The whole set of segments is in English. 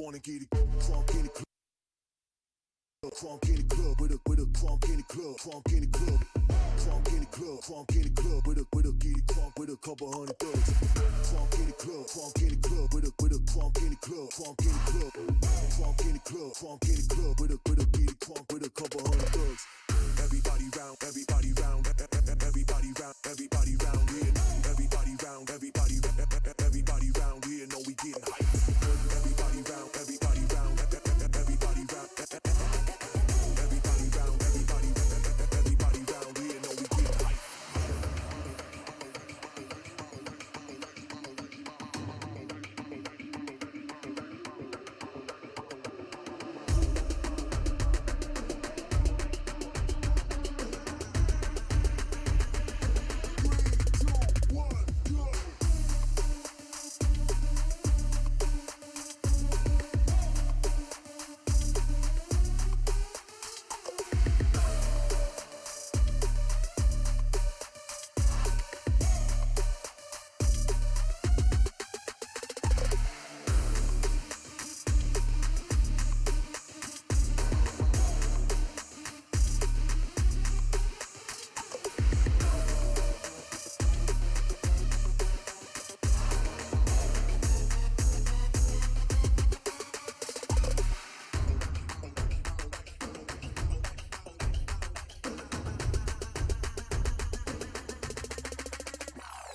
wanna get it crunk in the club. Crunk in the club with a crunk in the club, crunk in the club, crunk in the club, crunk in the club with a get it crunk with a couple hundred thugs. Crunk in the club with a crunk in the club, crunk in the club, crunk in the club, crunk in the club with a get it crunk with a couple hundred thugs. Everybody round, everybody round, everybody round, everybody round here. Everybody round, everybody round here. Know we getting hype. Everybody round, everybody round, everybody round.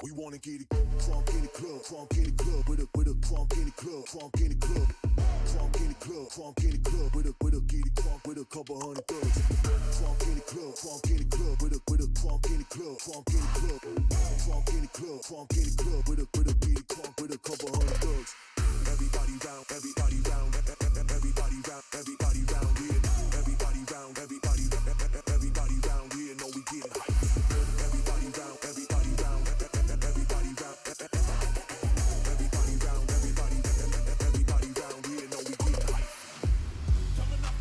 We wanna get it crunk in the club with a crunk in the club, crunk in the club, crunk in the club, crunk in the club with a get it crunk with a couple hundred thugs. Crunk in the club with a crunk in the club, crunk in the club, crunk in the club, crunk in the club with a get it crunk with a couple hundred thugs. Everybody round, everybody round, everybody round, everybody round here. Everybody round, everybody round here. Know we getting hype. Everybody round, everybody round, everybody round, everybody round, everybody round here. Know we getting hype. Coming off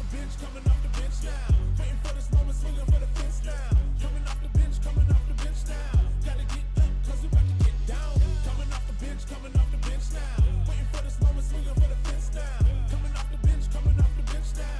the bench now. Waiting for this moment, swinging for the fence now. Coming off the bench now. Gotta get up, cause we about to get down. Coming off the bench now. Waiting for this moment, swinging for the fence now. Coming off the bench now.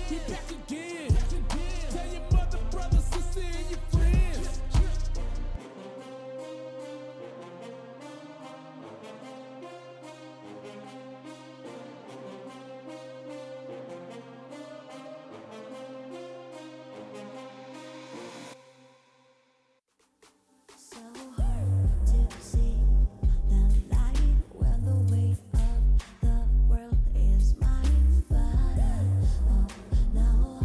We back again. Tell your mother, brother, sister, and your friends. So hard to see the light when the weight of the world is mine. But oh, now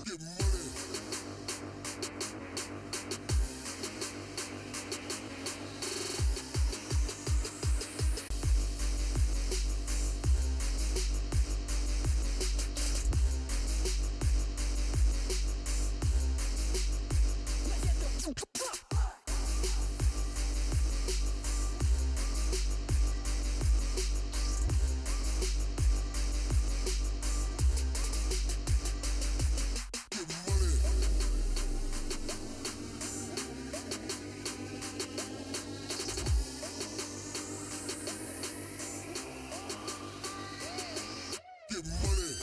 Get money. Get money.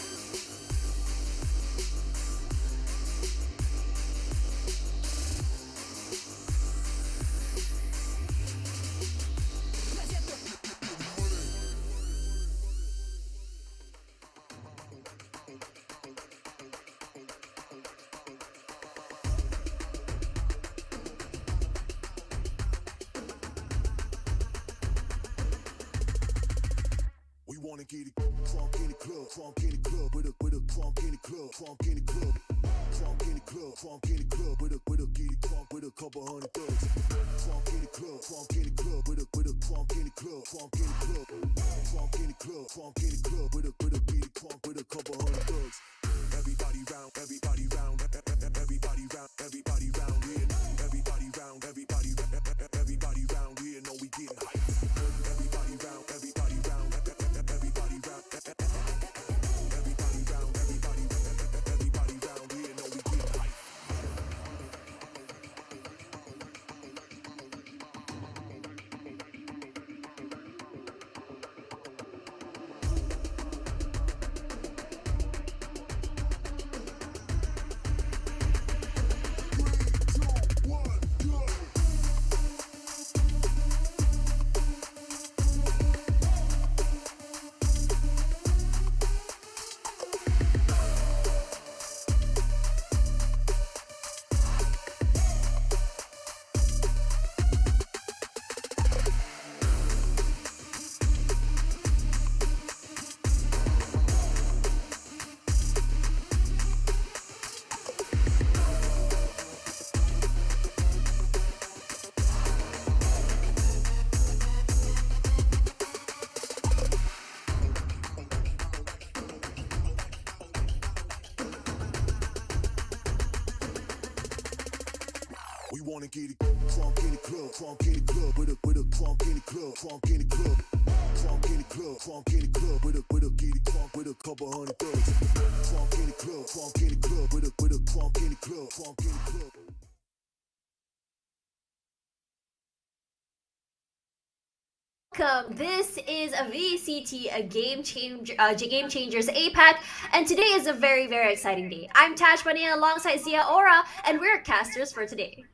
We wanna get it crunk in the club, crunk in the club, with a crunk in the club, crunk in the club, crunk in the club, crunk in the club, with a get it crunk with a couple hundred thugs. Crunk in the club, crunk in the club, with a crunk in the club, crunk in the club, crunk in the club, crunk in the club, with a get it crunk with a couple hundred thugs. Everybody round, everybody round, everybody round, everybody round here. Everybody round, everybody round here. Know we getting hype. Everybody round, everybody round, everybody round, everybody round, everybody round here. Know we getting hype. We wanna get it crunk in the club, crunk in the club, with a crunk in the club, crunk in the club, crunk in the club, crunk in the club, with a get it crunk with a couple hundred thugs. Crunk in the club, crunk in the club, with a crunk in the club, crunk in the club. Welcome. This is a VCT, a Game Changers APAC, and today is a very, very exciting day. I'm Tashbunny alongside Xeaora, and we're casters for today.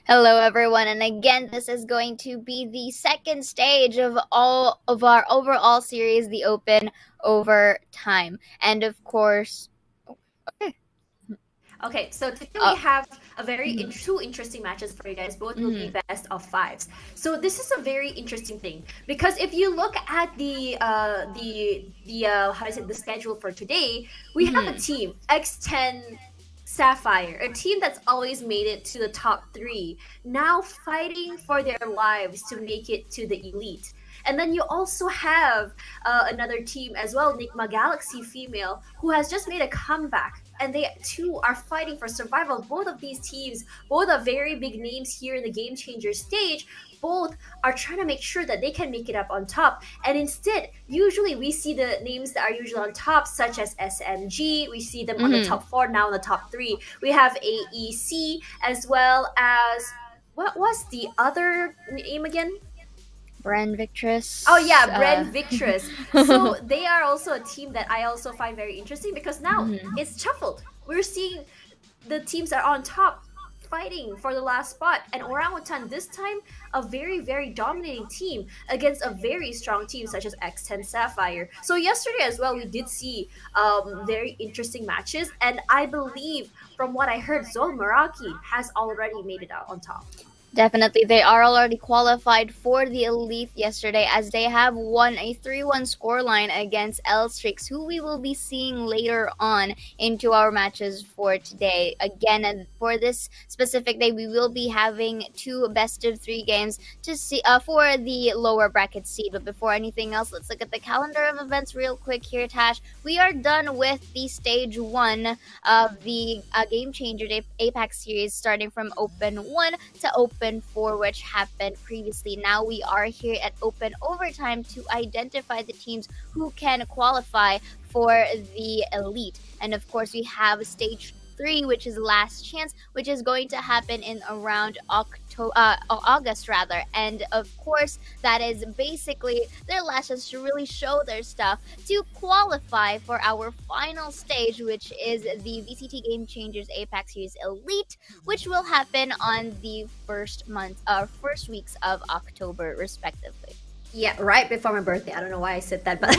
Hello, everyone, and again, this is going to be the second stage of all of our overall series, the Open Overtime, and of course, Okay, so today we have a two interesting matches for you guys. Both will be best of fives. So this is a very interesting thing because if you look at the the schedule for today, we have a team X10 Sapphire, a team that's always made it to the top 3, now fighting for their lives to make it to the elite. And then you also have another team as well, Nigma Galaxy Female, who has just made a comeback. And they too are fighting for survival. Both of these teams, both are very big names here in the Game Changer stage. Both are trying to make sure that they can make it up on top. And instead, usually we see the names that are usually on top, such as SMG. We see them on the top 4, now in the top 3. We have AEC, as well as, what was the other name again? Bren Victress. Oh yeah, Bren Victress. So they are also a team that I also find very interesting because now it's shuffled. We're seeing the teams that are on top fighting for the last spot, and Orangutan this time a very, very dominating team against a very strong team such as X10 Sapphire. So yesterday as well we did see very interesting matches, and I believe from what I heard, Zol Meraki has already made it out on top. Definitely, they are already qualified for the elite yesterday as they have won a 3-1 scoreline against L Strix, who we will be seeing later on into our matches for today. Again, and for this specific day, we will be having two best of three games to see for the lower bracket seed. But before anything else, let's look at the calendar of events real quick here, Tash. We are done with the stage one of the Game Changer APAC series, starting from Open 1 to Open 4, which happened previously. Now we are here at Open Overtime to identify the teams who can qualify for the elite. And of course, we have Stage 3, which is Last Chance, which is going to happen in around August rather. And of course, that is basically their last chance to really show their stuff to qualify for our final stage, which is the VCT Game Changers APAC Series Elite, which will happen on the first weeks of October, respectively. Yeah, right before my birthday. I don't know why I said that, but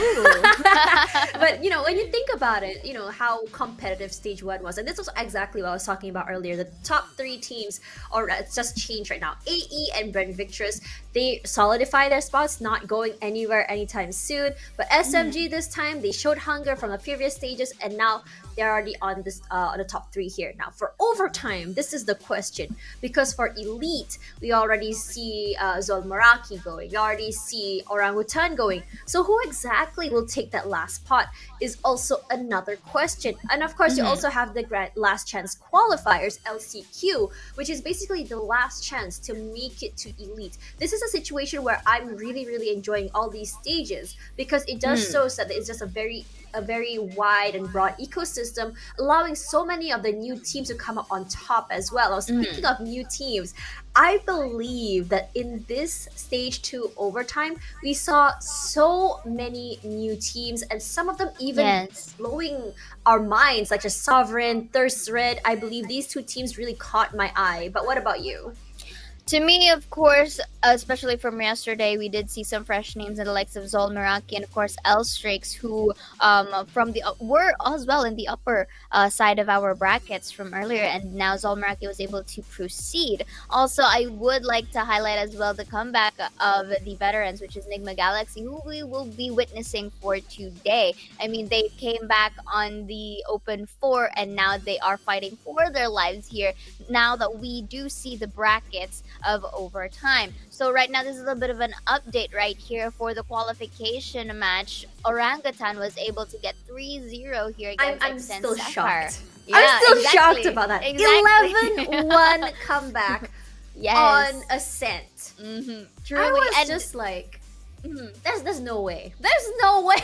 but when you think about it, how competitive stage one was, and this was exactly what I was talking about earlier. The top three teams, or it's just changed right now. AE and Brent Victress, they solidify their spots, not going anywhere anytime soon. But SMG this time, they showed hunger from the previous stages, and now they're already on this on the top three here. Now for overtime, this is the question, because for elite, we already see Zolmaraki going, we already see Orangutan going. So who exactly will take that last spot is also another question. And of course, you also have the last chance qualifiers, LCQ, which is basically the last chance to make it to elite. This is a situation where I'm really, really enjoying all these stages, because it does show that it's just a very wide and broad ecosystem, allowing so many of the new teams to come up on top as well. Now, speaking of new teams, I believe that in this stage 2 overtime, we saw so many new teams, and some of them even blowing our minds, like a Sovereign, Thirst Red. I believe these two teams really caught my eye. But what about you? To me, of course, especially from yesterday, we did see some fresh names in the likes of Zol Meraki and, of course, Elstrix, who were as well in the upper side of our brackets from earlier, and now Zol Meraki was able to proceed. Also, I would like to highlight as well the comeback of the veterans, which is Nigma Galaxy, who we will be witnessing for today. I mean, they came back on the Open 4, and now they are fighting for their lives here, now that we do see the brackets of overtime. So right now, this is a bit of an update right here for the qualification match. Orangutan was able to get 3-0 here against I'm still Sapphire. shocked. Yeah, I'm still exactly. shocked about that. Exactly. 11-1 comeback on Ascent. Truly. I was And just like, there's no way. There's no way.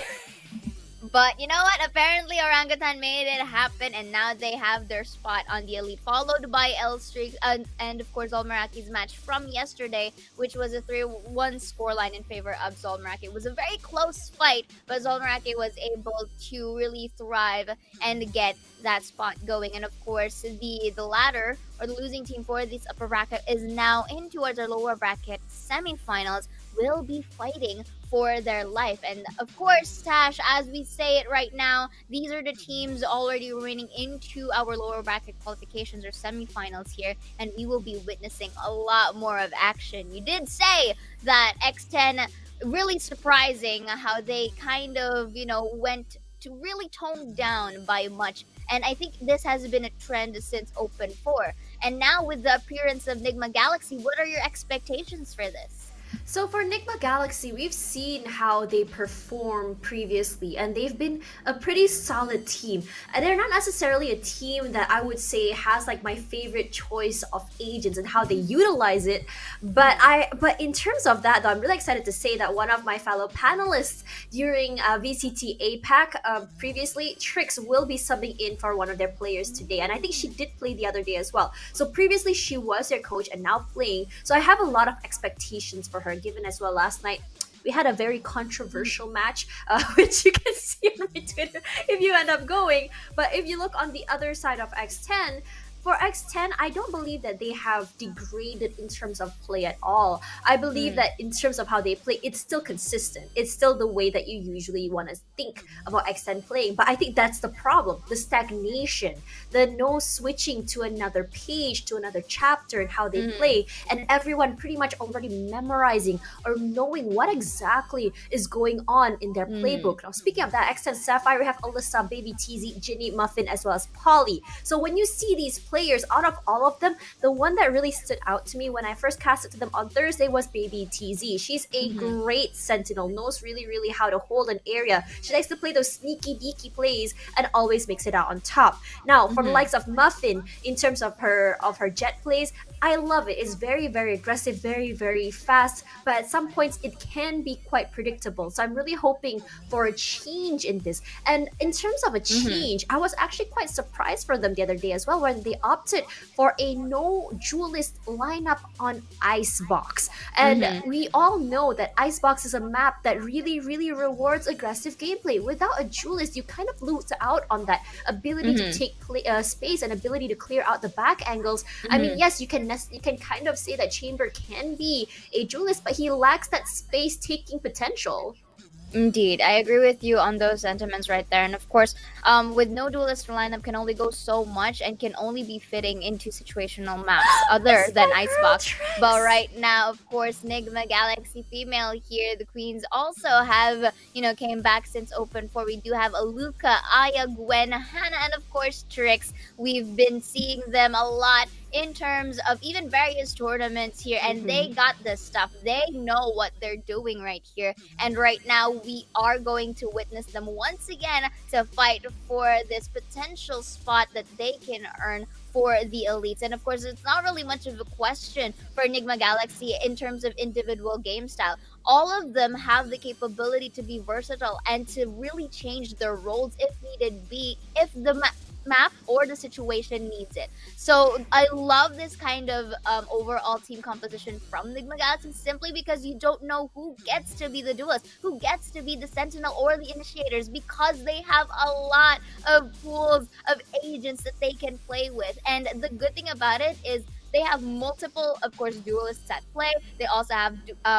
But you know what? Apparently, Orangutan made it happen, and now they have their spot on the elite, followed by L Streak and of course Zolmaraki's match from yesterday, which was a 3-1 scoreline in favor of Zolmaraki. It was a very close fight, but Zolmaraki was able to really thrive and get that spot going. And of course, the ladder, or the losing team for this upper bracket, is now in towards our lower bracket semifinals. Will be fighting for their life. And of course, Tash, as we say it right now, these are the teams already remaining into our lower bracket qualifications or semifinals here, and we will be witnessing a lot more of action. You did say that X10, really surprising how they kind of, went to really tone down by much. And I think this has been a trend since Open 4. And now with the appearance of Nigma Galaxy, what are your expectations for this? So for Nigma Galaxy, we've seen how they perform previously, and they've been a pretty solid team. And they're not necessarily a team that I would say has like my favorite choice of agents and how they utilize it. But in terms of that, though, I'm really excited to say that one of my fellow panelists during VCT APAC previously, Trix, will be subbing in for one of their players today. And I think she did play the other day as well. So previously she was their coach and now playing. So I have a lot of expectations for her, given as well last night we had a very controversial match, which you can see on my Twitter if you end up going. But if you look on the other side of X10, for X10, I don't believe that they have degraded in terms of play at all. I believe that in terms of how they play, it's still consistent. It's still the way that you usually want to think about X10 playing. But I think that's the problem, the stagnation, the no switching to another page, to another chapter and how they play, and everyone pretty much already memorizing or knowing what exactly is going on in their playbook. Now, speaking of that, X10 Sapphire, we have Alyssa, Baby TZ, Ginny, Muffin, as well as Polly. So when you see these players, out of all of them, the one that really stood out to me when I first cast it to them on Thursday was Baby TZ. She's a great sentinel, knows really, really how to hold an area. She likes to play those sneaky deaky plays and always makes it out on top. Now, for the likes of Muffin, in terms of her jet plays, I love it. It's very, very aggressive, very, very fast, but at some points it can be quite predictable. So I'm really hoping for a change in this. And in terms of a change, I was actually quite surprised for them the other day as well when they opted for a no duelist lineup on Icebox. And we all know that Icebox is a map that really, really rewards aggressive gameplay. Without a duelist, you kind of lose out on that ability to take space and ability to clear out the back angles. I mean, yes, you can kind of say that Chamber can be a duelist, but he lacks that space-taking potential. Indeed, I agree with you on those sentiments right there. And of course, with no duelist lineup can only go so much and can only be fitting into situational maps other than Icebox. But right now, of course, Nigma Galaxy Female here, the Queens also have, came back since Open 4. We do have Aluka, Aya, Gwen, Hannah, and of course Trix. We've been seeing them a lot in terms of even various tournaments here, and they got the stuff. They know what they're doing right here, and right now we are going to witness them once again to fight for this potential spot that they can earn for the elites. And of course, it's not really much of a question for Enigma Galaxy in terms of individual game style. All of them have the capability to be versatile and to really change their roles if needed be, if the map or the situation needs it. So I love this kind of overall team composition from Nigma Galaxy, simply because you don't know who gets to be the duelist, who gets to be the sentinel or the initiators, because they have a lot of pools of agents that they can play with. And the good thing about it is they have multiple, of course, duelists at play. They also have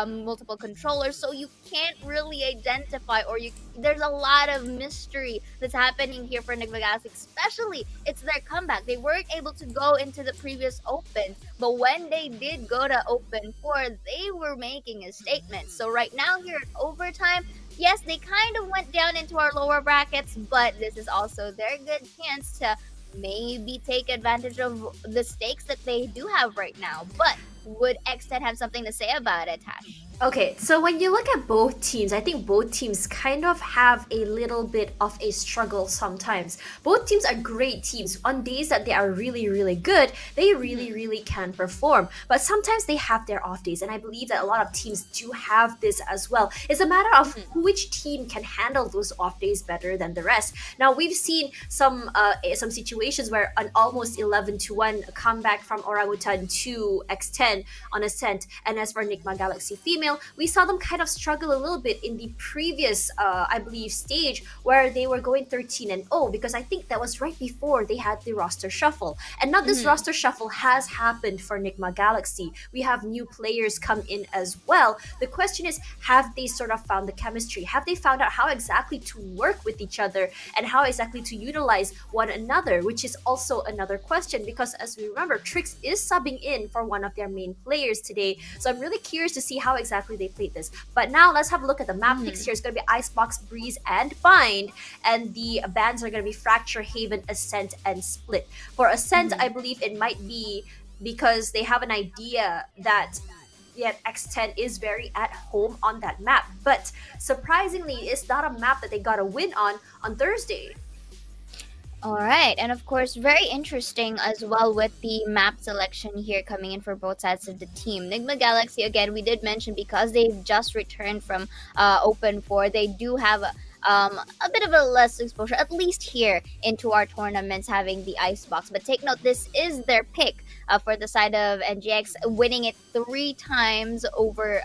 multiple controllers, so you can't really identify, or there's a lot of mystery that's happening here for Enigma Galaxy. Especially, it's their comeback. They weren't able to go into the previous Open, but when they did go to Open 4, they were making a statement. So right now here at overtime, yes, they kind of went down into our lower brackets, but this is also their good chance to maybe take advantage of the stakes that they do have right now. But would X10 have something to say about it, Tash? Okay, so when you look at both teams, I think both teams kind of have a little bit of a struggle sometimes. Both teams are great teams. On days that they are really, really good, they really, really can perform. But sometimes they have their off days, and I believe that a lot of teams do have this as well. It's a matter of which team can handle those off days better than the rest. Now, we've seen some situations where an almost 11-1 comeback from Orangutan to X10 on Ascent, and as for Nigma Galaxy Female, we saw them kind of struggle a little bit in the previous, I believe, stage where they were going 13-0, because I think that was right before they had the roster shuffle. And now this roster shuffle has happened for Nigma Galaxy. We have new players come in as well. The question is, have they sort of found the chemistry? Have they found out how exactly to work with each other and how exactly to utilize one another, which is also another question, because as we remember, Trix is subbing in for one of their main players today. So I'm really curious to see how exactly they played this. But now let's have a look at the map picks here. It's going to be Icebox, Breeze, and Bind, and the bans are going to be Fracture, Haven, Ascent, and Split. For Ascent, I believe it might be because they have an idea that X10 is very at home on that map, but surprisingly, it's not a map that they got a win on Thursday. All right, and of course, very interesting as well with the map selection here coming in for both sides of the team. Nigma Galaxy, again, we did mention, because they've just returned from Open 4, they do have a bit of a less exposure, at least here into our tournaments, having the Icebox. But take note, this is their pick for the side of NGX, winning it three times over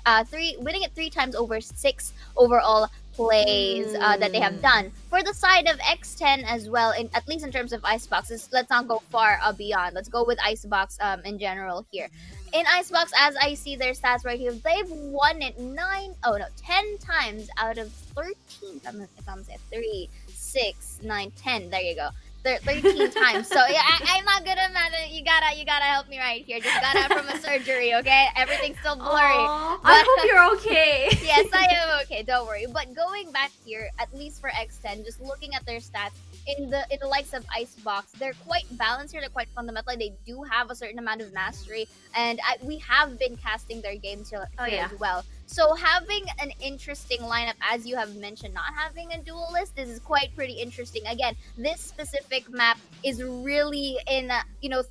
6 overall plays that they have done. For the side of X10 as well, at least in terms of Icebox, let's not go far beyond. Let's go with Icebox in general here. In Icebox, as I see their stats right here, they've won it 10 times out of 13. If I'm saying 3, 6, 9, 10. There you go. 13 times. So yeah, I'm not good at math. You gotta help me right here. Just got out from a surgery, okay? Everything's still blurry. Aw, I hope you're okay. Yes, I am okay. Don't worry. But going back here, at least for X10, just looking at their stats in the likes of Icebox, they're quite balanced here. They're quite fundamental. They do have a certain amount of mastery, and we have been casting their games here as well. So having an interesting lineup, as you have mentioned, not having a duelist, this is quite pretty interesting. Again, this specific map is really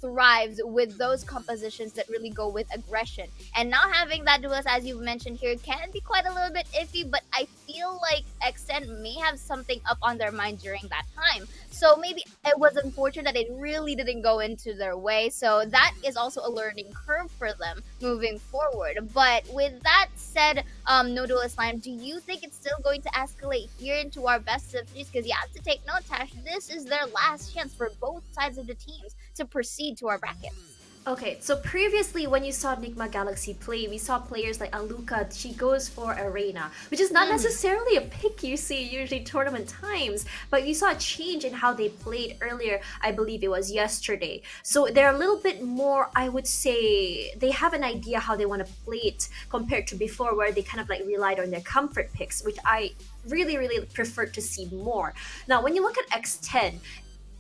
thrives with those compositions that really go with aggression. And not having that duelist, as you've mentioned here, can be quite a little bit iffy, but I feel like X10 may have something up on their mind during that time. So maybe it was unfortunate that it really didn't go into their way. So that is also a learning curve for them moving forward. But with that said, no duelist line, do you think it's still going to escalate here into our best of threes? Because you have to take note, Tash, this is their last chance for both sides of the teams to proceed to our brackets. Okay, so previously when you saw Nigma Galaxy play, we saw players like Aluka, she goes for Arena, which is not necessarily a pick you see usually tournament times, but you saw a change in how they played earlier, I believe it was yesterday. So they're a little bit more, I would say, they have an idea how they want to play it compared to before where they kind of like relied on their comfort picks, which I really, really prefer to see more. Now, when you look at X10,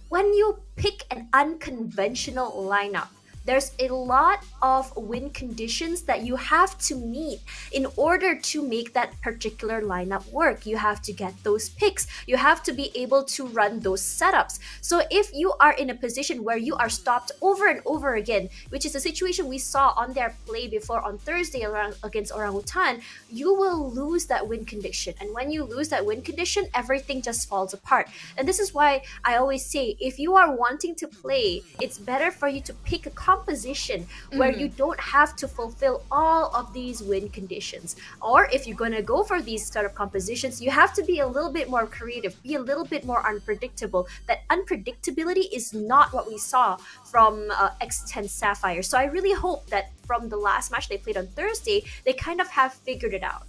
when you pick an unconventional lineup, there's a lot of win conditions that you have to meet in order to make that particular lineup work. You have to get those picks. You have to be able to run those setups. So if you are in a position where you are stopped over and over again, which is a situation we saw on their play before on Thursday against Orangutan, you will lose that win condition. And when you lose that win condition, everything just falls apart. And this is why I always say, if you are wanting to play, it's better for you to pick a composition where you don't have to fulfill all of these win conditions. Or if you're going to go for these sort of compositions, you have to be a little bit more creative, be a little bit more unpredictable. That unpredictability is not what we saw from X10 Sapphire. So I really hope that from the last match they played on Thursday, they kind of have figured it out.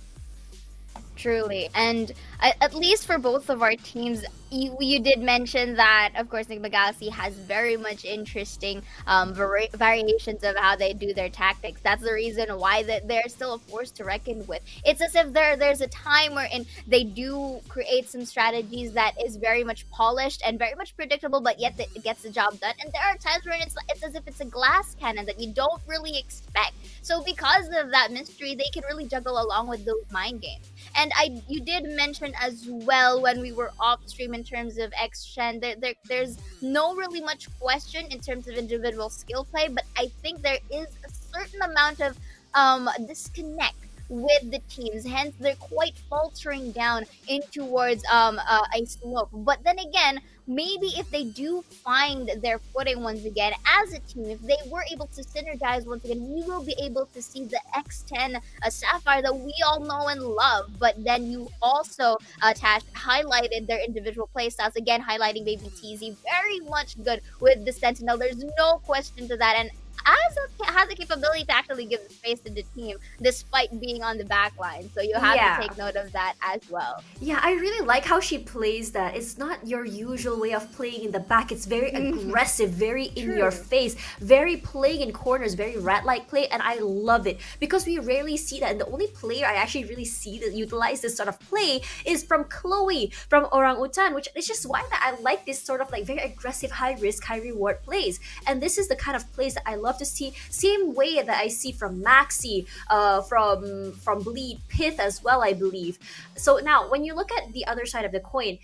Truly. And at least for both of our teams, you did mention that, of course, Nigma Galaxy has very much interesting variations of how they do their tactics. That's the reason why they're still a force to reckon with. It's as if there's a time wherein they do create some strategies that is very much polished and very much predictable, but yet it gets the job done. And there are times where it's as if it's a glass cannon that you don't really expect. So because of that mystery, they can really juggle along with those mind games. And you did mention as well when we were off stream in terms of X-Shen, there's no really much question in terms of individual skill play, but I think there is a certain amount of disconnect with the teams, hence they're quite faltering down in towards a slope. But then again, maybe if they do find their footing once again as a team, if they were able to synergize once again, we will be able to see the X10 Sapphire that we all know and love. But then you also, Tash, highlighted their individual playstyles, again highlighting Baby TZ, very much good with the Sentinel. There's no question to that, and has a capability to actually give space to the team despite being on the back line. So you have to take note of that as well. Yeah, I really like how she plays that. It's not your usual way of playing in the back. It's very aggressive, very in your face, very playing in corners, very rat-like play, and I love it because we rarely see that. And the only player I actually really see that utilize this sort of play is from Chloe from Orangutan, which is just why that I like this sort of like very aggressive, high risk, high reward plays. And this is the kind of plays that I love to see, same way that I see from Maxi, from Bleed, Pith as well, I believe. So now when you look at the other side of the coin,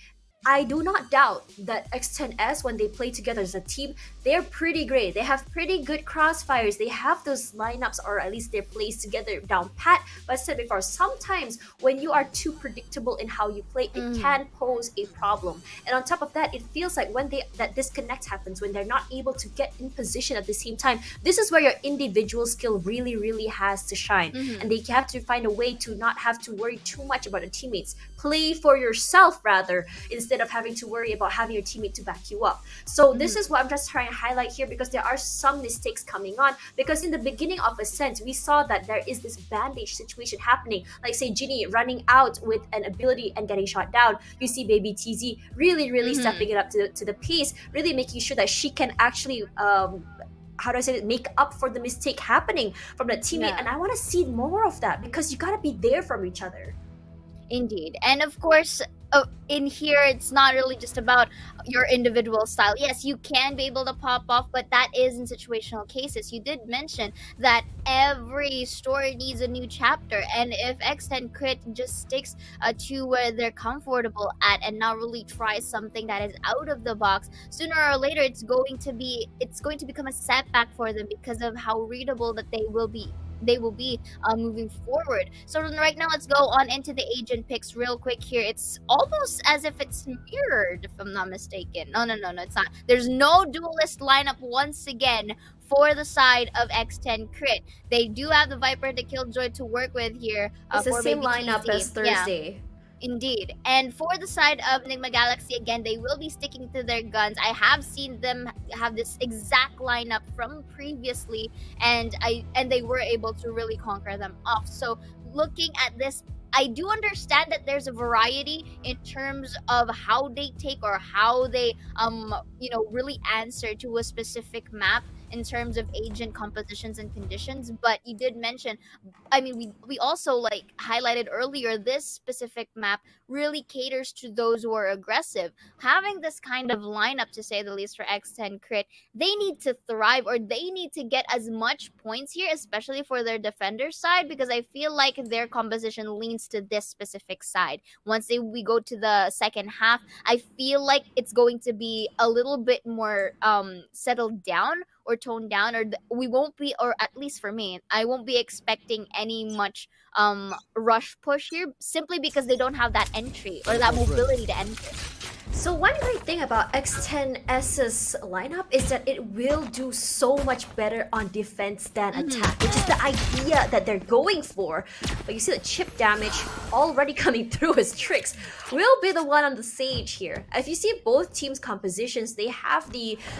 I do not doubt that X10S, when they play together as a team, they're pretty great. They have pretty good crossfires. They have those lineups, or at least their plays together down pat. But I said before, sometimes when you are too predictable in how you play, it can pose a problem. And on top of that, it feels like when that disconnect happens, when they're not able to get in position at the same time, this is where your individual skill really, really has to shine. And they have to find a way to not have to worry too much about the teammates. Play for yourself rather, instead of having to worry about having your teammate to back you up. So this is what I'm just trying to highlight here, because there are some mistakes coming on. Because in the beginning of Ascent, we saw that there is this bandage situation happening. Like say Ginny running out with an ability and getting shot down. You see Baby TZ really stepping it up to the pace, really making sure that she can actually how do I say it, make up for the mistake happening from the teammate. And I want to see more of that, because you got to be there from each other. Indeed. And of course, in here, it's not really just about your individual style. Yes, you can be able to pop off, but that is in situational cases. You did mention that every story needs a new chapter, and if X10 Crit just sticks to where they're comfortable at and not really try something that is out of the box, sooner or later it's going to become a setback for them, because of how readable that they will be moving forward. So right now, let's go on into the agent picks real quick here. It's almost as if it's mirrored, if I'm not mistaken. No, it's not. There's no duelist lineup once again for the side of X10 Crit. They do have the Viper and the Killjoy to work with here. It's the for same Baby lineup TZ. as Thursday. Yeah. Indeed. And for the side of Nigma Galaxy, again, they will be sticking to their guns. I have seen them have this exact lineup from previously, and they were able to really conquer them off. So looking at this, I do understand that there's a variety in terms of how they take, or how they really answer to a specific map in terms of agent compositions and conditions. But you did mention, I mean, we also like highlighted earlier, this specific map really caters to those who are aggressive. Having this kind of lineup, to say the least, for X10 Crit, they need to thrive, or they need to get as much points here, especially for their defender side, because I feel like their composition leans to this specific side. Once we go to the second half, I feel like it's going to be a little bit more settled down or toned down, or we won't be, or at least for me, I won't be expecting any much rush push here, simply because they don't have that entry or that mobility to enter. So one great thing about X10S's lineup is that it will do so much better on defense than attack, which is the idea that they're going for. But you see the chip damage already coming through his tricks. Will be the one on the Sage here. If you see both teams' compositions, they have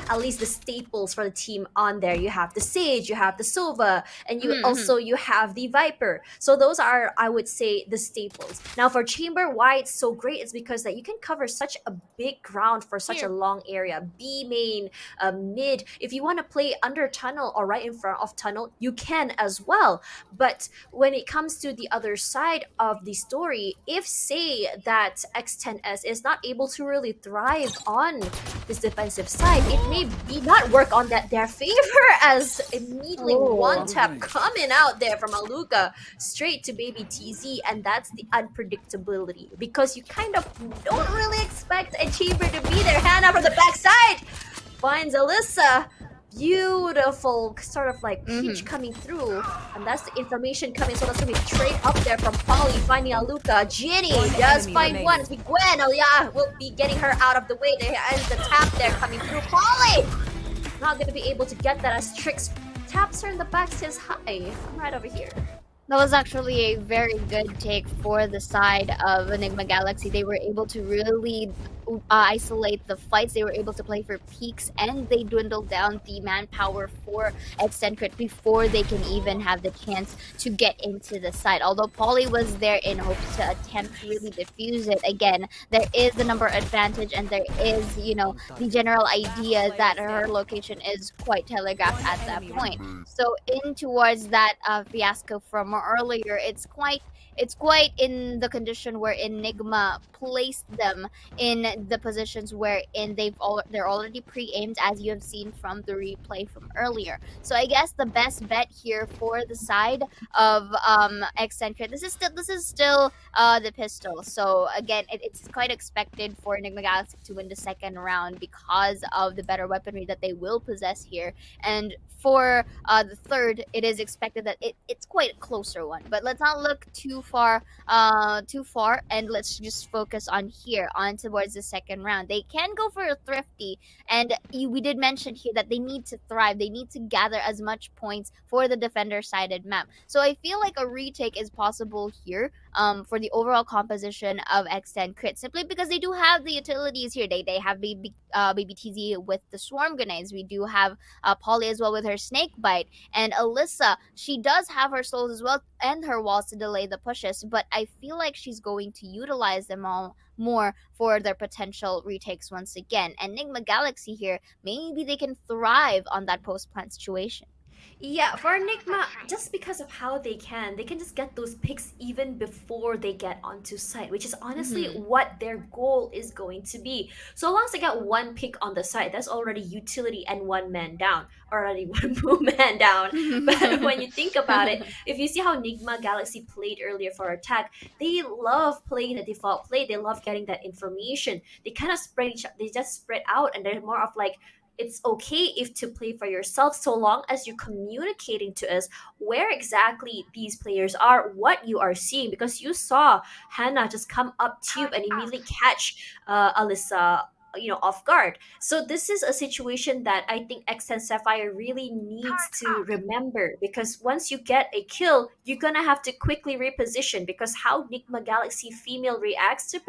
at least the staples for the team on there. You have the Sage, you have the Sova, and you have the Viper. So those are, I would say, the staples. Now for Chamber, why it's so great is because that you can cover such a big ground for such a long area. B main, mid. If you want to play under tunnel or right in front of tunnel, you can as well. But when it comes to the other side of the story, if say that X10S is not able to really thrive on this defensive side, it may be not work on their favor, as immediately one tap coming out there from Aluka straight to Baby TZ, and that's the unpredictability, because you kind of don't really expect a Chamber to be there. Hannah from the backside finds Alyssa. Beautiful sort of like peach coming through, and that's the information coming. So that's gonna be trade up there from Polly finding Aluka. Ginny does find one. Gwen, will be getting her out of the way. There is the tap there coming through. Polly not gonna be able to get that, as Trix taps her in the back, says hi. I'm right over here. That was actually a very good take for the side of Enigma Galaxy. They were able to really isolate the fights. They were able to play for peaks, and they dwindled down the manpower for X10 Crit before they can even have the chance to get into the side. Although Polly was there in hopes to attempt to really diffuse it, again, there is the number advantage, and there is, the general idea that her location is quite telegraphed at that point. So in towards that fiasco from earlier, it's quite it's quite in the condition wherein Nigma placed them in the positions wherein they're already pre-aimed, as you have seen from the replay from earlier. So I guess the best bet here for the side of Eccentric, this is still the pistol. So again, it's quite expected for Enigma Galaxy to win the second round because of the better weaponry that they will possess here. And for the third, it is expected that it's quite a closer one. But let's not look too far, and let's just focus on here, on towards the second round. They can go for a thrifty, and we did mention here that they need to thrive. They need to gather as much points for the defender-sided map. So I feel like a retake is possible here for the overall composition of X10 Crit, simply because they do have the utilities here. They have Baby TZ with the Swarm Grenades. We do have Polly as well with her Snake Bite. And Alyssa, she does have her souls as well and her walls to delay the pushes, but I feel like she's going to utilize them all more for their potential retakes once again. And Enigma Galaxy here, maybe they can thrive on that post-plant situation. Yeah, for Nigma, just because of how they can just get those picks even before they get onto site, which is honestly what their goal is going to be. So long as they get one pick on the site, that's already utility and one man down. Already one man down. But when you think about it, if you see how Nigma Galaxy played earlier for attack, they love playing the default play. They love getting that information. They kind of they just spread out, and they're more of like, it's okay if to play for yourself so long as you're communicating to us where exactly these players are, what you are seeing, because you saw Hannah just come up to you and immediately catch Alyssa off guard. So this is a situation that I think X10 Sapphire really needs to remember, because once you get a kill, you're gonna have to quickly reposition, because how Nigma Galaxy female reacts to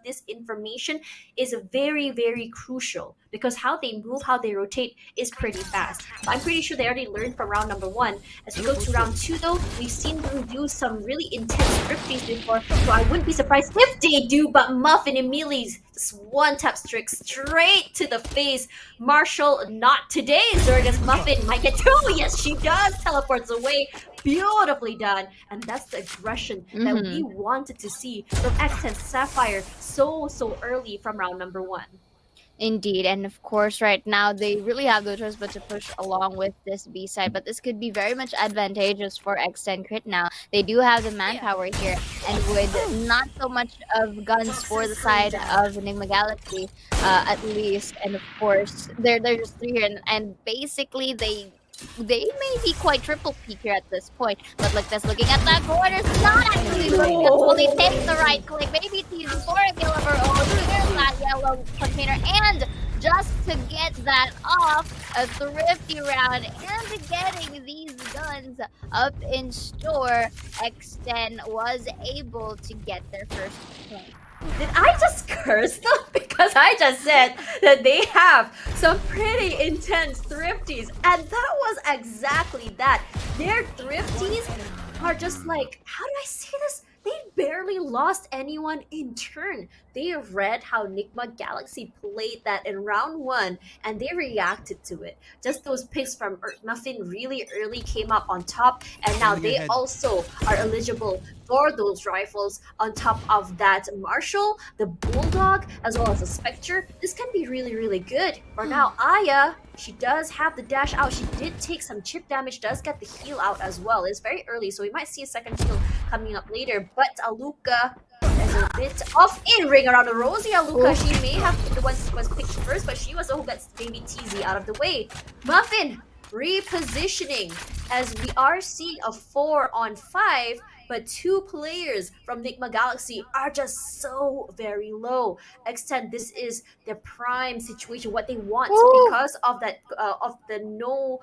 this information is very, very crucial, because how they move, how they rotate is pretty fast. I'm pretty sure they already learned from round number 1. As we go to round 2 though, we've seen them do some really intense drifties before, so I wouldn't be surprised if they do, but Muffin immediately just one tap trick straight to the face. Marshall, not today. Zergus Muffin might get 2. Yes, she does. Teleports away. Beautifully done. And that's the aggression that we wanted to see from X10 Sapphire so early from round number 1. Indeed, and of course right now they really have no choice but to push along with this B side, but this could be very much advantageous for X10 Crit now. They do have the manpower here, and with not so much of guns for the side of Enigma Galaxy, at least, and of course they're just 3 here, and basically they may be quite triple peak here at this point, but look, that's looking at that corner, it's not actually looking at well, they take the right click, maybe tease for a kill of her own, here's that yellow container, and just to get that off, a thrifty round, and getting these guns up in store, X10 was able to get their first point. Did I just curse them? Because I just said that they have some pretty intense thrifties, and that was exactly that. Their thrifties are just like, how do I say this? They barely lost anyone in turn. They read how Nigma Galaxy played that in round 1, and they reacted to it. Just those picks from Muffin really early came up on top, and now they also are eligible for those rifles. On top of that, Marshall, the Bulldog, as well as the Spectre. This can be really, really good. For now, Aya, she does have the dash out. She did take some chip damage, does get the heal out as well. It's very early, so we might see a second heal coming up later. But Aluka, there's a bit of in-ring around the Rosie. Aluka, she may have been the one who was picked first, but she was the who gets Baby TZ out of the way. Muffin repositioning, as we are seeing a 4-on-5, but 2 players from Nigma Galaxy are just so very low. X10, this is the prime situation, what they want, because of that of the no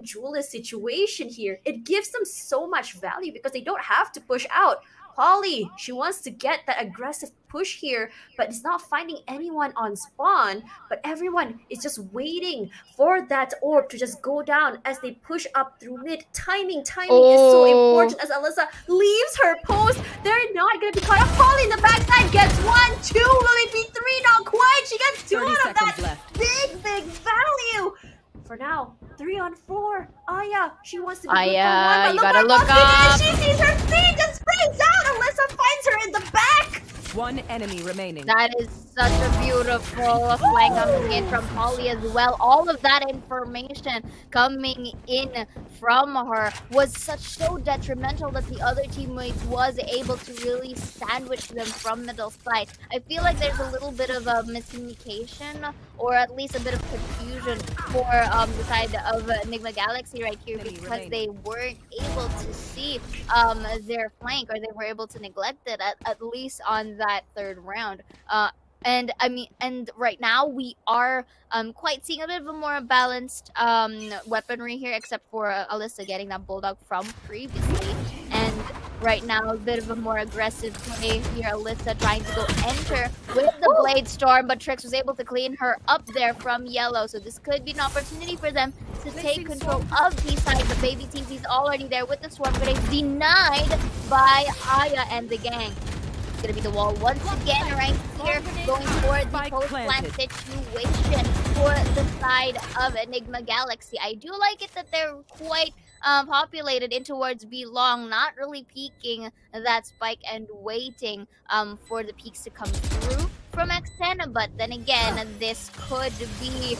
duelist situation here. It gives them so much value because they don't have to push out. Polly, she wants to get that aggressive push here, but it's not finding anyone on spawn, but everyone is just waiting for that orb to just go down as they push up through mid. Timing is so important as Alyssa leaves her post. They're not going to be caught up. Polly in the backside gets 1, 2, will it be 3? Not quite. She gets 2 out of that. Big value. For now, 3-on-4. Aya, she wants to be Aya, good for one, but you look gotta what look Muffin up. did. She sees her feet and sprays out. Alyssa finds her in the back. One enemy remaining. That is such a beautiful flank coming in from Polly as well. All of that information coming in from her was so detrimental that the other teammates was able to really sandwich them from middle side. I feel like there's a little bit of a miscommunication or at least a bit of confusion for the side of Nigma Galaxy right here because they weren't able to see their flank, or they were able to neglect it at least on that third round. And right now we are quite seeing a bit of a more balanced weaponry here, except for Alyssa getting that bulldog from previously. And right now a bit of a more aggressive play here. Alyssa trying to go enter with the Blade Storm, but Trix was able to clean her up there from yellow. So this could be an opportunity for them to take control of the side. The baby TZ's already there with the Swarm Grenade, denied by Aya and the gang. Gonna be the wall once again right here, going for the post-plant situation for the side of Enigma Galaxy. I do like it that they're quite populated in towards B long, not really peeking that spike and waiting for the peaks to come through from X10, but then again, this could be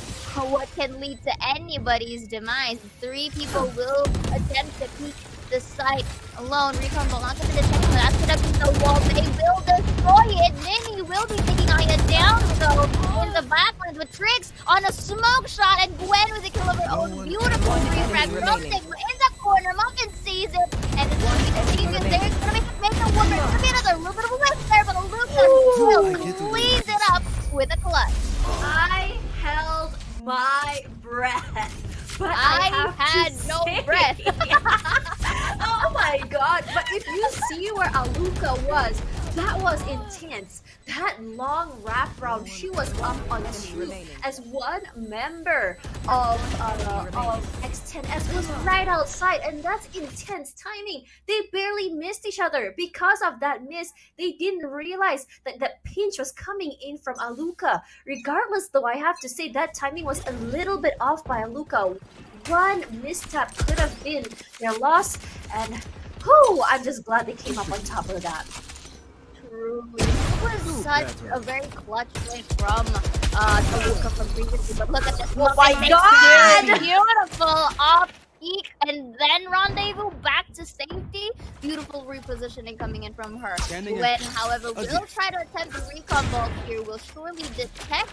what can lead to anybody's demise. 3 people will attempt to peek the site alone. Recon will not come in the check, but that's gonna be the wall. They will destroy it. Nini will be taking Aya down though in the backline with Trix on a smoke shot, and Gwen with a kill of her own. Beautiful refrag from Nigma in the corner. Muffin sees it, and it's gonna be the Genius there. It's gonna make a wonder. It's gonna be another little bit of a whiff there, but Luca still cleans it up with a clutch. I held my breath, but I had no breath. Oh my god, but if you see where Aluka was, that was intense. That long wrap round, she was up on 2 as one member of X10S was right outside, and that's intense timing. They barely missed each other. Because of that miss, they didn't realize that that pinch was coming in from Aluka. Regardless though, I have to say that timing was a little bit off by Aluka. One misstep could have been their loss, and I'm just glad they came up on top of that. Truly. It was such a very clutch play from Taluka from previously, but look at this. Oh my god! Beautiful off peak and then rendezvous back to safety. Beautiful repositioning coming in from her. Gwen, however, will try to attempt the recon ball here, will surely detect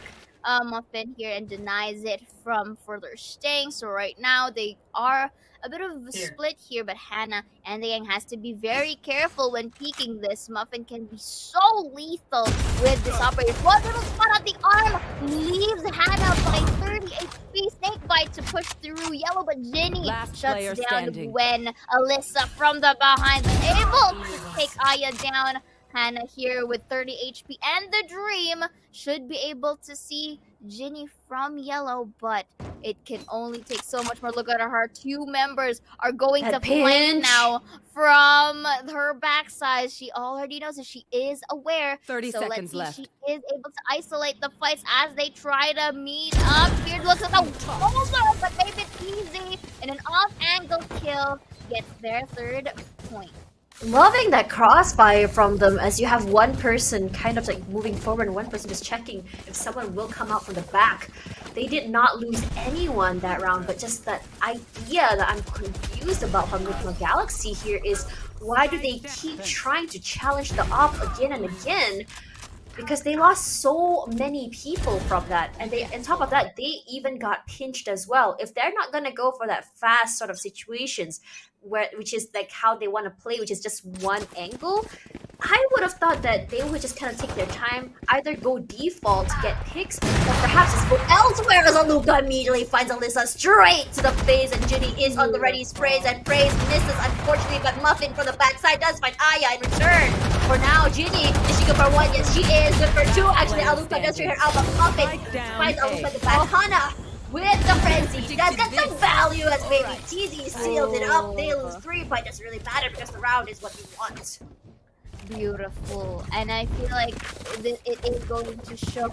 Muffin here and denies it from further staying. So right now they are a bit of a split here, but Hannah and the gang has to be very careful when peeking this. Muffin can be so lethal with this operator. One little spot on the arm leaves Hannah by 30 HP. Snake bite to push through yellow, but Jenny shuts down when Alyssa from the behind is able to take Aya down. Hannah here with 30 HP, and the Dream should be able to see Ginny from yellow, but it can only take so much more. Look at her. 2 members are going to flank now from her backside. She already knows it. She is aware. 30 seconds left. She is able to isolate the fights as they try to meet up. Here looks at the over, but maybe it's easy. And an off-angle kill gets their 3rd point. Loving that crossfire from them, as you have one person kind of like moving forward and one person just checking if someone will come out from the back. They did not lose anyone that round, but just that idea that I'm confused about from Nigma Galaxy here is, why do they keep trying to challenge the op again and again? Because they lost so many people from that, and on top of that, they even got pinched as well. If they're not gonna go for that fast sort of situations, which is like how they want to play, which is just one angle, I would have thought that they would just kind of take their time, either go default to get picks, or perhaps just go elsewhere, as Aluka immediately finds Alyssa straight to the face, and Ginny is on the ready, sprays and prays, misses unfortunately, but Muffin from the backside does find Aya in return. For now, Ginny, is she good for 1? Yes, she is. Good for 2. Actually, Aluka does her out, but Muffin finds Aluka at the back. Hana with the frenzy. That's got some value as maybe TZ sealed it up. They lose 3, but it doesn't really matter because the round is what we want. Beautiful, and I feel like it is going to show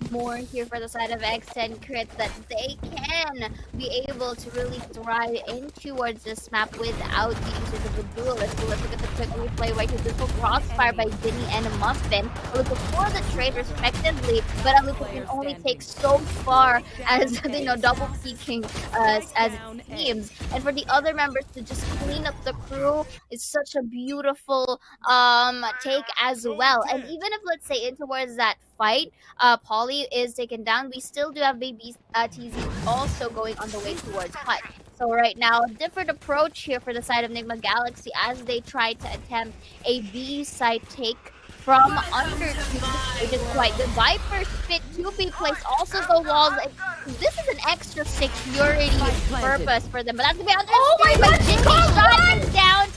more here for the side of X10 Crit that they can be able to really thrive in towards this map without the usage of the duelist. So let's look at the quick replay right here. This will crossfire by Ginny and Muffin. Aluka for the trade respectively, but Aluka can only take so far as double peeking as it seems. And for the other members to just clean up the crew is such a beautiful take as well. And even if let's say in towards that fight, Polly is taken down, we still do have baby TZ also going on the way towards Hut. So right now, different approach here for the side of Nigma Galaxy as they try to attempt a B side take from under two, which is quite good. Viper spit 2P placed also the walls. This is an extra security purpose for them, but that's gonna be under. Oh my god, Jimmy shot down.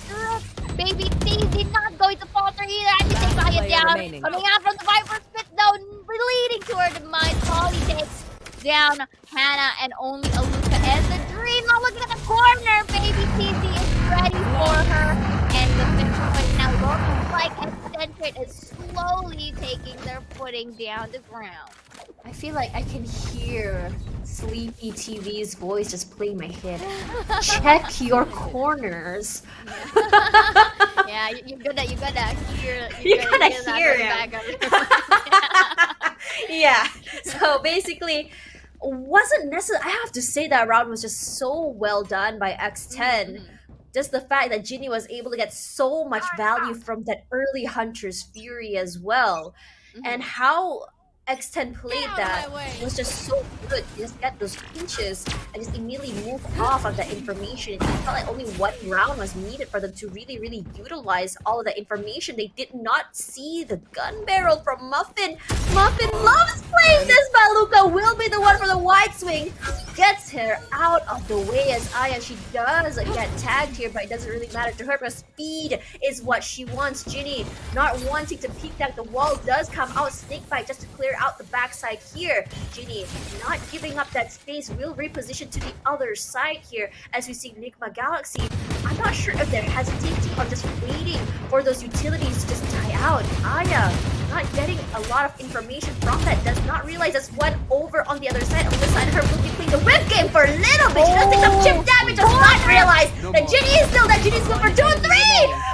Baby TZ not going to falter either. I think they got it down. Coming out from the Viper spit though, leading toward the mine. Polly takes down Hannah and only Aluka and the Dream. Now looking at the corner, baby TZ is ready for her, and the picture right now looks like Eccentric is slowly taking their footing down the ground. I feel like I can hear Sleepy TV's voice just play in my head. Check your corners. Yeah, you gotta hear. You gotta hear him. Yeah. So basically, wasn't necessary. I have to say that round was just so well done by X10. Just the fact that Ginny was able to get so much value from that early Hunter's Fury as well, and how X10 played that was just so good. You just get those pinches and just immediately move off of that information. It felt like only one round was needed for them to really utilize all of that information. They did not see the gun barrel from Muffin. Muffin loves playing this, but Luca will be the one for the wide swing. Gets her out of the way as Aya. She does get tagged here, but it doesn't really matter to her because speed is what she wants. Ginny not wanting to peek back. The wall does come out. Snakebite just to clear out the backside here. Ginny not giving up that space, will reposition to the other side here as we see Nigma Galaxy. I'm not sure if they're hesitating or just waiting for those utilities to just die out. Aya not getting a lot of information from that, does not realize there's one over on the other side. On the side of her will be playing the whip game for a little bit. She does take some chip damage, does not realize that Ginny is still, Ginny's good for 2 and 3!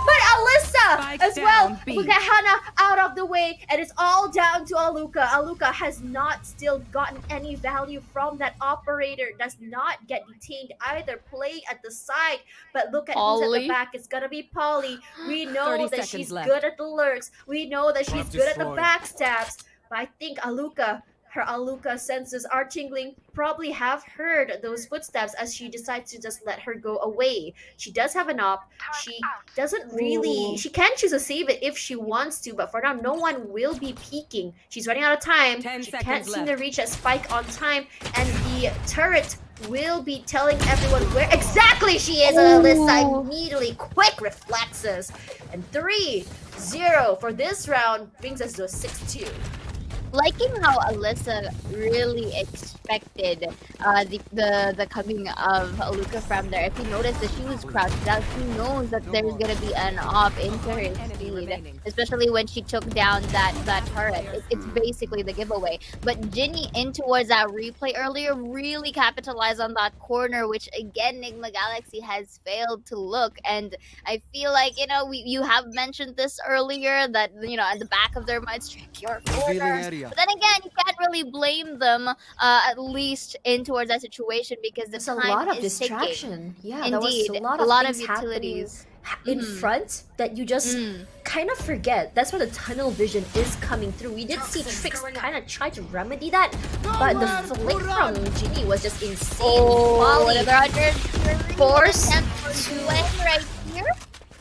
But Alyssa as well. Look at Hannah out of the way, and it's all down to Aluka. Aluka has not still gotten any value from that operator, does not get detained either, playing at the side. But look at who's at the back. It's gonna be Polly. We know that she's good at the lurks. We know that she's good at the backstabs. But I think Aluka, her Aluka senses are tingling, probably have heard those footsteps as she decides to just let her go away. She does have an op. She doesn't really... She can choose to save it if she wants to, but for now, no one will be peeking. She's running out of time. She can't seem to reach that spike on time, and the turret will be telling everyone where exactly she is. Alyssa immediately quick reflexes. And 3-0 for this round brings us to a 6-2. Liking how Alyssa really expected the coming of Aluka from there. If you notice that she was crouched out, she knows that there's gonna be an op into her speed, especially when she took down that turret. It's basically the giveaway. But Ginny in towards that replay earlier really capitalized on that corner, which again Nigma Galaxy has failed to look. And I feel like you have mentioned this earlier that at the back of their minds, check your corners. But then again, you can't really blame them, at least in towards that situation, because the time a lot of is distraction. Ticking. Yeah, Indeed, there was a lot of utilities in front that you just kind of forget. That's where the tunnel vision is coming through. We did see Trix kind of try to remedy that, but the flick from Ginny was just insane. Forced to win right here,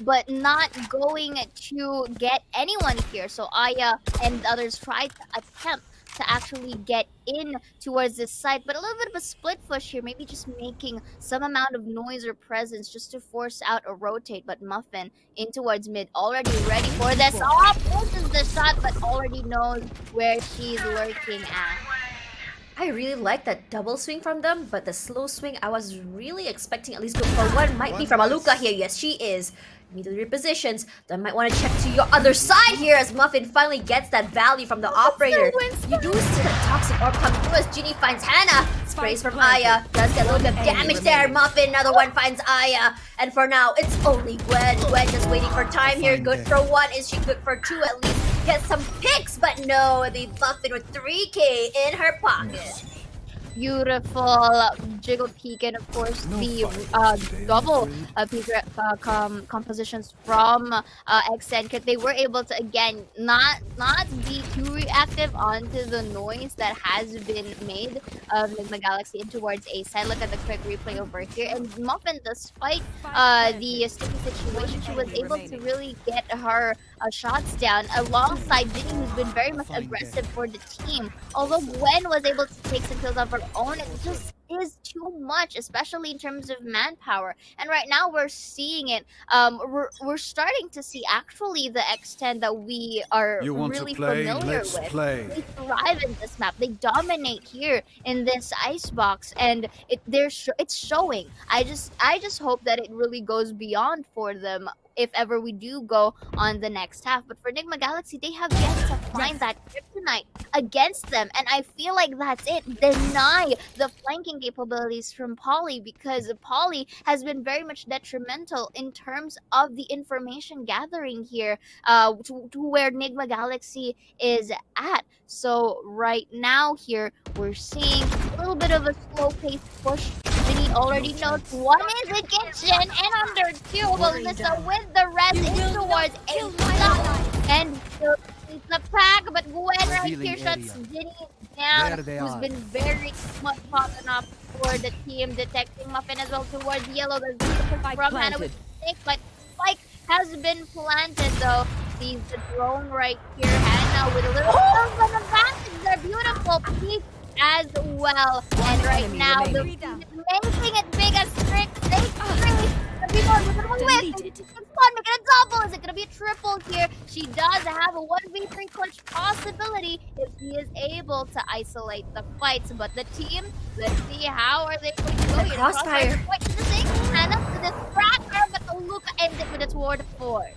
but not going to get anyone here. So Aya and others tried to attempt to actually get in towards this side, but a little bit of a split push here, maybe just making some amount of noise or presence just to force out a rotate. But Muffin in towards mid, already ready for this. Misses the shot, but already knows where she's lurking at. I really like that double swing from them, but the slow swing I was really expecting at least good for one might be from Aluka here. Yes, she is. Immediately repositions. Then might want to check to your other side here as Muffin finally gets that value from the operator. You do see that toxic orb come through as Ginny finds Hannah. Sprays from Aya. Does get a little bit of damage there. Muffin, another one finds Aya. And for now, it's only Gwen. Gwen just waiting for time here. Good for one. Is she good for two? At least get some picks. But no, the Muffin with 3K in her pocket. Beautiful jiggle peek, and of course the double peek compositions from Xeaora. They were able to again not be too reactive onto the noise that has been made of Nigma Galaxy in towards A side. Look at the quick replay over here, and Muffin, despite the sticky situation, she was able to really get her shots down alongside Ginny, who's been very much aggressive for the team. Although Gwen was able to take some kills of her own, it just is too much, especially in terms of manpower. And right now we're seeing it. We're starting to see actually the X10 that we are really familiar with. They thrive in this map. They dominate here in this icebox, and it's showing. I just hope that it really goes beyond for them if ever we do go on the next half. But for Nigma Galaxy, they have yet to find that kryptonite against them, and I feel like that's it. Deny the flanking capabilities from Polly, because Polly has been very much detrimental in terms of the information gathering here to where Nigma Galaxy is at. So right now here, we're seeing a little bit of a slow pace push. Ginny already knows one is the kitchen, and under two, Melissa with the rest is towards a stop. And it's the pack, but Gwen right here shuts Ginny down, who's been very much popping up for the team, detecting Muffin as well towards yellow. There's a from Hannah with Snake, but Spike has been planted though. Sees the drone right here. Hannah with a little bit of an advantage there. Beautiful peek as well. And right now, the making it big as Strict. Take three. People are gonna win. It's fun, make it a double. Is it gonna be a triple here? She does have a 1v3 clutch possibility if she is able to isolate the fights. But the team, let's see how are they going to go here. Crossfire. Quite the thing. Hannah with the tracker, but Aluka ends it with a toward force.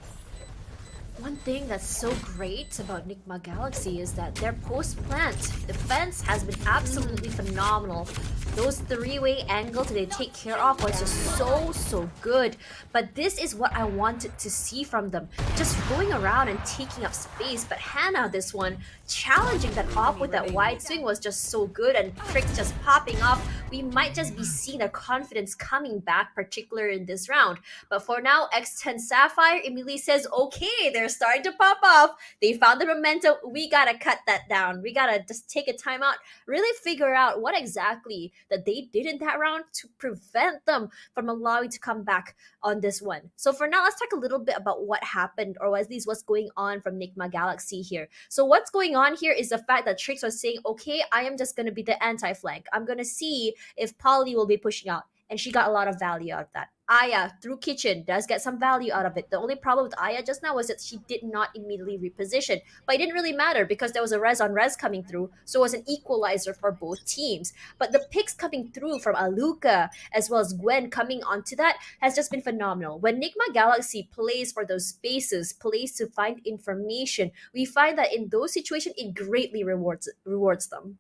One thing that's so great about Nigma Galaxy is that their post-plant defense has been absolutely phenomenal. Those three-way angles that they take care of was just so good. But this is what I wanted to see from them. Just going around and taking up space. But Hannah, this one, challenging that off with that wide swing was just so good, and tricks just popping off. We might just be seeing their confidence coming back, particularly in this round. But for now, X10 Sapphire immediately says, okay, they're starting to pop off. They found the momentum. We gotta cut that down. We gotta just take a timeout, really figure out what exactly that they did in that round to prevent them from allowing to come back on this one. So for now, let's talk a little bit about what happened, or at least what's going on from Nigma Galaxy here. So what's going on here is the fact that Trix was saying, okay, I am just going to be the anti-flank. I'm going to see if Polly will be pushing out. And she got a lot of value out of that. Aya, through kitchen, does get some value out of it. The only problem with Aya just now was that she did not immediately reposition. But it didn't really matter because there was a res on res coming through. So it was an equalizer for both teams. But the picks coming through from Aluka as well as Gwen coming onto that has just been phenomenal. When Nigma Galaxy plays for those spaces, plays to find information, we find that in those situations, it greatly rewards them.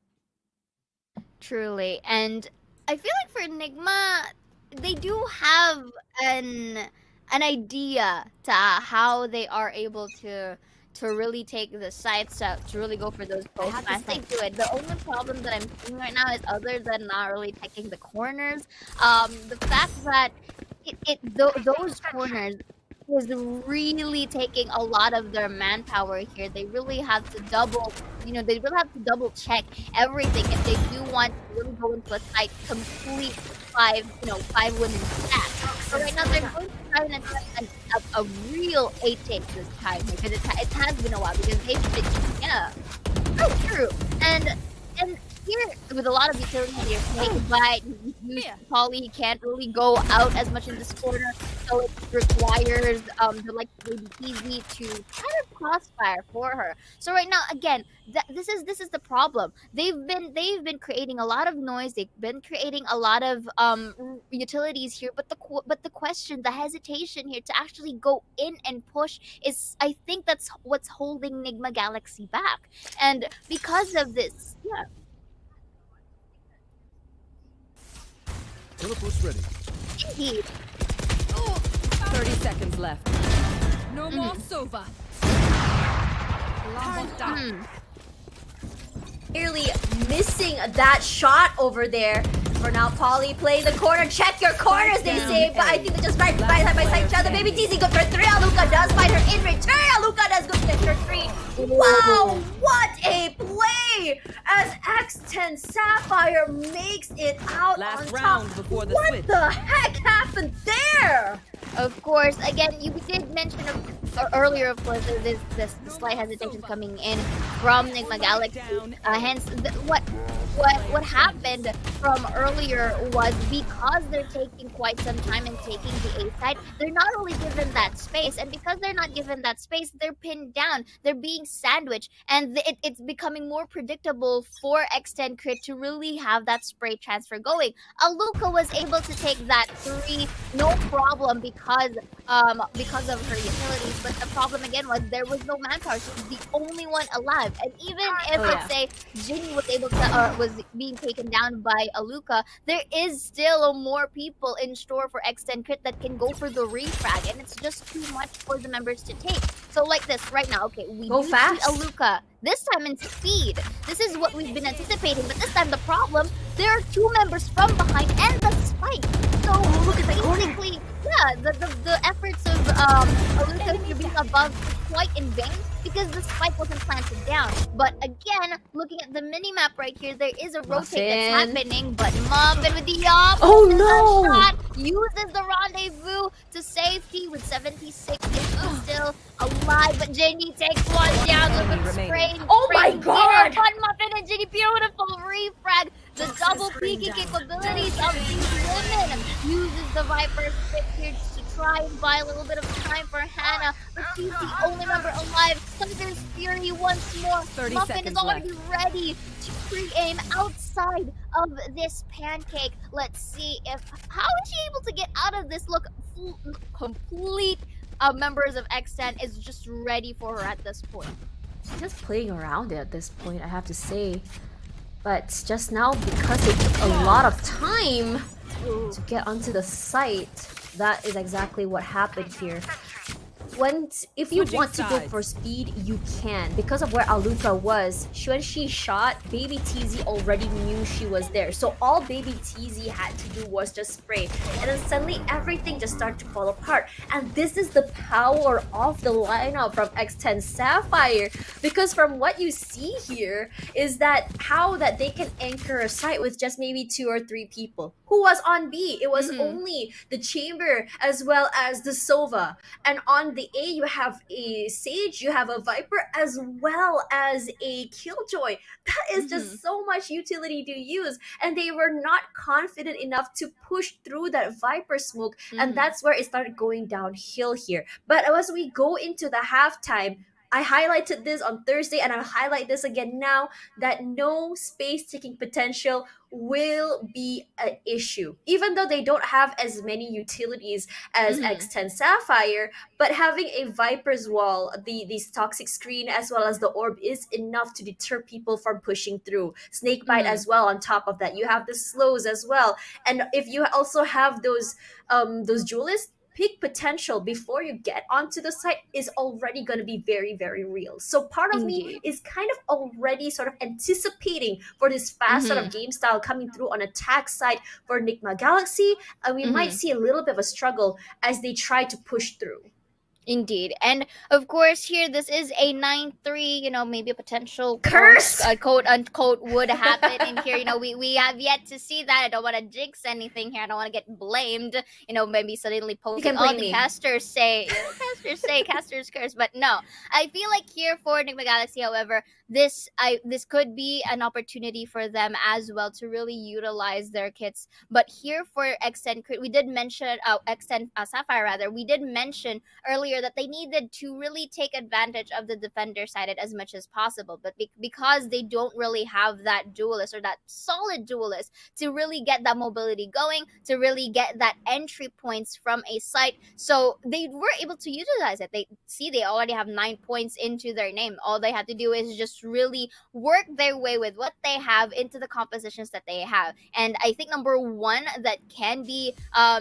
Truly. And I feel like for Nigma, they do have an idea to how they are able to really take the Scythe to really go for those post plants. They do it. The only problem that I'm seeing right now is, other than not really taking the corners, the fact that those corners is really taking a lot of their manpower here. They really have to double check everything if they do want to really go into a tight, complete 5 winning stack. So right now they're going to try and attempt a real 8 takes this time, because it has been a while, because they've been so true. And here with a lot of utility here, but use Polly. He can't really go out as much in this quarter, so it requires the like Lady Easy to kind of crossfire for her. So right now, again, this is the problem. They've been creating a lot of noise. They've been creating a lot of utilities here, but the question, the hesitation here to actually go in and push is, I think that's what's holding Nigma Galaxy back. And because of this, yeah. Teleport's ready. Indeed. 30 seconds left. No more Sova. Nearly missing that shot over there. For now, Polly playing the corner. Check your corners, they say. But I think they just right by each other. Baby TZ goes for 3. Aluka does find her in return. Aluka does go get her 3. Wow, what a play! As X10 Sapphire makes it out Last on top. round before the What switch. the heck happened there? Of course, again, you did mention earlier, of course, this slight hesitation coming in from Nigma Galaxy. Hence, what happened from earlier was, because they're taking quite some time in taking the A side, they're not only given that space, and because they're not given that space, they're pinned down, they're being sandwiched, and it's becoming more predictable for X10 Crit to really have that spray transfer going. Aluka was able to take that 3, no problem, because of her utilities, but the problem again was there was no manpower. She was the only one alive, and even if let's say Ginny was able to was being taken down by Aluka, there is still more people in store for X10 Crit that can go for the refrag, and it's just too much for the members to take. So like this right now, okay, we Go do fast. see Aluka this time in speed. This is what we've been anticipating, but this time the problem, there are 2 members from behind and the spike. So look at that corner. basically, yeah, the efforts of Aluka here being above quite in vain because the spike wasn't planted down. But again, looking at the mini-map right here, there is a rotate that's Muffin. happening, but Muffin with the op Oh, misses no. a shot, uses the rendezvous to safety with 76 still alive, but Ginny takes one down with a remaining. spray. Oh my God. One Muffin and Ginny, beautiful refrag. The double peeking capabilities of these women uses the Viper stick here to try and buy a little bit of time for Hannah, but she's the only member alive. Thunder's Fury once more. 30 Muffin is seconds already ready to pre-aim outside of this pancake. Let's see how is she able to get out of this? Look, complete members of X10 is just ready for her at this point. Just playing around it at this point, I have to say. But just now, because it took a lot of time to get onto the site, that is exactly what happened here. If you Switching want to go sides. for speed, you can. Because of where Aluka was, when she shot, Baby TZ already knew she was there. So all Baby TZ had to do was just spray. And then suddenly everything just started to fall apart. And this is the power of the lineup from X10 Sapphire. Because from what you see here is that how that they can anchor a site with just maybe 2 or 3 people. Who was on B? It was only the Chamber as well as the Sova. And on the A, you have a Sage, you have a Viper, as well as a Killjoy. That is just so much utility to use. And they were not confident enough to push through that Viper smoke. And that's where it started going downhill here. But as we go into the halftime, I highlighted this on Thursday and I'll highlight this again now, that no space taking potential will be an issue. Even though they don't have as many utilities as X10 Sapphire, but having a Viper's Wall, this toxic screen as well as the orb is enough to deter people from pushing through. Snakebite as well on top of that. You have the slows as well. And if you also have those duelists, peak potential before you get onto the site is already going to be very, very real. So part of me is kind of already sort of anticipating for this fast sort of game style coming through on attack side for Nigma Galaxy, and we might see a little bit of a struggle as they try to push through. Indeed. And of course here this is a 9-3, maybe a potential Curse! Quote unquote would happen in here. We have yet to see that. I don't want to jinx anything here. I don't want to get blamed. Maybe suddenly posting all the casters say casters curse. But no. I feel like here for Nigma Galaxy, however, this could be an opportunity for them as well to really utilize their kits. But here for Extend, we did mention Extend Sapphire rather. We did mention earlier that they needed to really take advantage of the defender sided as much as possible. But because they don't really have that duelist or that solid duelist to really get that mobility going, to really get that entry points from a site, so they were able to utilize it. They already have 9 points into their name. All they have to do is just really work their way with what they have into the compositions that they have. And I think number one that can be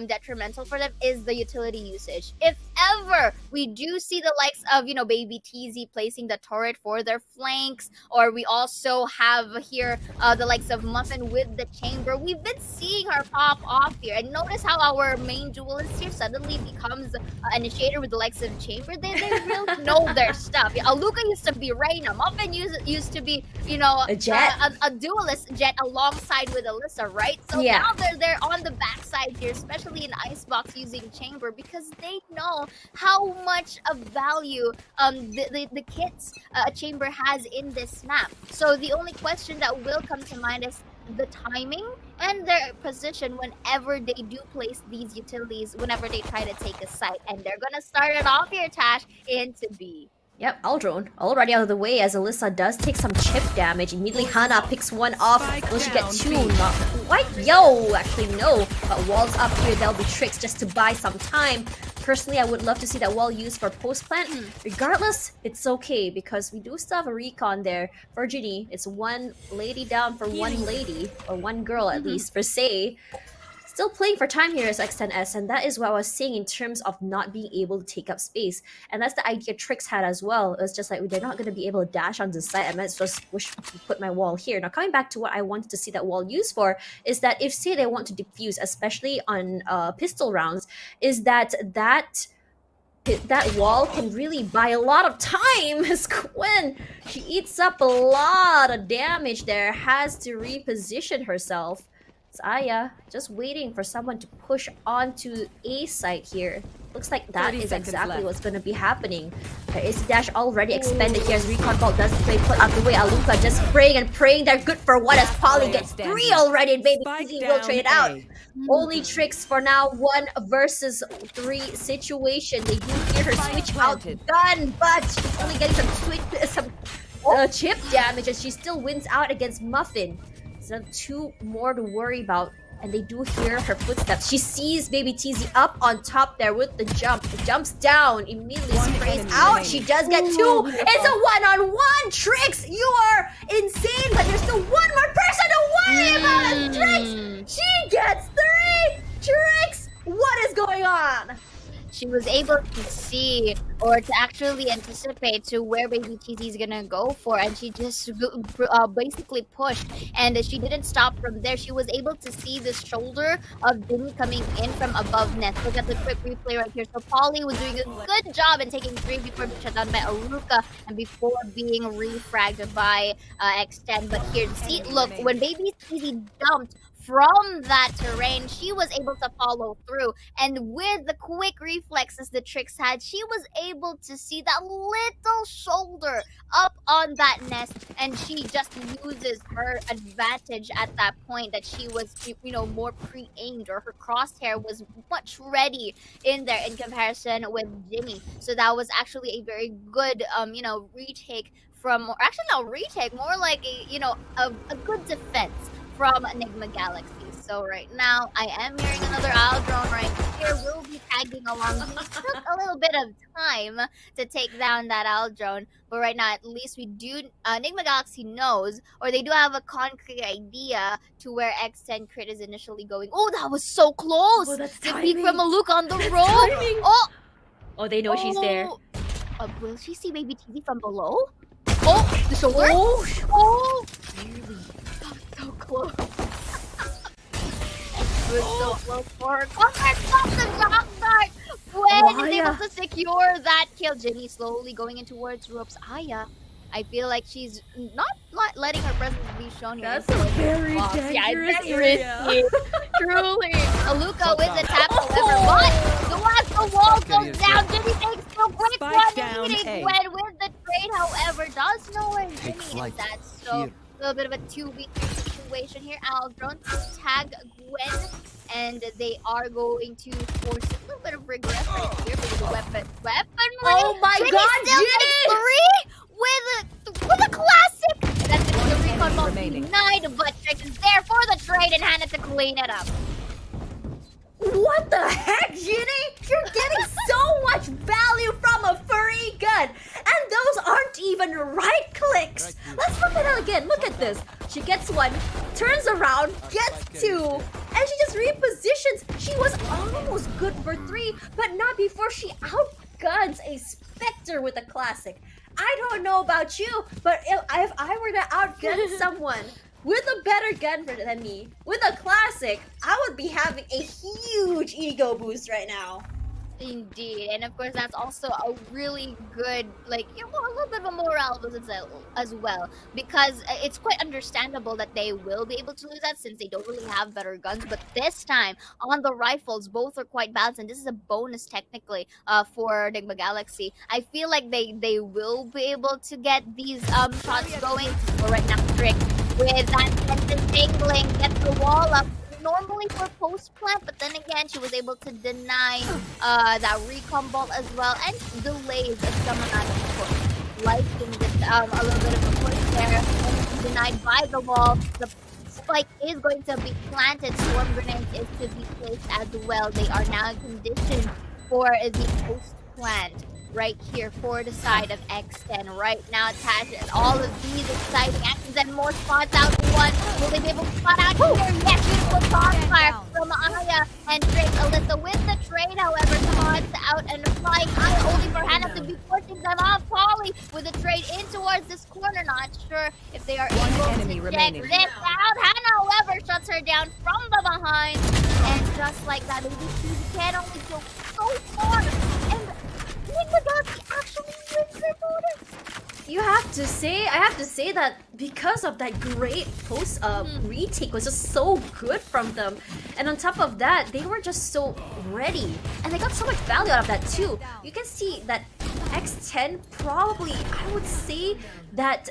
detrimental for them is the utility usage. If ever we do see the likes of, Baby TZ placing the turret for their flanks, or we also have here the likes of Muffin with the chamber, we've been seeing her pop off here. And notice how our main duelist here suddenly becomes an initiator with the likes of chamber. They really know their stuff. Aluka used to be Reyna. Muffin used to be, a Jet. A duelist Jet alongside with Alyssa, right? So now they're on the backside here, especially in Icebox using chamber, because they know how much of value the kits chamber has in this map. So the only question that will come to mind is the timing and their position whenever they do place these utilities, whenever they try to take a site. And they're gonna start it off here, Tash, into B. Yep, Aldrone already out of the way as Alyssa does take some chip damage. Immediately Hana picks one off. Will she get two? Not quite. Yo, actually no. But wall's up here. There'll be tricks just to buy some time. Personally, I would love to see that wall used for post plant. Regardless, it's okay because we do still have a recon there for Ginny. It's one lady down for one lady, or one girl at least for Say. Still playing for time here as X10S, and that is what I was saying in terms of not being able to take up space. And that's the idea Trix had as well. It's just like, they're not going to be able to dash on the side. I might just put my wall here. Now, coming back to what I wanted to see that wall used for, is that if, say, they want to defuse, especially on pistol rounds, is that wall can really buy a lot of time as Quinn, she eats up a lot of damage there, has to reposition herself. It's Aya just waiting for someone to push onto A site here. Looks like that is exactly what's going to be happening. There is dash already expended here as Recon Ball doesn't play put out the way. Aluka just praying and praying. They're good for one as Polly gets 3 already. And Baby TZ will trade out. Only Tricks for now 1 versus 3 situation. They do hear her switch out gun, but she's only getting some chip damage as she still wins out against Muffin. So 2 more to worry about, and they do hear her footsteps. She sees Baby TZ up on top there with the jump. It jumps down, immediately sprays out. She does get 2. It's a one-on-one. Tricks, you are insane, but there's still 1 more person to worry about. And Tricks, she gets 3. Tricks, what is going on? She was able to see or to actually anticipate to where Baby TZ is gonna go for, and she just basically pushed, and she didn't stop from there. She was able to see the shoulder of Dimmy coming in from above net. Look at the quick replay right here. So Polly was doing a good job in taking 3 before being shut down by Aruka and before being refragged by X10. But here, see, look, when Baby TZ dumped from that terrain, she was able to follow through, and with the quick reflexes the Tricks had, she was able to see that little shoulder up on that nest, and she just uses her advantage at that point that she was, more pre-aimed, or her crosshair was much ready in there in comparison with Jimmy. So that was actually a very good, retake from, or actually not retake, more like a good defense from Nigma Galaxy. So right now, I am hearing another Aldrone right here. We'll be tagging along. It took a little bit of time to take down that Aldrone, but right now, at least we do, Nigma Galaxy knows, or they do have a concrete idea to where X10 Crit is initially going. Oh, that was so close! Oh, that's the peek timing. from a look on the road. Oh, they know she's there. Will she see Baby TZ from below? Oh, the shoulder. Oh. So close. It was so close for her. Stop the drop start! Gwen is able to secure that kill. Jenny slowly going in towards ropes. Aya, I feel like she's not letting her presence be shown here. That's a very dangerous area. Risky. Truly. Aluka with the tap, however, but the wall goes down. Jenny takes the quick one, meeting Gwen with the trade, however, does know where Jenny is that. So a little bit of a 2v3 situation here. Aldron to tag Gwen, and they are going to force a little bit of regress right here with the weapon. Oh my god, still Ginny! takes 3 with a classic. That's going to the recon ball remaining. denied, but Trix is there for the trade and Hannah to clean it up. What the heck, Ginny? You're getting so much value from a furry gun, and those aren't even right clicks. Let's look at it again. Look at this. She gets one, turns around, gets 2, and she just repositions. She was almost good for 3, but not before she outguns a Spectre with a classic. I don't know about you, but if I were to outgun someone with a better gun than me, with a classic, I would be having a huge ego boost right now. Indeed, and of course that's also a really good, like, a little bit of a morale boost as well, because it's quite understandable that they will be able to lose that since they don't really have better guns. But this time on the rifles, both are quite balanced, and this is a bonus technically for Nigma Galaxy. I feel like they will be able to get these shots going. But right now, Trick with that sentence angling, gets the wall up. Normally for post plant, but then again she was able to deny that recon bolt as well, and delays some amount of push. Liking this a little bit of a push there, and denied by the wall. The spike is going to be planted. Swarm grenade is to be placed as well. They are now conditioned for the post plant right here for the side of X10 right now. Tash and all of these exciting actions and more spots out to one. Will they be able to spot out here? Yes, beautiful Sapphire from Aya and Drake. Alyssa with the trade, however, spots out and flying Aya only for Hannah to be pushing them off. Polly with the trade in towards this corner. Not sure if they are able enemy to check remaining. this out. Hannah, however, shuts her down from the behind. And just like that, ABC can only go so far. And Nigma Galaxy actually wins their bonus. I have to say that because of that great post retake was just so good from them, and on top of that, they were just so ready, and they got so much value out of that too. You can see that X10 probably, I would say that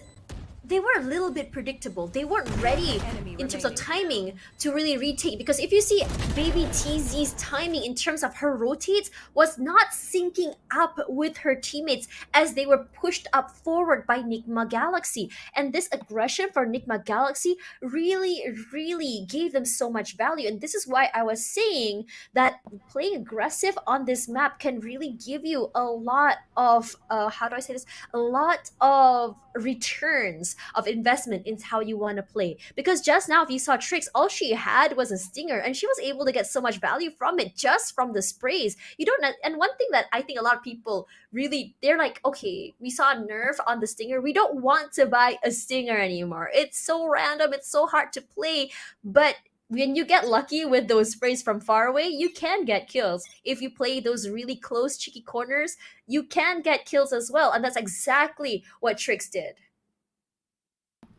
they were a little bit predictable. They weren't ready in terms of timing to really retake, because if you see baby TZ's timing in terms of her rotates was not syncing up with her teammates as they were pushed up forward by Nigma Galaxy. And this aggression for Nigma Galaxy really gave them so much value. And this is why I was saying that playing aggressive on this map can really give you a lot of how do I say this? A lot of returns of investment in how you want to play. Because just now, if you saw Trix, all she had was a stinger, and she was able to get so much value from it just from the sprays. You don't know, and one thing that I think a lot of people really, they're like, okay, we saw a nerf on the stinger, we don't want to buy a stinger anymore. It's so random, it's so hard to play, but when you get lucky with those sprays from far away, you can get kills. If you play those really close, cheeky corners, you can get kills as well. And that's exactly what Trix did.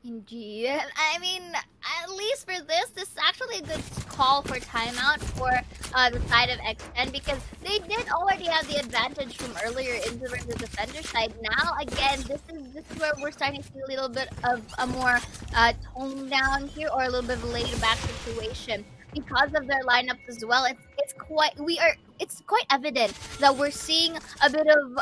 Indeed. I mean, at least for this is actually a good call for timeout for the side of X10, because they did already have the advantage from earlier into the defender side. Now, again, this is where we're starting to see a little bit of a more tone down here, or a little bit of a laid back situation. Because of their lineups as well, it's quite evident that we're seeing a bit of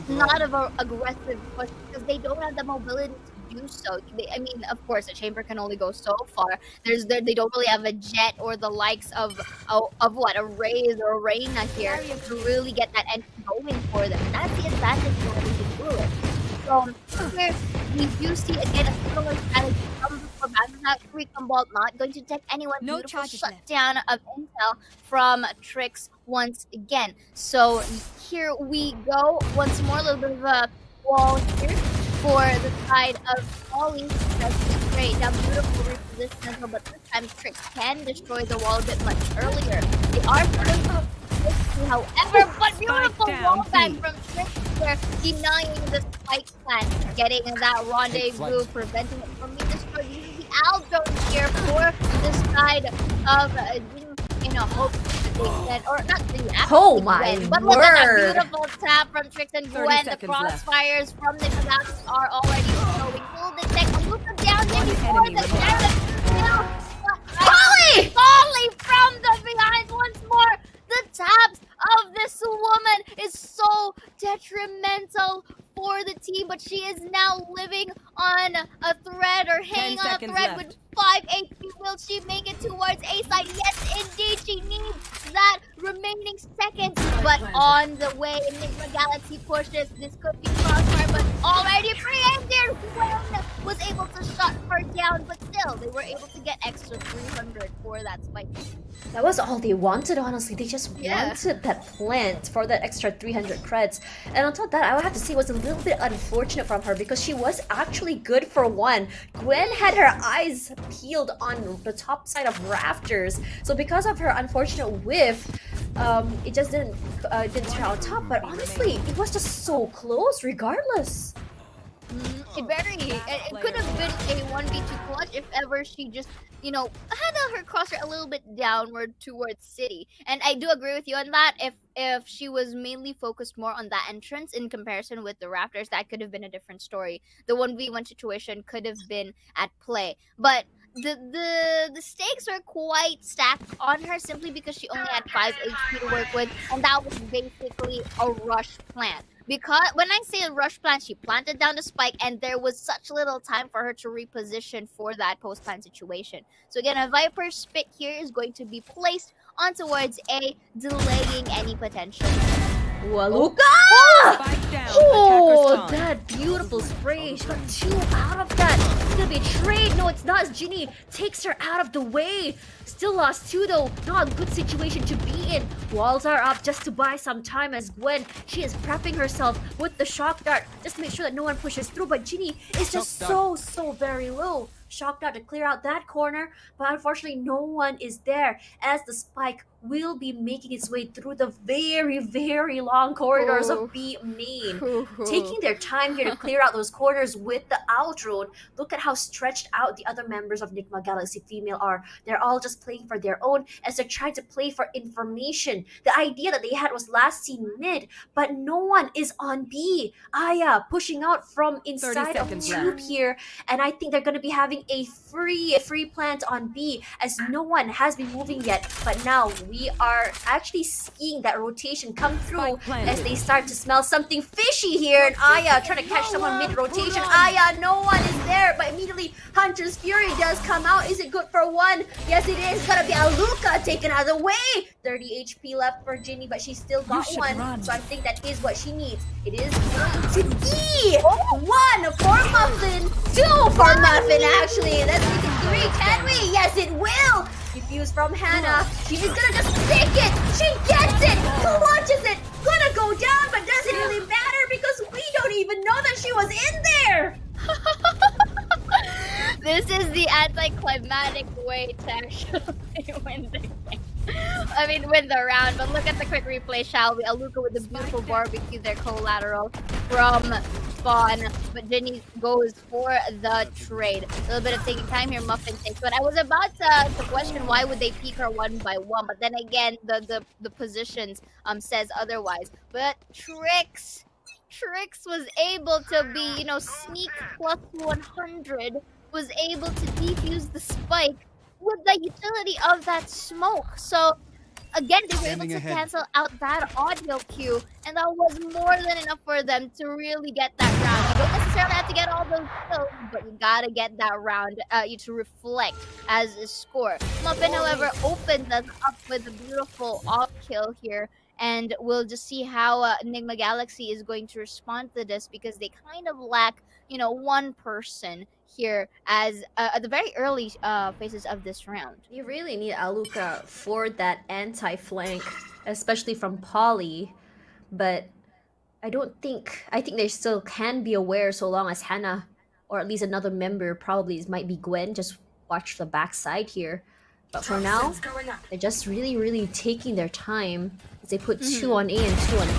not of an aggressive push, because they don't have the mobility to do so. I mean, of course, a chamber can only go so far. They don't really have a jet or the likes of what, a Raze or a Reyna here to really get that end going for them. That's the advantage for them to do it. So here we do see again a similar strategy from the Bangladesh Recon Bolt, not going to detect anyone. No Beautiful charges shutdown of intel from Trix once again. So here we go once more, a little bit of a wall here for the side of Polly. That's great. Now beautiful reposition as well, but this time Trix can destroy the wall a bit much earlier. They are still however, but beautiful wall bang from Trix there, denying the spike plan, getting that rendezvous, preventing it from being destroyed. Using the Aldo here for the side of in a hope that Gwen, or not the Oh actual my Gwen, but look at that word. beautiful tap from Trix and 30 Gwen. The seconds left. crossfires from the Kazaks are already showing. Will detect a loop down there before enemy the remaining. Polly! Polly from the behind once more. The taps of this woman is so detrimental for the team, but she is now living on a thread or hanging on a seconds thread left. with 5 HP. Will she make it towards A side? Yes, indeed, she needs that remaining seconds. But on the way, Nigma Galaxy pushes. This could be crossfire, but already preempted. Gwen was able to shut her down, but still, they were able to get extra 300 for that spike. That was all they wanted, honestly. They just Yeah. wanted that plant for that extra 300 creds. And on top of that, I would have to say it was a little bit unfortunate from her because she was actually good for one. Gwen had her eyes peeled on the top side of rafters. So because of her unfortunate whiff, it just didn't turn out top. But honestly, it was just so close regardless. It could have been a 1v2 clutch if ever she just, had her crosshair a little bit downward towards City. And I do agree with you on that. If she was mainly focused more on that entrance in comparison with the Raptors, that could have been a different story. The 1v1 situation could have been at play. But the stakes are quite stacked on her simply because she only had 5 HP to work with, and that was basically a rush plant. Because when I say a rush plant, she planted down the spike, and there was such little time for her to reposition for that post-plant situation. So again, a Viper Spit here is going to be placed on towards A, delaying any potential. Waluka! Spike down. Oh, Attackers that beautiful spray. She got 2 out of that. It's gonna be a trade. No, it's not. Ginny takes her out of the way. Still lost 2 though. Not a good situation to be in. Walls are up just to buy some time as Gwen. She is prepping herself with the shock dart just to make sure that no one pushes through. But Ginny is just so very low. Shock dart to clear out that corner, but unfortunately no one is there as the spike will be making its way through the very long corridors of B main. Taking their time here to clear out those corners with the outro. Look at how stretched out the other members of Nigma Galaxy Female are. They're all just playing for their own as they're trying to play for information. The idea that they had was last seen mid, but no one is on B. Aya pushing out from inside of seconds tube here, and I think they're going to be having a free plant on B as no one has been moving yet. But now we are actually seeing that rotation come through as they start to smell something fishy here. And Aya trying to catch someone mid-rotation. Aya, no one is there, but immediately Hunter's Fury does come out. Is it good for one? Yes, it is. It's gonna be Aluka taken out of the way. 30 HP left for Ginny, but she's still got one. So I think that is what she needs. It is going to be 1 for Muffin, 2 for Muffin, actually. Let's make it 3, can we? Yes, it will. Defuse from Hannah. She is gonna just stick it. She gets it. Clutches it. Gonna go down, but doesn't really matter because we don't even know that she was in there. This is the anticlimactic way to actually win the game. I mean, win the round, but look at the quick replay, shall we? Aluka with the beautiful barbecue there, collateral from Spawn, but Jenny goes for the trade. A little bit of taking time here, Muffin takes, but I was about to question why would they peek her 1 by 1, but then again, the positions says otherwise. But Trix was able to be, sneak plus 100, was able to defuse the spike with the utility of that smoke. So again, they were able to cancel out that audio cue, and that was more than enough for them to really get that round. You don't necessarily have to get all those kills, but you gotta get that round to reflect as a score. Muffin, however, opens us up with a beautiful off kill here, and we'll just see how Nigma Galaxy is going to respond to this because they kind of lack, one person here as at the very early phases of this round. You really need Aluka for that anti-flank, especially from Polly. But I think they still can be aware so long as Hannah, or at least another member, probably might be Gwen, just watch the backside here. But for now, they're just really taking their time as they put 2 on A and 2 on B.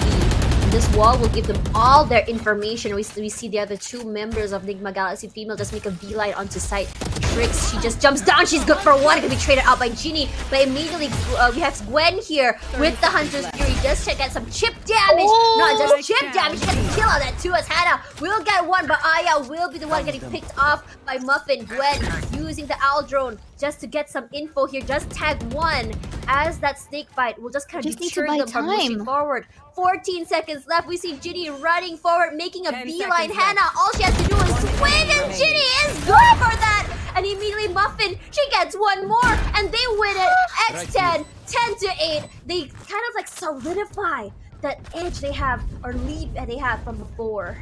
This wall will give them all their information. We see the other 2 members of Nigma Galaxy Female just make a beeline onto site, Trix, she just jumps down. She's good for one. Gonna be traded out by Ginny. But immediately, we have Gwen here with the Hunter's Fury just to get some chip damage. Not just chip damage, she gets a kill on that too, as Hannah will get one, but Aya will be the one getting picked off by Muffin. Gwen using the owl drone just to get some info here. Just tag one as that snake bite will just kind of deter them from moving forward. 14 seconds left. We see Ginny running forward, making a beeline. Hannah, all she has to do is swing, and Ginny is good for that. And immediately Muffin, she gets one more, and they win it. X10, 10-8. They kind of like solidify that edge they have, or lead that they have from before.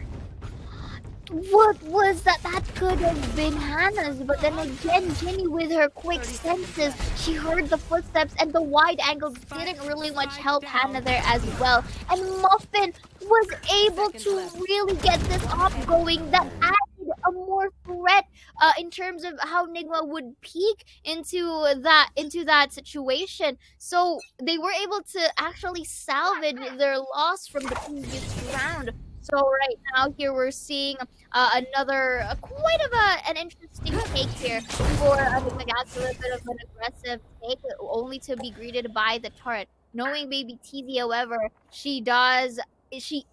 What was that? That could have been Hannah's, but then again, Ginny with her quick senses, she heard the footsteps, and the wide angle didn't really much help Hannah there as well. And Muffin was able to really get this off going. That added a more threat in terms of how Nigma would peek into that situation. So they were able to actually salvage their loss from the previous round. So right now here we're seeing another quite of an interesting take here for Nigma. A little bit of an aggressive take, only to be greeted by the turret. Knowing Baby TZ, however, she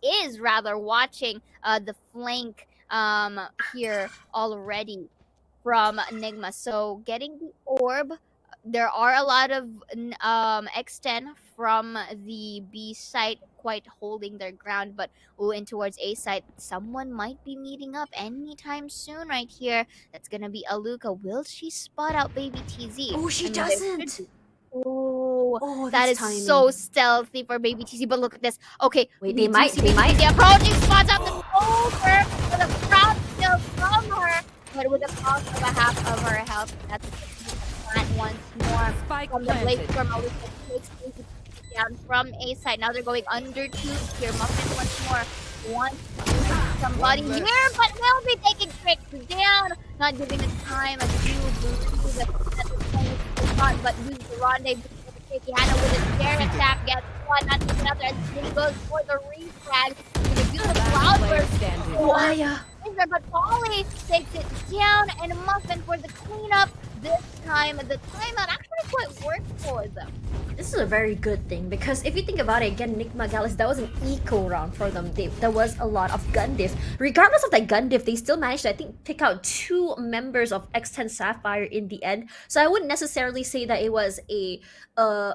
is rather watching the flank here already from Nigma. So getting the orb, there are a lot of X10 from the B site quite holding their ground, but in towards A site, someone might be meeting up anytime soon right here. That's gonna be Aluka. Will she spot out Baby TZ? Oh, she doesn't. Oh, that is timing. so stealthy for Baby TZ. But look at this. Okay, Wait, we they might. The approaching spots out the over with a crowd still from her, but with a cost of a half of her health. That's that once more Spike from the blade planted. from Aluka takes Baby TZ down from A side. Now they're going under two here. Muffin once more. Somebody here, but will be taking Trix down, not giving it time to boost the shot, but use the rendezvous. Hannah with a scare attack gets one, not another, and he goes for the refrag with a beautiful cloudburst. Oh, Aya. But Polly takes it down, and Muffin for the cleanup. This time, the timeout actually quite worked for them. This is a very good thing, because if you think about it, again, Nigma Gallus, that was an eco round for them. There was a lot of gun diff. Regardless of that gun diff, they still managed to, I think, pick out 2 members of X10 Sapphire in the end. So I wouldn't necessarily say that it was a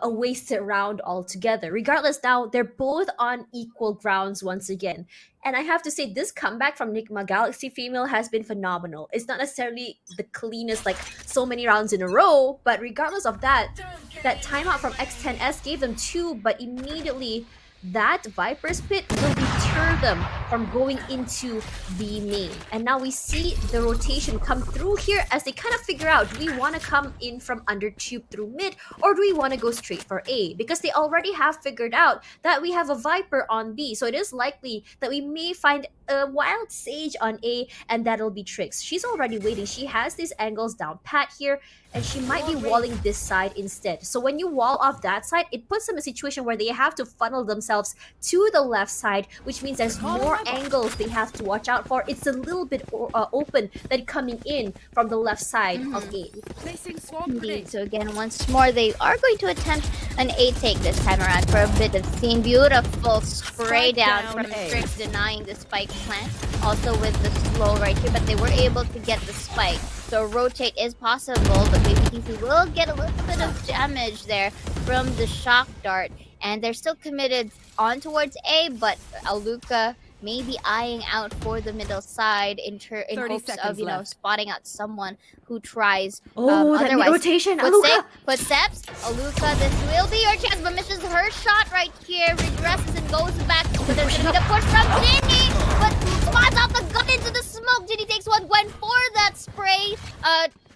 wasted round altogether. Regardless, now they're both on equal grounds once again. And I have to say, this comeback from Nigma Galaxy female has been phenomenal. It's not necessarily the cleanest, like so many rounds in a row, but regardless of that, that timeout from X10S gave them 2, but immediately that Viper's Pit will deter them from going into the main. And now we see the rotation come through here as they kind of figure out, do we want to come in from under tube through mid, or do we want to go straight for A? Because they already have figured out that we have a Viper on B, so it is likely that we may find a Wild Sage on A, and that'll be Trix. She's already waiting. She has these angles down pat here, and she might be walling this side instead. So when you wall off that side, it puts them in a situation where they have to funnel themselves to the left side, which means there's more angles they have to watch out for. It's a little bit open than coming in from the left side of A. Placing swarm Indeed. grenade. So again, once more, they are going to attempt an A take this time around for a bit of scene. Beautiful spray Spike down down from A. Strix, denying the spike plant. Also with the slow right here, but they were able to get the spike. So rotate is possible, but Baby TZ will get a little bit of damage there from the shock dart. And they're still committed on towards A, but Aluka may be eyeing out for the middle side in hopes of, you know, left. spotting out someone who tries Oh, that otherwise. mid-rotation, Aluka! Footsteps, Aluka, this will be your chance, but misses her shot right here, regresses and goes back. But there's gonna be the push from Ginny, but spots out the gun into the smoke. Ginny takes one, went for that spray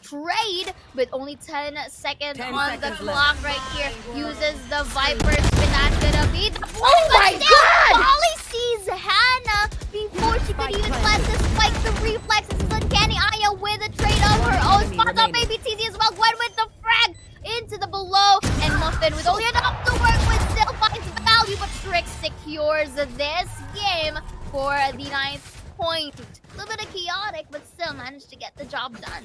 trade, with only 10 seconds 10 on the seconds clock left. right here. Uses the Viper spin, that's gonna be the Oh my God! Polly sees Hannah before she could even plant the spike. The reflex, this is uncanny. Aya with a trade on her own. Spots out Baby TZ as well. Gwen with the frag into the below, and Muffin with only enough to work with still finds value, but Trix secures this game for the 9th point. A little bit of chaotic, but still managed to get the job done.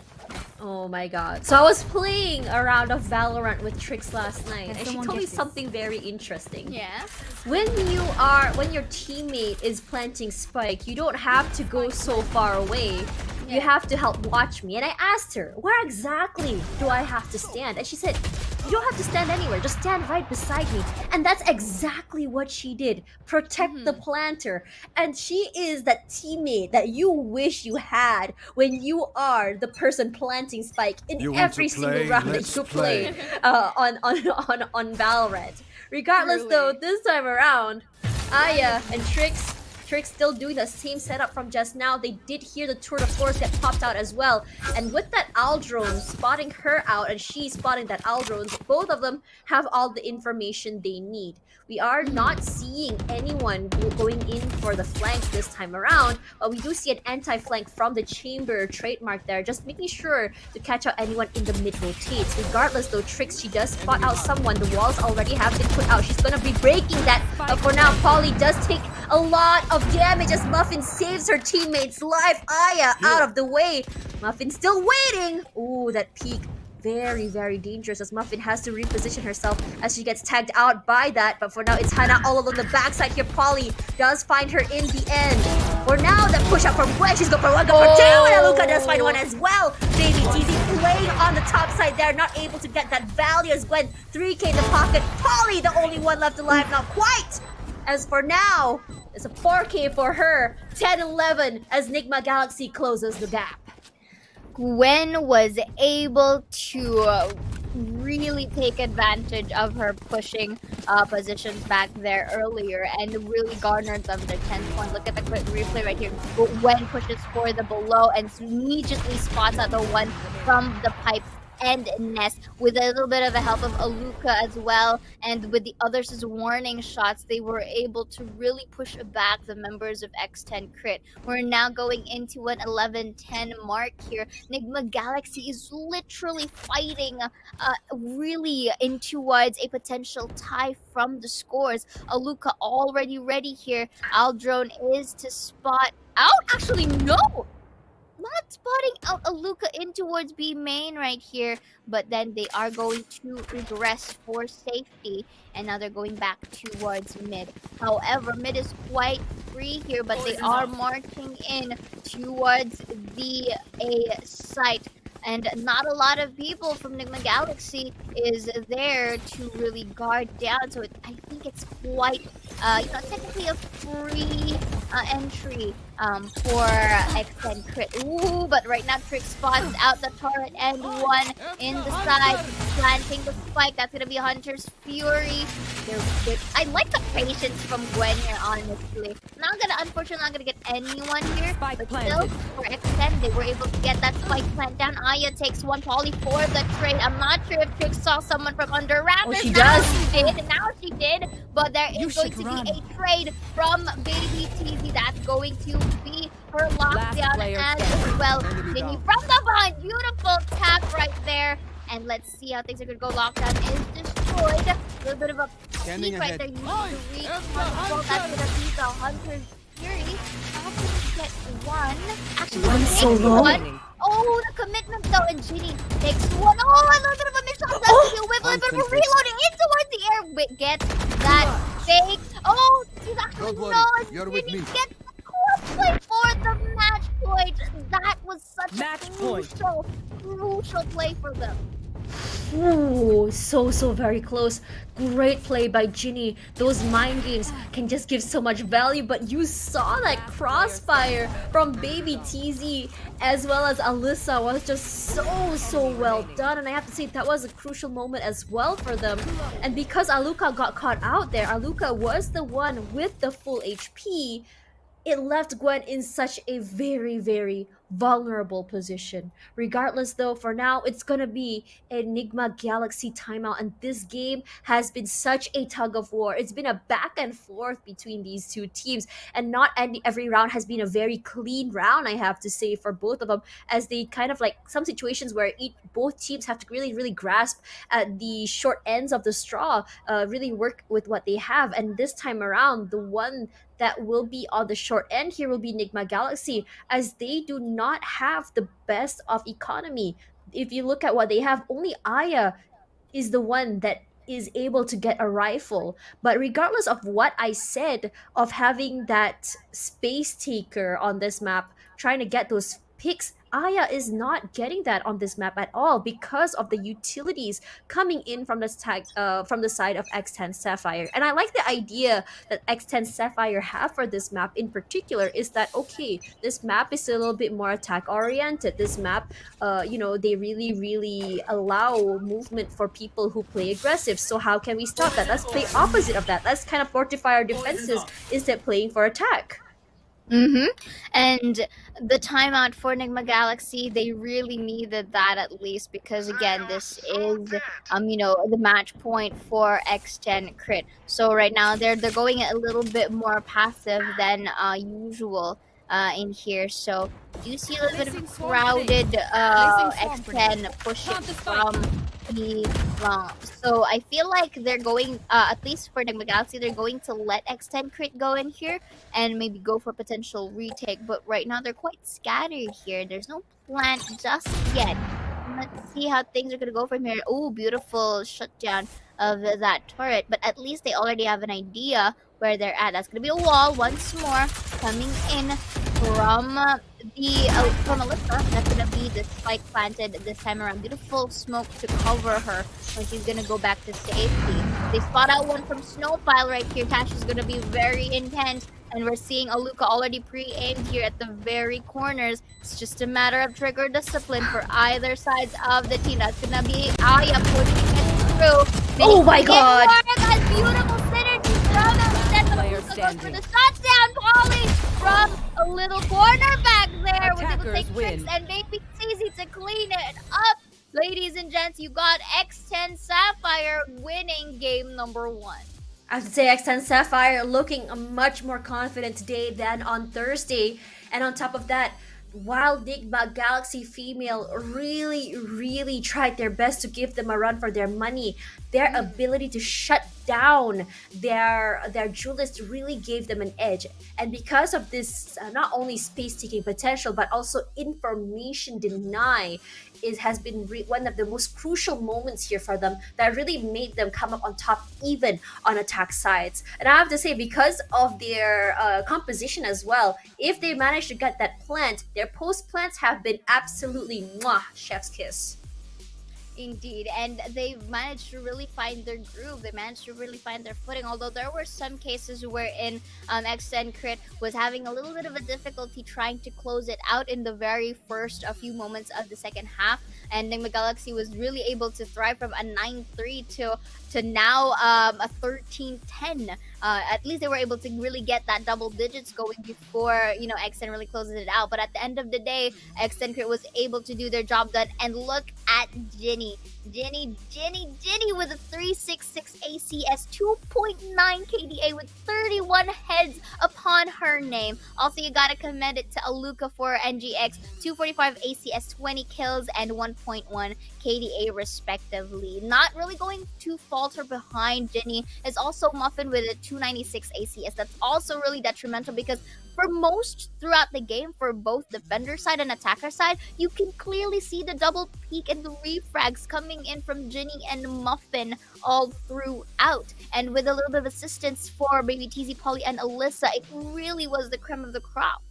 Oh my god. So I was playing a round of Valorant with Trix last night, and she someone told me get this? something very interesting. Yeah. When your teammate is planting spike, you don't have to go so far away. You have to help watch me. And I asked her, where exactly do I have to stand? And she said, you don't have to stand anywhere, just stand right beside me. And that's exactly what she did. Protect the planter. And she is that teammate that you wish you had when you are the person planting spike in You want every to single play? round that Let's you play. play on Valorant. Regardless though, this time around, Aya and Trix still doing the same setup from just now. They did hear the tour de force get popped out as well. And with that Aldrone spotting her out and she spotting that Aldrone, both of them have all the information they need. We are not seeing anyone going in for the flanks this time around, but we do see an anti-flank from the chamber trademark there, just making sure to catch out anyone in the mid rotates. Regardless though, Trix, she does spot out someone. The walls already have been put out. She's gonna be breaking that, but for now, Polly does take a lot of damage as Muffin saves her teammate's life. Aya out of the way. Muffin still waiting. Ooh, that peek. Very, very dangerous as Muffin has to reposition herself as she gets tagged out by that. But for now, it's Hannah all along the backside here. Polly does find her in the end. For now, the push up from Gwen. She's going for one, go for two. And Aluka does find one as well. Baby TZ playing on the top side there. Not able to get that value as Gwen 3k in the pocket. Polly, the only one left alive. Not quite. As for now, it's a 4k for her. 10-11 as Nigma Galaxy closes the gap. Gwen was able to really take advantage of her pushing positions back there earlier and really garnered them the 10 point. Look at the quick replay right here. Gwen pushes for the below and immediately spots out the one from the pipe and Nest with a little bit of the help of Aluka as well, and with the others' warning shots, they were able to really push back the members of X10 Crit. We're now going into an 11-10 mark here. Nigma Galaxy is literally fighting really in towards a potential tie from the scores. Aluka already ready here. Aldrone is to spot out. Actually, no! Not spotting out Aluka in towards B main right here, but then they are going to regress for safety, and now they're going back towards mid. However, mid is quite free here, but they are marching in towards the A site. And not a lot of people from Nigma Galaxy is there to really guard down. So I think it's quite, technically a free entry for X10 Crit. Ooh, but right now Trick spots out the turret and one in the side, planting the spike. That's gonna be Hunter's Fury. I like the patience from Gwen here, honestly. Unfortunately, not gonna get anyone here. Spike But planted. still, for X10, they were able to get that spike plant down. Aya takes one Polly for the trade. I'm not sure if Trick saw someone from under Raptors. she Now does. she did. Now she did. But there You is going should to run. be a trade from Baby TZ. That's going to be her Last lockdown player as standing. well. Enemy Maybe down. from the behind. Beautiful tap right there. And let's see how things are going to go. Lockdown is destroyed. A little bit of a Scanning peek right ahead. there. You need to reach one. That's going to be the Hunter's Fury. Not going to get one. Actually, One takes so low. one. Oh, the commitment though, and Ginny takes one. Oh, a little bit of a mix up. That's the with a little bit of a reload in towards the air. Wait, get that fake. Oh, she's actually Don't worry, no, and you're with Ginny me. gets the crossplay for the match point. That was such Match a point. crucial play for them. Ooh, so very close. Great play by Ginny. Those mind games can just give so much value, but you saw that crossfire from Baby TZ as well as Alyssa was just so well done, and I have to say that was a crucial moment as well for them. And because Aluka got caught out there, Aluka was the one with the full HP, it left Gwen in such a very vulnerable position. Regardless though, for now, it's gonna be Enigma Galaxy timeout, and this game has been such a tug of war. It's been a back and forth between these two teams, and not every round has been a very clean round, I have to say, for both of them, as they kind of like some situations where both teams have to really grasp at the short ends of the straw, really work with what they have. And this time around, the one that will be on the short end here will be Nigma Galaxy, as they do not have the best of economy. if you look at what they have, only Aya is the one that is able to get a rifle. But regardless of what I said of having that space taker on this map, trying to get those picks, Aya is not getting that on this map at all because of the utilities coming in from from the side of X10 Sapphire. And I like the idea that X10 Sapphire have for this map in particular is that okay, this map is a little bit more attack oriented. This map they really allow movement for people who play aggressive. So how can we stop that? Let's play opposite of that. Let's kind of fortify our defenses instead playing for attack. And the timeout for Nigma Galaxy, they really needed that at least because again, this is the match point for X10 Crit. So right now they're going a little bit more passive than usual in here. So you see a little bit of crowded X10 pushing from the long. So I feel like they're going, at least for Nigma Galaxy, they're going to let X10 Crit go in here and maybe go for potential retake. But right now they're quite scattered here. There's no plan just yet. Let's see how things are going to go from here. Oh, beautiful shutdown of that turret. But at least they already have an idea where they're at. That's going to be a wall once more coming in from from Alyssa. That's gonna be the spike planted this time around. Beautiful smoke to cover her when she's gonna go back to safety. They spot out one from Snowpile right here. Tash is gonna be very intense, and we're seeing Aluka already pre-aimed here at the very corners. It's just a matter of trigger discipline for either sides of the team. That's gonna be Aya pushing it through. Oh my god! That beautiful synergy from Player for standing. the shutdown, Polly from a little corner back there. Was able to Attackers take tricks win. and make it easy to clean it up. Ladies and gents, you got X10 Sapphire winning game number 1. I have to say X10 Sapphire looking much more confident today than on Thursday. And on top of that, while Nigma Galaxy Female really tried their best to give them a run for their money, their ability to shut down their duelist really gave them an edge. And because of this, not only space-taking potential, but also information deny, it has been one of the most crucial moments here for them that really made them come up on top even on attack sides. And I have to say, because of their composition as well, if they manage to get that plant, their post plants have been absolutely mwah, chef's kiss. Indeed, and they've managed to really find their groove. They managed to really find their footing, although there were some cases wherein X10 Crit was having a little bit of a difficulty trying to close it out in the very first few moments of the second half, and Nigma Galaxy was really able to thrive from a 9-3 to now a 13-10. At least they were able to really get that double digits going before X10 really closes it out. But at the end of the day, X10 Crit was able to do their job done. And look at Ginny with a 366 ACS, 2.9 KDA with 31 heads upon her name. Also, you gotta commend it to Aluka for NGX, 245 ACS, 20 kills, and 1.1 KDA respectively. Not really going to falter behind Ginny is also Muffin with a 296 ACS. That's also really detrimental because for most throughout the game, for both defender side and attacker side, you can clearly see the double peak and the refrags coming in from Ginny and Muffin all throughout. And with a little bit of assistance for Baby TZ, Polly, and Alyssa, it really was the creme of the crop.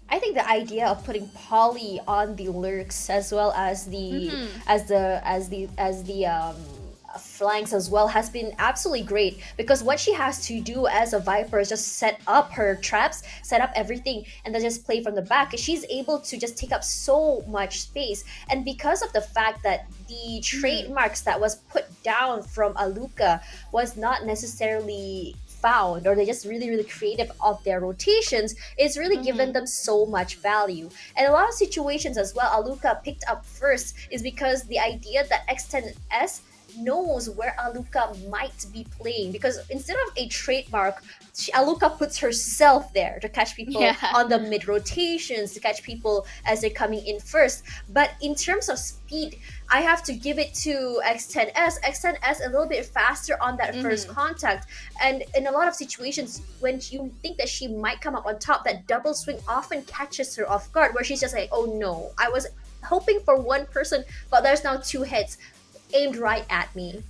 I think the idea of putting Polly on the lurks as well as the flanks as well has been absolutely great, because what she has to do as a Viper is just set up her traps, set up everything, and then just play from the back. She's able to just take up so much space, and because of the fact that the trademarks that was put down from Aluka was not necessarily found, or they're just really creative of their rotations, it's really given them so much value. And a lot of situations as well, Aluka picked up first is because the idea that X10S knows where Aluka might be playing, because instead of a trademark, Aluka puts herself there to catch people on the mid rotations, to catch people as they're coming in first. But in terms of speed, I have to give it to X10S. X10S a little bit faster on that first contact, and in a lot of situations when you think that she might come up on top, that double swing often catches her off guard, where she's just like, oh no, I was hoping for one person, but there's now two heads aimed right at me.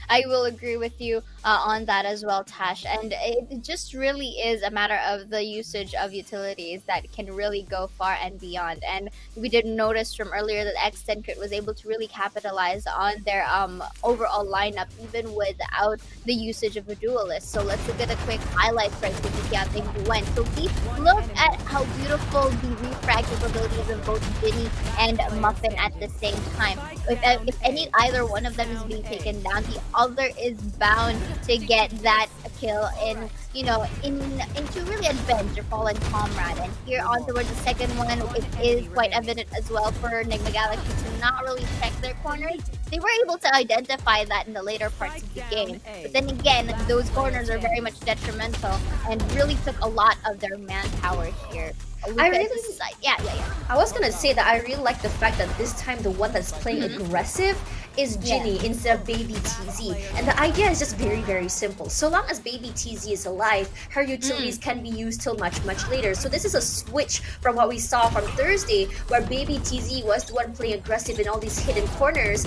I will agree with you on that as well, Tash. And it just really is a matter of the usage of utilities that can really go far and beyond. And we did notice from earlier that X10 Crit was able to really capitalize on their overall lineup, even without the usage of a duelist. So let's look at a quick highlights right to see how things went. So we look at how beautiful the refrag capabilities of both Ginny and Muffin at the same time. If either one of them is being taken down, the other is bound to get that kill into really avenge their fallen comrade. And here on towards the second one, it is quite evident as well for Nigma Galaxy to not really check their corners. They were able to identify that in the later parts of the game, but then again, those corners are very much detrimental and really took a lot of their manpower here. I was gonna say that I really like the fact that this time the one that's playing aggressive is Ginny instead of Baby TZ. And the idea is just very, very simple. So long as Baby TZ is alive, her utilities can be used till much, much later. So this is a switch from what we saw from Thursday, where Baby TZ was the one playing aggressive in all these hidden corners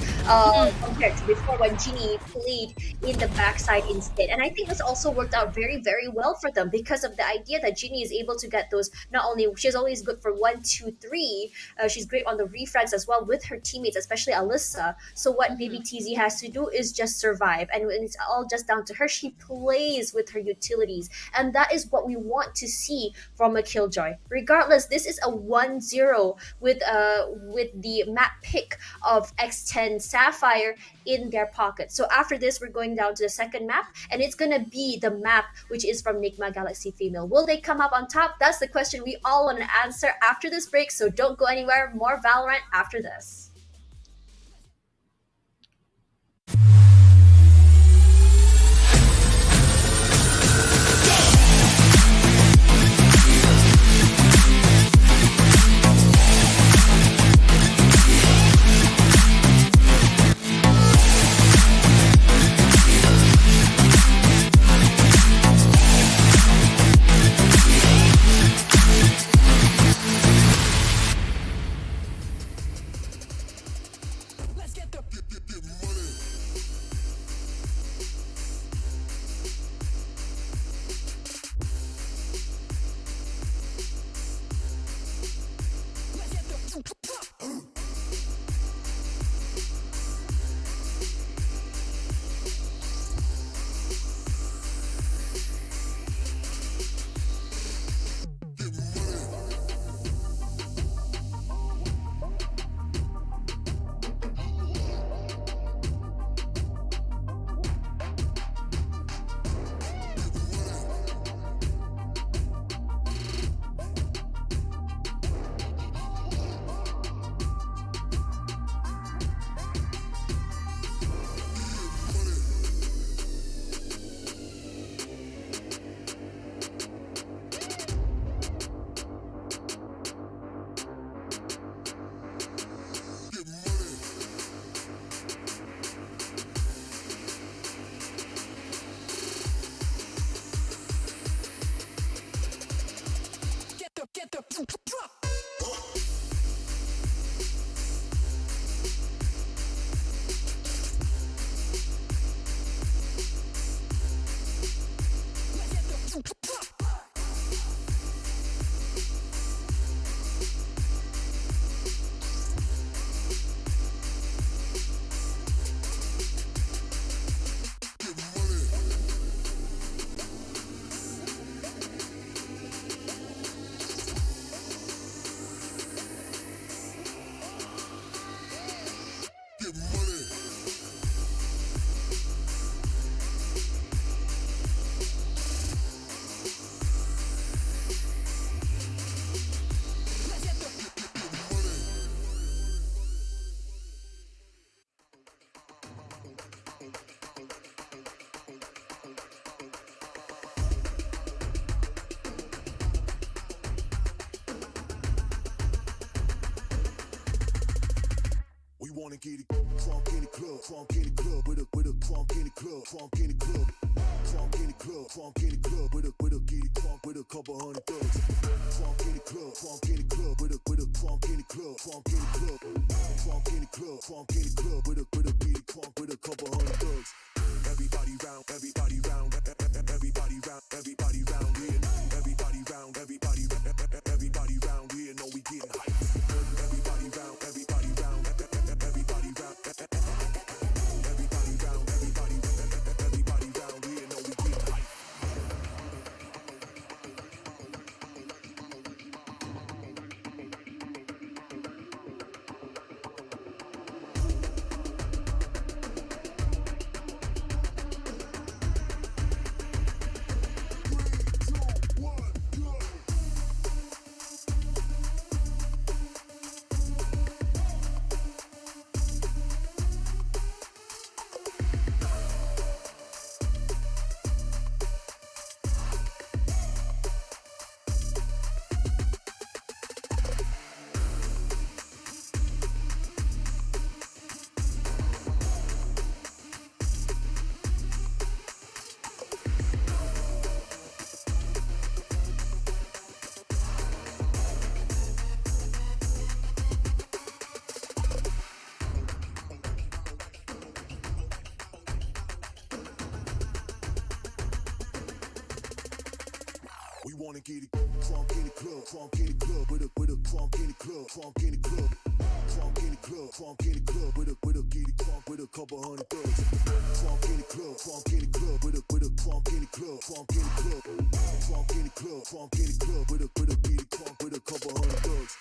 compared to before when Ginny played in the backside instead. And I think this also worked out very, very well for them because of the idea that Ginny is able to get those, not only, she's always good for 1, 2, 3, she's great on the refrags as well with her teammates, especially Alyssa. So what Baby TZ has to do is just survive, and it's all just down to her. She plays with her utilities, and that is what we want to see from a Killjoy. Regardless, this is a 1-0 with the map pick of X10 Sapphire in their pocket. So after this, we're going down to the second map, and it's gonna be the map which is from Nigma Galaxy Female. Will they come up on top? That's the question we all want to answer after this break, so don't go anywhere. More Valorant after this. Wanna get it crunk in the club with a crunk in the club, crunk in the club, crunk in the club, crunk in the club with a get it crunk with a couple hundred thugs. Crunk in the club with a crunk in the club, crunk in the club, crunk in the club, crunk in the club with a get it crunk with a couple hundred thugs. Everybody round, everybody round, everybody round, everybody round here. Everybody round, everybody round here. Know we getting hype. Everybody round, everybody round, everybody round, everybody round, everybody round here. Know we getting hype. We wanna get it crunk in the club, crunk in the club with a crunk in the club, crunk in the club, crunk in the club, crunk in the club with a get it crunk with a couple hundred thugs. Crunk in the club with a crunk in the club, crunk in the club, crunk in the club, crunk in the club with a get it crunk with a couple hundred thugs.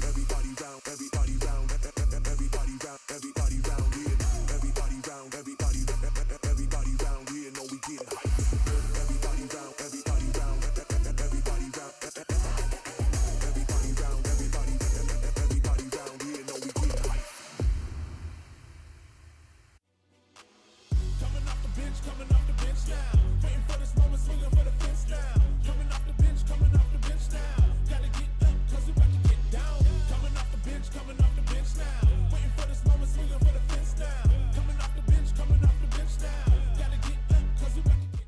Everybody round, everybody round, everybody round, everybody round here. Everybody round, everybody round here. Know we getting hype. Everybody round, everybody round, everybody round, everybody round, everybody round here. Know we getting hype. Coming off the bench now. Waiting for this moment, swinging for the fence now. Coming off the bench now. Gotta get up, cause we about to get down. Coming off the bench now. Waiting for this moment, swinging for the fence now. Coming off the bench now. Gotta get up, cause we about to get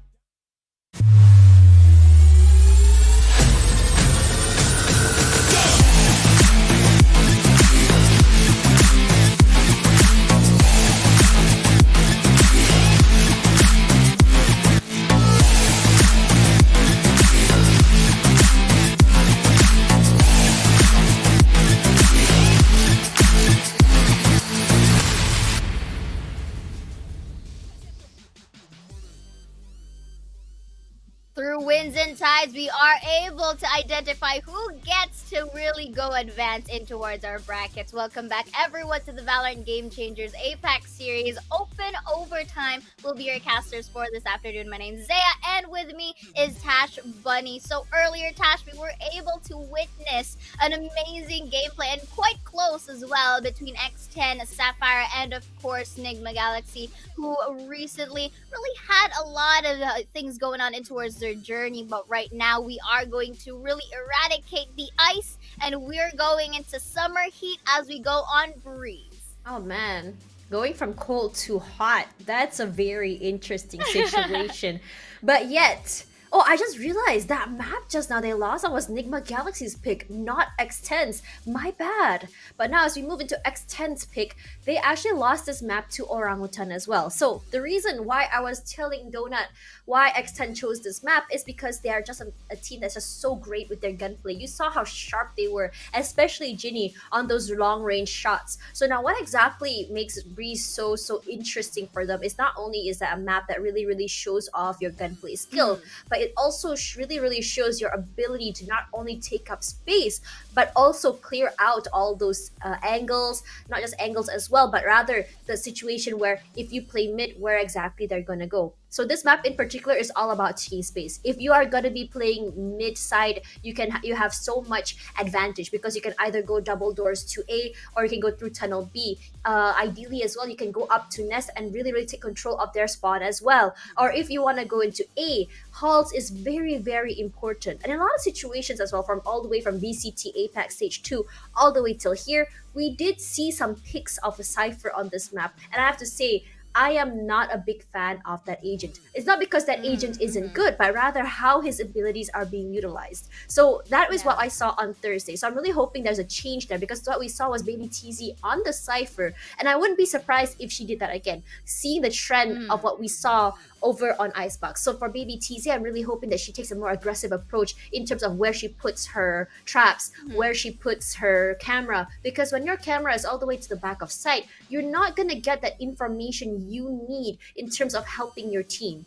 Through wins and ties, we are able to identify who gets to really go advance in towards our brackets. Welcome back, everyone, to the Valorant Game Changers APAC series. Open Overtime will be your casters for this afternoon. My name's Zaya, and with me is Tashbunny. So earlier, Tash, we were able to witness an amazing gameplay and quite close as well between X10, Sapphire, and of course Nigma Galaxy, who recently really had a lot of things going on in towards their journey. But right now, we are going to really eradicate the ice, and we're going into summer heat as we go on Breeze. Oh man, going from cold to hot, that's a very interesting situation. But yet, oh, I just realized that map just now they lost on was Nigma Galaxy's pick, not X10's. My bad. But now as we move into X10's pick, they actually lost this map to Orangutan as well. So the reason why I was telling Donut why X10 chose this map is because they are just a team that's just so great with their gunplay. You saw how sharp they were, especially Ginny on those long range shots. So now what exactly makes Breeze so interesting for them is not only is that a map that really shows off your gunplay skill, but it also really shows your ability to not only take up space, but also clear out all those angles, not just angles as well, but rather the situation where if you play mid, where exactly they're gonna go. So this map in particular is all about taking space. If you are gonna be playing mid side, you have so much advantage because you can either go double doors to A or you can go through tunnel B. Ideally as well, you can go up to Nest and really take control of their spawn as well. Or if you want to go into A, halts is very important. And in a lot of situations as well, from all the way from VCT APAC stage 2 all the way till here, we did see some picks of a Cypher on this map. And I have to say, I am not a big fan of that agent. It's not because that agent isn't good, but rather how his abilities are being utilized. So that was what I saw on Thursday. So I'm really hoping there's a change there, because what we saw was Baby TZ on the Cypher, and I wouldn't be surprised if she did that again, seeing the trend of what we saw over on Icebox. So for Baby TZ, I'm really hoping that she takes a more aggressive approach in terms of where she puts her traps, where she puts her camera, because when your camera is all the way to the back of site, you're not gonna get that information you need in terms of helping your team.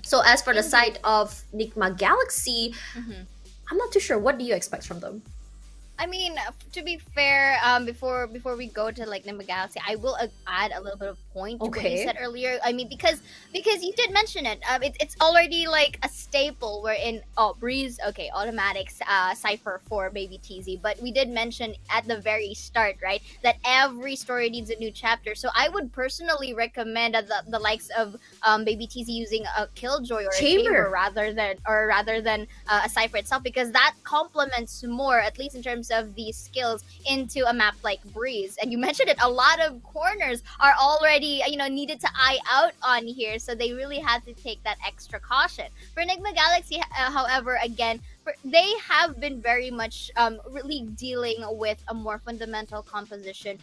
So as for the side of Nigma Galaxy, I'm not too sure. What do you expect from them? I mean, to be fair, before we go to like Nigma Galaxy, I will add a little bit of point to what you said earlier. I mean, because you did mention it. It's already like a staple. We're in Breeze, okay, automatics, Cypher for Baby TZ. But we did mention at the very start, right, that every story needs a new chapter. So I would personally recommend the likes of Baby TZ using a Killjoy or a Chamber rather than a Cypher itself, because that complements more, at least in terms of these skills, into a map like Breeze. And you mentioned it, a lot of corners are already needed to eye out on here, so they really had to take that extra caution. For Nigma Galaxy, however, again, they have been very much really dealing with a more fundamental composition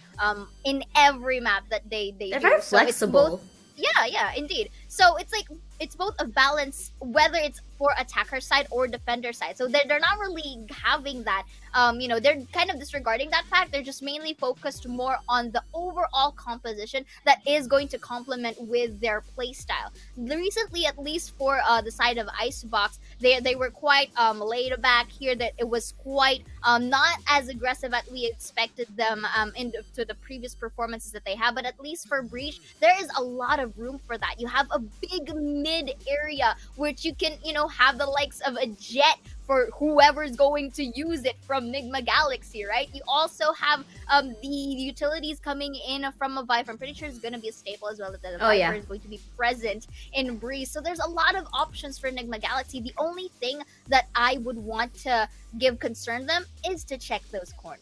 in every map that they They're do. very So it's flexible. yeah, indeed. So it's like it's both a balance, whether it's for attacker side or defender side. So they're not really having that. They're kind of disregarding that fact. They're just mainly focused more on the overall composition that is going to complement with their playstyle. Recently, at least for the side of Icebox, they were quite laid back here. That it was quite not as aggressive as we expected them to the previous performances that they have. But at least for Breach, there is a lot of room for that. You have a big mid area which you can have the likes of a Jet for whoever's going to use it from Nigma Galaxy, right? You also have the utilities coming in from a Viper. I'm pretty sure it's going to be a staple as well, that the Viper is going to be present in Breeze. So there's a lot of options for Nigma Galaxy. The only thing that I would want to give concern them is to check those corners.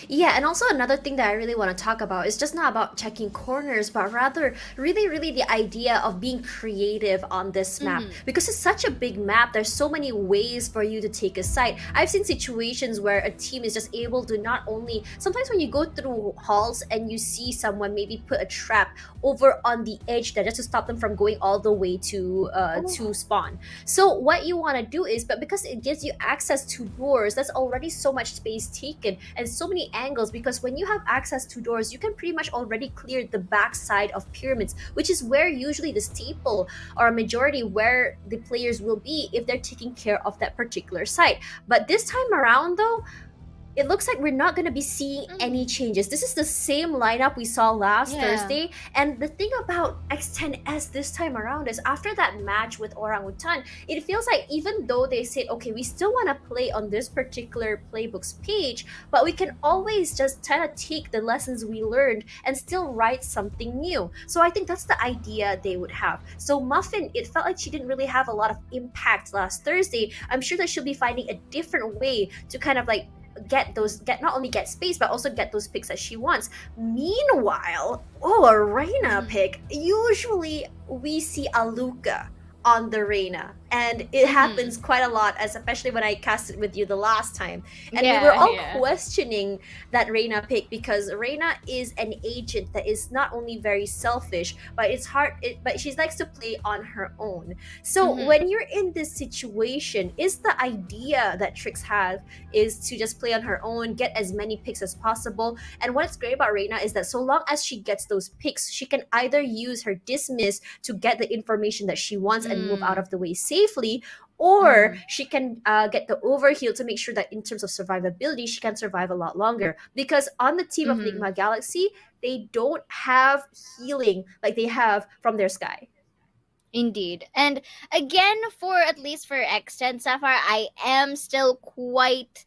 Yeah, and also another thing that I really want to talk about is just not about checking corners, but rather really the idea of being creative on this map. Because it's such a big map, there's so many ways for you to take a site. I've seen situations where a team is just able to not only, sometimes when you go through halls and you see someone maybe put a trap over on the edge there just to stop them from going all the way to spawn. So what you want to do is, but because it gives you access to doors, that's already so much space taken and so many angles, because when you have access to doors, you can pretty much already clear the back side of pyramids, which is where usually the staple or a majority where the players will be if they're taking care of that particular site. But this time around though, it looks like we're not going to be seeing any changes. This is the same lineup we saw last Thursday. And the thing about X10S this time around is after that match with Orangutan, it feels like even though they said, okay, we still want to play on this particular playbook's page, but we can always just kind of take the lessons we learned and still write something new. So I think that's the idea they would have. So Muffin, it felt like she didn't really have a lot of impact last Thursday. I'm sure that she'll be finding a different way to kind of like not only get space but also get those picks that she wants. Meanwhile, a Reyna pick. Usually we see a Luca on the Reyna, and it happens quite a lot, especially when I cast it with you the last time, and we were all questioning that Reyna pick, because Reyna is an agent that is not only very selfish, but but she likes to play on her own. So when you're in this situation, is the idea that Trix have is to just play on her own, get as many picks as possible. And what's great about Reyna is that so long as she gets those picks, she can either use her dismiss to get the information that she wants and move out of the way safely, or she can get the overheal to make sure that in terms of survivability, she can survive a lot longer. Because on the team of Nigma Galaxy, they don't have healing like they have from their Sky. Indeed. And again, for at least for X10 Sapphire, I am still quite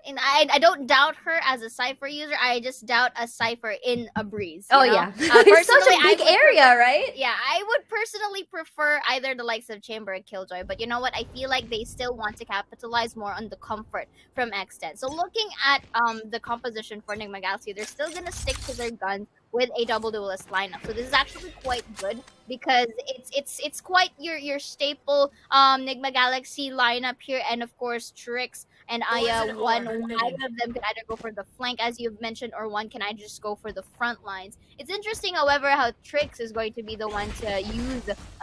and I don't doubt her as a Cypher user. I just doubt a Cypher in a Breeze. It's such a big area, right? Yeah, I would personally prefer either the likes of Chamber and Killjoy, but you know what? I feel like they still want to capitalize more on the comfort from X10. So looking at the composition for Nigma Galaxy, they're still gonna stick to their guns with a double duelist lineup. So this is actually quite good because it's quite your staple Nigma Galaxy lineup here, and of course Trix and Aya. Either of them can either go for the flank, as you've mentioned, or one can either just go for the front lines. It's interesting, however, how Trix is going to be the one to use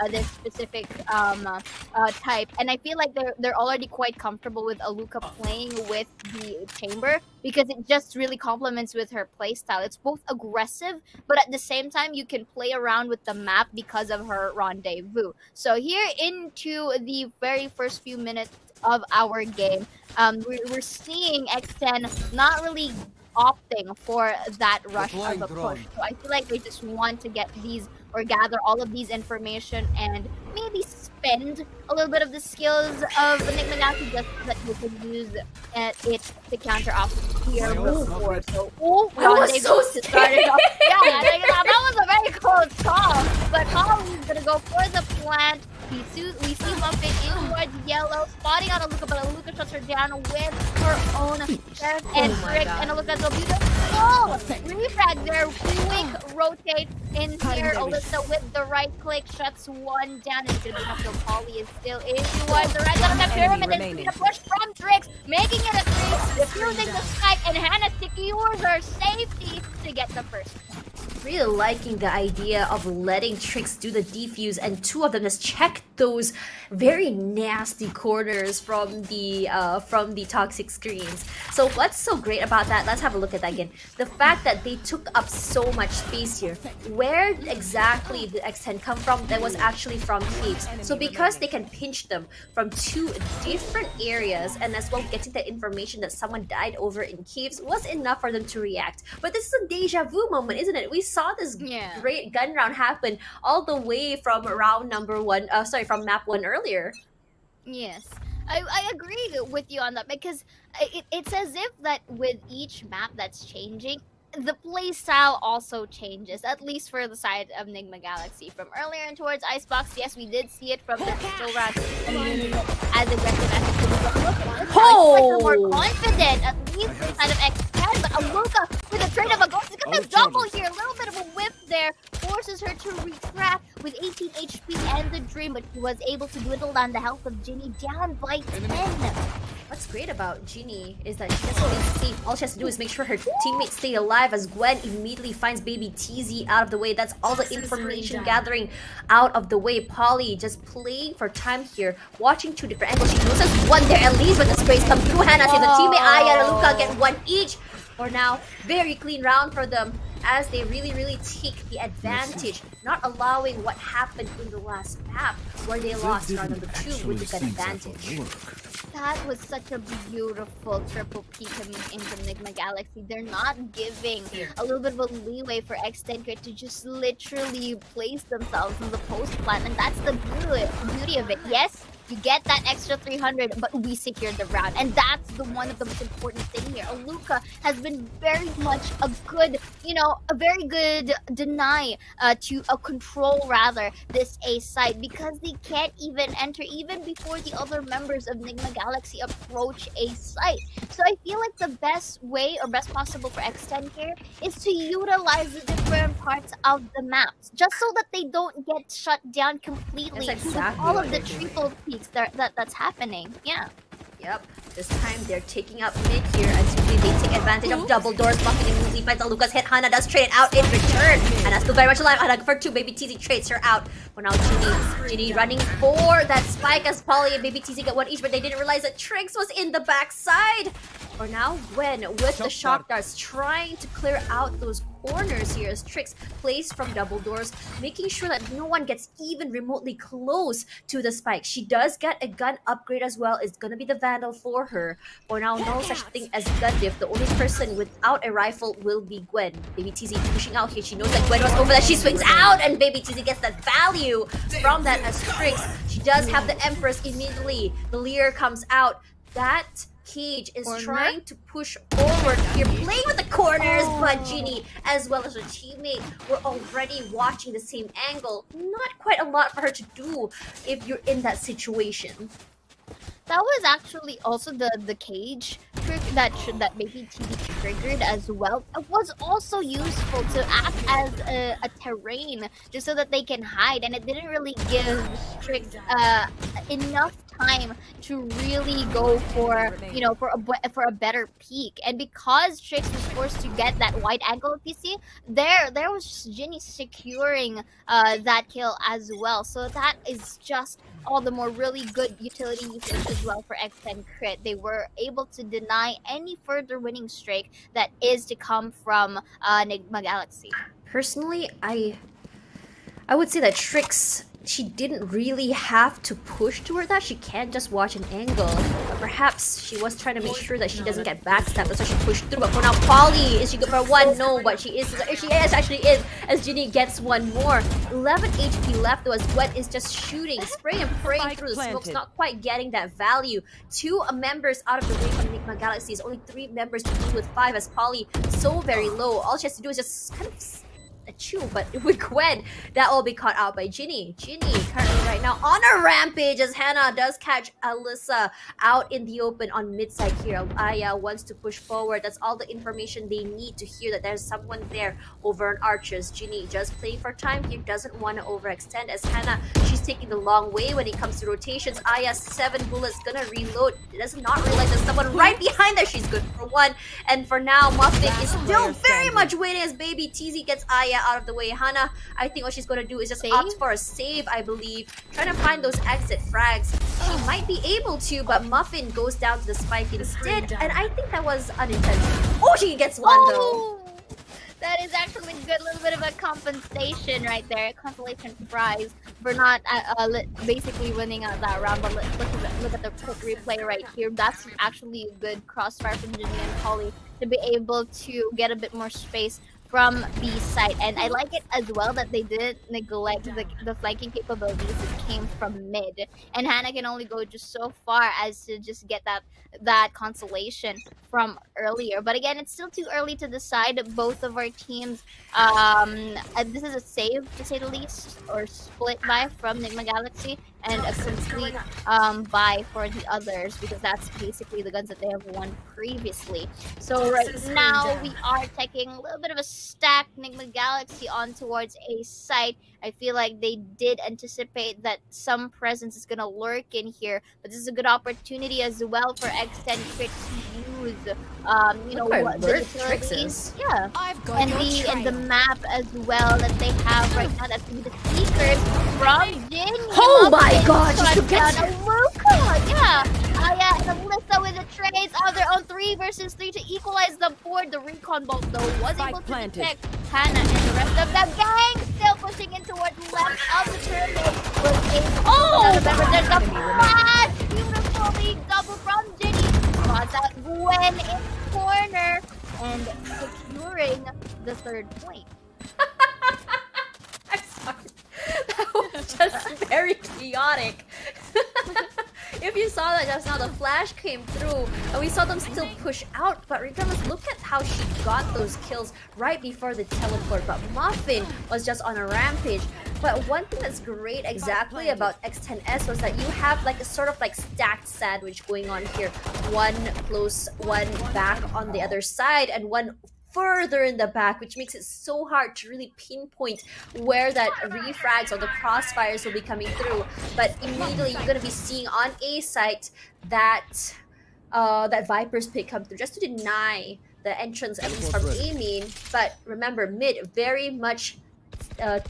this specific type, and I feel like they're already quite comfortable with Aluka playing with the chamber because it just really complements with her playstyle. It's both aggressive, but at the same time you can play around with the map because of her rendezvous. So here into the very first few minutes of our game, we're seeing X10 not really opting for that rush of a push. So I feel like they just want to get these or gather all of these information and maybe spend a little bit of the skills of Nigma Galaxy just so that they can use it to counter off here before. So, I was so started off. Yeah, that was a very close call. But Holly's gonna go for the plant. We see Muffin in towards yellow, spotting out Aluka, but Aluka shuts her down with her own Sheriff and Trick, and Aluka's so beautiful. Refrag there, quick rotate in here. Alyssa with the right click shuts one down, and it's gonna be enough. So Polly is still in towards the right side of the pyramid, and it's a push from Trix, making it a 3, defusing the Scythe, and Hannah secures her safety to get the first point. Really liking the idea of letting Trix do the defuse and two of them just check those very nasty corners from the toxic screens. So what's so great about that? Let's have a look at that again. The fact that they took up so much space here. Where exactly did X10 come from? That was actually from caves. So because they can pinch them from two different areas, and as well getting the information that someone died over in caves was enough for them to react. But this is a deja vu moment, isn't it? We saw this great gun round happen all the way from round number 1, from map 1 earlier. Yes, I agree with you on that because it's as if that with each map that's changing, the playstyle also changes, at least for the side of Nigma Galaxy. From earlier and towards Icebox, yes, we did see it from the pistol round as aggressive as it could be. Like more confident, at least inside of X10, but Aluka with a trade of a ghost is gonna double here. A little bit of a whip there forces her to retract with 18 HP and the dream, but she was able to dwindle down the health of Ginny down by 10. What's great about Ginny is that she just stays safe. All she has to do is make sure her teammates stay alive as Gwen immediately finds baby TZ out of the way. That's all the information gathering out of the way. Polly just playing for time here, watching two different angles. She loses one there at least when the sprays come through. Hannah sees the teammate Aya and Luca get one each. For now, very clean round for them as they really take the advantage, not allowing what happened in the last map where they lost round number 2 with the gun advantage. That was such a beautiful triple P coming in from Nigma Galaxy. They're not giving a little bit of a leeway for X10 to just literally place themselves in the post plan, and that's the beauty of it. Yes, you get that extra 300, but we secured the round, and that's the one of the most important thing here. Aluka has been very much a very good deny to a control rather this A side, because they can't even enter even before the other members of Nigma Galaxy approach A site. So I feel like the best way or best possible for X10 here is to utilize the different parts of the maps, just so that they don't get shut down completely with all of the triple peaks that's happening. Yeah. Yep, this time they're taking up mid here and simply they take advantage of double doors. Muffin immediately finds Aluka's hit. Hannah does trade it out in return. Hannah's still very much alive. Hannah for 2. Baby TZ trades her out. For now, Ginny running for that spike as Polly and Baby TZ get one each, but they didn't realize that Trix was in the backside. For now, Gwen with the shock darts trying to clear out those corners here as Trix plays from double doors, making sure that no one gets even remotely close to the spike. She does get a gun upgrade as well. It's gonna be the Vandal for her. For now, no such thing as gun diff. The only person without a rifle will be Gwen. Baby TZ pushing out here. She knows that Gwen was over that. She swings out and Baby TZ gets that value from that as Trix. She does have the Empress immediately. The Lear comes out. That Cage is trying to push forward here, playing with the corners, but Ginny as well as her teammate were already watching the same angle. Not quite a lot for her to do if you're in that situation. That was actually also the Cage that maybe TD triggered as well was also useful to act as a terrain just so that they can hide, and it didn't really give Strix enough time to really go for for a better peak. And because Strix was forced to get that wide angle, if you see there was just Ginny securing that kill as well, so that is just all the more really good utility usage as well for X10 Crit. They were able to deny any further winning streak that is to come from Nigma Galaxy. Personally, I would say that Strix, she didn't really have to push toward that. She can just watch an angle. But perhaps she was trying to make sure that she doesn't get backstabbed. That's why she pushed through. But for now, Polly, is she good for one? No, but she is. She is actually is. As Ginny gets one more. 11 HP left though, as Wet is just shooting, spraying and praying through the smokes, not quite getting that value. 2 members out of the way from Nigma Galaxy. Is only 3 members to deal with 5, as Polly so very low. All she has to do is just kind of a chew, but with Gwen, that will be caught out by Ginny. Ginny currently right now on a rampage, as Hannah does catch Alyssa out in the open on mid side here. Aya wants to push forward. That's all the information they need to hear that there's someone there over on Archers. Ginny just playing for time here, doesn't want to overextend, as Hannah, she's taking the long way when it comes to rotations. Aya, 7 bullets, gonna reload. Does not realize there's someone right behind her. She's good for 1, and for now Muffin is still very much waiting as baby TZ gets Aya out of the way. Hannah, I think what she's going to do is just opt for a save, I believe. Trying to find those exit frags. She might be able to, but Muffin goes down to the spike instead. And I think that was unintentional. Oh, she gets one though. That is actually a good little bit of a compensation right there. Consolation prize for not basically winning out that round. But look at the quick replay right here. That's actually a good crossfire from Ginny and Polly to be able to get a bit more space from B side. And I like it as well that they didn't neglect the flanking capabilities that came from mid, and Hannah can only go just so far as to just get that consolation from earlier. But again, it's still too early to decide. Both of our teams, this is a save to say the least, or split buy from Nigma Galaxy, and a complete buy for the others, because that's basically the guns that they have won previously. So right now we are taking a little bit of a stack Nigma Galaxy on towards a site. I feel like they did anticipate that some presence is gonna lurk in here, but this is a good opportunity as well for X10 Crit to use what the utilities, yeah, and the map as well that they have right now. That's gonna be the speakers from Jin. Oh my god, she still gets it. Yeah. Yeah, and Alyssa with the trades of their own 3 versus 3 to equalize the board. The recon bolt though was able to detect Hannah and the rest of the gang still pushing in towards left of the pyramid. Was able to remember there's a flash, beautifully double from Ginny. Spots out Gwen in corner and securing the 3rd point. I'm sorry. That was just very chaotic. If you saw that just now, the flash came through and we saw them still push out, but regardless, look at how she got those kills right before the teleport. But Muffin was just on a rampage. But one thing that's great exactly about X10S was that you have like a sort of like stacked sandwich going on here. One close, one back on the other side, and one further in the back, which makes it so hard to really pinpoint where that refrags or the crossfires will be coming through. But immediately you're going to be seeing on A site that that Viper's pick come through just to deny the entrance, at least from A main. But remember, mid very much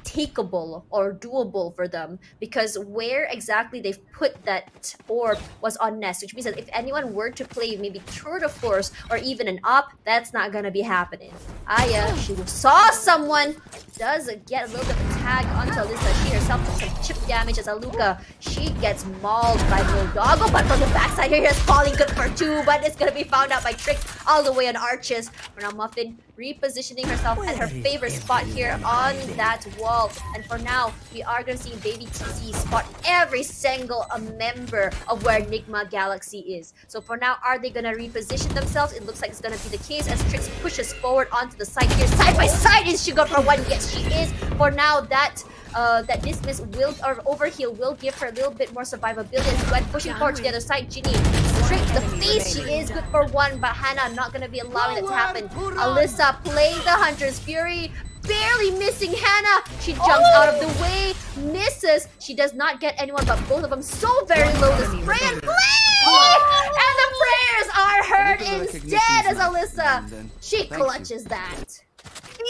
takeable or doable for them, because where exactly they've put that orb was on nest, which means that if anyone were to play maybe tour de force or even an up, that's not gonna be happening. Aya, she saw someone, does get a little bit of a tag onto Alyssa. She herself took some chip damage as Aluka, she gets mauled by Doggo, but from the backside here, here's Polly, good for 2, but it's gonna be found out by Trick all the way on Arches. For now, Muffin repositioning herself at her favorite spot here on that that wall. And for now, we are going to see Baby TC spot every single member of where Nigma Galaxy is. So for now, are they going to reposition themselves? It looks like it's going to be the case as Trix pushes forward onto the side here. Side by side, is she good for one? Yes, she is. For now, that dismiss will, or overheal will give her a little bit more survivability as Gwen pushing forward to the other side. Ginny straight to the face. She is good for one, but Hannah not going to be allowing that to happen. Alyssa playing the Hunter's Fury, barely missing Hannah. She jumps out of the way, misses. She does not get anyone, but both of them so very low. The spray and play! And the prayers are heard instead as Alyssa. She clutches that.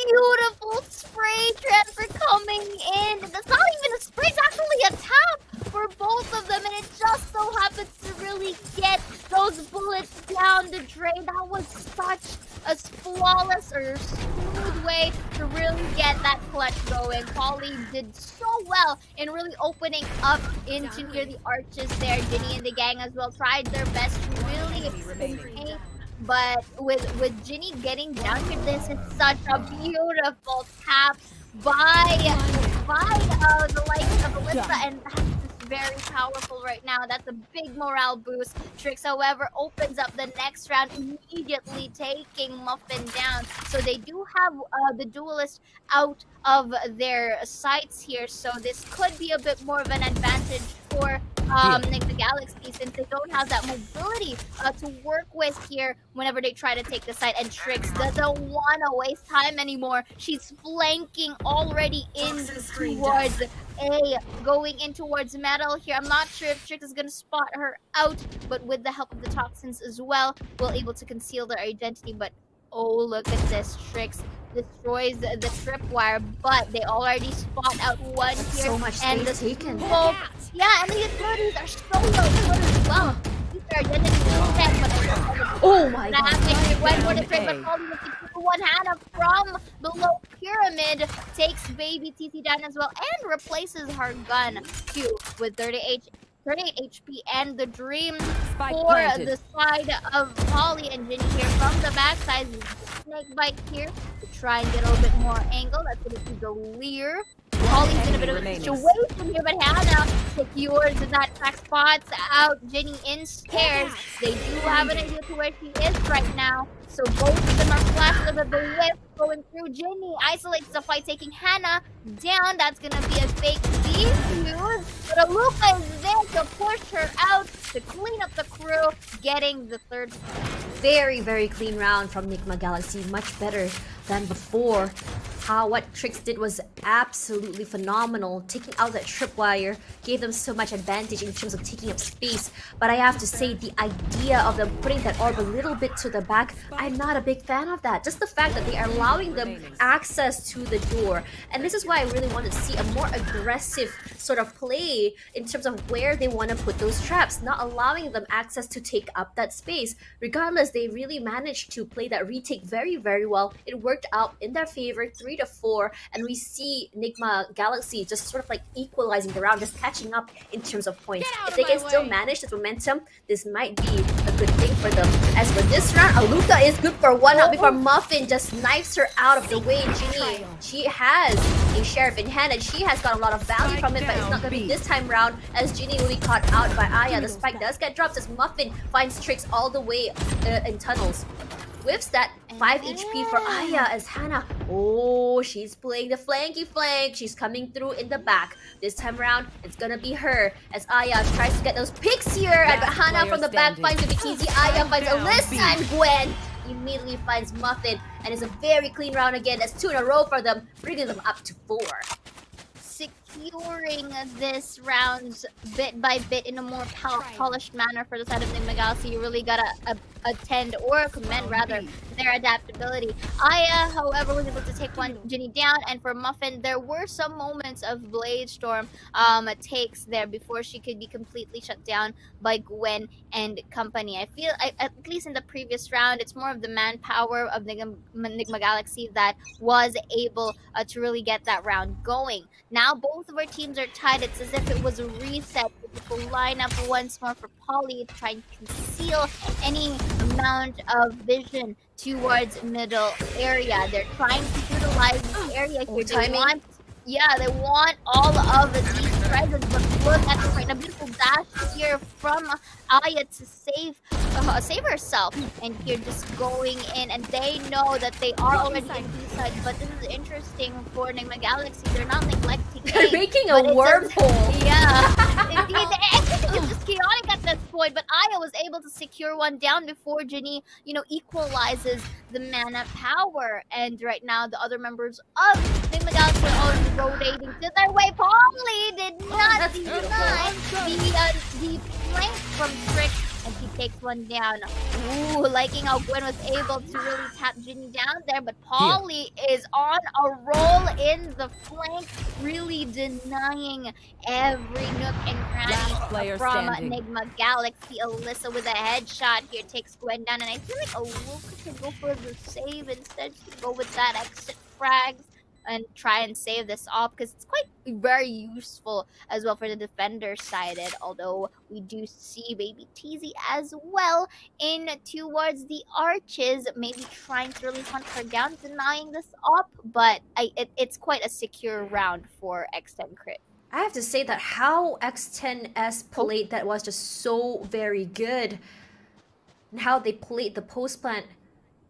Beautiful spray transfer coming in. That's not even a spray, it's actually a tap for both of them, and it just so happens to really get those bullets down the drain. That was such a flawless or smooth way to really get that clutch going. Polly did so well in really opening up into near the arches there. Ginny and the gang as well tried their best to really contain. But with Ginny getting down here, this is such a beautiful tap by the likes of Alyssa, and that's just very powerful right now. That's a big morale boost. Trix, however, opens up the next round, immediately taking Muffin down. So they do have the duelist out of their sights here, so this could be a bit more of an advantage for the Galaxy, since they don't have that mobility to work with here whenever they try to take the site. And Trix doesn't want to waste time anymore. She's flanking already in towards A, going in towards Metal here. I'm not sure if Trix is going to spot her out, but with the help of the toxins as well, we'll able to conceal their identity. But oh, look at this. Trix destroys the tripwire, but they already spot out one here. So much and space the taken. smoke, yeah, and the utilities are so low as well. These are identity check, but Oh my god. Went for the trade, but Polly with the one Hannah from below pyramid takes Baby TC down as well and replaces her gun too with 38 HP and the dream Spike for planted. the side of Polly and Ginny here from the backside. Snake bite here to try and get a little bit more angle. That's going to be the leer. Polly's in a bit of a situation here, but Hannah secures that track spots out Ginny in stairs. They do have an idea to where she is right now. So both of them are flashed with the whip going through. Ginny isolates the fight, taking Hannah down. That's going to be a fake defuse. But Aluka is there to push her out, to clean up the crew, getting the third. Very, very clean round from Nigma Galaxy. Much better than before. What Trix did was absolutely phenomenal. Taking out that tripwire gave them so much advantage in terms of taking up space. But I have to say, the idea of them putting that orb a little bit to the back, I'm not a big fan of that. Just the fact that they are allowing them access to the door. And this is why I really want to see a more aggressive sort of play in terms of where they want to put those traps, not allowing them access to take up that space. Regardless, they really managed to play that retake very, very well. It worked out in their favor, 3-4, and we see Nigma Galaxy just sort of like equalizing the round, just catching up in terms of points. If they can still manage this momentum, this might be a good thing for them. As for this round, Aluka is good for one out before Muffin just knifes her out of the way. Ginny, she has a Sheriff in hand, and she has got a lot of value from it, but it's not going to be this time round, as Ginny will be caught out by Aya. The spike does get dropped as Muffin finds Trix all the way in tunnels. Whips that 5 HP for Aya as Hannah. Oh, she's playing the flanky flank. She's coming through in the back. This time around, it's gonna be her as Aya tries to get those picks here. And Hannah from the back finds the Bikizi. Aya finds Alyssa, and Gwen immediately finds Muffin. And it's a very clean round again. That's 2 in a row for them, bringing them up to 4. Securing this round bit by bit in a more polished manner for the side of Nigma Galaxy. You really gotta attend or commend rather their adaptability. Aya, however, was able to take one Ginny down, and for Muffin, there were some moments of Blade Storm takes there before she could be completely shut down by Gwen and company. I feel, at least in the previous round, it's more of the manpower of Nigma Galaxy that was able to really get that round going. Now both of our teams are tied. It's as if it was a reset. We'll line up once more for Polly to try and conceal any amount of vision towards middle area. They're trying to utilize this area here. They want yeah, they want all of these presents, but look at the right, a beautiful dash here from Aya to save herself, and here just going in, and they know that they are already in B side, but this is interesting for Nigma Galaxy. They're not neglecting They're A, making a but it's wormhole. yeah, everything is just chaotic at this point, but Aya was able to secure one down before Ginny, equalizes the mana power, and right now the other members of Nigma Galaxy are already rotating to their way. Polly did not That's deny the flank from Trick, and he takes one down. Ooh, liking how Gwen was able to really tap Ginny down there, but Polly is on a roll in the flank, really denying every nook and Last cranny player from standing. Nigma Galaxy. Alyssa with a headshot here takes Gwen down, and I feel like Aluka can go for the save instead. She can go with that exit frags and try and save this off, because it's quite very useful as well for the defender sided, although we do see baby TZ as well in towards the arches, maybe trying to really hunt her down, denying this op, but it's quite a secure round for X10 Crit. I have to say that how X10S played that was just so very good. And how they played the post plant,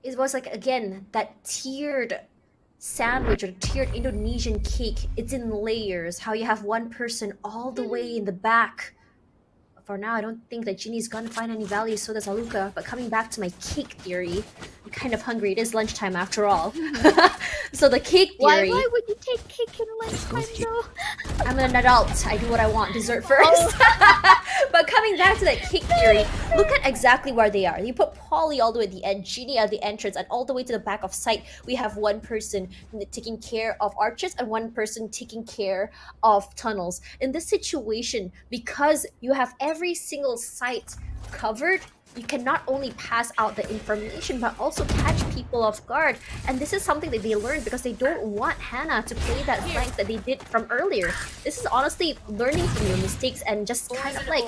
it was like, again, that tiered sandwich or tiered Indonesian cake. It's in layers. How you have one person all the way in the back. For now, I don't think that Ginny's gonna find any value, so does Aluka. But coming back to my cake theory, I'm kind of hungry. It is lunchtime after all. So the cake theory. Why would you take cake in lunchtime though? I'm an adult. I do what I want. Dessert first. But coming back to that cake theory, look at exactly where they are. You put Polly all the way at the end, Ginny at the entrance, and all the way to the back of Scythe. We have one person taking care of arches and one person taking care of tunnels. In this situation, because you have every single site covered, you can not only pass out the information but also catch people off guard, and this is something that they learned because they don't want Hannah to play that flank that they did from earlier. This is honestly learning from your mistakes and just kind of like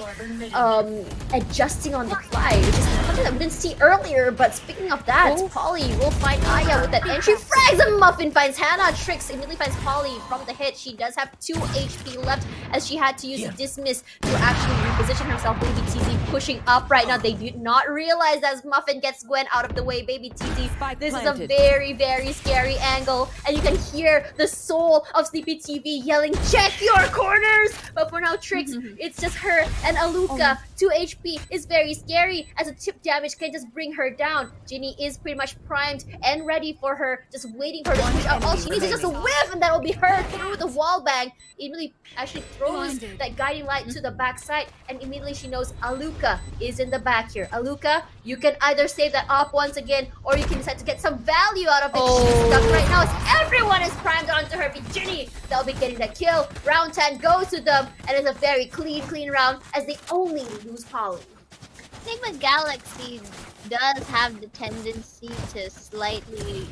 adjusting on the fly, which is something that we didn't see earlier. But speaking of that, Polly will find Aya with that entry frags, and Muffin finds Hannah. Tricks immediately finds Polly from the hit. She does have 2 HP left as she had to use a dismiss to actually reposition herself. Baby TZ pushing up right now. They did not realize as Muffin gets Gwen out of the way. Baby TZ, this is a very, very scary angle, and you can hear the soul of Sleepy TV yelling, check your corners! But for now, Tricks, it's just her and Aluka. 2 HP is very scary as a tip damage can just bring her down. Ginny is pretty much primed and ready for her, just waiting for her to push out. All she needs is just a whiff, and that will be her through the wall bang. Immediately actually throws that guiding light to the backside, and immediately she knows Aluka is in the back here. Aluka, you can either save that op once again, or you can decide to get some value out of it. She's stuck right now as everyone is primed onto her. But Ginny, they'll be getting the kill. Round 10 goes to them, and it's a very clean round as they only lose Polly. Nigma Galaxy does have the tendency to slightly,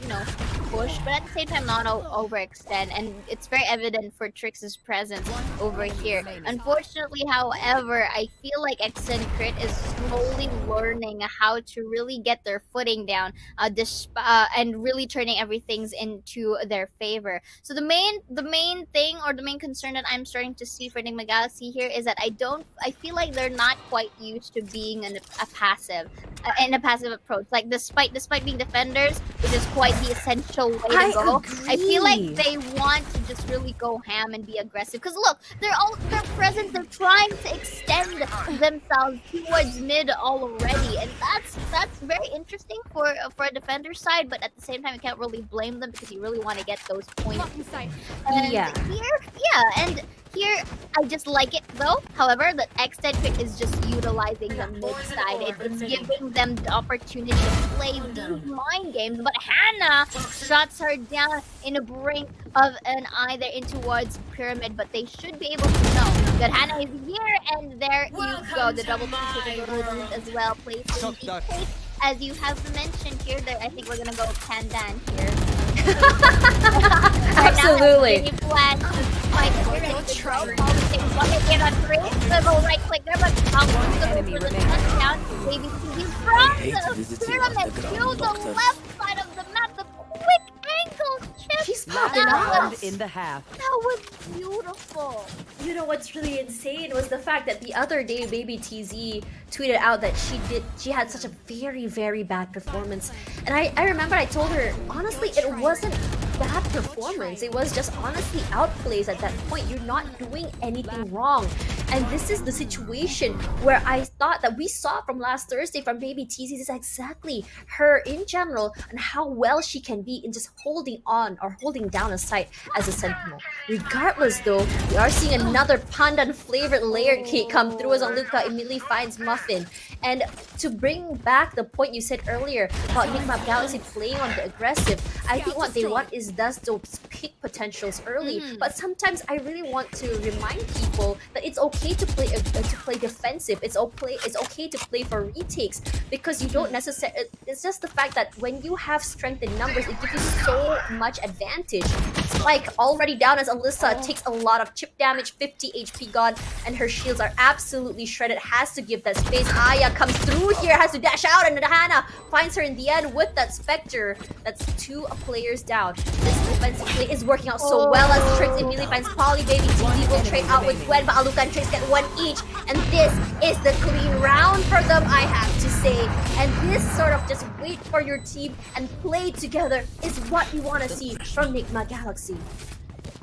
push, but at the same time not overextend, and it's very evident for Trix's presence over here. Unfortunately, however, I feel like Xen Crit is slowly learning how to really get their footing down, and really turning everything into their favor. So the main thing, or the main concern that I'm starting to see for Nigma Galaxy here is that I feel like they're not quite used to being a passive approach. Like despite being defenders, which is quite the essential way to go. Agree. I feel like they want to just really go ham and be aggressive. Because look, they're present. They're trying to extend themselves towards mid already, and that's very interesting for a defender side. But at the same time, you can't really blame them because you really want to get those points. And here, I just like it though. However, the extend pick is just utilizing the mid side. It's giving them the opportunity to play these mind games. But Hannah shuts her down in a brink of an eye there in towards pyramid. But they should be able to know that Hannah is here, and there you go. The double kick as well. Placing the case. As you have mentioned here, that I think we're gonna go Pandan here. Absolutely. Right click there, but how long is the touchdown? Baby TV's from the pyramid to the left side of the map. The quick angle chip. She's Last round in the half. That was beautiful. You know what's really insane was the fact that the other day Baby TZ tweeted out that she had such a very, very bad performance. And I remember I told her, honestly, it wasn't bad performance. It was just honestly outplays at that point. You're not doing anything wrong. And this is the situation where I thought that we saw from last Thursday from Baby TZ is exactly her in general and how well she can be in just holding on or holding down a site as a sentinel. Regardless though, we are seeing another pandan flavored layered cake come through as Aluka immediately finds Muffin. And to bring back the point you said earlier about Nigma Galaxy playing on the aggressive, I think what they want is thus those peak potentials early. But sometimes I really want to remind people that it's okay to play defensive. It's okay to play for retakes because you don't necessarily. It's just the fact that when you have strength in numbers, it gives you so much advantage. Spike already down as Alyssa takes a lot of chip damage, 50 HP gone, and her shields are absolutely shredded. Has to give that space. Aya comes through here, has to dash out, and Hannah finds her in the end with that Spectre. That's 2 players down. This defensive play is working out so well as Trix immediately finds Polly. Baby TD will trade out with Gwen, but Aluka and Trix get 1 each. And this is the clean round for them, I have to say. And this sort of just wait for your team and play together is what we want to see from Nigma Galaxy.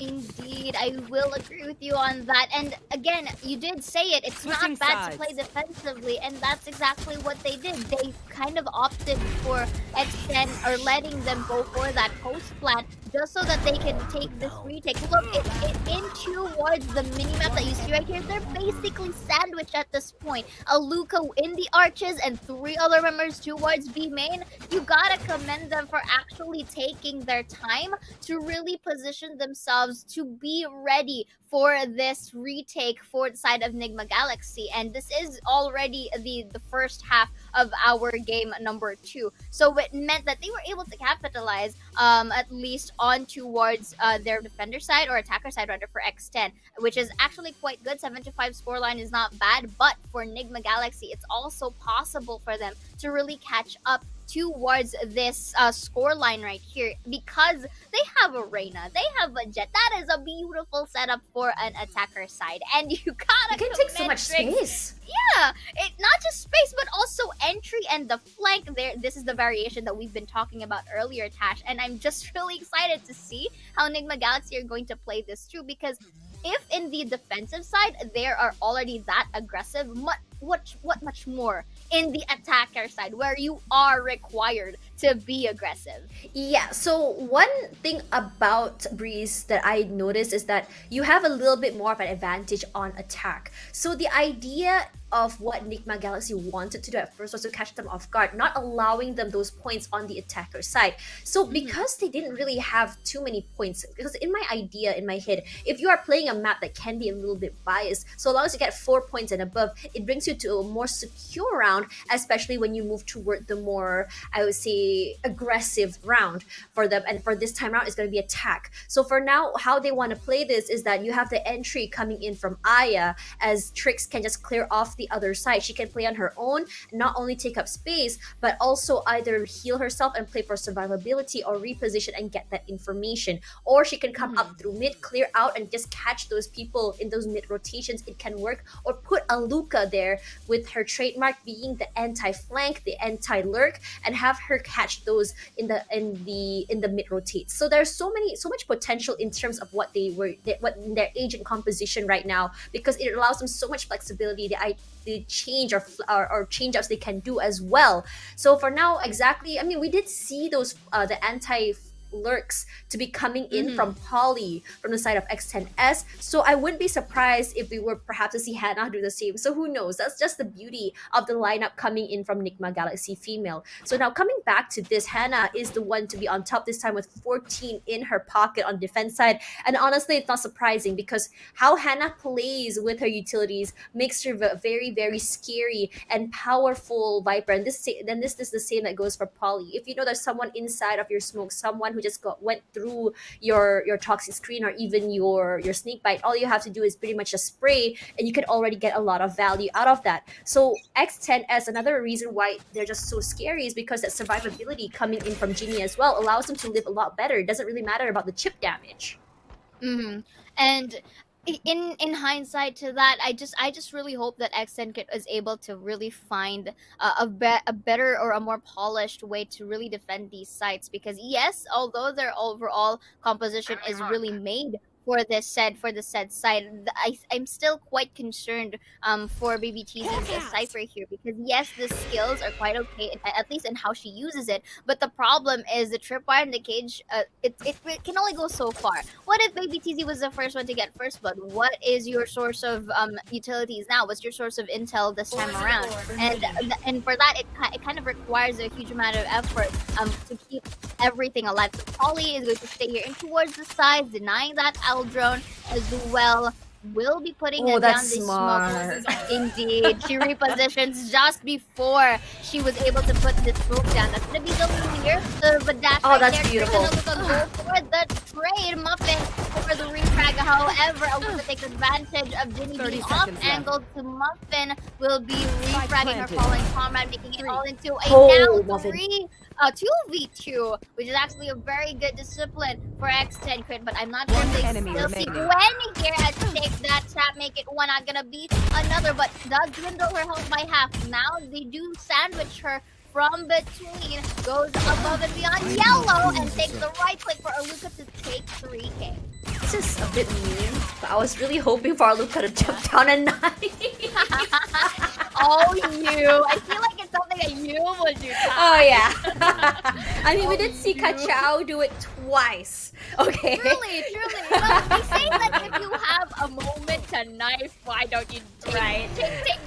Indeed, I will agree with you on that. And again, you did say it. It's Switching not bad sides. to play defensively, and that's exactly what they did. They kind of opted for extend or letting them go for that post plant just so that they can take this retake. Look, it in towards the minimap that you see right here. They're basically sandwiched at this point. Aluka in the arches and 3 other members towards B main. You gotta commend them for actually taking their time to really position themselves to be ready for this retake for the side of Nigma Galaxy. And this is already the first half of our game number 2. So it meant that they were able to capitalize at least on towards their defender side or attacker side rather for X10, which is actually quite good. 7-5 scoreline is not bad, but for Nigma Galaxy, it's also possible for them to really catch up towards this scoreline right here because they have a Reyna, they have a Jet. That is a beautiful setup for an attacker side, and you gotta It can take so commend much Trix. space. Yeah, it not just space but also entry and the flank there. This is the variation that we've been talking about earlier, Tash, and I'm just really excited to see how Nigma Galaxy are going to play this through because if in the defensive side they are already that aggressive, what much more in the attacker side where you are required to be aggressive. Yeah, so one thing about Breeze that I noticed is that you have a little bit more of an advantage on attack. So the idea of what Nigma Galaxy wanted to do at first was to catch them off guard, not allowing them those points on the attacker side. So because they didn't really have too many points, because in my idea, in my head, if you are playing a map that can be a little bit biased, so long as you get 4 points and above, it brings you to a more secure round, especially when you move toward the more, I would say, aggressive round for them. And for this time around, it's going to be attack. So for now, how they want to play this is that you have the entry coming in from Aya, as Trix can just clear off the other side. She can play on her own, not only take up space, but also either heal herself and play for survivability or reposition and get that information. Or she can come up through mid, clear out, and just catch those people in those mid rotations. It can work. Or put Aluka there with her trademark being the anti-flank, the anti-lurk, and have her catch those in the mid rotates. So there's so much potential in terms of what their agent composition right now, because it allows them so much flexibility. The change or change ups they can do as well. So for now, exactly, I mean, we did see those the anti lurks to be coming in from Polly from the side of X10S. So I wouldn't be surprised if we were perhaps to see Hannah do the same. So who knows? That's just the beauty of the lineup coming in from Nigma Galaxy female. So now coming back to this, Hannah is the one to be on top this time with 14 in her pocket on defense side. And honestly, it's not surprising because how Hannah plays with her utilities makes her a very, very scary and powerful Viper. And this is the same that goes for Polly. If you know there's someone inside of your smoke, someone who just went through your toxic screen or even your snake bite. All you have to do is pretty much just spray, and you can already get a lot of value out of that. So X10 as another reason why they're just so scary is because that survivability coming in from Ginny as well allows them to live a lot better. It doesn't really matter about the chip damage. And in hindsight to that, I just really hope that X10 is able to really find a better or a more polished way to really defend these sites, because yes, although their overall composition is really made for the said site, I'm still quite concerned for Baby Teasy's Cypher here, because yes, the skills are quite okay, at least in how she uses it, but the problem is the tripwire in the cage, it can only go so far. What if Baby Teasy was the first one to get first blood? What is your source of utilities now? What's your source of intel this time around? And for that, it kind of requires a huge amount of effort to keep everything alive. So Polly is going to stay here in towards the side, denying that L drone as well. Will be putting it down the smoke. Indeed, she repositions just before she was able to put the smoke down. That's gonna be the clear. But that's that's beautiful. Go for the trade. Muffin for the refrag. However, Aluka takes advantage of Ginny being off angled to Muffin. Will be refragging her falling comrade, making it all into a now 2v2, which is actually a very good discipline for X10 crit, but I'm not sure if they still see Gwen here at stake. That trap make it one, not gonna be another, but does dwindle her health by half. Now they do sandwich her from between, goes above and beyond yellow, and takes the right click for Aluka to take 3k. This is a bit mean, but I was really hoping for Aluka to jump down and knife. Oh, you. I feel like it's something that you would do. Oh, yeah. I mean, we did see Kachao do it twice. Okay. Truly. Well, we say that if you have a moment to knife, why don't you take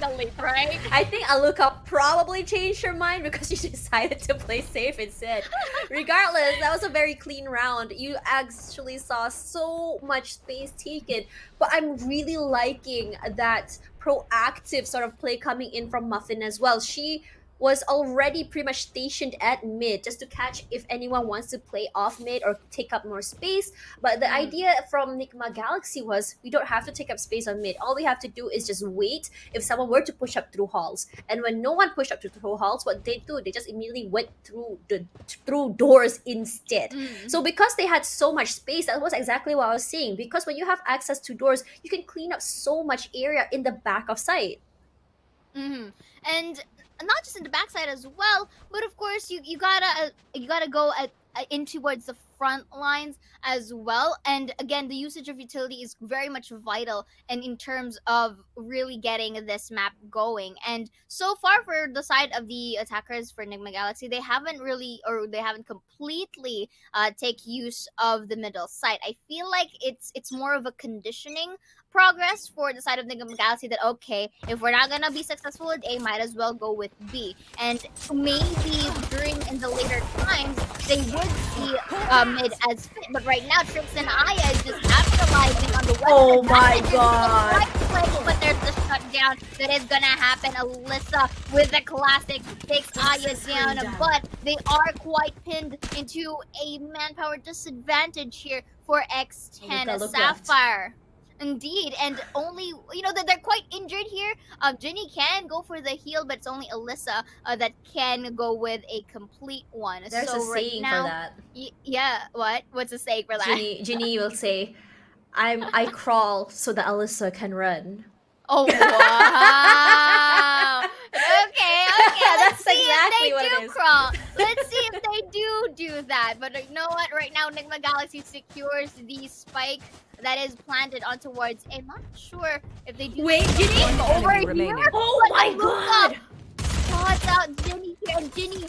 the leap, right? I think Aluka probably changed her mind because she decided to play safe instead. Regardless, that was a very clean round. You actually saw so much space taken, but I'm really liking that proactive sort of play coming in from Muffin as well. She was already pretty much stationed at mid just to catch if anyone wants to play off mid or take up more space. But the idea from Nigma Galaxy was we don't have to take up space on mid. All we have to do is just wait if someone were to push up through halls. And when no one pushed up through halls, what they do, they just immediately went through doors instead. So because they had so much space, that was exactly what I was saying. Because when you have access to doors, you can clean up so much area in the back of site. And not just in the backside as well, but of course you gotta go in towards the front lines as well. And again, the usage of utility is very much vital, and in terms of really getting this map going. And so far for the side of the attackers for Nigma Galaxy, they haven't completely take use of the middle site. I feel like it's more of a conditioning progress for the side of Nigma Galaxy that, okay, if we're not gonna be successful at A, might as well go with B. And maybe in the later times they would see mid as fit, but right now Trix and Aya is just capitalizing on the west. Oh my god. Right click, but there's the shutdown that is gonna happen. Alyssa with the classic takes Aya down, but they are quite pinned into a manpower disadvantage here for X10 Sapphire. Indeed, and only, that they're quite injured here. Ginny can go for the heal, but it's only Alyssa that can go with a complete one. There's a saying for that. Yeah, what? What's the saying for that? Ginny will say, I crawl so that Alyssa can run. Oh, wow. Okay. Let's see exactly if what they it do is. crawl. Let's see if they do that. But you know what? Right now, Nigma Galaxy secures the spike that is planted on towards. I'm not sure if they do. Wait, Ginny over here. Oh my god! Shots out Ginny here, and Ginny,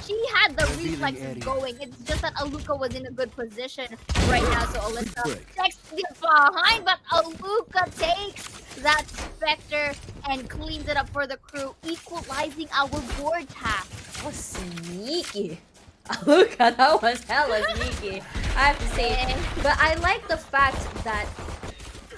she had the reflexes going. It's just that Aluka was in a good position right now, so Alyssa checks behind, but Aluka takes that Spectre and cleans it up for the crew, equalizing our board tap. That was sneaky. Aluka, that was hella sneaky, I have to say. But I like the fact that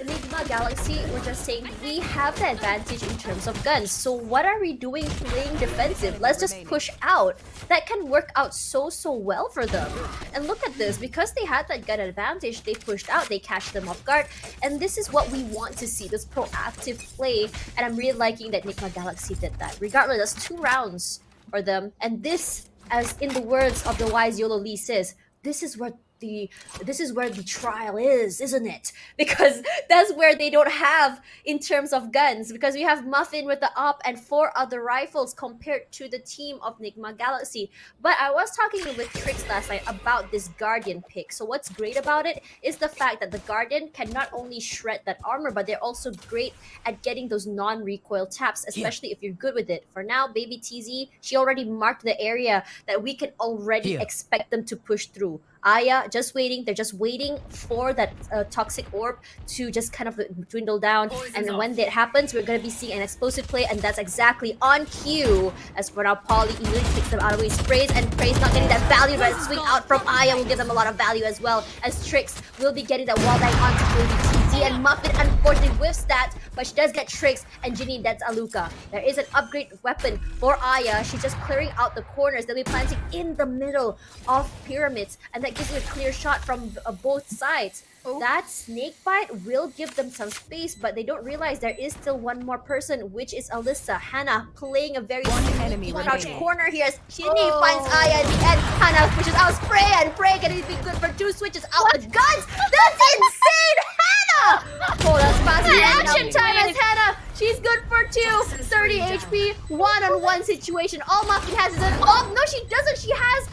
Nigma Galaxy were just saying we have the advantage in terms of guns. So what are we doing playing defensive? Let's just push out. That can work out so well for them. And look at this, because they had that gun advantage, they pushed out, they catch them off guard. And this is what we want to see, this proactive play. And I'm really liking that Nigma Galaxy did that. Regardless, that's 2 rounds for them. And this, as in the words of the wise YOLO Lee says, this is where the trial is, isn't it? Because that's where they don't have in terms of guns. Because we have Muffin with the AWP and 4 other rifles compared to the team of Nigma Galaxy. But I was talking with Trix last night about this Guardian pick. So what's great about it is the fact that the Guardian can not only shred that armor, but they're also great at getting those non-recoil taps, especially if you're good with it. For now, Baby TZ, she already marked the area that we can already expect them to push through. Aya, just waiting. They're just waiting for that toxic orb to just kind of dwindle down. And then when that happens, we're going to be seeing an explosive play. And that's exactly on cue. As for now, Polly immediately takes them out of his sprays. And Prey's not getting that value, but a swing out from Aya will give them a lot of value as well. As Trix will be getting that wall bang onto Baby TZ. And Muffin unfortunately whiffs that, but she does get Trix. And Ginny, that's Aluka. There is an upgrade weapon for Aya. She's just clearing out the corners. They'll be planting in the middle of pyramids. And that gives you a clear shot from both sides. That snake bite will give them some space, but they don't realize there is still one more person, which is Alyssa. Hannah playing a very enemy crouch remaining. corner here as Ginny finds Aya in the end. Hannah pushes out Spray, and Prey can be good for 2 switches out with guns. That's insane, Hannah! Oh, that's fast reaction time as Hannah. She's good for 2. 30 HP, one-on-one situation. All Muffin has is an no, she doesn't. She has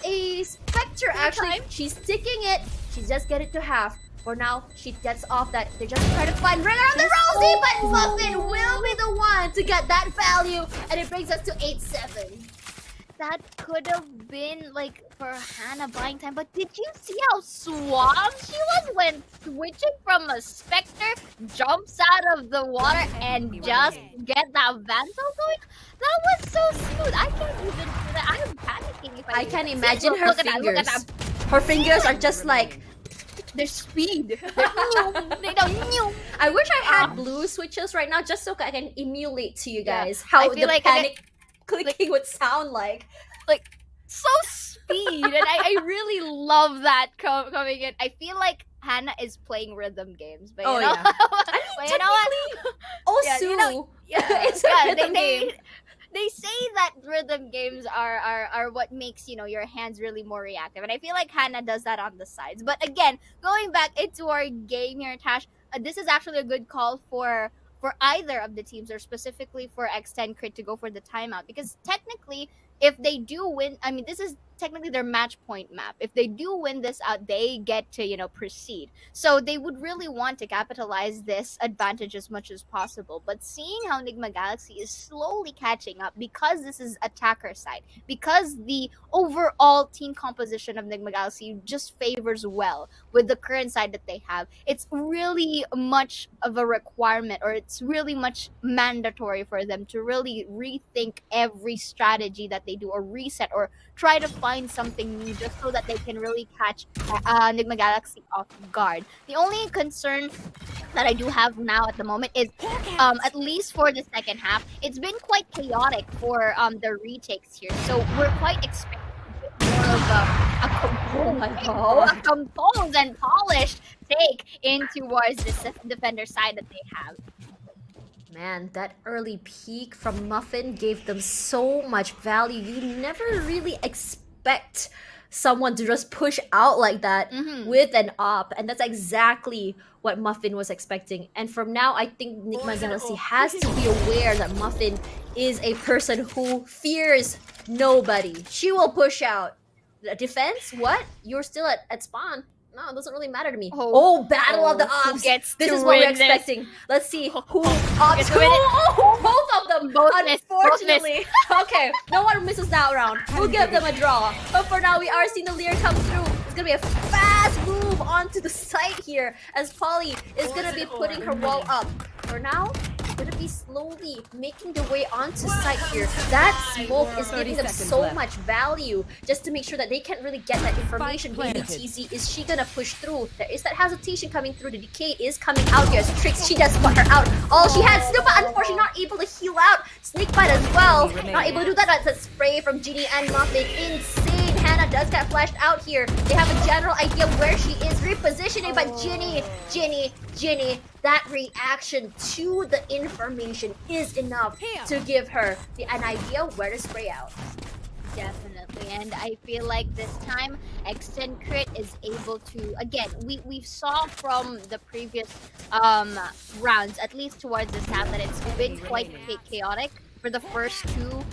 a Spectre actually. She's sticking it. She just get it to half. For now, she gets off that. They just try to find Ring around the Rosie, but Muffin will be the one to get that value, and it brings us to 8-7. That could have been like for Hannah buying time, but did you see how suave she was when switching from a Spectre, jumps out of the water and just get that Vandal going? That was so smooth. I can't even do that. I'm panicking if I do can that. imagine See, her look at that, look fingers. at that. Her fingers are just like. Their speed. They don't. I wish I had blue switches right now, just so I can emulate to you guys how I feel the like panic clicking would sound like. So speed, and I really love that coming in. I feel like Hannah is playing rhythm games, but you know, yeah. but you know what? Also, it's a rhythm game. They say that rhythm games are what makes, you know, your hands really more reactive, and I feel like Hannah does that on the sides. But again, going back into our game here, Tash, this is actually a good call for either of the teams, or specifically for X10 Crit to go for the timeout, because technically, if they do win, I mean, this is technically their match point map. If they do win this out, they get to, you know, proceed. So they would really want to capitalize this advantage as much as possible. But seeing how Nigma Galaxy is slowly catching up, because this is attacker side, because the overall team composition of Nigma Galaxy just favors well with the current side that they have, it's really much of a requirement, or it's really much mandatory for them to really rethink every strategy that they do, or reset, or try to find something new, just so that they can really catch Nigma Galaxy off guard. The only concern that I do have now at the moment is, at least for the second half, it's been quite chaotic for the retakes here. So we're quite expecting more of a composed and polished take in towards this defender side that they have. Man, that early peak from Muffin gave them so much value. You never really expect someone to just push out like that with an op, and that's exactly what Muffin was expecting. And from now, I think Nigma Galaxy has to be aware that Muffin is a person who fears nobody. She will push out. Defense? What? You're still at spawn. No, it doesn't really matter to me. Battle of the ops. This is what we're expecting. Let's see who ops who. Both of them. Unfortunately. Okay, no one misses that round. We'll give them a draw. But for now, we are seeing the Lear come through. It's gonna be a fast move onto the site here, as Polly is gonna be putting her wall up. For now, gonna be slowly making their way onto Scythe here. That smoke is 30 giving them seconds so left. much value just to make sure that they can't really get that information. Baby planted. TZ, is she gonna push through? There is that hesitation coming through. The decay is coming out here. As Trix, she does spot her out. All she had, Snoop, unfortunately not able to heal out. Snakebite as well. Not able to do that. That's a spray from Ginny and Muffin. Insane. Hannah does get flashed out here. They have a general idea where she is. Repositioning, but Ginny, that reaction to the information is enough to give her an idea where to spray out. Definitely, and I feel like this time Extend Crit is able to, again, we saw from the previous rounds, at least towards this half, that it's been quite chaotic for the first two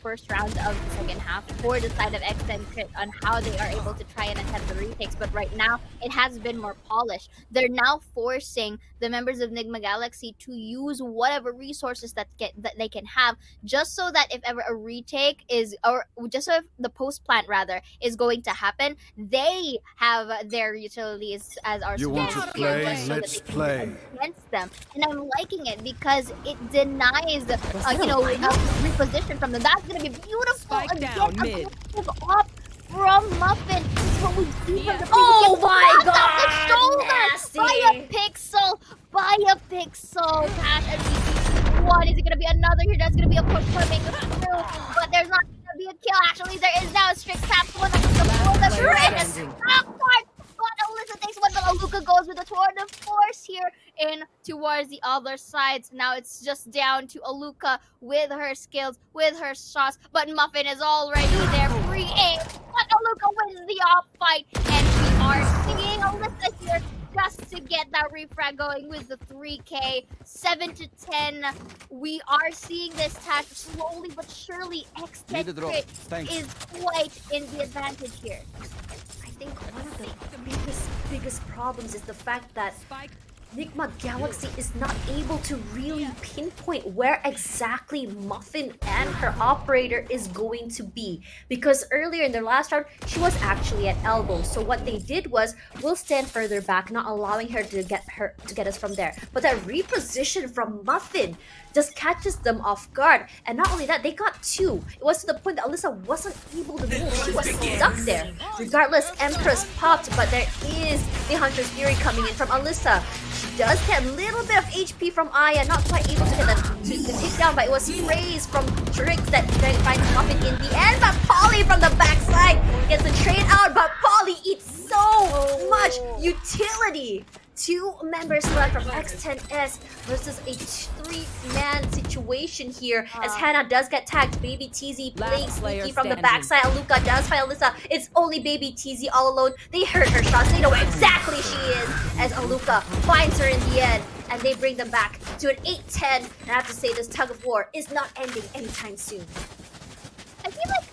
first rounds of the second half for the side of Extend Crit on how they are able to try and attempt the retakes. But right now it has been more polished. They're now forcing the members of Nigma Galaxy to use whatever resources that they can have, just so that if ever a retake is, or just so if the post plant rather is going to happen, they have their utilities as our You want to support here, play? just so that Let's they can play. against them. And I'm liking it because it denies reposition from them. That's gonna be beautiful. Spike Again, down, a mid. move up from Muffin. This is what we see from the Oh previous my blocked off the shoulder nasty. by a pixel. Cash, and we see one. Is it gonna be another here? That's gonna be a push for make a through, but there's not gonna be a kill. Actually, there is now a strict tap one up the floor. The player Trick standing. but Alyssa takes one, but Aluka goes with a tour de force here in towards the other sides. Now it's just down to Aluka with her skills, with her shots, but Muffin is already there, free aim, but Aluka wins the off fight, and we are seeing Alyssa here just to get that refrag going with the 3K, 7 to 10. We are seeing this Tash slowly but surely Need a Extend drop. Crit Thanks. is quite in the advantage here. I think one of the biggest problems is the fact that Spike. Nigma Galaxy is not able to really pinpoint where exactly Muffin and her operator is going to be, because earlier in their last round she was actually at elbow. So what they did was, we'll stand further back, not allowing her to get us from there. But that reposition from Muffin just catches them off guard, and not only that, they got two. It was to the point that Alyssa wasn't able to move. She was stuck there. Regardless, Empress popped, but there is the Hunter's Fury coming in from Alyssa. She does get a little bit of HP from Aya, not quite able to get the takedown, but it was sprays from Trix that finds Muffin in the end. But Polly from the backside gets the trade out, but Polly eats so much utility. Two members left from X10S versus a three-man situation here, as Hannah does get tagged. Baby TZ playing Last player sneaky from the standing. backside. Aluka does find Alyssa. It's only Baby TZ all alone. They heard her shots. They know where exactly she is, as Aluka finds her in the end, and they bring them back to an 8-10. And I have to say, this tug of war is not ending anytime soon. I feel like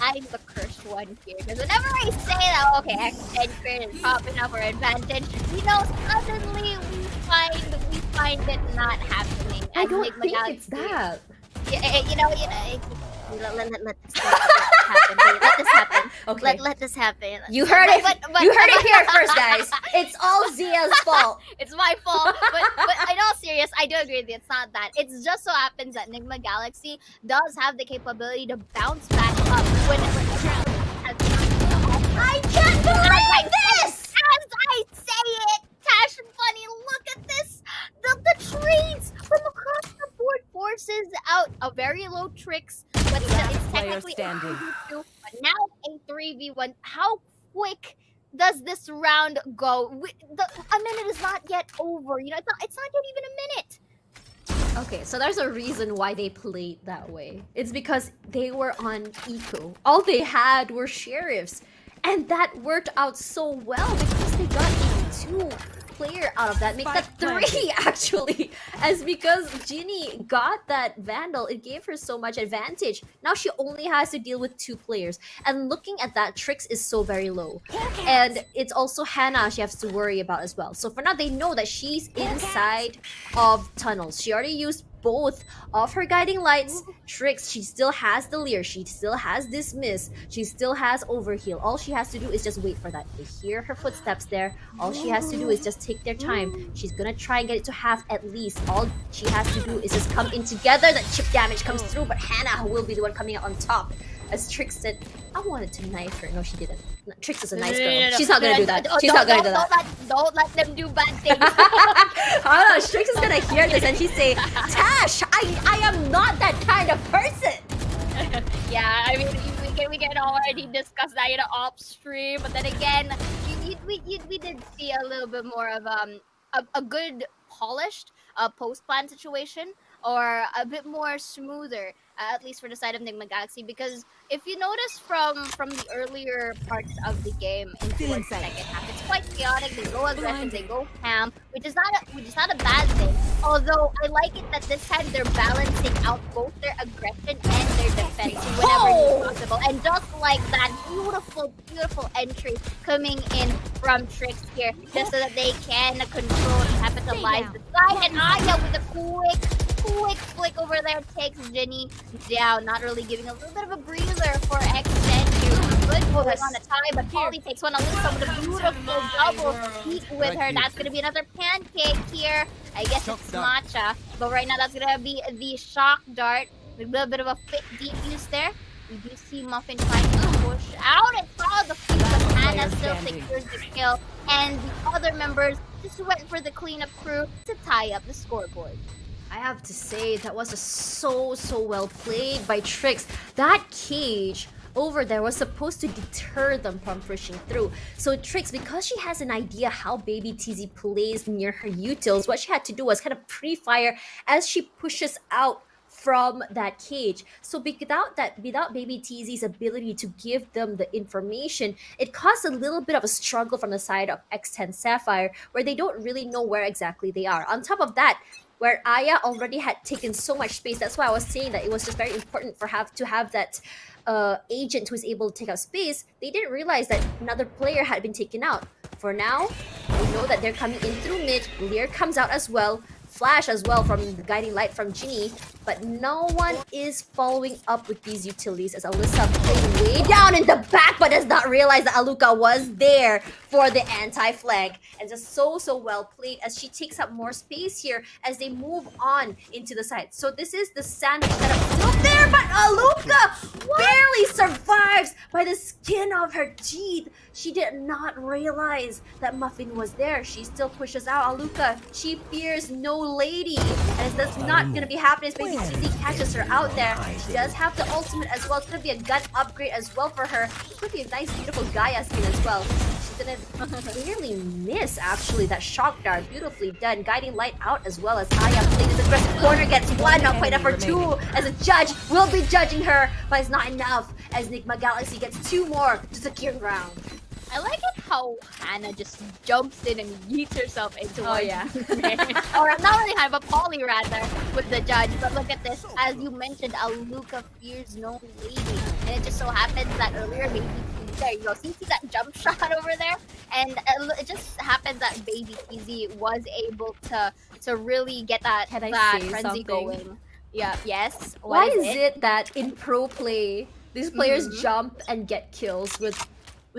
I'm the cursed one here, because whenever I say that, okay, Extend Crit is popping up our advantage, suddenly we find it not happening. I And don't Nigma think Galaxy- it's that. Let this happen. Okay. Let this happen. You heard it. But- You heard it here first, guys. It's all Zia's fault. It's my fault. But in all serious, I do agree with you. It's not that. It just so happens that Nigma Galaxy does have the capability to bounce back up whenever I can't believe this! As I say it, Tashbunny, look at this. The trades from across the board forces out a very low Trix, but it's player technically a standing. 2v2, but now a 3v1. How quick does this round go? A minute is not yet over. It's not yet even a minute. Okay, so there's a reason why they played that way. It's because they were on eco. All they had were sheriffs. And that worked out so well because they got a two-player out of that. Make that three, actually. As because Ginny got that Vandal, it gave her so much advantage. Now she only has to deal with two players. And looking at that, Trix is so very low. And it's also Hannah she has to worry about as well. So for now, they know that she's inside of tunnels. She already used both of her guiding lights. Trix, she still has the Leer, she still has Dismiss, she still has Overheal. All she has to do is just wait for that. They hear her footsteps there. All she has to do is just take their time. She's gonna try and get it to half at least. All she has to do is just come in together. That chip damage comes through, but Hannah will be the one coming out on top. As Trix said, I wanted to knife her. No, she didn't. Trix is a nice girl. She's not gonna do that. She's not gonna do that. Don't let them do bad things. I don't know. Trix is gonna hear this and she's say, Tash, I am not that kind of person. Yeah, I mean, we can already discuss that in off stream, but then again, we did see a little bit more of a good polished post plan situation, or a bit more smoother, at least for the side of Nigma Galaxy, because if you notice from the earlier parts of the game into the second half, it's quite chaotic. They go aggressive, they go ham, which is not a bad thing. Although I like it that this time they're balancing out both their aggression and their defense whenever possible. And just like that, beautiful entry coming in from Trix here, just so that they can control and capitalize the side. And Aya with a quick flick over there takes Jenny down, not really giving a little bit of a breather for X10. Good holding on the tie, but Polly takes one. Alyssa with a beautiful double peek with her. That's going to be another pancake here. I guess it's Matcha, but right now that's going to be the shock dart. A little bit of a fit defuse there. We do see Muffin trying to push out and follow the feet, but Hannah still secures the kill. And the other members just went for the cleanup crew to tie up the scoreboard. I have to say, that was just so well played by Trix. That cage over there was supposed to deter them from pushing through. So Trix, because she has an idea how Baby TZ plays near her utils, what she had to do was kind of pre-fire as she pushes out from that cage. So without Baby TZ's ability to give them the information, it caused a little bit of a struggle from the side of X10 Sapphire, where they don't really know where exactly they are. On top of that, where Aya already had taken so much space, that's why I was saying that it was just very important to have that agent who is able to take up space. They didn't realize that another player had been taken out. For now, we know that they're coming in through mid. Lear comes out as well. Flash as well from the guiding light from Ginny, but no one is following up with these utilities as Alyssa playing way down in the back, but does not realize that Aluka was there for the anti-flank. And just so well played as she takes up more space here as they move on into the side. So this is the sandwich setup still there, but Aluka barely survives by the skin of her teeth. She did not realize that Muffin was there. She still pushes out Aluka. She fears no lady, and that's not gonna be happening as Baby TZ catches her out there. She does have the ultimate as well. It's gonna be a gun upgrade as well for her. It could be a nice, beautiful Gaia skin as well. She's gonna clearly miss actually that shock dart. Beautifully done. Guiding light out as well as Aya playing this aggressive corner, gets one, not quite enough for two. As a judge will be judging her, but it's not enough as Nigma Galaxy gets two more to secure ground. I like it how Hannah just jumps in and yeets herself into one. Or not really Hannah, but Polly rather, with the judge. But look at this. As you mentioned, Aluka fears no lady. And it just so happens that earlier, Baby TZ, there you go. See that jump shot over there? And it just happens that Baby TZ was able to really get that frenzy going. Yeah, yes. Why is it that in pro play, these players jump and get kills with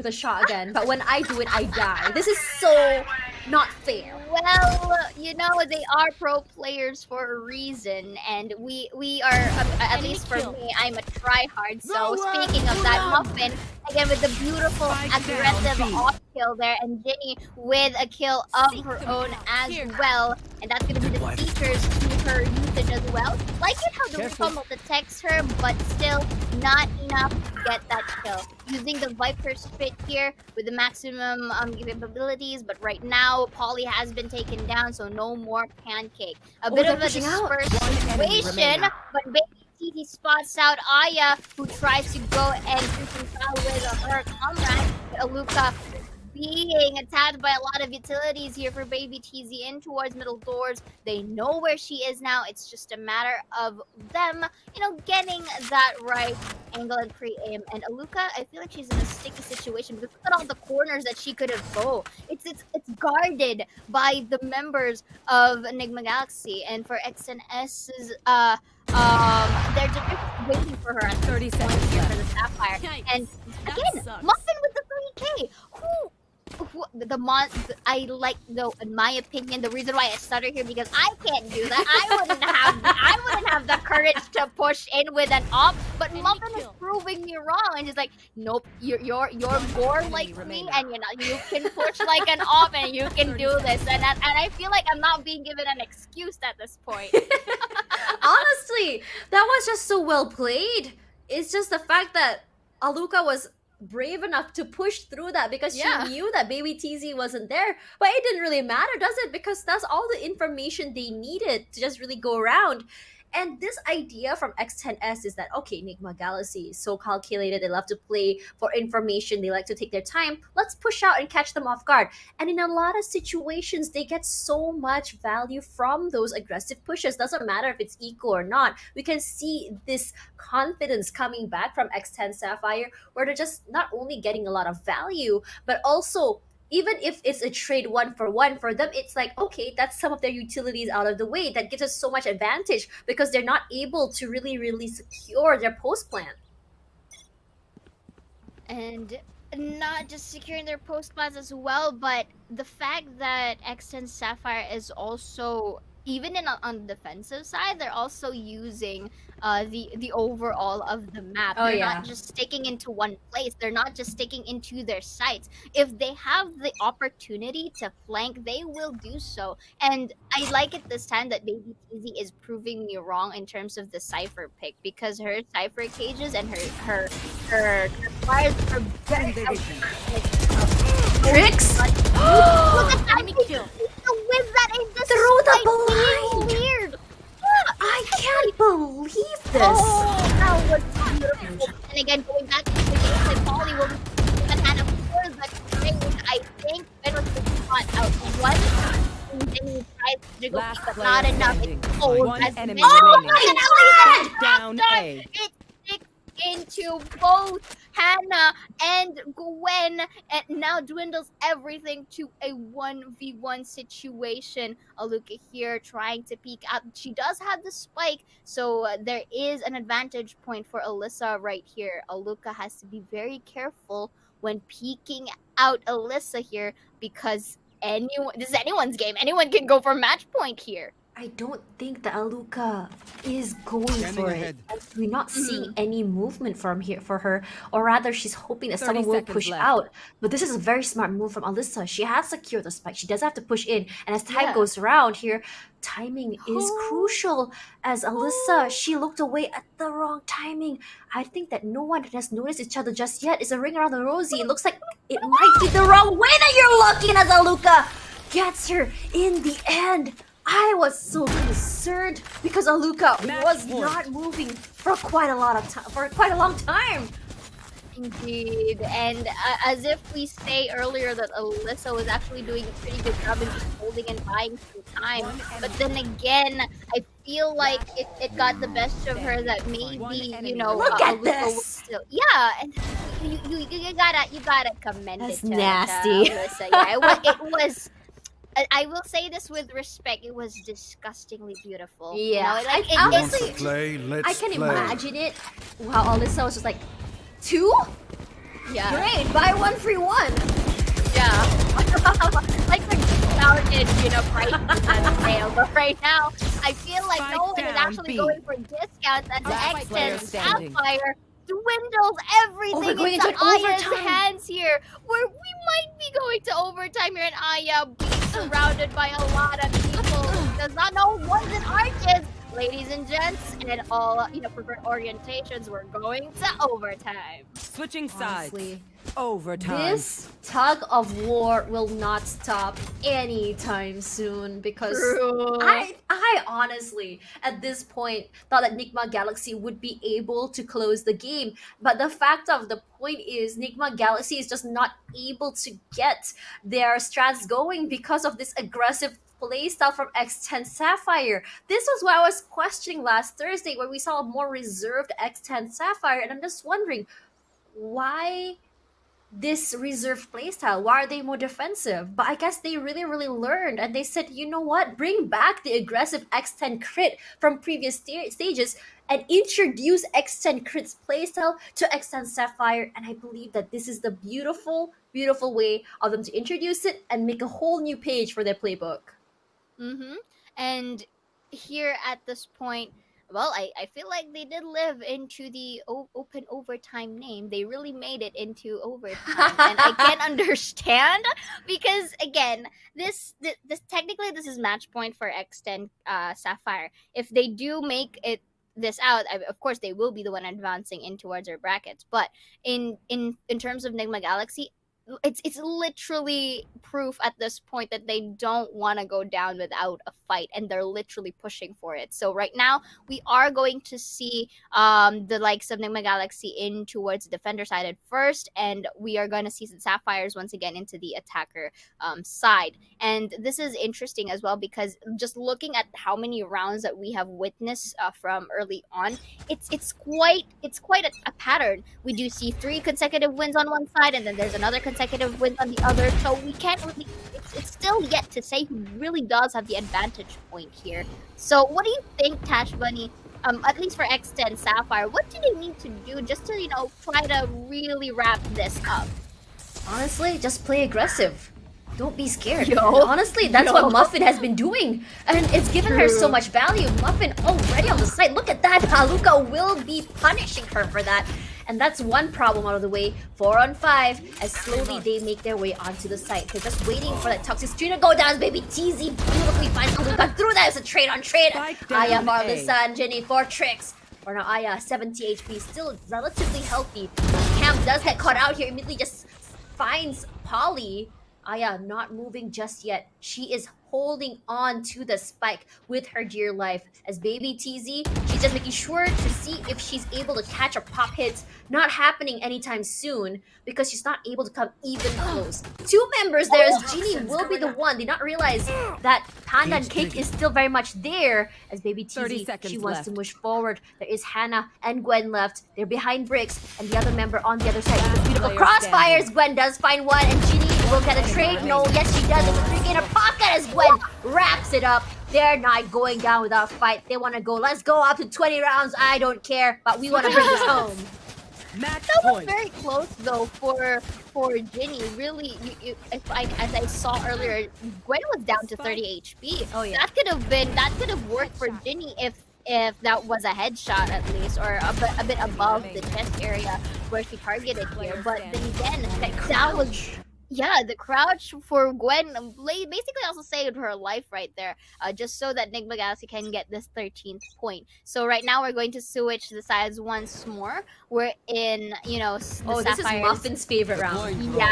a shotgun, but when I do it, I die? This is so not fair. Well, you know, they are pro players for a reason, and we are, at least for me, I'm a tryhard. So speaking of that, Muffin, again with the beautiful, aggressive off kill there, and Ginny with a kill of her own as well. And that's going to be the features to her usage as well. Like it how the Pummel detects her, but still not enough to get that kill. Using the Viper Spit here with the maximum capabilities, but right now Polly has been taken down, so no more pancake. A bit of a dispersed situation, but Baby TZ spots out Aya, who tries to go and reconcile with her comrade. Aluka being attacked by a lot of utilities here for Baby TZ in towards middle doors. They know where she is now. It's just a matter of them, getting that right angle and pre-aim. And Aluka, I feel like she's in a sticky situation because look at all the corners that she could have go. It's guarded by the members of Nigma Galaxy, and for XNS's they're just waiting for her at 30 seconds seconds here left. for the Sapphire. Yikes, And that again, sucks. Muffin with the 3K. I like, though, in my opinion, the reason why I stutter here because I can't do that. I wouldn't have the courage to push in with an op. But Muffin is proving me wrong, and she's like, nope, you're more like me, and you can push like an op, and you can do this. And I feel like I'm not being given an excuse at this point. Honestly, that was just so well played. It's just the fact that Aluka was brave enough to push through that because Yeah. she knew that Baby TZ wasn't there. But it didn't really matter, does it? Because that's all the information they needed to just really go around. And this idea from X10S is that, okay, Nigma Galaxy is so calculated, they love to play for information, they like to take their time. Let's push out and catch them off guard. And in a lot of situations, they get so much value from those aggressive pushes. Doesn't matter if it's eco or not. We can see this confidence coming back from X10 Sapphire, where they're just not only getting a lot of value, but also even if it's a trade 1-for-1 for them, it's like, okay, that's some of their utilities out of the way. That gives us so much advantage because they're not able to really secure their post plan. And not just securing their post plans as well, but the fact that X10 Sapphire is also, even on the defensive side, they're also using the overall of the map. Oh, They're yeah. not just sticking into one place. They're not just sticking into their sites. If they have the opportunity to flank, they will do so. And I like it this time that Baby TZ is proving me wrong in terms of the Cypher pick, because her Cypher cages and her fires are very Tricks? Look at that! Enemy kill. With that in the Through the spike being blind! weird. I can't believe this! Oh, that was beautiful. And again, going back to the gameplay, Polly will be the hand of course, but I think Ben was caught out one. And then he tries to go, Last but player not enough. standing. It's cold One as enemy men. remaining. Oh my Down God! A. It sticks into both Hannah and Gwen, and now dwindles everything to a 1v1 situation. Aluka here trying to peek out. She does have the spike, so there is an advantage point for Alyssa right here. Aluka has to be very careful when peeking out Alyssa here, because this is anyone's game. Anyone can go for match point here. I don't think that Aluka is going Standing for ahead. it. We're not seeing any movement from here for her, or rather, she's hoping that 30 someone will seconds push left. out. But this is a very smart move from Alyssa. She has secured the spike. She does have to push in, and as time Yeah. goes around here, timing is crucial. As Alyssa, she looked away at the wrong timing. I think that no one has noticed each other just yet. It's a ring around the rosy. It looks like it might be the wrong way that you're looking as Aluka gets her in the end. I was so concerned because Aluka Match was point. not moving for quite a long time. Indeed, and as if we say earlier that Alyssa was actually doing a pretty good job in just holding and buying some time, but then again, I feel like it got the best of her that maybe, Look at Aluka this! was still, yeah, and you gotta commend That's it to nasty. Alyssa. Yeah, it was. I will say this with respect. It was disgustingly beautiful. Yeah, you know, like, I Want honestly- to play? Let's I can play. imagine it. Wow, Alyssa was just like, 2? yeah. Great, buy 1 free 1. Yeah. Like the discounted, price on sale. But right now, I feel like Spike no one is down, actually B. going for discounts, and the Last player X10 standing. Sapphire dwindles everything we're going into into Aya's overtime. hands here. Where we might be going to overtime here, and Aya being surrounded by a lot of people who does not know ones and arches. Ladies and gents, and all preferred orientations, we're going to overtime. Switching sides. Honestly, Overtime. This tug of war will not stop anytime soon because True. I honestly at this point thought that Nigma Galaxy would be able to close the game, but the fact of the point is Nigma Galaxy is just not able to get their strats going because of this aggressive playstyle from X10 Sapphire. This was what I was questioning last Thursday when we saw a more reserved X10 Sapphire, and I'm just wondering why this reserved playstyle? Why are they more defensive? But I guess they really learned and they said, you know what? Bring back the aggressive X10 crit from previous stages and introduce X10 crit's playstyle to X10 Sapphire. And I believe that this is the beautiful way of them to introduce it and make a whole new page for their playbook. Mm-hmm. And here at this point, well, I feel like they did live into the open overtime name. They really made it into overtime, and I can understand because again, this technically this is match point for X10 Sapphire. If they do make it this out, of course they will be the one advancing in towards their brackets. But in terms of Nigma Galaxy, it's literally proof at this point that they don't want to go down without a fight, and they're literally pushing for it. So right now we are going to see the likes of Nigma Galaxy in towards the defender side at first, and we are going to see some Sapphires once again into the attacker side. And this is interesting as well because just looking at how many rounds that we have witnessed from early on, it's quite a pattern. We do see 3 consecutive wins on one side, and then there's another consecutive wins on the other. So we can't really. It's still yet to say who really does have the advantage point here. So what do you think, Tashbunny? At least for X10 Sapphire, what do they need to do just to try to really wrap this up? Honestly, just play aggressive. Don't be scared. Yo. And honestly, that's Yo. what Muffin has been doing. And it's given her so much value. Muffin already on the site. Look at that. Haluka will be punishing her for that. And that's one problem out of the way. 4 on 5 as slowly they make their way onto the site. They're just waiting for that toxic stream to go down as baby TZ beautifully finds Haluka through that. It's a trade on trade. Spike down Aya, A. Marlissa, and Jenny for tricks. For now, Aya, 70 HP, still relatively healthy. Cam does get caught out here, immediately just finds Polly. Aya not moving just yet. She is holding on to the spike with her dear life. As baby TZ, she's just making sure to see if she's able to catch her pop hits. Not happening anytime soon because she's not able to come even close. 2 members there as Genie will be the one. Did not realize that Panda and Cake is still very much there. As baby 30 TZ, seconds she wants to left. push forward. There is Hannah and Gwen left. They're behind bricks and the other member on the other side. With beautiful Player crossfires. Gwen does find one and Genie will get a trade. No, yes she does. It's a 3 in her pocket as Gwen wraps it up. They're not going down without a fight. They want to go. Let's go up to 20 rounds. I don't care, but we want to bring this home. Match That was point. very close though for Ginny. Really, as I saw earlier, Gwen was down to 30 HP. Oh, yeah. That could have worked for Ginny if that was a headshot at least, or a bit above the chest area where she targeted here. But then again, that was. Yeah, the crouch for Gwen basically also saved her life right there, just so that Nigma Galaxy can get this 13th point. So right now we're going to switch the sides once more. We're in, the Oh, this is Sapphires. Muffin's favorite round. Yeah,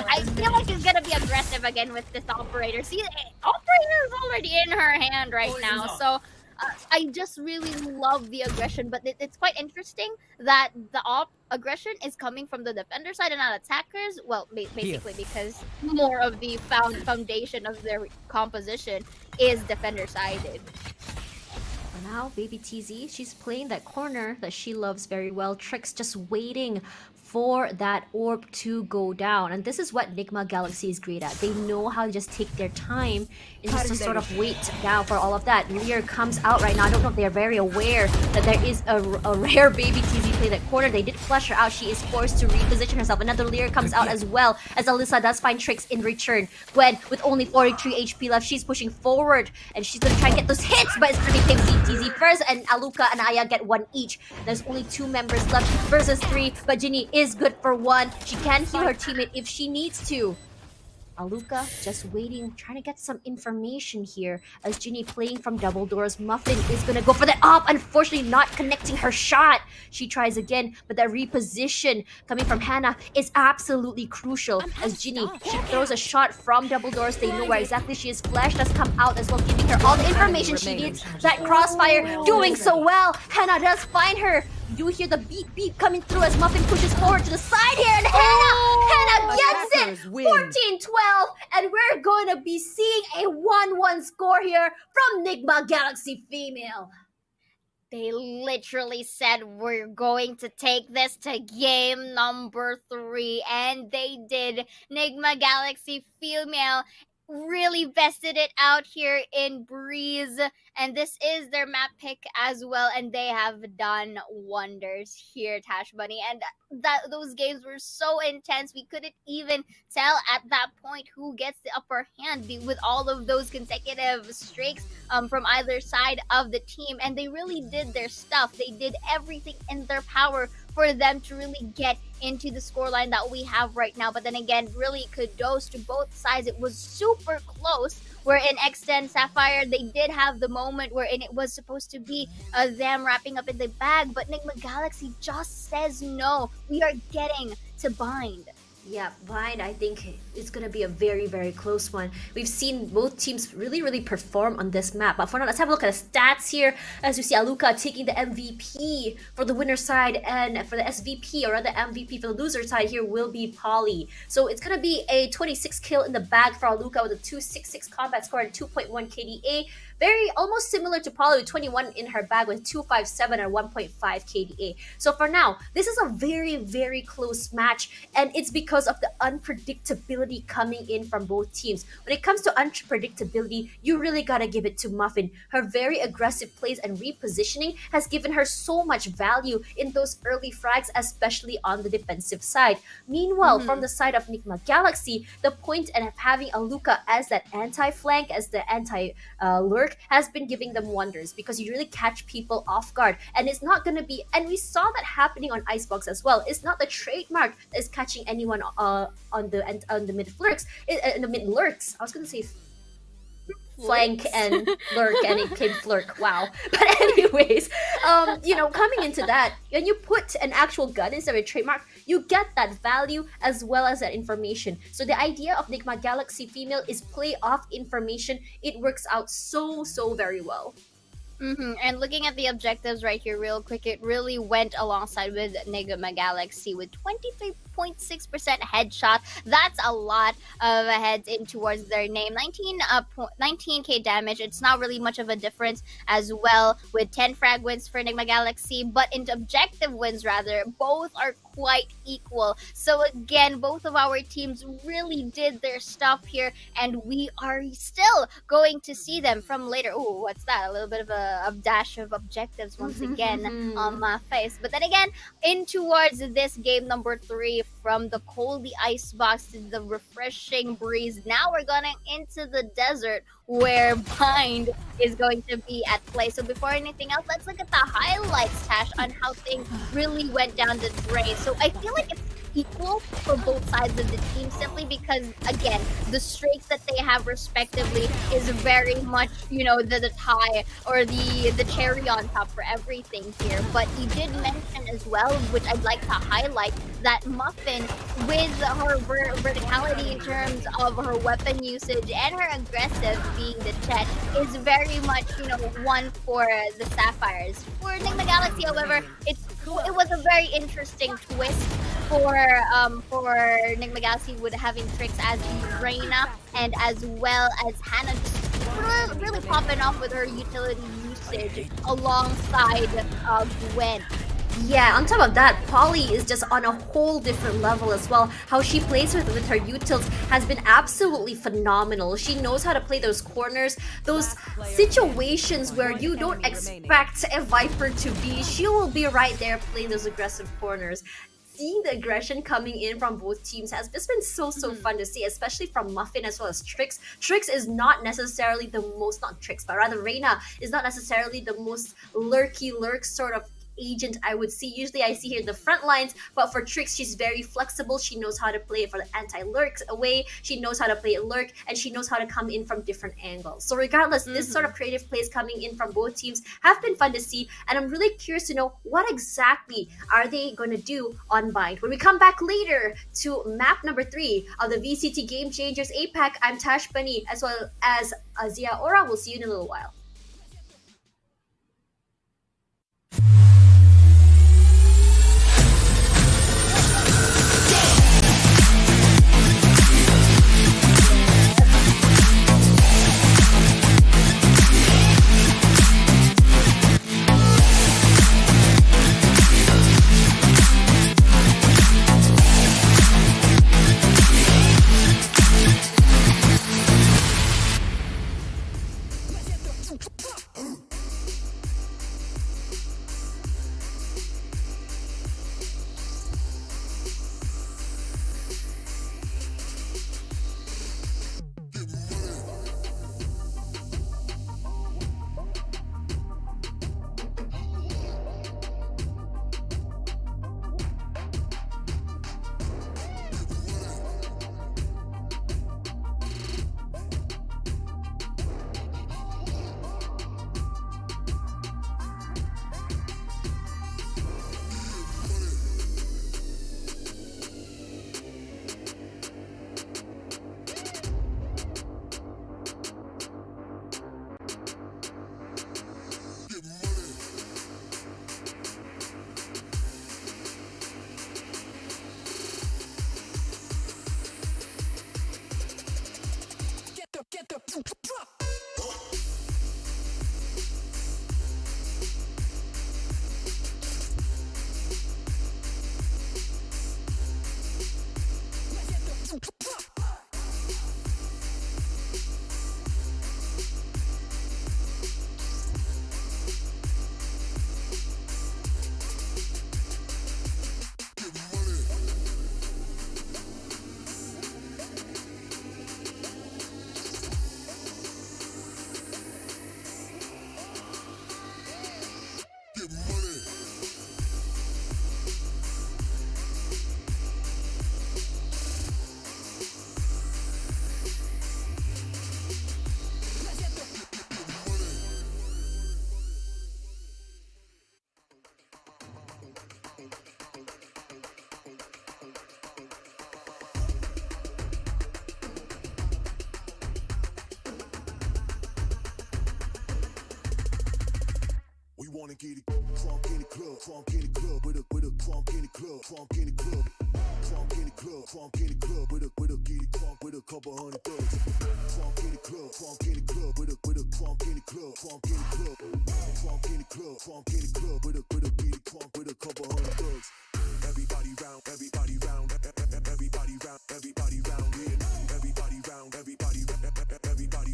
I feel like she's gonna be aggressive again with this operator. See, operator is already in her hand right now, so I just really love the aggression. But it's quite interesting that the aggression is coming from the defender side and not attackers. Well, basically because more of the foundation of their composition is defender sided. For now, baby TZ, she's playing that corner that she loves very well. Trix just waiting for that orb to go down. And this is what Nigma Galaxy is great at. They know how to just take their time and just to sort of wait down for all of that. Lear comes out right now. I don't know if they're very aware that there is a rare baby TZ play that corner. They did flush her out. She is forced to reposition herself. Another Lear comes out as well as Alyssa does find Trix in return. Gwen with only 43 HP left. She's pushing forward and she's going to try and get those hits, but it's going to be TZ first, and Aluka and Aya get 1 each. There's only 2 members left versus 3, but Ginny is good for 1. She can heal her teammate if she needs to. Aluka just waiting, trying to get some information here. As Ginny playing from double doors, Muffin is gonna go for the up. Unfortunately, not connecting her shot. She tries again, but that reposition coming from Hannah is absolutely crucial. As Ginny, she throws a shot from double doors. They know where exactly she is. Flash does come out as well, giving her all the information she needs. That crossfire doing so well. Hannah does find her. You hear the beep beep coming through as Muffin pushes forward to the side here, and Hannah gets it! Attackers win. 14-12, and we're going to be seeing a 1-1 score here from Nigma Galaxy Female. They literally said we're going to take this to game number 3, and they did. Nigma Galaxy Female really bested it out here in Breeze, and this is their map pick as well, and they have done wonders here, Tashbunny. And those games were so intense, we couldn't even tell at that point who gets the upper hand with all of those consecutive streaks from either side of the team. And they really did their stuff. They did everything in their power for them to really get into the scoreline that we have right now. But then again, really kudos to both sides. It was super close. Where in X10 Sapphire, they did have the moment wherein it was supposed to be them wrapping up in the bag, but Nigma Galaxy just says no. We are getting to bind. Yeah, Bind, I think it's going to be a very, very close one. We've seen both teams really, really perform on this map. But for now, let's have a look at the stats here. As you see, Aluka taking the MVP for the winner side, and for the SVP, or rather MVP for the loser side here, will be Polly. So it's going to be a 26 kill in the bag for Aluka with a 266 combat score and 2.1 KDA. Very almost similar to Polly with 21 in her bag with 257 and 1.5 KDA. So for now, this is a very, very close match, and it's because of the unpredictability coming in from both teams. When it comes to unpredictability, you really gotta give it to Muffin. Her very aggressive plays and repositioning has given her so much value in those early frags, especially on the defensive side. Meanwhile, from the side of Nigma Galaxy, the point of having Aluka as that anti-flank, as the anti-lure, has been giving them wonders, because you really catch people off guard, and it's not going to be, and we saw that happening on Icebox as well. It's not the trademark that is catching anyone on the mid lurks. In the mid lurks, I was going to say flank and lurk, and it came flirk. Wow. But anyways, coming into that, when you put an actual gun instead of a trademark, you get that value as well as that information. So the idea of Nigma Galaxy Female is play off information. It works out so very well. And looking at the objectives right here real quick, it really went alongside with Nigma Galaxy with 23.6% headshot. That's a lot of heads in towards their name. 19k damage. It's not really much of a difference as well, with 10 frag wins for Nigma Galaxy, but in objective wins rather, both are quite equal. So again, both of our teams really did their stuff here, and we are still going to see them from later. Oh, what's that? A little bit of a dash of objectives once again on my face. But then again, in towards this game number 3, from the coldy ice box to the refreshing breeze, now we're going into the desert where Bind is going to be at play. So before anything else, let's look at the highlights, Tash, on how things really went down the drain. So I feel like it's equal for both sides of the team, simply because, again, the streaks that they have respectively is very much, the tie or the cherry on top for everything here. But you did mention as well, which I'd like to highlight, that Muffin, with her verticality in terms of her weapon usage and her aggressive being the Chet, is very much, one for the Sapphires. For Nigma Galaxy, however, it was a very interesting twist for Nigma Galaxy, with having tricks as Reina and as well as Hannah just really popping off with her utility usage alongside Gwen. Yeah, on top of that, Polly is just on a whole different level as well. How she plays with her utils has been absolutely phenomenal. She knows how to play those corners, those situations where you don't expect a Viper to be. She will be right there playing those aggressive corners. Seeing the aggression coming in from both teams has just been so fun to see, especially from Muffin as well as Trix. Trix is not necessarily the most, not Trix, but rather Reina is not necessarily the most lurk sort of agent I would see. Usually I see her in the front lines, but for Trix, she's very flexible. She knows how to play it for the anti-lurks away. She knows how to play it lurk, and she knows how to come in from different angles. So regardless, this sort of creative plays coming in from both teams have been fun to see, and I'm really curious to know what exactly are they going to do on Bind. When we come back later to map number 3 of the VCT Game Changers APAC, I'm Tashbunny as well as Xeaora. We'll see you in a little while. We wanna get it crunk in the club, crunk in the club, with a crunk in the club, crunk in the club, crunk in the club, crunk in the club, with a get it crunk with a couple hundred thugs. Crunk in the club, crunk in the club, with a crunk in the club, crunk in the club, crunk in the club, crunk in the club, with a get it crunk with a couple hundred thugs. Everybody round, everybody round, everybody round, everybody round here. Everybody round, everybody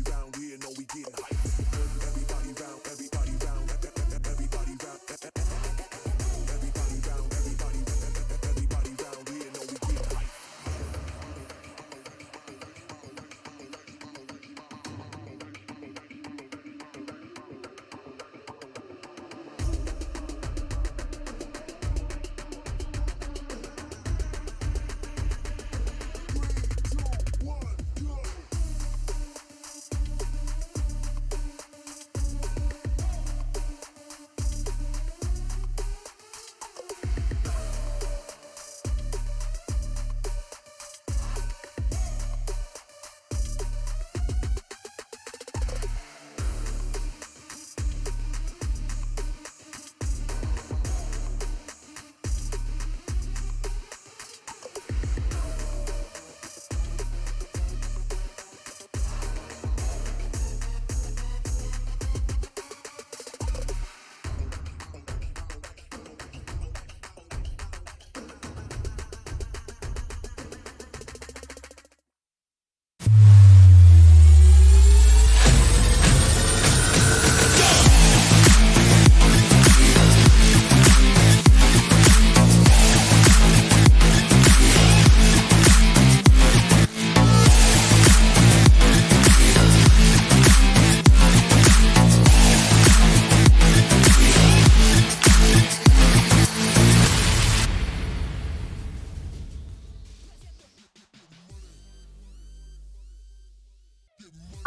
round here. Know we getting hype. Everybody round, everybody round, everybody round, everybody round, everybody round here. Know we getting hype.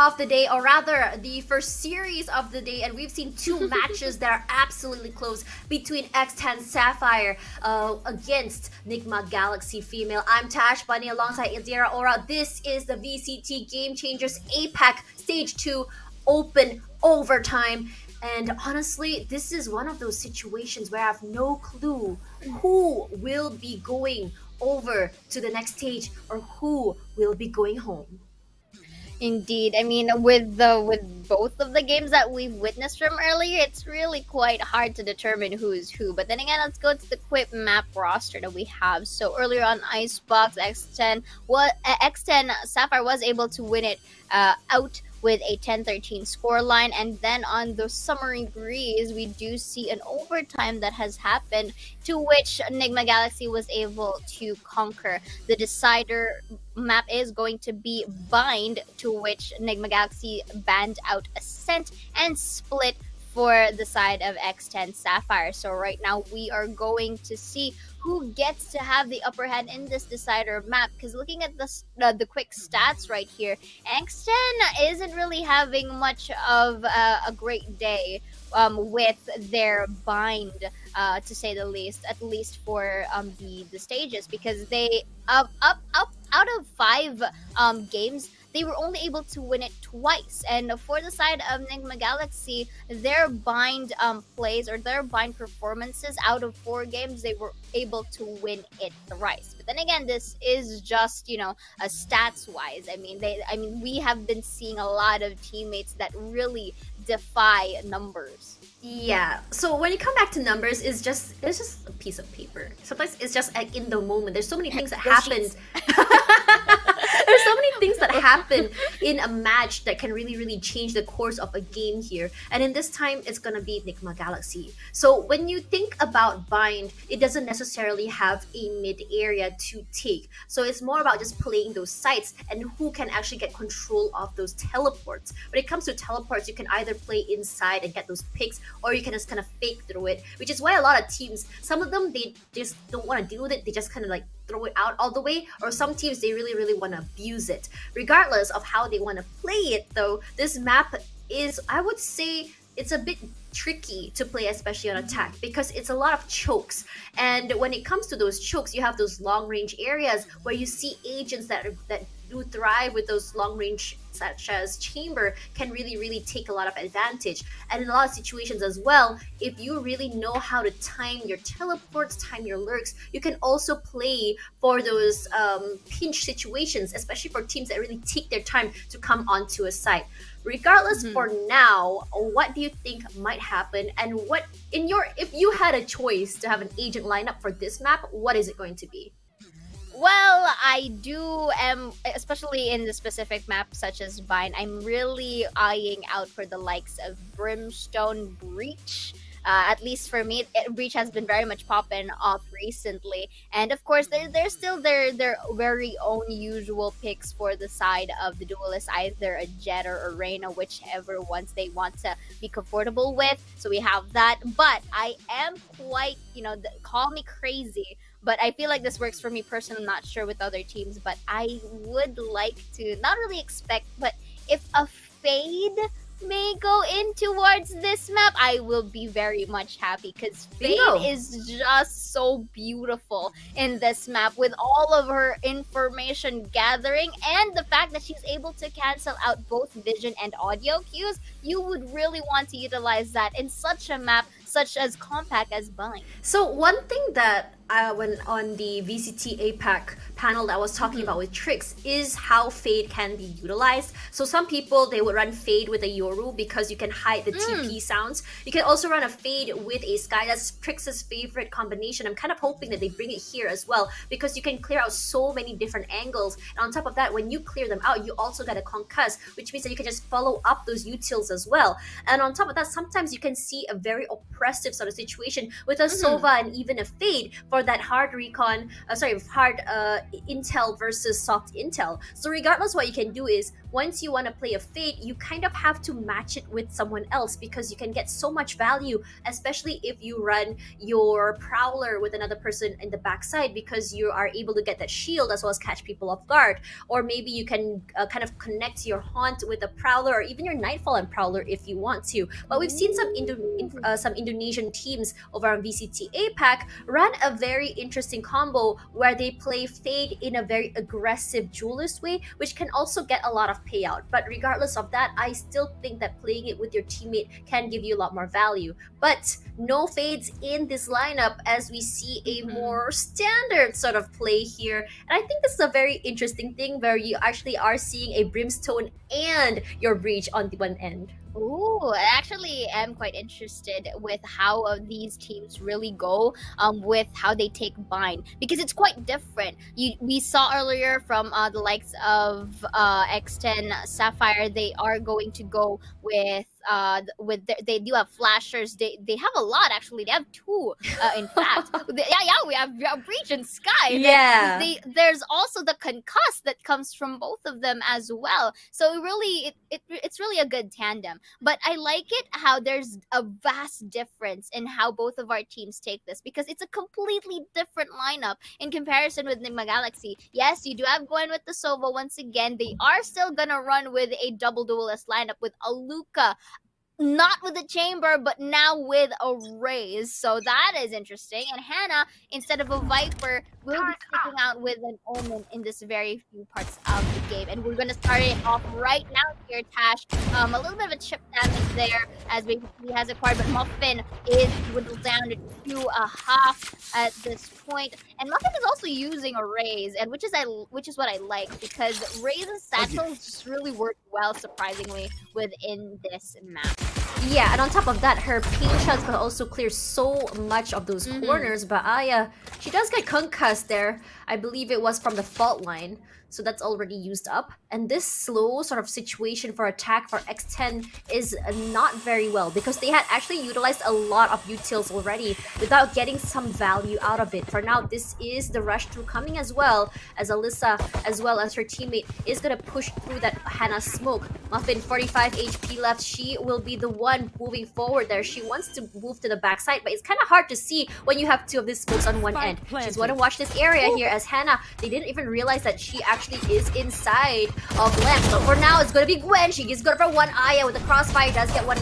of the day, or rather the first series of the day, and we've seen two matches that are absolutely close between X10 Sapphire against Nigma Galaxy Female. I'm Tashbunny alongside Xeaora. This is the VCT Game Changers APAC Stage 2 Open Overtime. And honestly, this is one of those situations where I have no clue who will be going over to the next stage or who will be going home. Indeed. I mean, with both of the games that we've witnessed from earlier, it's really quite hard to determine who's who. But then again, let's go to the quick map roster that we have. So earlier on Icebox, X10 Sapphire was able to win it out with a 10-13 scoreline, and then on the Summery Breeze, we do see an overtime that has happened, to which Nigma Galaxy was able to conquer. The decider map is going to be Bind, to which Nigma Galaxy banned out Ascent and Split for the side of X10 Sapphire. So right now we are going to see who gets to have the upper hand in this decider map, because looking at the quick stats right here, X10 isn't really having much of a great day with their bind, to say the least, at least for the stages, because they out of 5 games, they were only able to win it twice. And for the side of Nigma Galaxy, their bind plays or their bind performances, out of 4 games, they were able to win it thrice. But then again, this is just, a stats wise. I mean, we have been seeing a lot of teammates that really defy numbers. Yeah. So when you come back to numbers, it's just a piece of paper. Sometimes it's just like in the moment. There's so many things that happen. There's so many things that happen in a match that can really, really change the course of a game here. And in this time, it's gonna be Nigma Galaxy. So when you think about Bind, it doesn't necessarily have a mid area to take. So it's more about just playing those sites and who can actually get control of those teleports. When it comes to teleports, you can either play inside and get those picks, or you can just kind of fake through it, which is why a lot of teams, some of them, they just don't want to deal with it. They just kind of like throw it out all the way, or some teams, they really, really want to abuse it. Regardless of how they want to play it though, this map is, I would say, it's a bit tricky to play, especially on attack, because it's a lot of chokes. And when it comes to those chokes, you have those long range areas where you see agents that do thrive with those long range, such as Chamber, can really, really take a lot of advantage. And in a lot of situations as well, if you really know how to time your teleports, time your lurks, you can also play for those pinch situations, especially for teams that really take their time to come onto a site. Regardless, for now, what do you think might happen? And what, if you had a choice to have an agent lineup for this map, what is it going to be? Well, I am, especially in the specific map such as Bind, I'm really eyeing out for the likes of Brimstone, Breach. At least for me, Breach has been very much popping off recently. And of course, they're still their very own usual picks for the side of the duelists, either a Jet or a Reyna, whichever ones they want to be comfortable with. So we have that. But I am quite, call me crazy, but I feel like this works for me personally. I'm not sure with other teams, but I would like to not really expect, but if a Fade may go in towards this map, I will be very much happy, because Fade is just so beautiful in this map with all of her information gathering, and the fact that she's able to cancel out both vision and audio cues. You would really want to utilize that in such a map such as compact as Bind. So one thing that when on the VCT APAC panel that I was talking about with Tricks is how Fade can be utilized. So some people, they would run Fade with a Yoru because you can hide the TP sounds. You can also run a Fade with a Sky. That's Tricks' favorite combination. I'm kind of hoping that they bring it here as well, because you can clear out so many different angles. And on top of that, when you clear them out, you also get a concuss, which means that you can just follow up those utils as well. And on top of that, sometimes you can see a very oppressive sort of situation with a Sova and even a Fade for that hard recon, hard intel versus soft intel. So regardless, what you can do is once you want to play a Fade, you kind of have to match it with someone else because you can get so much value, especially if you run your Prowler with another person in the backside, because you are able to get that shield as well as catch people off guard. Or maybe you can kind of connect your Haunt with a Prowler, or even your Nightfall and Prowler if you want to. But we've seen some Indonesian teams over on VCT APAC run a very interesting combo where they play Fade in a very aggressive duelist way, which can also get a lot of payout. But regardless of that, I still think that playing it with your teammate can give you a lot more value. But no Fades in this lineup, as we see a more standard sort of play here. And I think this is a very interesting thing where you actually are seeing a Brimstone and your Breach on the one end. Ooh, I actually am quite interested with how these teams really go with how they take Bind, because it's quite different. We saw earlier from the likes of X10 Sapphire, they are going to go with they do have flashers. They have a lot actually. They have two in fact. We have Breach and Scythe. Yeah. There's also the concuss that comes from both of them as well. So really, it's really a good tandem. But I like it how there's a vast difference in how both of our teams take this, because it's a completely different lineup in comparison with Nigma Galaxy. Yes, you do have Gwen with the Sova once again. They are still gonna run with a double duelist lineup with Aluka, not with a chamber, but now with a raise. So that is interesting. And Hannah, instead of a Viper, will be sticking out with an Omen in this very few parts of the game. And we're going to start it off right now here, Tash. A little bit of a chip damage there as he has acquired, but Muffin is whittled down to 2.5 at this point. And Muffin is also using a raise, and which is what I like, because Raise's satchels just really work well, surprisingly, within this map. Yeah, and on top of that, her pain shots can also clear so much of those corners. But Aya, she does get concussed there. I believe it was from the fault line. So that's already used up. And this slow sort of situation for attack for X10 is not very well, because they had actually utilized a lot of utils already without getting some value out of it. For now, this is the rush through coming as well, as Alyssa as well as her teammate is going to push through that Hannah smoke. Muffin, 45 HP left. She will be the one moving forward there. She wants to move to the backside, but it's kind of hard to see when you have two of these smokes on one end. She's want to watch this area here as Hannah, they didn't even realize that she actually is inside of Lamp. So for now, it's going to be Gwen. She is good for one. Aya with the crossfire does get one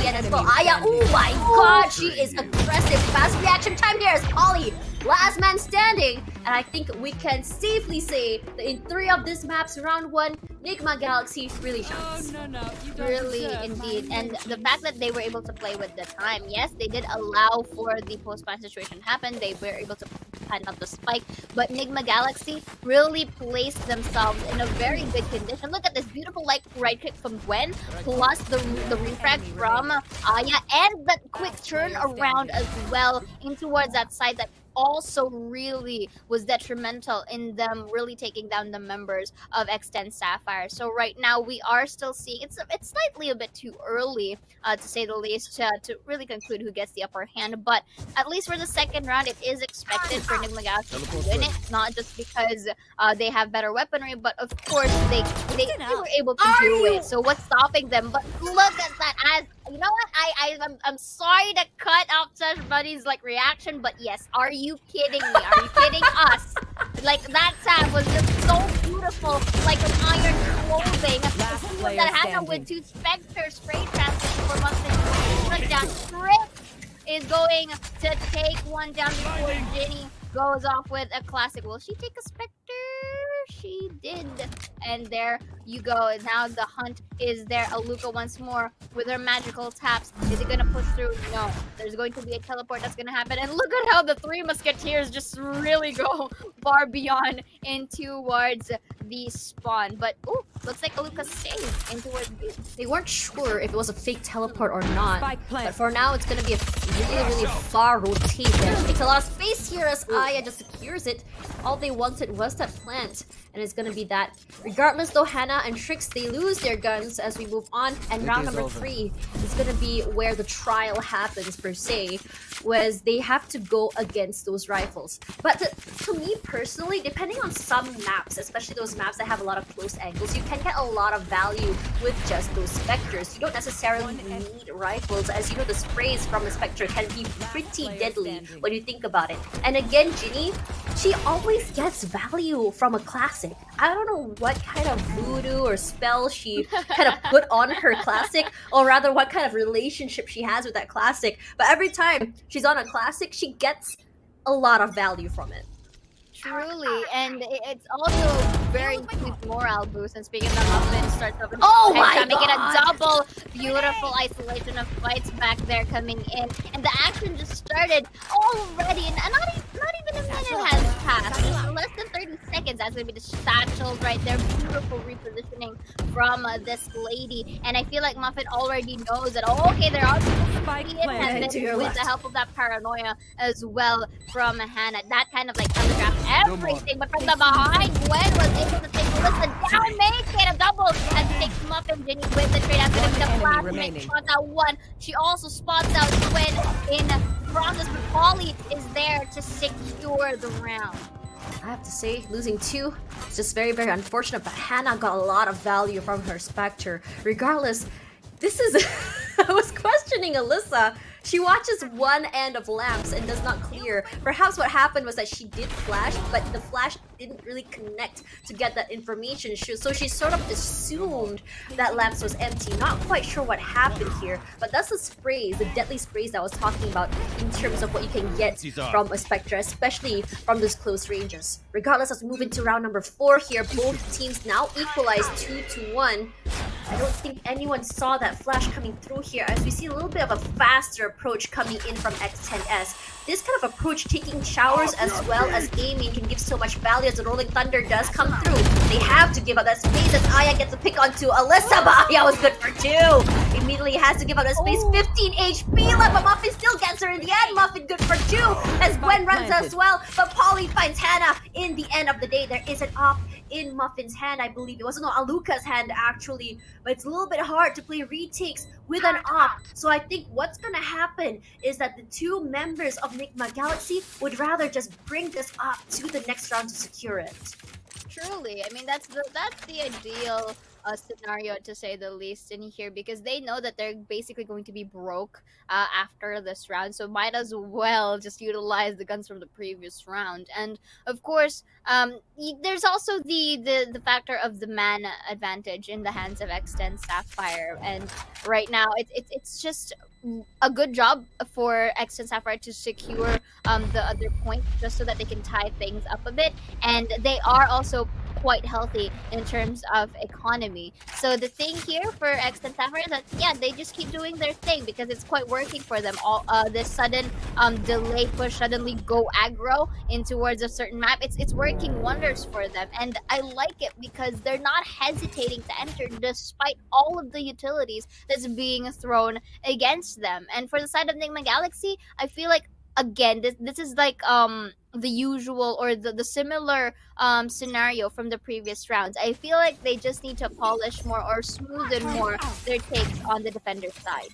end as well. Aya, oh my god, she is aggressive. Fast reaction time there is Ollie. Last man standing. And I think we can safely say that in 3 of these maps, round 1, Nigma Galaxy really shines. No. You don't Really, deserve indeed. my And the fact that they were able to play with the time, yes, they did allow for the post-ban situation to happen. They were able to plan out the spike. But Nigma Galaxy really placed themselves in a very good condition. Look at this beautiful right click from Gwen, plus the refrag from Aya, and that quick turn around as well in towards that side that also really was detrimental in them really taking down the members of X10 Sapphire. So right now we are still seeing it's slightly a bit too early to say the least to really conclude who gets the upper hand, but at least for the second round it is expected for Nigma Galaxy to win it, not just because they have better weaponry, but of course they were able to do it. So what's stopping them? But look at that. As you know what, I'm sorry to cut off Tashbunny's reaction, but yes, are you kidding me? Are you kidding us? That tap was just so beautiful, like an iron clothing. That Hannah with 2 Spectres, spray transition for Muffin. Down. Trick is going to take one down before Ginny goes off with a classic. Will she take a Spectre? She did. And there you go. And now the hunt is there. Aluka once more with her magical taps. Is it going to push through? No. There's going to be a teleport that's going to happen. And look at how the 3 Musketeers just really go far beyond in towards the spawn. But, ooh, looks like Aluka stays in towards B. They weren't sure if it was a fake teleport or not. Spike plant. But for now, it's going to be a really far rotate there. She takes a lot of space here as Aya just secures it. All they wanted was that plant. And it's going to be that. Regardless, though, Hannah and Trix, they lose their guns as we move on. And round number 3 is going to be where the trial happens, per se. Was they have to go against those rifles. But to me, personally, depending on some maps, especially those maps that have a lot of close angles, you can get a lot of value with just those Spectres. You don't necessarily need rifles, as you know the sprays from a Spectre can be pretty deadly when you think about it. And again, Ginny, she always gets value from a classic. I don't know what kind of voodoo or spell she kind of put on her classic, or rather what kind of relationship she has with that classic. But every time she's on a classic, she gets a lot of value from it. Truly, and it's also very huge morale boost. And speaking of Muffin, starts off with Oh my making a God! double beautiful isolation of fights back there coming in, and the action just started already, and not even a minute has passed. Just less than 30 seconds. That's gonna be the satchels right there. Beautiful repositioning from this lady, and I feel like Muffin already knows that. Oh, okay, there are Spike in planted. heaven To your with left. the help of that paranoia as well from Hannah. That kind of like telegraphed everything, but from the behind, Gwen was able to take Alyssa down, make it a double, and takes Muffin Ginny with the trade after the Enemy flash. remaining. Spots out one. She also spots out Gwen in the process, but Polly is there to secure the round. I have to say, losing 2 is just very, very unfortunate, but Hannah got a lot of value from her Spectre. Regardless, this is... I was questioning Alyssa. She watches one end of lamps and does not clear. Perhaps what happened was that she did flash, but the flash didn't really connect to get that information. So she sort of assumed that lamps was empty. Not quite sure what happened here, but that's the sprays, the deadly sprays that I was talking about in terms of what you can get from a Spectre, especially from those close ranges. Regardless, let's move into round number 4 here. Both teams now equalized 2-1. I don't think anyone saw that flash coming through here, as we see a little bit of a faster approach coming in from X10S. This kind of approach, taking showers as well as aiming, can give so much value as the Rolling Thunder does come through. They have to give up that space as Aya gets a pick onto Alyssa, but Aya was good for 2. Immediately has to give up that space. 15 HP left, but Muffin still gets her in the end. Muffin good for 2 as Gwen runs as well, but Polly finds Hannah. In the end of the day, there is an op in Muffin's hand, I believe. It wasn't Aluka's hand actually, but it's a little bit hard to play retakes with an op. So I think what's gonna happen is that the 2 members of Nigma Galaxy would rather just bring this op to the next round to secure it. Truly, I mean that's the ideal scenario to say the least in here, because they know that they're basically going to be broke after this round, so might as well just utilize the guns from the previous round. And of course, there's also the factor of the man advantage in the hands of X10 Sapphire, and right now it's just a good job for X10 Sapphire to secure the other point, just so that they can tie things up a bit, and they are also quite healthy in terms of economy. So the thing here for X10 Sapphire is that, yeah, they just keep doing their thing because it's quite working for them. All this sudden delay push, suddenly go aggro in towards a certain map, it's working wonders for them, and I like it because they're not hesitating to enter despite all of the utilities that's being thrown against them. And for the side of Nigma Galaxy, I feel like, again, this is like the usual or the similar scenario from the previous rounds. I feel like they just need to polish more or smoothen more their takes on the defender's side.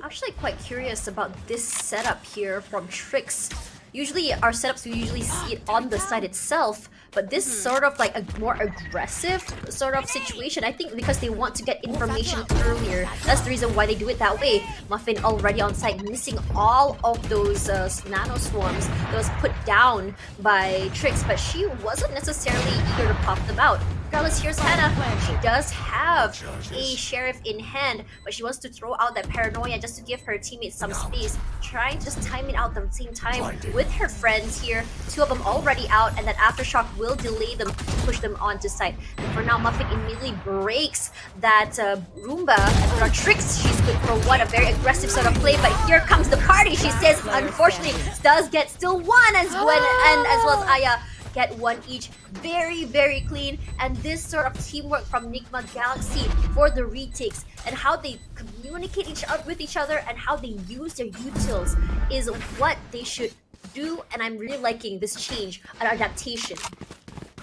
Actually quite curious about this setup here from Trix. Usually our setups, we usually see it on the side itself, but this sort of like a more aggressive sort of situation, I think because they want to get information earlier. That's the reason why they do it that way. Muffin already on site, missing all of those nano swarms that was put down by Trix, but she wasn't necessarily eager to pop them out. Regardless, here's Hannah. She does have a sheriff in hand, but she wants to throw out that paranoia just to give her teammates some space, trying to just time it out at the same time with her friends here. 2 of them already out, and that aftershock will delay them, push them onto site. And for now, Muffin immediately breaks that Roomba, and for our Trix, she's good for what, a very aggressive sort of play, but here comes the party, she says. Unfortunately, does get still 1 as Gwen and as well as Aya get 1 each. Very, very clean. And this sort of teamwork from Nigma Galaxy for the retakes and how they communicate with each other and how they use their utils is what they should do. And I'm really liking this change, an adaptation.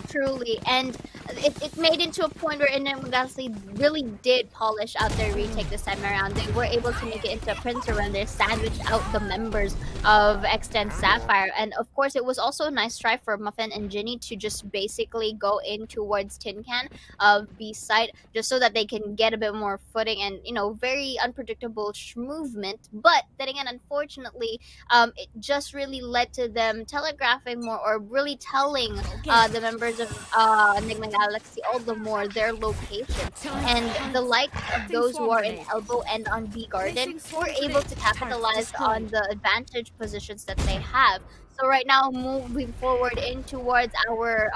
Truly, and it made into a point where Nigma Galaxy really did polish out their retake this time around. They were able to make it into a prince surrender, sandwich out the members of X10 Sapphire. And of course, it was also a nice try for Muffin and Ginny to just basically go in towards Tin Can of B side, just so that they can get a bit more footing and, you know, very unpredictable movement. But then again, unfortunately, it just really led to them telegraphing more, or really telling the members of Nigma Galaxy all the more their location. And the likes of those who are in elbow and on B Garden were able to capitalize on the advantage positions that they have. So right now, moving forward in towards our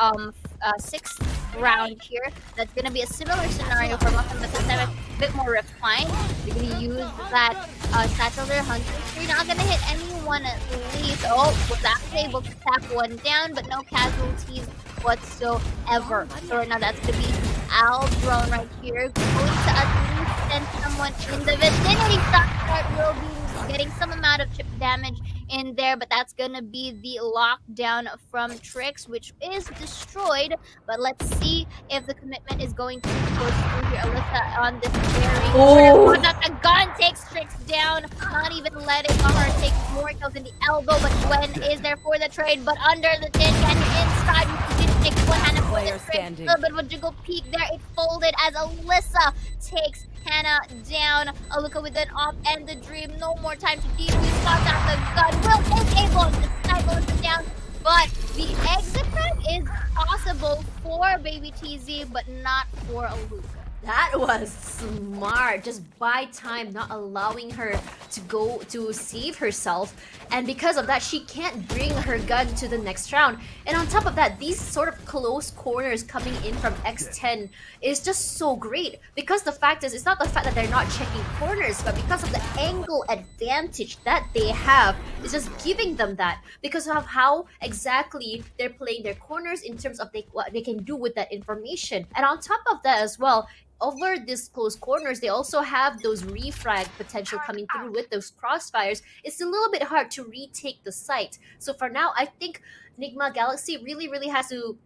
sixth round here, that's going to be a similar scenario for Muffin, but this time a bit more refined. They're going to use that Satchel their Hunter. You're not going to hit anyone at least. Oh, was actually able to tap one down, but no casualties whatsoever. So right now, that's going to be Al drone right here, going to at least send someone in the vicinity. Sapphire will be getting some amount of chip damage in there, but that's gonna be the lockdown from Trix, which is destroyed. But let's see if the commitment is going to go through here. Alyssa on this very important one. The gun takes Trix down, not even letting her take more kills in the elbow, but Gwen is there for the trade, but under the tin can inside, we did take one hand for the trade. A little bit of a jiggle peek there, it folded as Alyssa takes Hannah down. Aluka with an off and the dream. No more time to deal. We spot out the gun. Will is able to snipe Alyssa down, but the exit frag is possible for Baby TZ, but not for Aluka. That was smart. Just buy time, not allowing her to go to save herself. And because of that, she can't bring her gun to the next round. And on top of that, these sort of close corners coming in from X10 is just so great. Because the fact is, it's not the fact that they're not checking corners, but because of the angle advantage that they have, it's just giving them that. Because of how exactly they're playing their corners in terms of what they can do with that information. And on top of that as well, over these close corners, they also have those refrag potential coming through with those crossfires. It's a little bit hard to retake the site. So for now, I think Nigma Galaxy really has to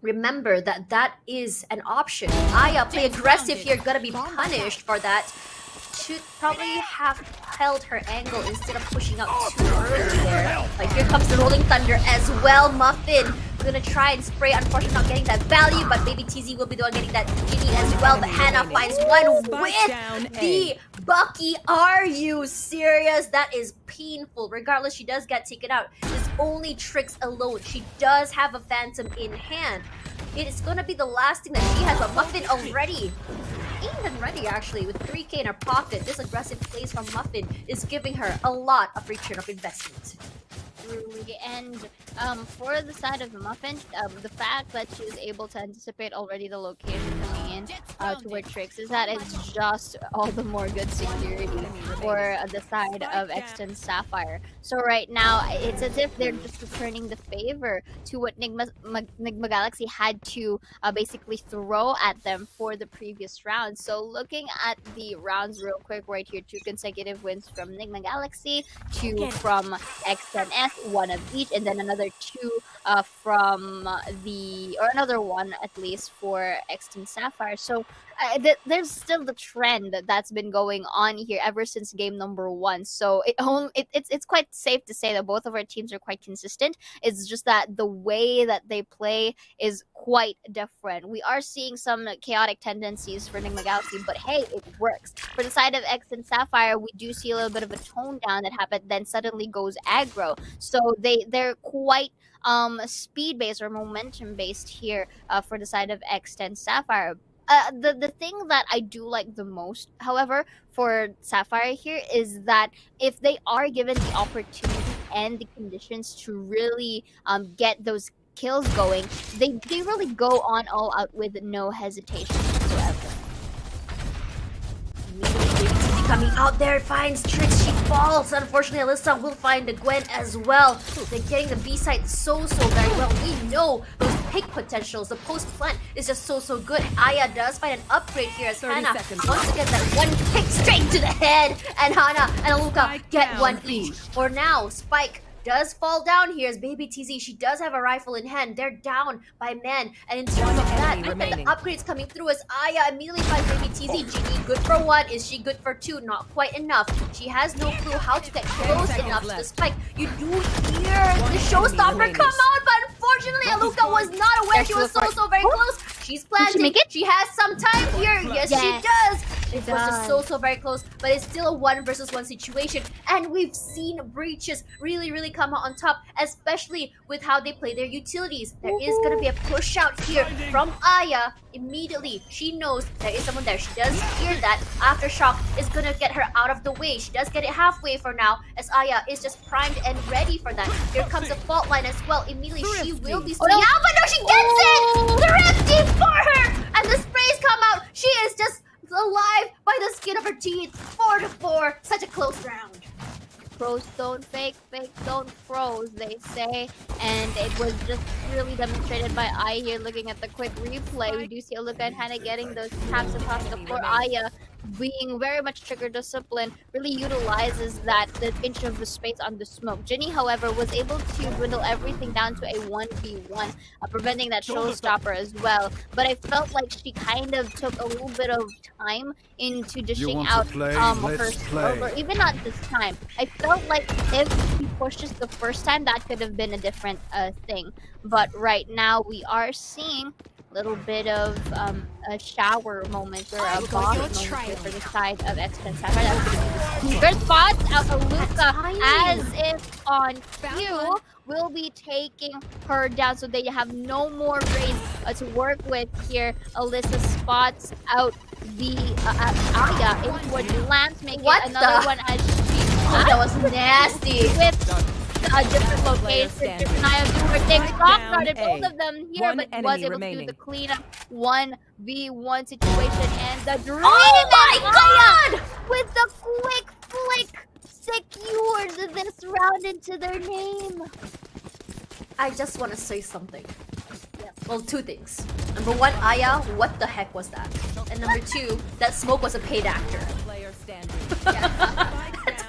remember that that is an option. Aya, play aggressive here, gonna be punished for that. Should probably have held her angle instead of pushing out too early there. Like, here comes the Rolling Thunder as well. Muffin gonna try and spray. Unfortunately, not getting that value, but maybe TZ will be the one getting that Ginny as well. But Hannah finds one with the Bucky. Are you serious? That is painful. Regardless, she does get taken out. It's only Trix alone. She does have a Phantom in hand. It is gonna be the last thing that she has, but Muffin already aimed and ready, actually, with 3k in her pocket. This aggressive plays from Muffin is giving her a lot of return of investment. And for the side of Muffin, the fact that she is able to anticipate already the location coming in to where Trix is at is just all the more good security for the side of X10 Sapphire. So right now, it's as if they're just returning the favor to what Nigma Galaxy had to basically throw at them for the previous round. So looking at the rounds real quick right here, 2 consecutive wins from Nigma Galaxy, 2 from X10S, 1 of each, and then another 2 from another one at least for X10 Sapphire. So there's still the trend that's been going on here ever since game number 1. So it's quite safe to say that both of our teams are quite consistent. It's just that the way that they play is quite different. We are seeing some chaotic tendencies for Nigma Galaxy, but hey, it works. For the side of X and Sapphire, we do see a little bit of a tone down that happened, then suddenly goes aggro. So they're quite speed based or momentum based here for the side of X10 Sapphire. The thing that I do like the most, however, for Sapphire here is that if they are given the opportunity and the conditions to really get those kills going, they really go on all out with no hesitation whatsoever. Coming out there, finds Trix, she falls. Unfortunately, Alyssa will find the Gwen as well. They're getting the B side so very well. We know those pick potentials. The post plant is just so good. Aya does find an upgrade here as Hannah wants to get that one pick straight to the head. And Hannah and Aluka get one each. For now, Spike does fall down here as Baby TZ. She does have a rifle in hand. They're down by men. And in terms of that, enemy look at the remaining. upgrades coming through as Aya immediately finds Baby TZ. Genie good for 1. Is she good for 2? Not quite enough. She has no clue how to get close seconds enough to the left. spike. You do hear the showstopper remaining. come out, but unfortunately, Aluka was not aware. She was so very close. She's planting. make it? She has some time here. Yes, she Yes. does. It was does. just so very close, but it's still a 1 versus 1 situation. And we've seen Breaches really come out on top, especially with how they play their utilities. There is going to be a push out here from Aya. Immediately, she knows there is someone there. She does hear that. Aftershock is going to get her out of the way. She does get it halfway for now, as Aya is just primed and ready for that. Here comes the fault line as well. Immediately, she will be swinging out, but no, she gets it! Thrifty for her! And the sprays come out. She is just alive by the skin of her teeth. 4-4. Such a close round. Pros don't fake, fake don't froze, they say. And it was just really demonstrated by Aya here looking at the quick replay. We do see Aluka and Hannah getting those taps across the floor. Aya being very much trigger discipline, really utilizes that the inch of the space on the smoke. Ginny, however, was able to dwindle everything down to a 1v1, preventing that showstopper as well. But I felt like she kind of took a little bit of time into dishing want to out play? her Let's skill, play. or even not this time. I felt like if she pushed us the first time, that could have been a different thing. But right now, we are seeing little bit of a shower moment or a boss moment here for the side of X10 Sapphire. That was gonna be the good spots out Aluka as if on cue will be taking her down, so they have no more rays to work with here. Alyssa spots out the Aya in towards lamps, making What another the- one as she Oh, that was nasty. with a different location, standing. different Aya do her thing. Strike Rock down started both A. of them here, One but was enemy able to do remaining. the cleanup 1v1 situation, and the dream Oh my Aya with the quick flick secured this round into their name. I just want to say something. Well, 2 things. Number 1, Aya, what the heck was that? And number 2, that smoke was a paid actor. Player standing.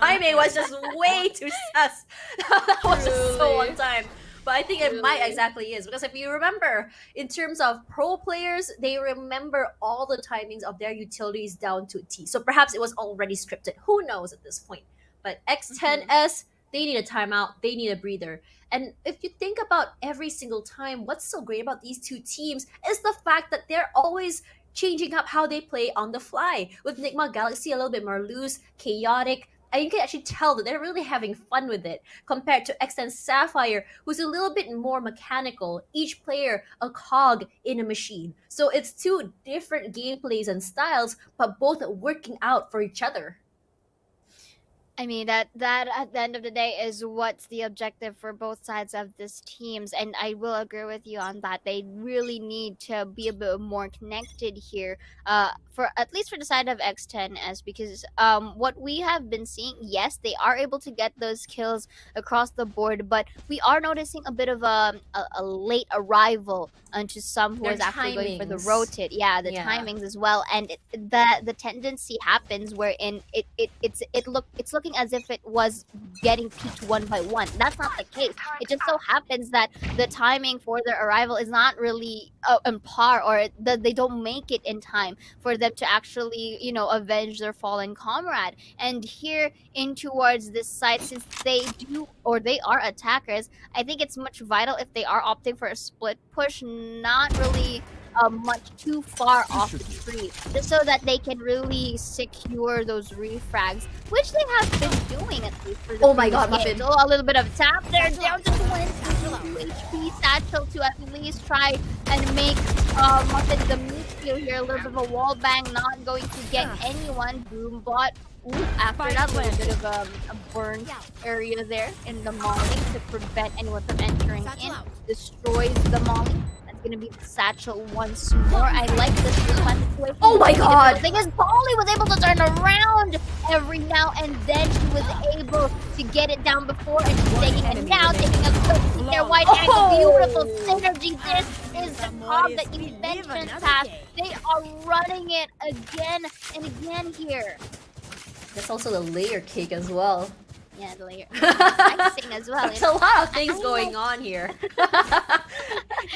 Timing was just way too sus. That was just so on time. But I think it might exactly is, because if you remember, in terms of pro players, they remember all the timings of their utilities down to a T. So perhaps it was already scripted. Who knows at this point? But X10S, they need a timeout. They need a breather. And if you think about every single time, what's so great about these 2 teams is the fact that they're always changing up how they play on the fly. With Nigma Galaxy a little bit more loose, chaotic, and you can actually tell that they're really having fun with it, compared to X10 Sapphire, who's a little bit more mechanical, each player a cog in a machine. So it's 2 different gameplays and styles, but both working out for each other. I mean, that at the end of the day is what's the objective for both sides of this teams, and I will agree with you on that. They really need to be a bit more connected here, for at least for the side of X10S, because what we have been seeing, yes, they are able to get those kills across the board, but we are noticing a bit of a late arrival onto some who Their is actually going for the timings. rotate. Yeah, the Yeah. timings as well, and the tendency happens wherein it's looking as if it was getting peaked 1 by 1. That's not the case. It just so happens that the timing for their arrival is not really on par, or they don't make it in time for them to actually, avenge their fallen comrade. And here in towards this side, since they are attackers, I think it's much vital if they are opting for a split push, not really much too far off the tree, just so that they can really secure those refrags, which they have been doing at least for the Oh my god, previous Muffin. game. So a little bit of tap there, down to 22 HP. Satchel to at least try and make Muffin the meat steal here. A little bit of a wall bang, not going to get anyone. Boombot. Ooh, after that, a little bit of a burn area there in the molly to prevent anyone from entering in. Destroys the molly. Gonna be the satchel once more. I like this situation. Oh my god! The thing is, Polly was able to turn around every now and then. She was able to get it down before, and she's taking it now, taking a quick peek there. White angle, beautiful synergy. This is the cob that you mentioned, Tash. They are running it again and again here. There's also the layer cake as well. Yeah, the layer. Icing as well. There's a lot of things going on here.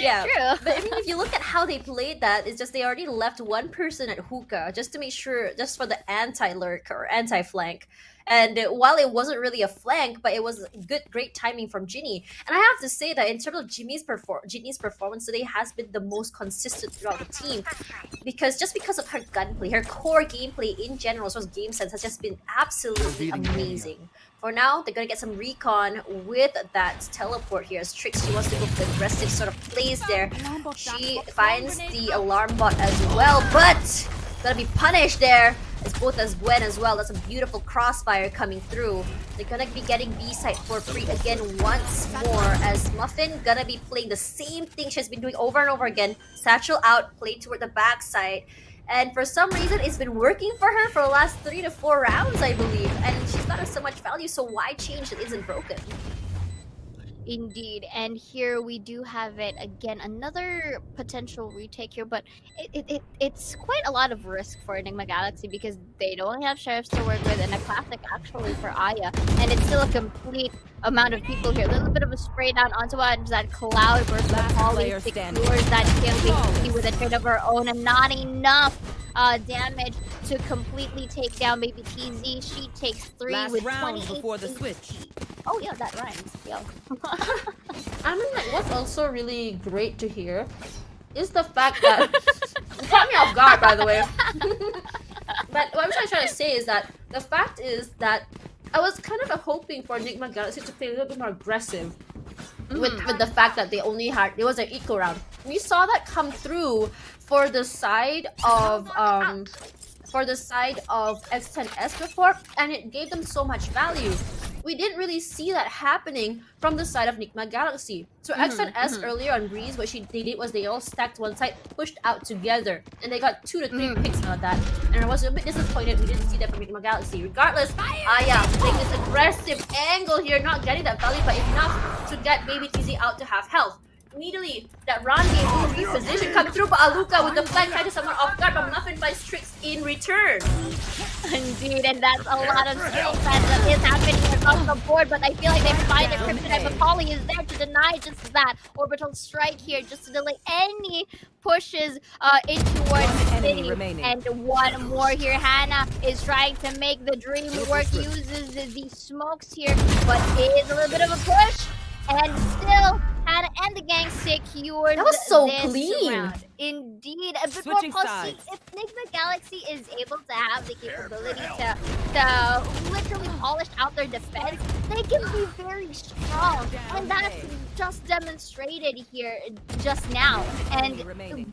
Yeah. True. But I mean, if you look at how they played that, it's just they already left one person at hookah just to make sure, just for the anti-lurk or anti-flank. And while it wasn't really a flank, but it was great timing from Ginny. And I have to say that in terms of Ginny's performance today has been the most consistent throughout the team, because of her gunplay, her core gameplay in general, as well as game sense, has just been absolutely amazing. For now, they're gonna get some recon with that teleport here. As Trix, she wants to go for the aggressive sort of plays there. She finds the alarm bot as well, but gonna be punished there. As Gwen as well. That's a beautiful crossfire coming through. They're gonna be getting B-site for free again once more, as Muffin gonna be playing the same thing she's been doing over and over again. Satchel out, play toward the backside. And for some reason, it's been working for her for the last 3 to 4 rounds, I believe. And she's not so much value, so why change that isn't broken? Indeed, and here we do have it again, another potential retake here, but it's quite a lot of risk for Enigma Galaxy because they don't have sheriffs to work with, and a classic actually for Aya, and it's still a complete amount of people here. A little bit of a spray down onto that cloud burst of Holly secures that kill basically with a trade of her own, and not enough damage to completely take down baby TZ. She takes 3 Last with round 28 before the HP. switch. Oh yeah, that rhymes. Yo. I mean, like, what's also really great to hear is the fact that it caught me off guard, by the way. But what I'm trying to say is that the fact is that I was kind of hoping for Nigma Galaxy to play a little bit more aggressive with the fact that it was an eco round. We saw that come through for the side of X10S before, and it gave them so much value. We didn't really see that happening from the side of Nigma Galaxy. So X10S earlier on Breeze, what they did was they all stacked one side, pushed out together, and they got 2 to 3 picks out of that. And I was a bit disappointed we didn't see that from Nigma Galaxy. Regardless, Aya playing this aggressive angle here, not getting that value, but enough to get baby TZ out to half health. Immediately, that Randy reposition come through, but Aluka with the flank trying to someone off guard, but Muffin finds Tricks in return. Indeed, and that's a lot of skill set that is happening across the board, but I feel like they find it. Kryptonite Macaulay is there to deny just that. Orbital strike here just to delay any pushes in towards the city. And one more here. Hannah is trying to make the dream work, uses the smokes here, but it is a little bit of a push. And still, Hannah and the gang secures. That was so this clean. round. Indeed, a bit Switching more pulse. sides. If Nigma Galaxy is able to have the capability to literally polish out their defense, they can be very strong, and that's just demonstrated here just now. And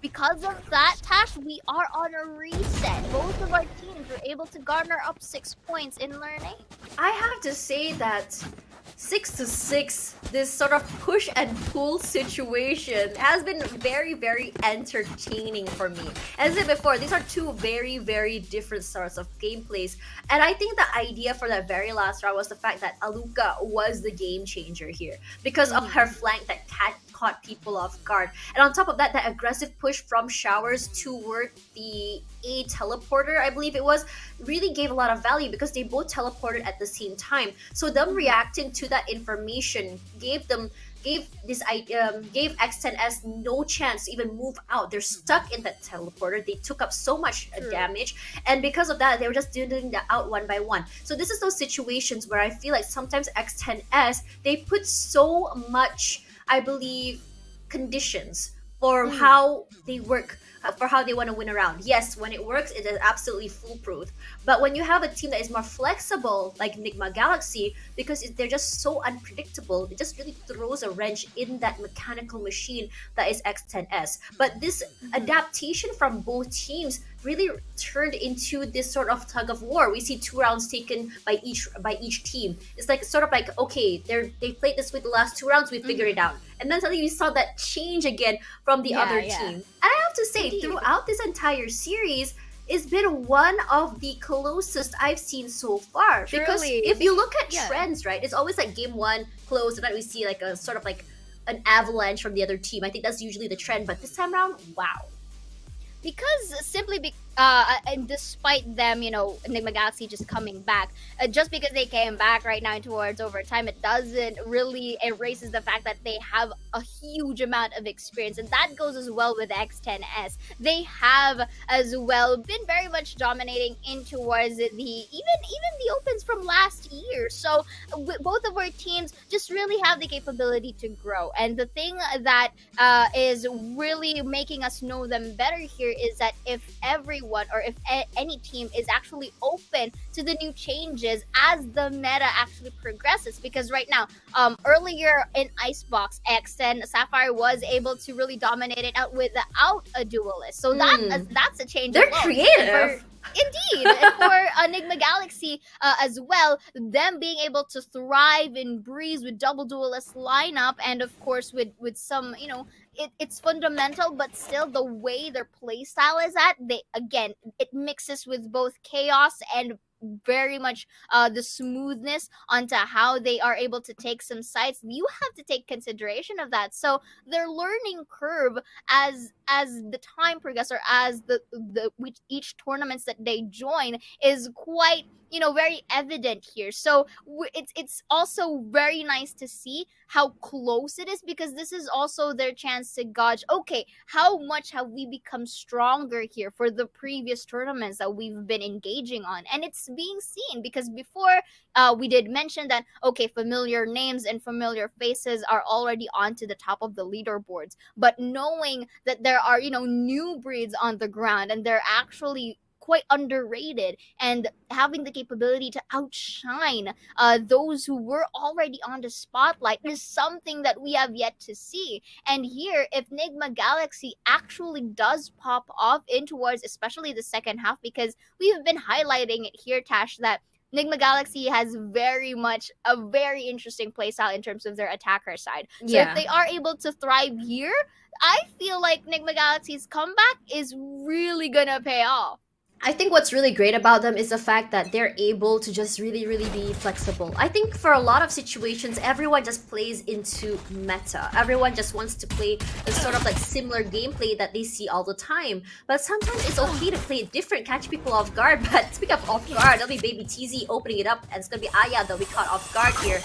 because of that, Tash, we are on a reset. Both of our teams were able to garner up 6 points in learning. I have to say that 6-6, this sort of push and pull situation has been very, very entertaining for me. As I said before, these are 2 very, very different sorts of gameplays. And I think the idea for that very last round was the fact that Aluka was the game changer here because of her flank that caught people off guard. And on top of that, that aggressive push from Showers toward the A teleporter, I believe it was, really gave a lot of value because they both teleported at the same time. So them reacting to that information gave X10S no chance to even move out. They're stuck in that teleporter. They took up so much damage, and because of that, they were just doing that out one by one. So this is those situations where I feel like sometimes X10S, they put so much, I believe, conditions for how they work, for how they want to win around. Yes, when it works, it is absolutely foolproof. But when you have a team that is more flexible, like Nigma Galaxy, because they're just so unpredictable, it just really throws a wrench in that mechanical machine that is X10S. But this adaptation from both teams really turned into this sort of tug of war. We see 2 rounds taken by each team. It's like sort of like, okay, they played this with the last 2 rounds, we figured it out. And then suddenly we saw that change again from the other team. And I have to say, throughout this entire series, it's been one of the closest I've seen so far. Truly. Because if you look at trends, right, it's always like game 1 close, and then we see like a sort of like an avalanche from the other team. I think that's usually the trend, but this time around, wow. Because simply and despite them, Enigma Galaxy just coming back, just because they came back right now towards overtime, it doesn't really erases the fact that they have a huge amount of experience, and that goes as well with X10S. They have as well been very much dominating in towards the even the opens from last year. So both of our teams just really have the capability to grow, and the thing that is really making us know them better here is that if everyone or if any team is actually open to the new changes as the meta actually progresses, because right now earlier in Icebox X10 Sapphire was able to really dominate it out without a duelist, so that's a change. They're alone. creative. Indeed, and for Enigma Galaxy as well, them being able to thrive in Breeze with double duelist lineup, and of course with some, it's fundamental, but still the way their play style is it mixes with both chaos and very much the smoothness onto how they are able to take some sites. You have to take consideration of that. So their learning curve as the time progresses, or as the which each tournaments that they join is quite very evident here. So it's also very nice to see how close it is, because this is also their chance to gauge, okay, how much have we become stronger here for the previous tournaments that we've been engaging on. And it's being seen, because before we did mention that, okay, familiar names and familiar faces are already onto the top of the leaderboards, but knowing that there are new breeds on the ground, and they're actually quite underrated, and having the capability to outshine those who were already on the spotlight is something that we have yet to see. And here, if Nigma Galaxy actually does pop off in towards especially the second half, because we've been highlighting it here, Tash, that Nigma Galaxy has very much a very interesting playstyle in terms of their attacker side. So if they are able to thrive here, I feel like Nigma Galaxy's comeback is really gonna pay off. I think what's really great about them is the fact that they're able to just really, really be flexible. I think for a lot of situations, everyone just plays into meta. Everyone just wants to play the sort of like similar gameplay that they see all the time. But sometimes it's okay to play different, catch people off guard. But speaking of off guard, that'll be Baby TZ opening it up, and it's gonna be Aya that'll be caught off guard here.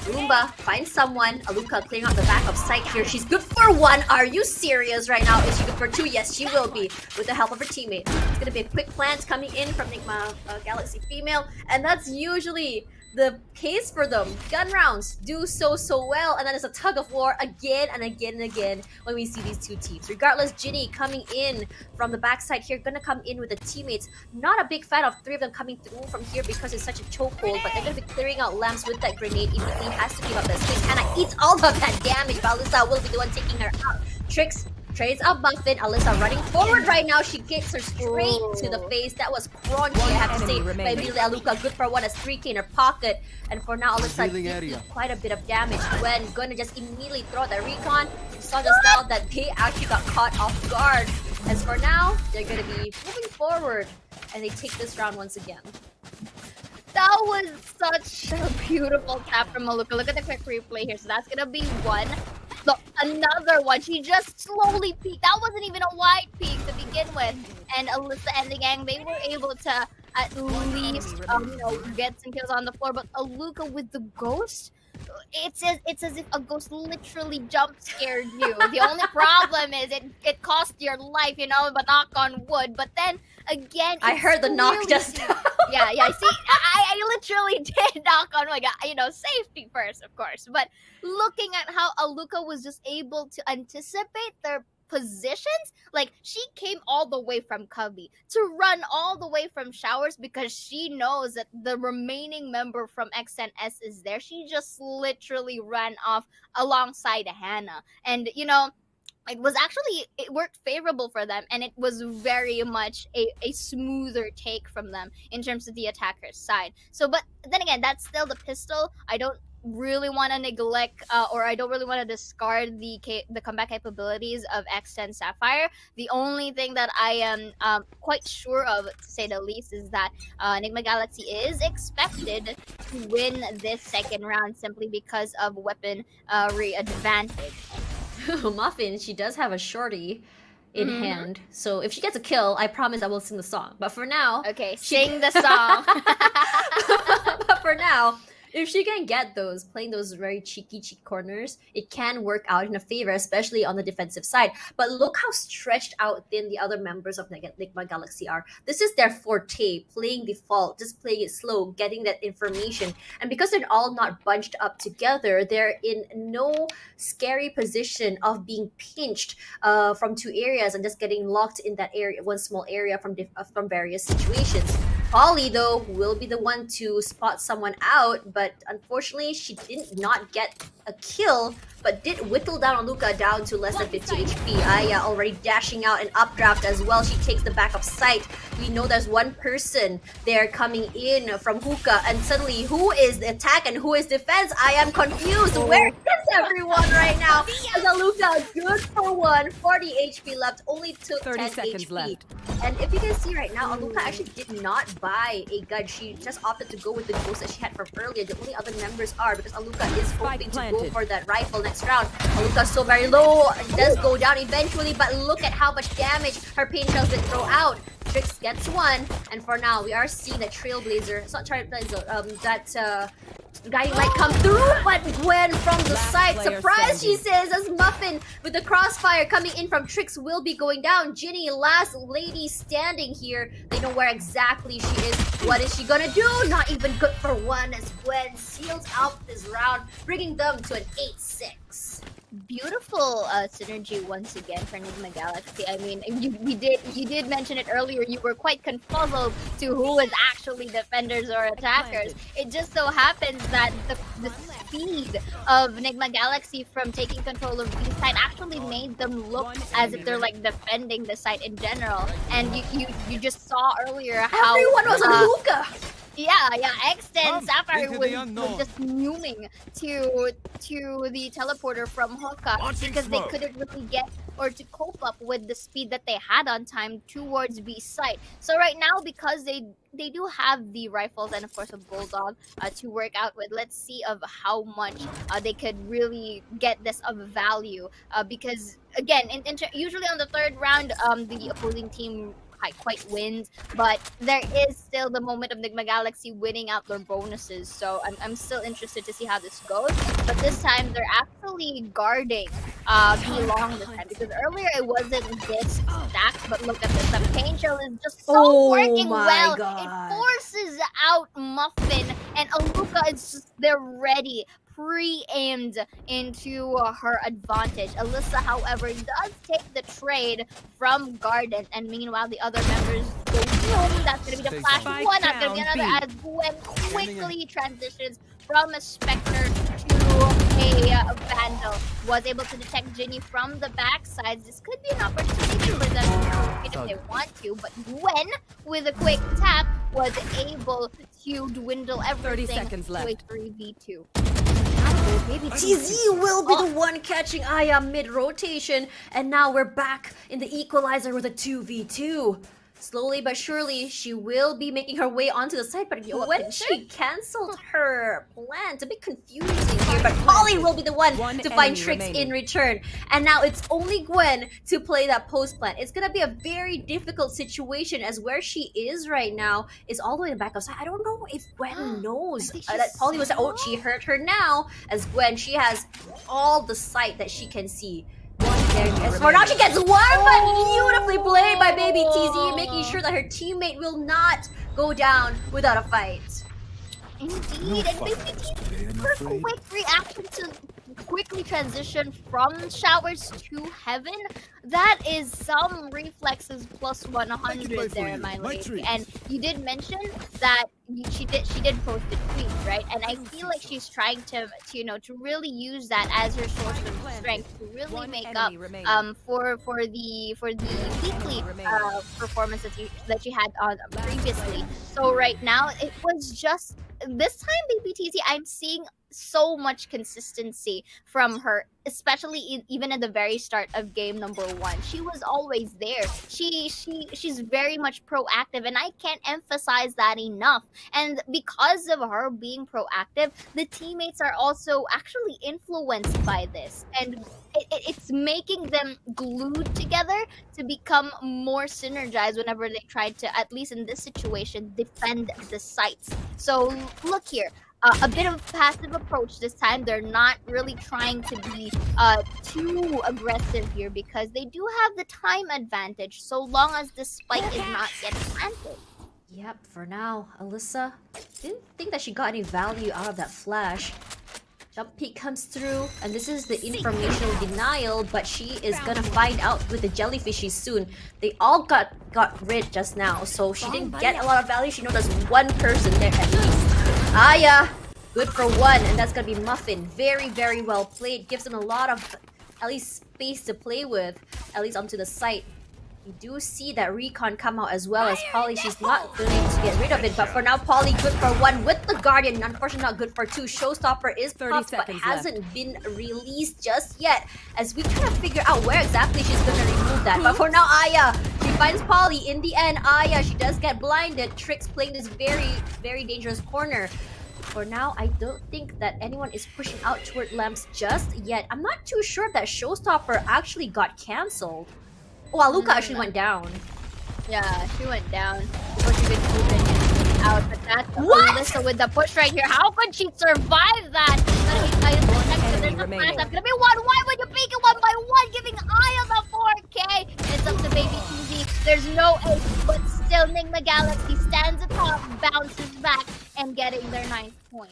Roomba finds someone. Aluka clearing out the back of Scythe here. She's good for one. Are you serious right now? Is she good for two? Yes, she will be, with the help of her teammate. It's gonna be a quick plant coming in from Nigma Galaxy Female, and that's usually the case for them. Gun rounds do so well, and then it's a tug of war again and again and again when we see these two teams. Regardless, Ginny coming in from the backside here, gonna come in with the teammates. Not a big fan of three of them coming through from here because it's such a chokehold, but they're gonna be clearing out lamps with that grenade. Immediately has to give up that space. Hannah eats all of that damage, but Alyssa will be the one taking her out. Tricks trades out Buffin. Alyssa running forward right now. She gets her straight to the face. That was crunchy, I have to say. But immediately Aluka, good for one, as 3k in her pocket. And for now, Alyssa did quite a bit of damage. Gwen gonna just immediately throw the recon. We saw just now that they actually got caught off guard. As for now, they're gonna be moving forward, and they take this round once again. That was such a beautiful tap from Aluka. Look at the quick replay here. So that's gonna be one. Look, another one. She just slowly peeked. That wasn't even a wide peek to begin with. And Alyssa and the gang, they were able to at least get some kills on the floor. But Aluka with the ghost, it's as if a ghost literally jump scared you. The only problem is it cost your life, but knock on wood. But then again, I heard the knock just yeah. See, I literally did knock on wood. Safety first, of course. But looking at how Aluka was just able to anticipate their positions, like she came all the way from Cubby to run all the way from Showers because she knows that the remaining member from X10S is there. She just literally ran off alongside Hannah, and it worked favorable for them, and it was very much a smoother take from them in terms of the attacker's side. So, but then again, that's still the pistol. I don't really want to neglect or I don't really want to discard the comeback capabilities of X10 Sapphire. The only thing that I am quite sure of, to say the least, is that Nigma Galaxy is expected to win this second round simply because of weaponry advantage. Muffin, she does have a shorty. in hand. So if she gets a kill, I promise I will sing the song. But for now, Okay, sing the song. but for now, if she can get those, playing those very cheeky corners, it can work out in a favor, especially on the defensive side. But look how stretched out thin the other members of Nigma Galaxy are. This is their forte, playing default, just playing it slow, getting that information. And because they're all not bunched up together, they're in no scary position of being pinched from two areas and just getting locked in that area, one small area from various situations. Polly, though, will be the one to spot someone out, but unfortunately, she did not get a kill, but did whittle down Luca down to less than 50 HP. Aya already dashing out an updraft as well. She takes the back of Scythe. We know there's one person there coming in from Hookah, and suddenly, who is the attack and who is defense? I am confused. Where is everyone right now? Luca, good for one, 40 HP left, only took 30 10 seconds HP. left. And if you can see right now, Aluka actually did not buy a gun. She just opted to go with the ghost that she had from earlier. The only other members are because Aluka is hoping to go for that rifle next round. Aluka's so very low, does go down eventually, but look at how much damage her pain shells did throw out. Trix gets one, and for now, we are seeing that Trailblazer, it's not Trailblazer, guiding light come through, but Gwen from the side, surprise, she says, as Muffin with the crossfire coming in from Trix will be going down. Ginny, last lady standing here. They know where exactly she is. What is she gonna do? Not even good for one as Gwen seals out this round, bringing them to an 8-6. Beautiful synergy once again for Nigma Galaxy. I mean, you did mention it earlier. You were quite confuzzled to who was actually defenders or attackers. It just so happens that the speed of Nigma Galaxy from taking control of B side actually made them look as if they're like defending the site in general. And you just saw earlier how everyone was on Hookah. Yeah, X10 Sapphire was just fuming to the teleporter from Hookah because they couldn't really get or to cope up with the speed that they had on time towards B site. So right now, because they do have the rifles and of course a bulldog to work out with, let's see of how much they could really get this of value because again, usually on the third round, the opposing team quite wins, but there is still the moment of Nigma Galaxy winning out their bonuses, so I'm still interested to see how this goes. But this time they're actually guarding B long this time because earlier it wasn't this stacked, but look at this, the pain shell is just so working well. God. It forces out Muffin, and Aluka is just there ready, pre-aimed into her advantage. Alyssa, however, does take the trade from Garden, and meanwhile the other members go boom. That's gonna be the flash one. That's gonna be another as Gwen quickly transitions from a Spectre to a Vandal. Was able to detect Ginny from the backside. This could be an opportunity for them to if they want to, but Gwen, with a quick tap, was able to dwindle everything 30 seconds to left. a 3v2. Maybe TZ will be the one catching Aya mid-rotation, and now we're back in the equalizer with a 2v2. Slowly but surely, she will be making her way onto the site, but when she cancelled her plan, it's a bit confusing here, but Polly will be the one to find Trix in return. And now it's only Gwen to play that post plan. It's gonna be a very difficult situation as where she is right now is all the way in the back of site. I don't know if Gwen knows that Polly was, oh, she hurt her now, as Gwen, she has all the sight that she can see. For now she gets one, but beautifully played by Baby TZ, making sure that her teammate will not go down without a fight. Indeed, and Baby TZ, her quick reaction to quickly transition from showers to heaven, that is some reflexes plus 100 there, my lady. And you did mention that she did post a tweet, right? And I feel like she's trying to really use that as her source of strength to really make up for the weekly performance that she had on previously. So right now it was just this time, Baby TZ, I'm seeing so much consistency from her, especially even at the very start of game number 1. She was always there. She's very much proactive, and I can't emphasize that enough. And because of her being proactive, the teammates are also actually influenced by this, and it's making them glued together to become more synergized whenever they try to, at least in this situation, defend the sites. So look here, a bit of a passive approach this time. They're not really trying to be too aggressive here because they do have the time advantage so long as the spike is not yet planted. Yep, for now, Alyssa didn't think that she got any value out of that flash. Jump peek comes through, and this is the informational denial, but she is gonna find out with the jellyfishies soon. They all got rid just now, so she didn't get a lot of value. She knows there's one person there at least. Aya, good for one, and that's gonna be Muffin. Very, very well played. Gives them a lot of, at least, space to play with, at least onto the site. We do see that Recon come out as well as Polly. She's not going to get rid of it, but for now, Polly good for one with the Guardian. Unfortunately, not good for two. Showstopper is 30 popped, but seconds hasn't been released just yet. As we kind of figure out where exactly she's going to remove that. But for now, Aya, she finds Polly. In the end, Aya, she does get blinded. Trix playing this very, very dangerous corner. For now, I don't think that anyone is pushing out toward Lamps just yet. I'm not too sure that Showstopper actually got cancelled. Oh, Luca actually went down. Yeah, she went down before she could even out. But that's What? Alyssa with the push right here. How could she survive that? There's a flash. That's gonna be one. Why would you peek it one by one? Giving Aya the 4K. It's up to Baby TZ. There's no ace, but still Nigma Galaxy stands atop, bounces back, and getting their 9th point.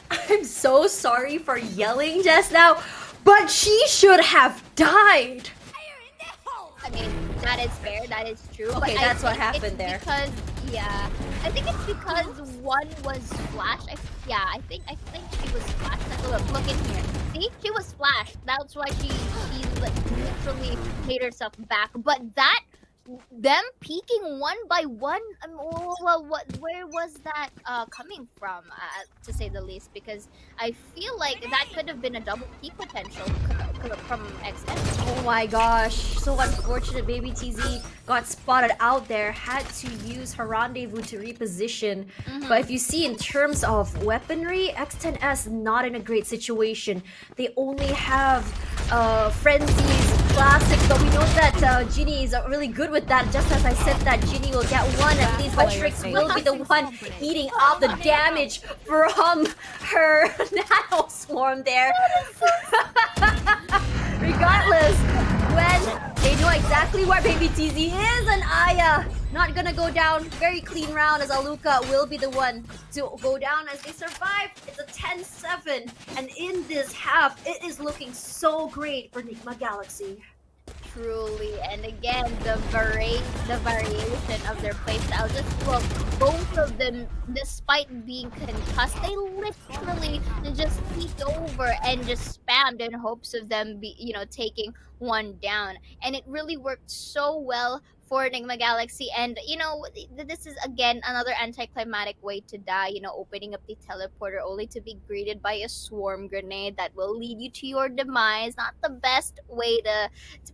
I'm so sorry for yelling just now, but she should have died. I mean, that is fair, that is true. Okay, but that's I what think happened it's there. Because, yeah, I think it's because one was flashed. I think she was flashed. Look in here. See, she was flashed. That's why she literally made herself back. But them peeking one by one, where was that coming from, to say the least? Because I feel like that could have been a double peek potential from Extend. Oh my gosh, so unfortunate. Baby TZ got spotted out there, had to use her rendezvous to reposition. But if you see in terms of weaponry, X10S not in a great situation. They only have Frenzies, Classics, but we know that Ginny is really good with that. Just as I said that Ginny will get one at least, but Trix will be the one eating up the damage from her Nano Swarm there. Regardless, when they know exactly where Baby TZ is, and Aya not gonna go down. Very clean round as Aluka will be the one to go down as they survive. It's a 10-7, and in this half, it is looking so great for Nigma Galaxy. Truly, and again, the variation of their playstyle. Just look, both of them, despite being concussed, they literally just peeked over and just spammed in hopes of them taking one down. And it really worked so well for Nigma Galaxy, and this is again another anticlimactic way to die, opening up the teleporter only to be greeted by a swarm grenade that will lead you to your demise. Not the best way to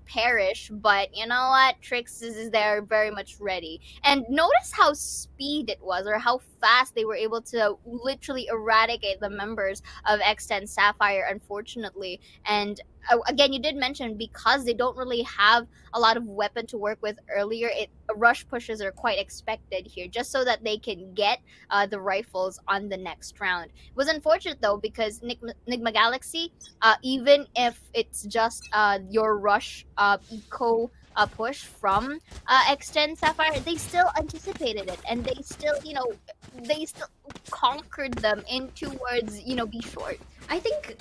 perish, but you know what, Trix is there very much ready. And notice how speed it was, or how fast they were able to literally eradicate the members of X10 Sapphire, unfortunately. And again, you did mention, because they don't really have a lot of weapon to work with earlier, rush pushes are quite expected here, just so that they can get the rifles on the next round. It was unfortunate though, because Nigma Galaxy, even if it's just your rush eco push from X10 Sapphire, they still anticipated it, and they still conquered them in towards be short. I think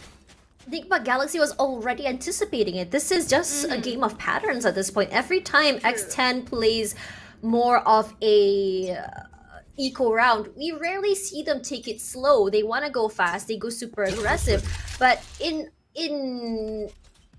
Nigma Galaxy was already anticipating it. This is just a game of patterns at this point. Every time X10 plays more of a eco round, we rarely see them take it slow. They want to go fast. They go super aggressive. But in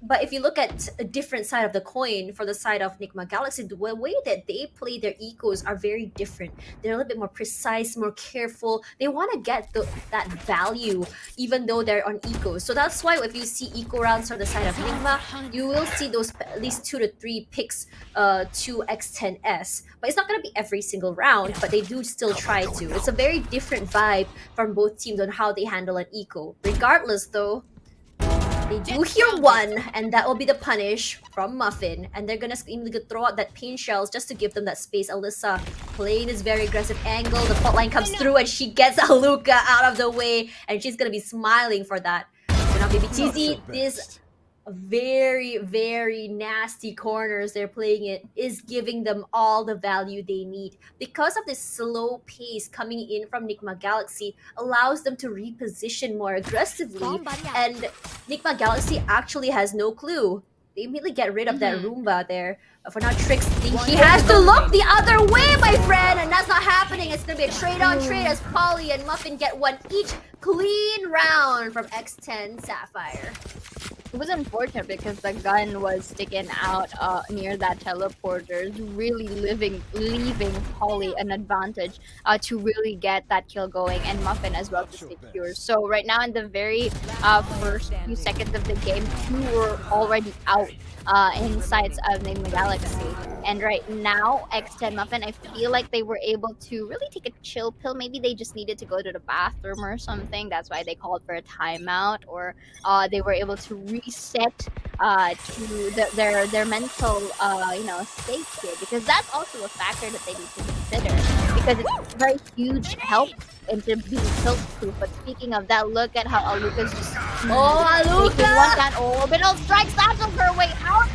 But if you look at a different side of the coin for the side of Nigma Galaxy, the way that they play their ecos are very different. They're a little bit more precise, more careful. They want to get that value even though they're on ecos. So that's why if you see eco rounds on the side of Nigma, you will see those at least 2 to 3 picks to X10S. But it's not going to be every single round, but they do still try to. It's a very different vibe from both teams on how they handle an eco. Regardless though, they do hear one, and that will be the punish from Muffin. And they're gonna immediately throw out that pain shells just to give them that space. Alyssa playing this very aggressive angle. The fault line comes through and she gets Aluka out of the way. And she's gonna be smiling for that. So now Baby TZ, this very, very nasty corners they're playing it is giving them all the value they need. Because of this slow pace coming in from Nigma Galaxy allows them to reposition more aggressively, and Nigma Galaxy actually has no clue. They immediately get rid of that Roomba there. But for now, Trix think he has to look the other way, my friend, and that's not happening. It's gonna be a trade-on trade as Polly and Muffin get one each. Clean round from X10 Sapphire. It was unfortunate because the gun was sticking out near that teleporter, really leaving Polly an advantage to really get that kill going, and Muffin as well to secure. So right now in the very first few seconds of the game, 2 were already out in sights of Nigma Galaxy. And right now, X10 Muffin, I feel like they were able to really take a chill pill. Maybe they just needed to go to the bathroom or something. That's why they called for a timeout, or they were able to reset to their mental state here, because that's also a factor that they need to consider, because it's very huge help into being tilt proof. But speaking of that, look at how Aluka's just taking one down. Oh, but it'll strike satchel her way out.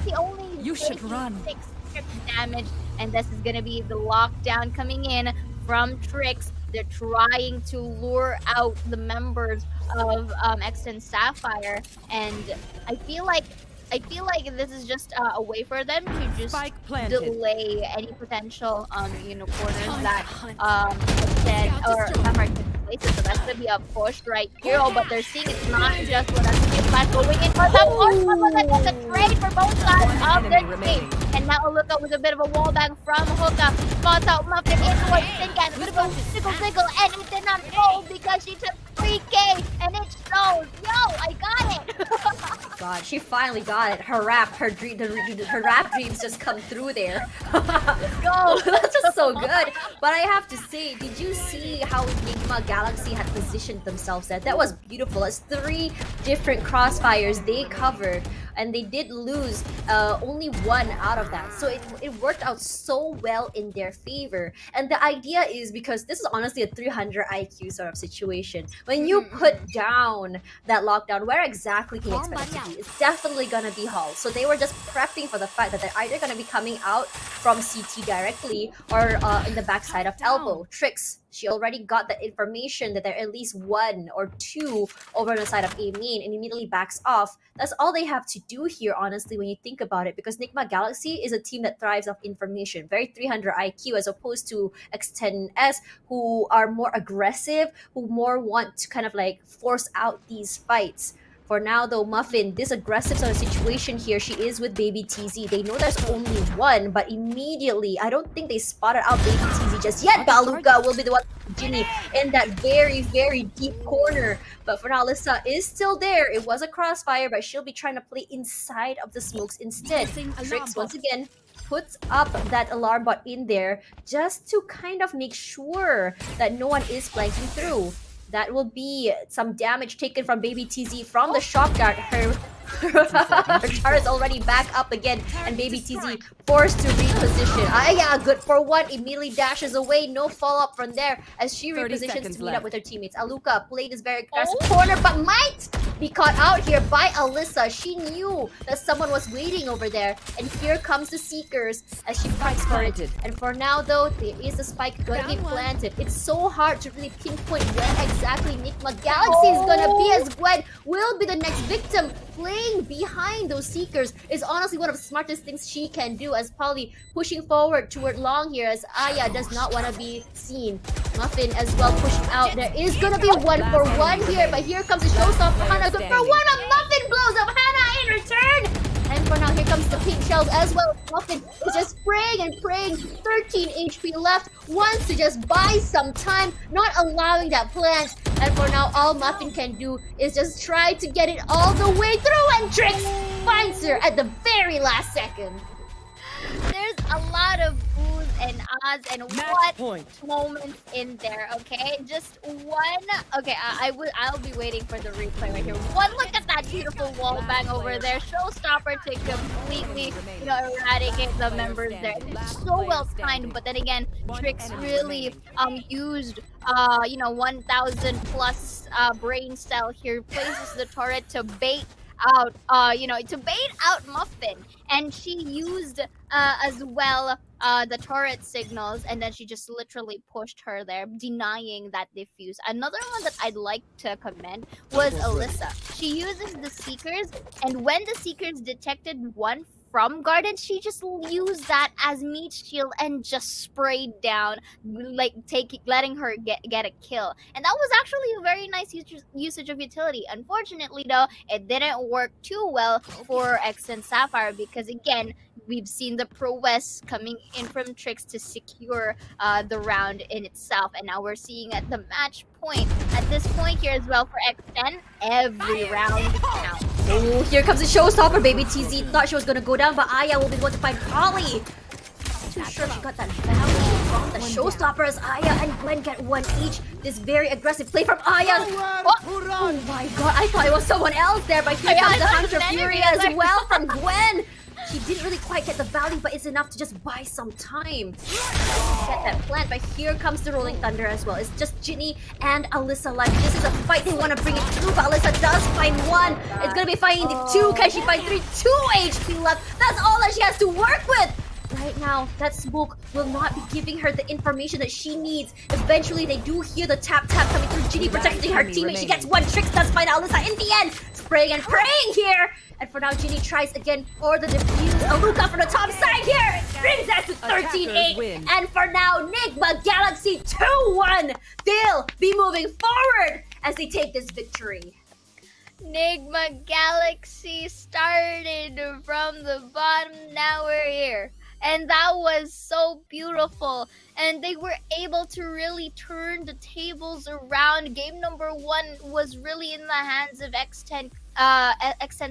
He only You should run. 6 damage, and this is gonna be the lockdown coming in from Trix. They're trying to lure out the members of X10 Sapphire, and I feel like this is just a way for them to just delay any potential corners that X10 or Sapphire can place it. So that's gonna be a push right here. Oh, but they're seeing it's not just what that's going in for the push, but that's a trade for both sides of the game. And now Aluka with a bit of a wall bang from Hookah. Spots out Muffin into a Singan. A bit of a sickle, and it did not roll because she took 3K, and it shows. Yo, I got it. God, she finally got it. Her rap, her rap dreams just come through there. Let's go. That's just so good. But I have to say, did you see how Nigma Galaxy had positioned themselves there? That was beautiful. It's 3 different crossfires they covered, and they did lose only 1 out of that. So it worked out so well in their favor. And the idea is, because this is honestly a 300 IQ sort of situation. When you put down that lockdown, where exactly can you expect it to be? It's definitely gonna be Hull. So they were just prepping for the fact that they're either gonna be coming out from CT directly or in the backside of Elbow. Trix, she already got the information that there are at least 1 or 2 over on the side of A main and immediately backs off. That's all they have to do here, honestly, when you think about it, because Nigma Galaxy is a team that thrives off information. Very 300 IQ, as opposed to X10S, who are more aggressive, who more want to kind of like force out these fights. For now, though, Muffin, this aggressive sort of situation here, she is with Baby TZ. They know there's only 1, but immediately, I don't think they spotted out Baby TZ just yet. Baluka will be the one with Ginny in that very, very deep corner. But for now, Alyssa is still there. It was a crossfire, but she'll be trying to play inside of the smokes instead. Trix, once again, puts up that alarm bot in there just to kind of make sure that no one is flanking through. That will be some damage taken from Baby TZ from the shock dart. Her char is already back up again, and Baby TZ forced to reposition. Yeah, good for 1. Immediately dashes away. No follow-up from there as she repositions to meet up with her teammates. Aluka played this very aggressive corner, but might be caught out here by Alyssa. She knew that someone was waiting over there, and here comes the Seekers as she fights for it. And for now, though, there is a spike going to be planted. It's so hard to really pinpoint when exactly Nigma Galaxy is going to be, as Gwen will be the next victim. Playing behind those Seekers is honestly one of the smartest things she can do, as Polly pushing forward toward long here, as Aya does not want to be seen. Muffin as well pushing out. There is going to be a 1-for-1 here, but here comes the showstopper Hannah. Good for 1, but Muffin blows up Hannah in return. And for now, here comes the pink shells as well. Muffin is just praying and praying. 13 HP left. Wants to just buy some time, not allowing that plant. And for now, all Muffin can do is just try to get it all the way through. And Trix finds her at the very last second. There's a lot of oohs and ahs and Match what point. moments in there, okay? Just one. Okay, I'll be waiting for the replay right here. One look at that beautiful wall bang over there. Showstopper to completely, eradicate the members there. It's so well timed, but then again, Trix really used 1,000 plus brain cell here. Places the turret to bait out Muffin, and she used as well the turret signals, and then she just literally pushed her there, denying that defuse. Another one that I'd like to commend was Alyssa. She uses the Seekers, and when the Seekers detected one from Garden, she just used that as meat shield and just sprayed down, like letting her get a kill. And that was actually a very nice usage of utility. Unfortunately, though, it didn't work too well for X and Sapphire because, again, we've seen the prowess coming in from Trix to secure the round in itself. And now we're seeing at the match point, at this point here as well for X10, every round counts. Oh, here comes the showstopper, baby. TZ thought she was gonna go down, but Aya will be the one to find Polly. Too sure she got that value from the showstopper as Aya and Gwen get one each. This very aggressive play from Aya. Oh my god, I thought it was someone else there, but here comes the Hunter Fury as well from Gwen. She didn't really quite get the value, but it's enough to just buy some time. Get that plant, but here comes the Rolling Thunder as well. It's just Ginny and Alyssa left. This is a fight they want to bring it through, but Alyssa does find one. It's going to be fighting the two. Can she find three? 2 HP left. That's all that she has to work with. Right now, that smoke will not be giving her the information that she needs. Eventually, they do hear the tap-tap coming through. Ginny protecting her teammate. She gets one. Trix does find Alyssa in the end. Spraying and praying here. And for now, Ginny tries again for the defuse. Aluka from the top side here. Brings that to 13-8. And for now, Nigma Galaxy 2-1. They'll be moving forward as they take this victory. Nigma Galaxy started from the bottom, now we're here. And that was so beautiful. And they were able to really turn the tables around. Game number 1 was really in the hands of X10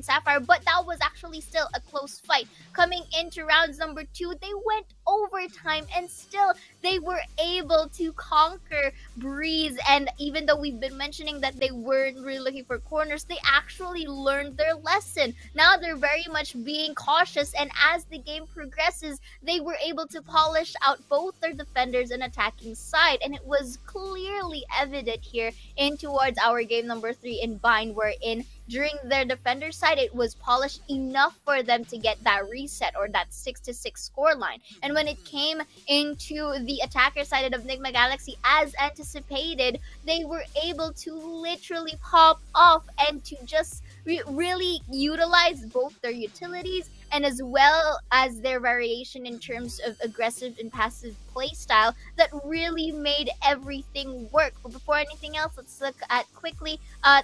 Sapphire, but that was actually still a close fight. Coming into rounds number 2, they went overtime, and still they were able to conquer Breeze. And even though we've been mentioning that they weren't really looking for corners, they actually learned their lesson. Now they're very much being cautious, and as the game progresses, they were able to polish out both their defenders and attacking side, and it was clearly evident here in towards our game number 3 in Bind, wherein during their defender side, it was polished enough for them to get that reset or that 6-6 scoreline. And when it came into the attacker side of Nigma Galaxy, as anticipated, they were able to literally pop off and to just really utilize both their utilities and as well as their variation in terms of aggressive and passive playstyle that really made everything work. But before anything else, let's look at quickly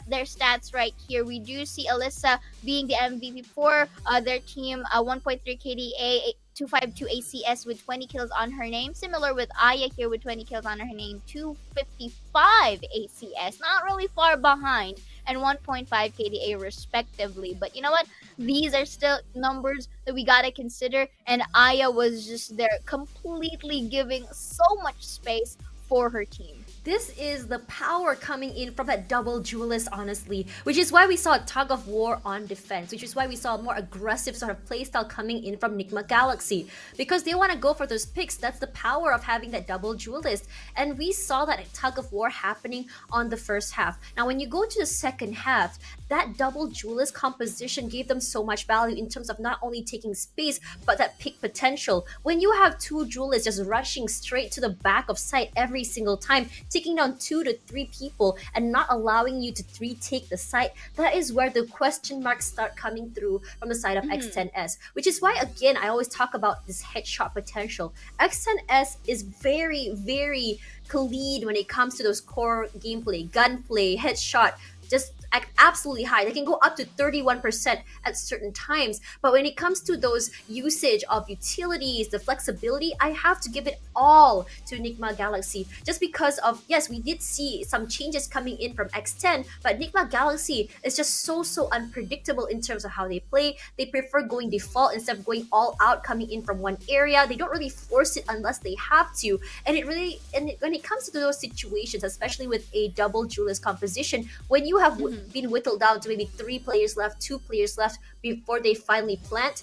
their stats right here. We do see Alyssa being the MVP for their team, 1.3 KDA, 252 ACS with 20 kills on her name. Similar with Aya here with 20 kills on her name, 255 ACS, not really far behind, and 1.5 KDA respectively. But you know what? These are still numbers that we gotta consider, and Aya was just there completely giving so much space for her team. This is the power coming in from that double duelist, honestly, which is why we saw a tug of war on defense, which is why we saw a more aggressive sort of playstyle coming in from Nigma Galaxy, because they want to go for those picks. That's the power of having that double duelist, and we saw that tug of war happening on the first half. Now, when you go to the second half, that double duelist composition gave them so much value in terms of not only taking space, but that pick potential. When you have two duelists just rushing straight to the back of site every single time, taking down 2 to 3 people and not allowing you to retake the site, that is where the question marks start coming through from the side of X10S, which is why, again, I always talk about this headshot potential. X10S is very, very clean when it comes to those core gameplay, gunplay, headshot, just absolutely high. They can go up to 31% at certain times. But when it comes to those usage of utilities, the flexibility, I have to give it all to Nigma Galaxy. Just because of, yes, we did see some changes coming in from X10, but Nigma Galaxy is just so unpredictable in terms of how they play. They prefer going default instead of going all out, coming in from one area. They don't really force it unless they have to. And when it comes to those situations, especially with a double duelist composition, when you have been whittled down to maybe 3 players left, 2 players left before they finally plant,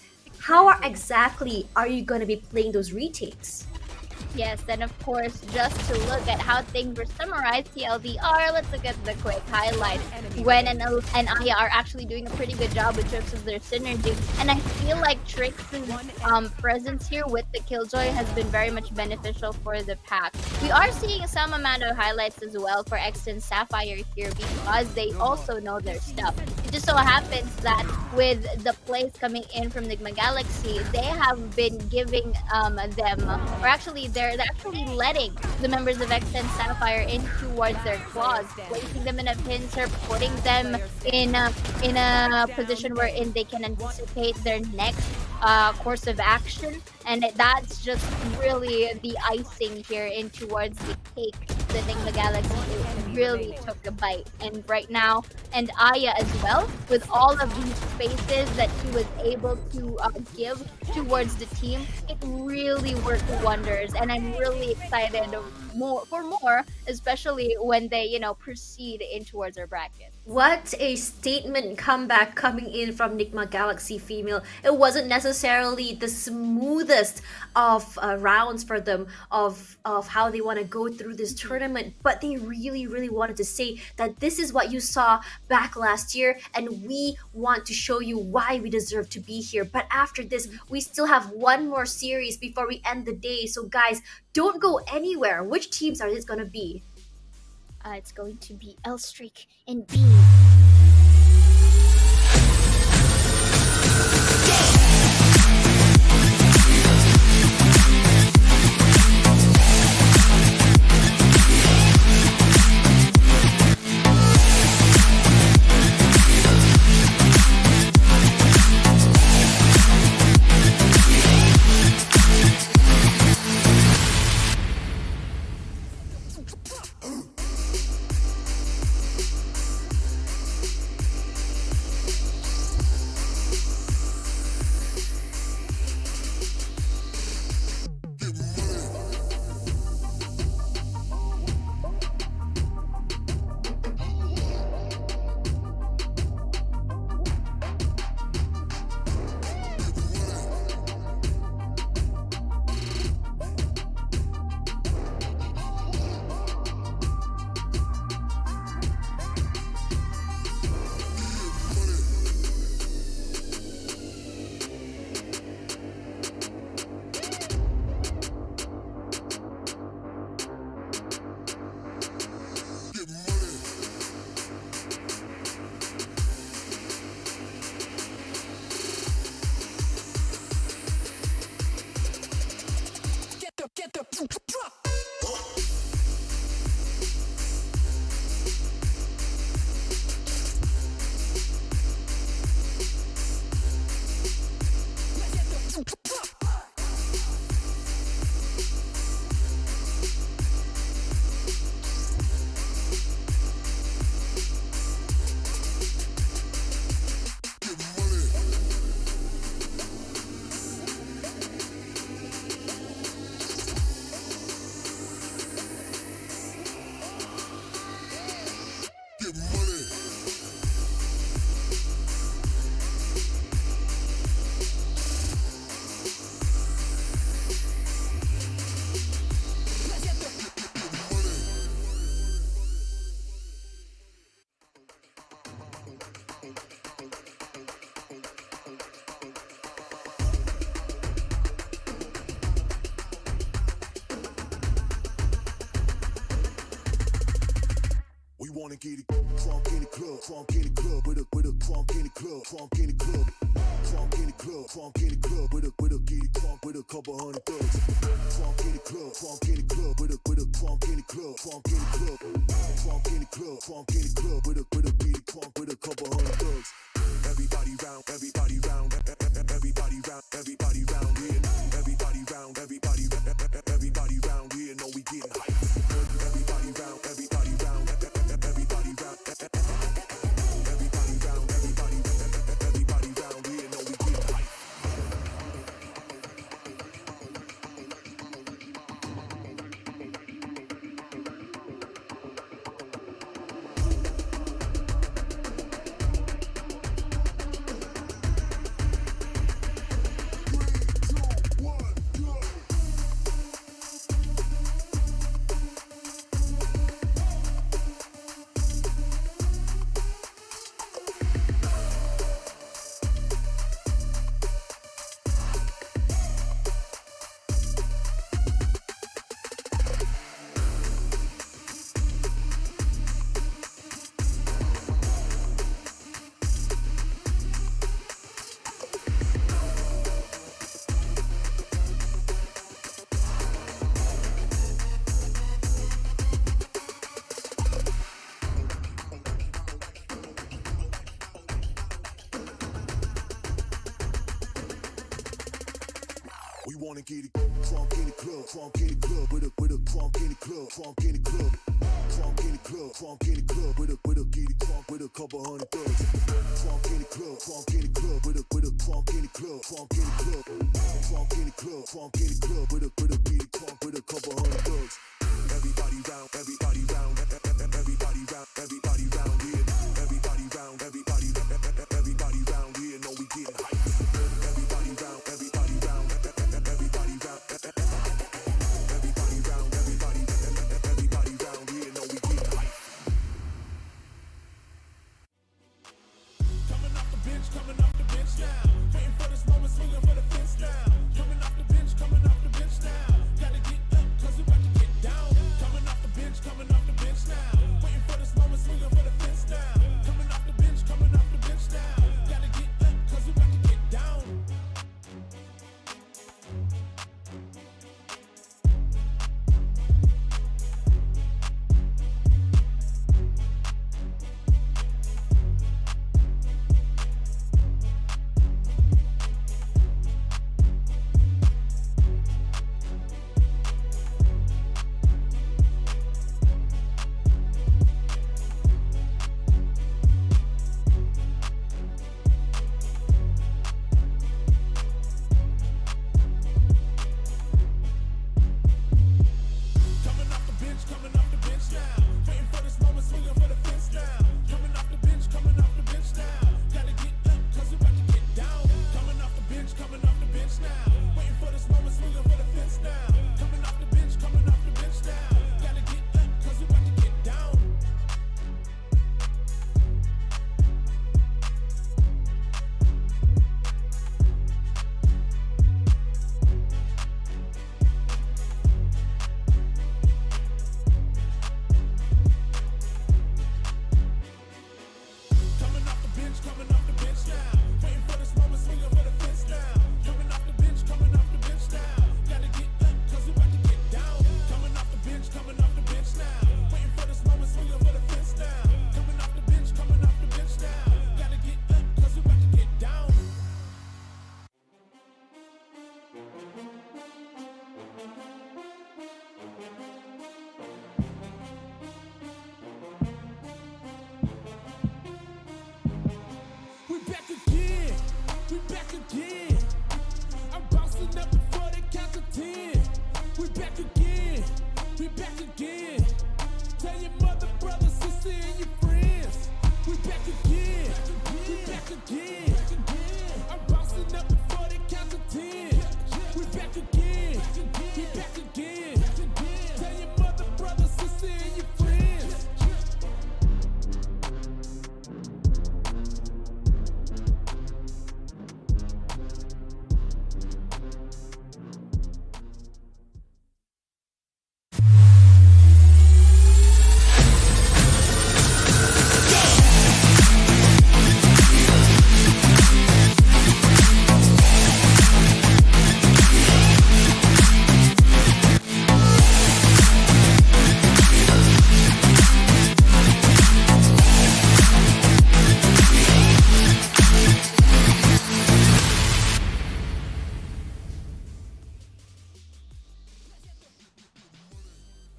exactly are you going to be playing those retakes? Yes, and of course, just to look at how things were summarized, TLDR, let's look at the quick highlight. When an Aya are actually doing a pretty good job in terms of their synergy, and I feel like Trix's presence here with the Killjoy has been very much beneficial for the pack. We are seeing some amount of highlights as well for X10 Sapphire here because they also know their stuff. It just so happens that with the plays coming in from Nigma Galaxy, they have been giving them, or actually they're actually letting the members of X10 Sapphire in towards their claws, placing them in a pincer, putting them in a position wherein they can anticipate their next course of action, and that's just really the icing here in towards the cake. The Nigma Galaxy really took a bite, and right now, and Aya as well, with all of these spaces that she was able to give towards the team, it really worked wonders, and I'm really excited for more, especially when they proceed in towards our bracket. What a statement comeback coming in from Nigma Galaxy female. It wasn't necessarily the smoothest of rounds for them of how they want to go through this tournament, but they really wanted to say that this is what you saw back last year, and we want to show you why we deserve to be here. But after this, we still have one more series before we end the day. So guys, don't go anywhere. Which teams are this going to be? It's going to be L-Streak and B. Wanna get it crunk in the club, crunk in the club, with a crunk in the club, crunk in the club, crunk in the club, crunk in the club with a get it crunk with a couple hundred thugs. Crunk in the club, crunk in the club with a crunk in the club, crunk in the club, crunk in the club, crunk in the club with a get it crunk with a couple hundred thugs. Everybody round, everybody round, everybody round, everybody round here. Everybody round, everybody round here. Know we getting hype. Everybody round, everybody round, everybody round, everybody round, everybody round here. Know we getting hype. We wanna get it crunk in the club, crunk in the club with a crunk in the club, crunk in the club, crunk in the club, crunk in the club with a get it crunk with a couple hundred thugs. Crunk in the club, crunk in the club with a crunk in the club, crunk in the club, crunk in the club, crunk in the club with a get it crunk with a couple hundred thugs. Everybody round, everybody round, everybody round, everybody round here. Everybody round, everybody round here. Know we getting hype. Everybody round, everybody round, everybody round, everybody round, everybody round here. Know we getting hype. Coming off the bench now. Waiting for this moment, swinging for the fence now. Coming off the bench now. Gotta get up, cause we about to get down.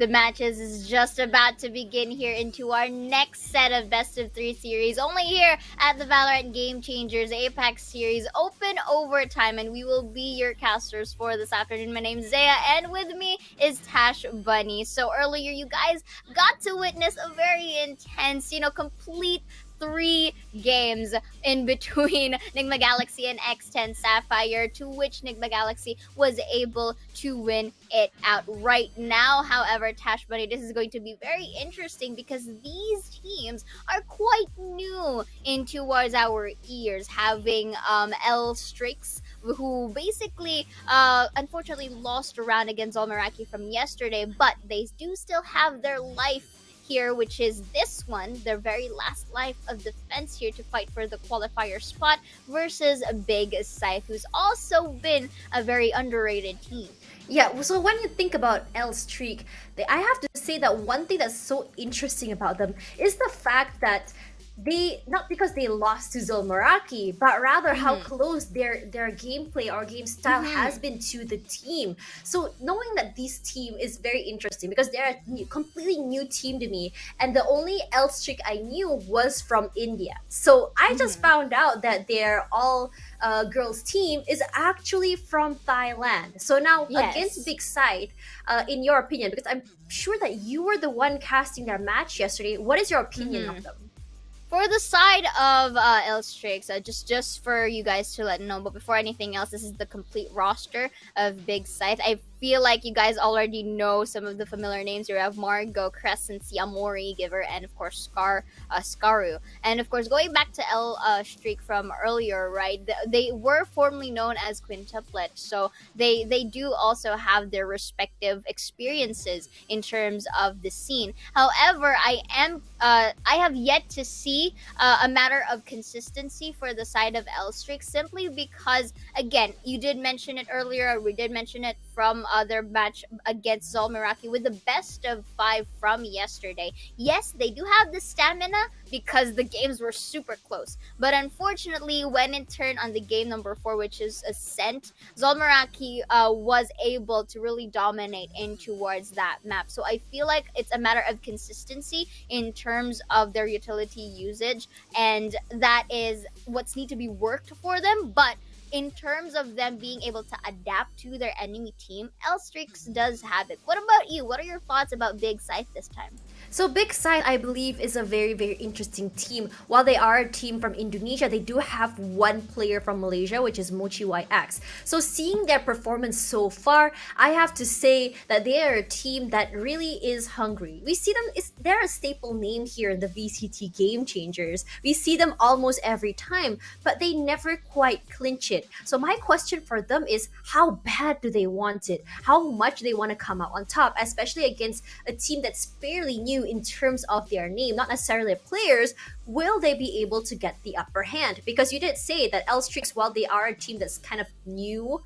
The matches is just about to begin here into our next set of best of 3 series, only here at the Valorant Game Changers APAC series open overtime, and we will be your casters for this afternoon. My name's Zaya, and with me is Tashbunny. So earlier you guys got to witness a very intense, complete 3 games in between Nigma Galaxy and X10 Sapphire, to which Nigma Galaxy was able to win it outright. Now, however, Tashbunny, this is going to be very interesting because these teams are quite new in towards our ears, having L Strix, who basically unfortunately lost a round against Zolmeraki from yesterday, but they do still have their life here, which is this one, their very last life of defense here to fight for the qualifier spot versus BIGG Scythe, who's also been a very underrated team. Yeah, so when you think about L Streak, I have to say that one thing that's so interesting about them is the fact that they, not because they lost to Zolmeraki, but rather how close their gameplay or game style has been to the team. So knowing that this team is very interesting because they're a completely new team to me, and the only L Streak I knew was from India. So I just found out that their all girls team is actually from Thailand. So now against Big Scythe, in your opinion, because I'm sure that you were the one casting their match yesterday, what is your opinion of them? For the side of L Strix, just for you guys to let know, but before anything else, this is the complete roster of Big Scythe. I feel like you guys already know some of the familiar names. You have Margot, Crescent, Amori, Giver, and of course Scaru. And of course, going back to L Streak from earlier, right? They were formerly known as Quintuplet, so they do also have their respective experiences in terms of the scene. However, I have yet to see a matter of consistency for the side of L Streak, simply because, again, you did mention it earlier, we did mention it from their match against Zolmeraki with the best of 5 from yesterday. Yes, they do have the stamina because the games were super close, but unfortunately, when it turned on the game number 4, which is Ascent, Zolmeraki was able to really dominate in towards that map. So I feel like it's a matter of consistency in terms of their utility usage, and that is what's need to be worked for them. But in terms of them being able to adapt to their enemy team, L Strix does have it. What about you? What are your thoughts about Big Scythe this time? So Big Scythe, I believe, is a very, very interesting team. While they are a team from Indonesia, they do have one player from Malaysia, which is Mochi YX. So seeing their performance so far, I have to say that they are a team that really is hungry. We see them, they're a staple name here in the VCT Game Changers. We see them almost every time, but they never quite clinch it. So my question for them is, how bad do they want it? How much they want to come out on top, especially against a team that's fairly new in terms of their name, not necessarily players. Will they be able to get the upper hand? Because you did say that L Strix, while they are a team that's kind of new,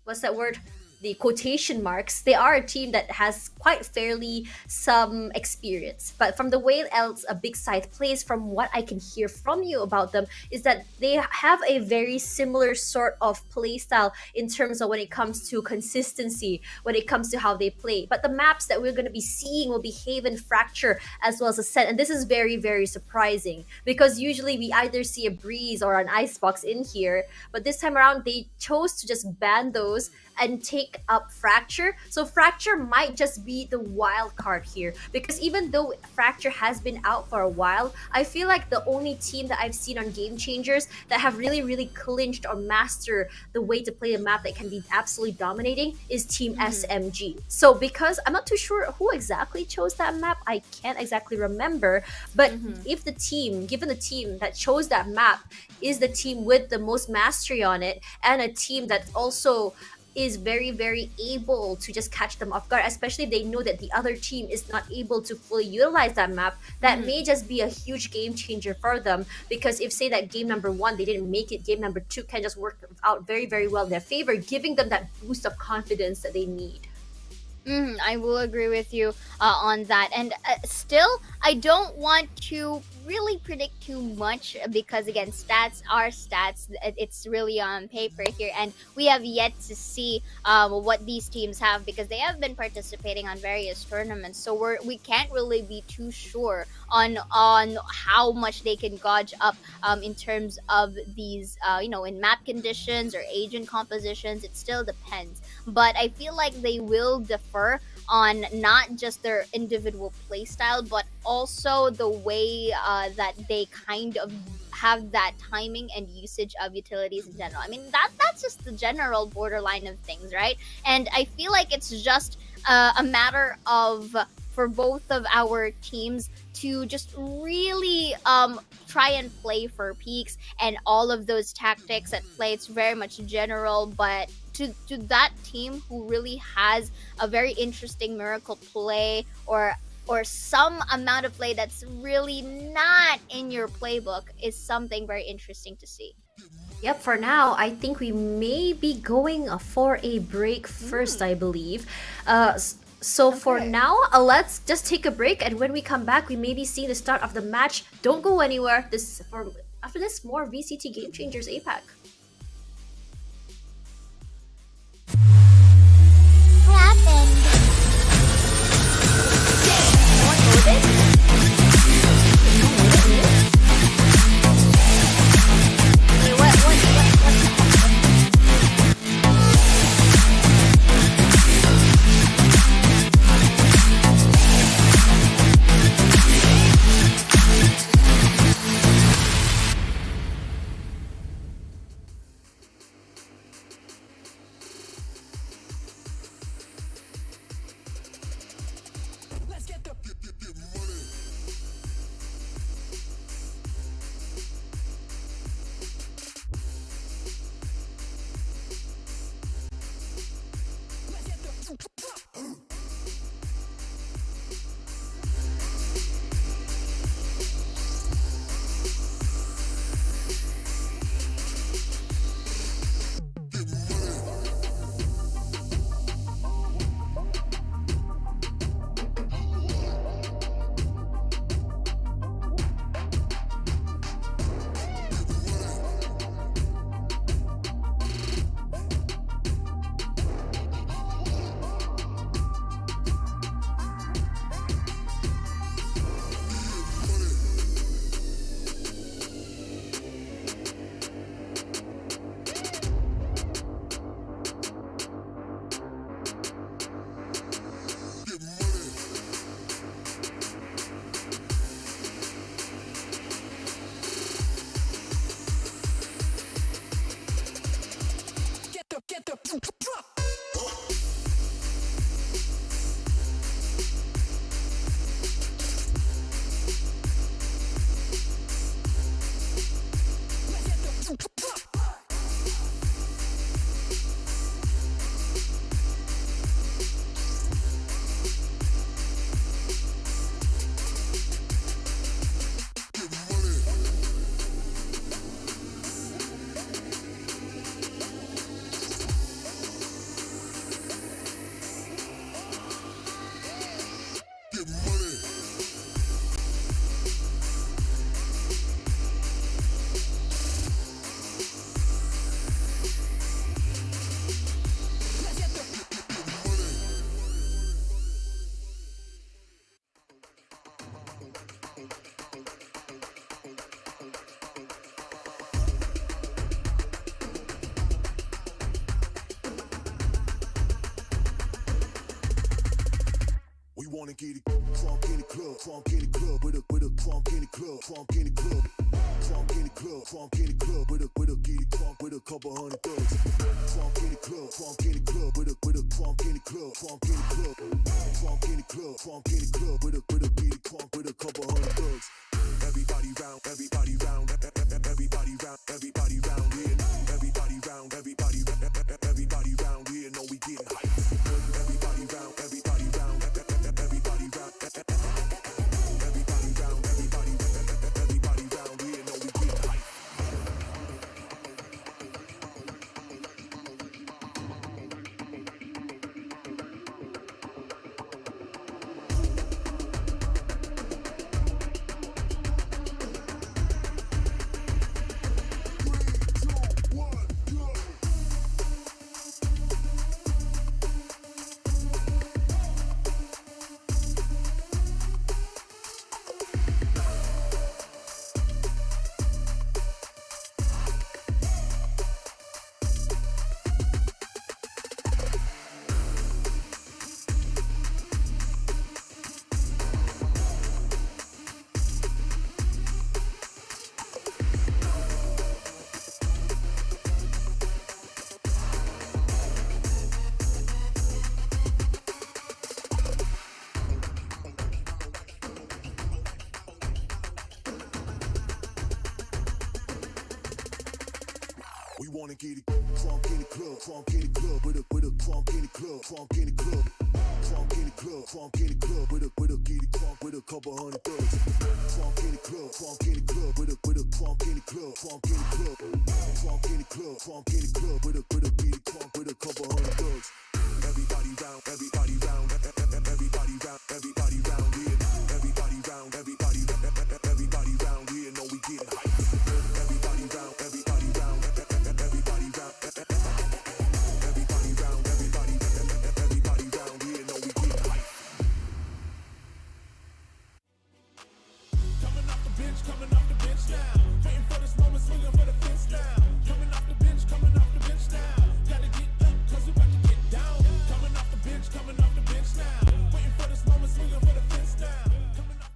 what's that word? The quotation marks, they are a team that has quite fairly some experience. But from the way else a Big Scythe plays, from what I can hear from you about them, is that they have a very similar sort of play style in terms of when it comes to consistency, when it comes to how they play. But the maps that we're going to be seeing will be Haven, Fracture, as well as Ascent. And this is very, very surprising because usually we either see a Breeze or an Icebox in here. But this time around, they chose to just ban those and take up Fracture. So Fracture might just be the wild card here, because even though Fracture has been out for a while, I feel like the only team that I've seen on Game Changers that have really, really clinched or mastered the way to play a map that can be absolutely dominating is Team SMG. So because I'm not too sure who exactly chose that map, I can't exactly remember, but if the team, given the team that chose that map is the team with the most mastery on it, and a team that also is very, very able to just catch them off guard, especially if they know that the other team is not able to fully utilize that map, that may just be a huge game changer for them. Because if, say, that game number 1 they didn't make it, game number 2 can just work out very, very well in their favor, giving them that boost of confidence that they need. I will agree with you on that. And still, I don't want to really predict too much because again, stats are stats. It's really on paper here, and we have yet to see what these teams have because they have been participating on various tournaments. So we can't really be too sure on how much they can gauge up in terms of these in map conditions or agent compositions. It still depends, but I feel like they will differ on not just their individual playstyle, but also the way that they kind of have that timing and usage of utilities in general. I mean, that's just the general borderline of things, right? And I feel like it's just a matter of for both of our teams to just really try and play for peaks and all of those tactics at play. It's very much general, but to that team who really has a very interesting miracle play or some amount of play that's really not in your playbook is something very interesting to see. Yep, for now, I think we may be going for a break first, I believe. So for now, let's just take a break, and when we come back, we may be seeing the start of the match. Don't go anywhere. After this, more VCT Game Changers APAC. What happened? Wanna get it crunk in the club, crunk in the club, with a crunk in the club, crunk in the club, crunk in the club, crunk in the club, with a get it crunk with a couple hundred thugs. Crunk in the club, crunk in the club, with a crunk in the club, crunk in the club, crunk in the club, crunk in the club, with a get it crunk with a couple hundred thugs. Everybody round, everybody round, everybody round, everybody round here. Everybody round, everybody round here. Know we getting hype. Everybody round, everybody round, everybody round, everybody round, everybody round here. Know we getting hype. wanna get it crunk in the club, crunk in the club, with a crunk in the club, crunk in the club, crunk in the club, crunk in the club, with a get it crunk with a couple hundred thugs. Crunk in the club, crunk in the club, with a crunk in the club, crunk in the club, crunk in the club, crunk in the club, with a get it crunk with a couple hundred thugs. Everybody round, everybody round, everybody round, everybody round here, everybody round, everybody round here, know we getting hype. Everybody round, everybody round, everybody round, everybody round, everybody round here, know we getting hype. Coming off the bench now. Waiting for this moment, swinging for the fence now. Coming off the bench now. Gotta get up, cause we about to get down. Coming off the bench now. Waiting for this moment, swinging for the fence now. Coming off the bench.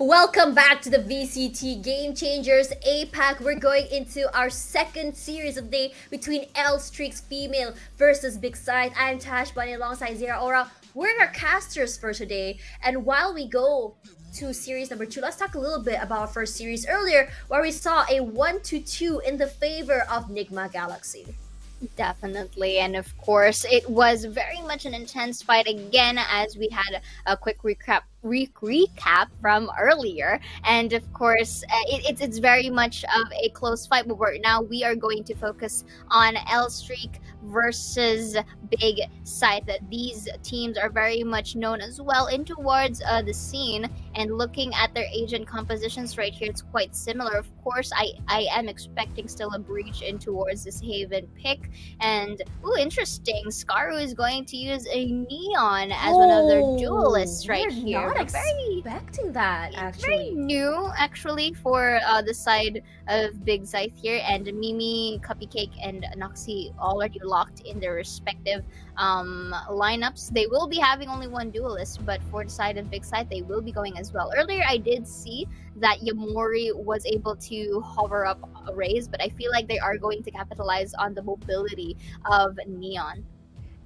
Welcome back to the VCT Game Changers APAC. We're going into our second series of the day between L Streaks Female versus Big Scythe. I'm Tashbunny alongside Xeaora. We're our casters for today. And while we go to series number 2, let's talk a little bit about our first series earlier, where we saw a 1-2 in the favor of Nigma Galaxy. Definitely, and of course, it was very much an intense fight again, as we had a quick recap from earlier. And of course, it's very much of a close fight, but now we are going to focus on L Streak versus Big Scythe. These teams are very much known as well in towards the scene, and looking at their agent compositions right here, it's quite similar. Of course, I am expecting still a breach in towards this Haven pick. And interesting, Scaru is going to use a Neon as one of their duelists right here. Not expecting that, actually. Very new, actually, for the side of Big Scythe here. And Mimi, Cupcake, and Noxy already locked in their respective lineups. They will be having only one duelist, but for the side of Big Scythe, they will be going as well. Earlier, I did see that Yamori was able to hover up a raise, but I feel like they are going to capitalize on the mobility of Neon.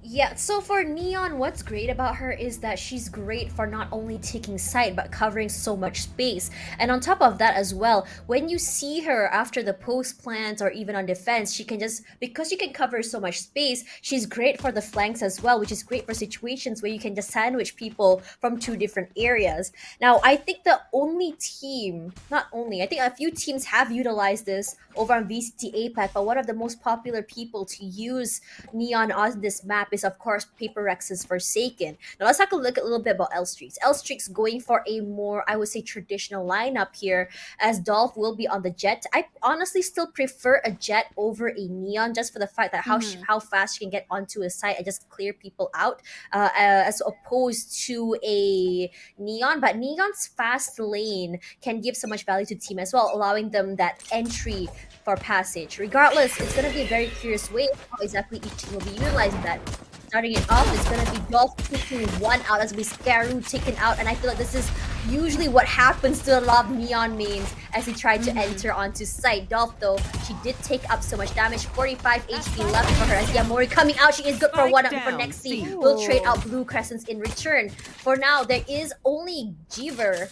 Yeah, so for Neon, what's great about her is that she's great for not only taking side but covering so much space. And on top of that as well, when you see her after the post plants or even on defense, she can just, because she can cover so much space, she's great for the flanks as well, which is great for situations where you can just sandwich people from two different areas. Now, I think the only team, not only, I think a few teams have utilized this over on VCT APAC, but one of the most popular people to use Neon on this map is of course Paper Rex's Forsaken. Now let's take a look at a little bit about L Streaks. L Streaks going for a more, I would say, traditional lineup here, as Dolph will be on the Jet. I honestly still prefer a Jet over a Neon, just for the fact that how fast she can get onto a site and just clear people out, as opposed to a Neon. But Neon's fast lane can give so much value to the team as well, allowing them that entry for passage. Regardless, it's going to be a very curious way how exactly each team will be utilizing that. Starting it off, it's going to be Dolph taking one out as we Scaru taken out, and I feel like this is usually what happens to a lot of Neon mains as he tried to enter onto site. Dolph, though, she did take up so much damage, 45 HP left for her, as Yamori coming out, she is good for one up for next seed. We'll trade out blue crescents in return. For now, there is only Giver,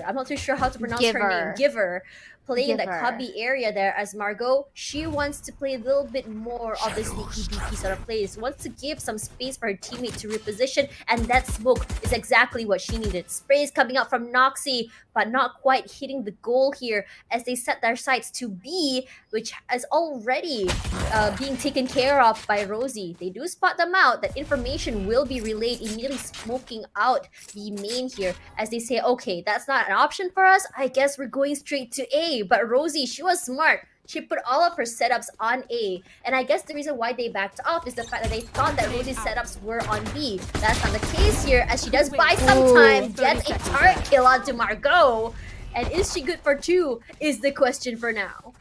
I'm not too sure how to pronounce her name, Giver, playing in the cubby area there, as Margot, she wants to play a little bit more of this sneaky beaky sort of plays, wants to give some space for her teammate to reposition, and that smoke is exactly what she needed. Sprays coming out from Noxy, but not quite hitting the goal here as they set their sights to B, which is already being taken care of by Rosie. They do spot them out. That information will be relayed, immediately smoking out the main here as they say, okay, that's not an option for us. I guess we're going straight to A. But Rosie, she was smart. She put all of her setups on A. And I guess the reason why they backed off is the fact that they thought that Rosie's setups were on B. That's not the case here, as she does buy some time, gets a turret kill onto Margot. And is she good for 2 is the question for now.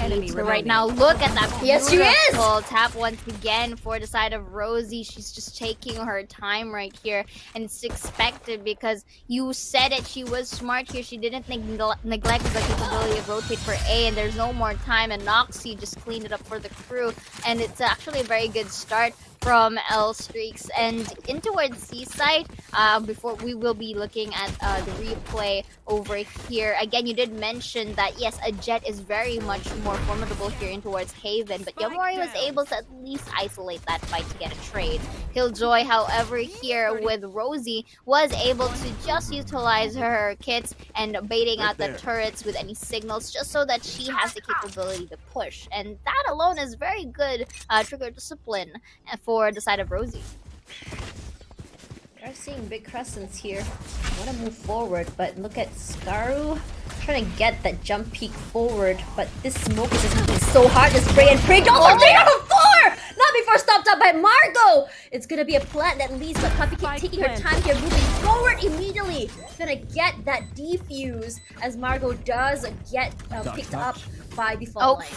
enemy So right remaining. now, look at that Yes, she is! beautiful tap once again for the side of Rosie. She's just taking her time right here, and it's expected because you said it. She was smart here. She didn't neglect the capability of rotate for A, and there's no more time. And Noxie just cleaned it up for the crew, and it's actually a very good start from L Streaks. And in towards C side, before we will be looking at the replay over here. Again, you did mention that yes, a Jet is very much more formidable here in towards Haven, but Yamori was able to at least isolate that fight to get a trade. Killjoy, however, here with Rosie was able to just utilize her kits and baiting out the turrets with any signals just so that she has the capability to push. And that alone is very good trigger discipline for the side of Rosie. We're seeing big crescents here. Want to move forward, but look at Scaru trying to get that jump peak forward. But this smoke is just moving so hard. This spray and pray also 3 out of 4! Not before stopped up by Margot! It's gonna be a plant that leads, but Puppy keep taking her time here, moving forward immediately. Gonna get that defuse as Margot does get picked up by the fault line.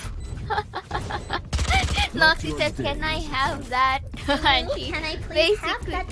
Noxie says, "Can I have that?" And she Can I please have basically, that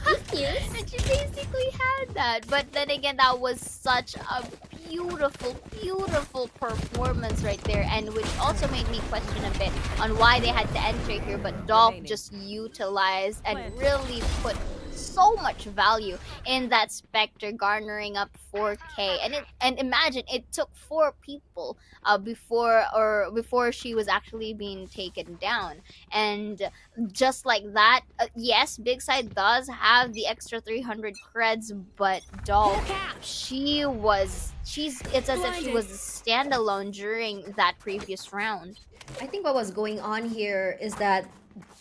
defuse? and she basically had that. But then again, that was such a beautiful, beautiful performance right there, and which also made me question a bit on why they had to enter here. But Dolph just utilized and really put so much value in that Spectre, garnering up 4K. And imagine it took 4 people before she was actually being taken down. And just like that, yes, Big Side does have the extra 300 creds, but Dolph, it's as if she was a standalone during that previous round. I think what was going on here is that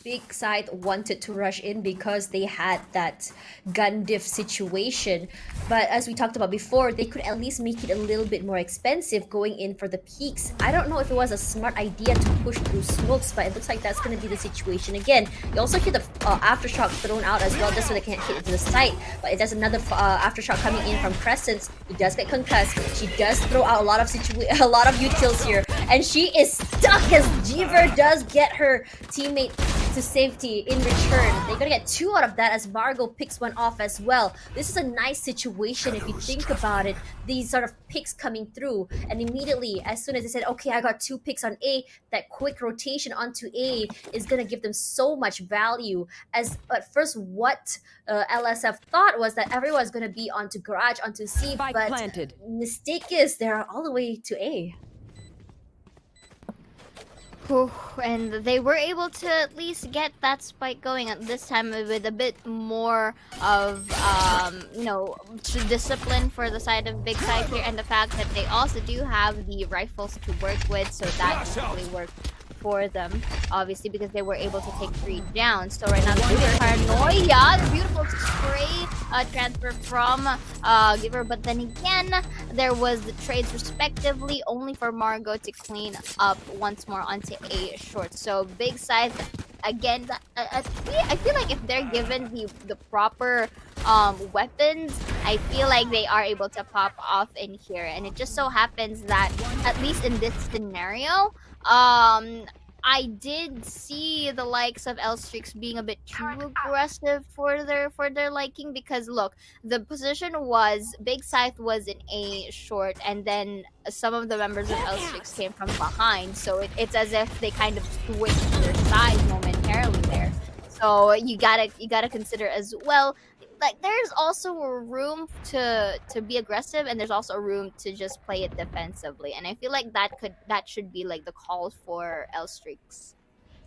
Big Side wanted to rush in because they had that gun diff situation. But as we talked about before, they could at least make it a little bit more expensive going in for the peaks. I don't know if it was a smart idea to push through smokes, but it looks like that's going to be the situation again. You also hear the aftershock thrown out as well, just so they can't hit into the site. But there's another aftershock coming in from Crescents. He does get concussed. She does throw out a lot of utils here, and she is stuck as Jeever does get her teammate to safety in return. They're gonna get 2 out of that as Margot picks one off as well. This is a nice situation if you think about it. These sort of picks coming through, and immediately as soon as they said, okay, I got 2 picks on A, that quick rotation onto A is gonna give them so much value. As at first, what LSF thought was that everyone's gonna be onto Garage, onto C, Spike but planted. mistake is they're all the way to A. Whew, and they were able to at least get that spike going at this time with a bit more of discipline for the side of Big Side here, and the fact that they also do have the rifles to work with, so that definitely worked for them, obviously, because they were able to take 3 down. So right now they're doing Paranoia, the beautiful spray transfer from Giver, but then again there was the trades respectively only for Margot to clean up once more onto A short. So Big Side again, I feel like if they're given the proper weapons, I feel like they are able to pop off in here. And it just so happens that at least in this scenario, I did see the likes of L Streaks being a bit too aggressive for their liking, because look, the position was Big Scythe was in A short, and then some of the members of L Streaks came from behind, so it's as if they kind of switched their sides momentarily there. So you gotta consider as well, like there's also a room to be aggressive, and there's also a room to just play it defensively, and I feel like that should be like the call for L Streaks.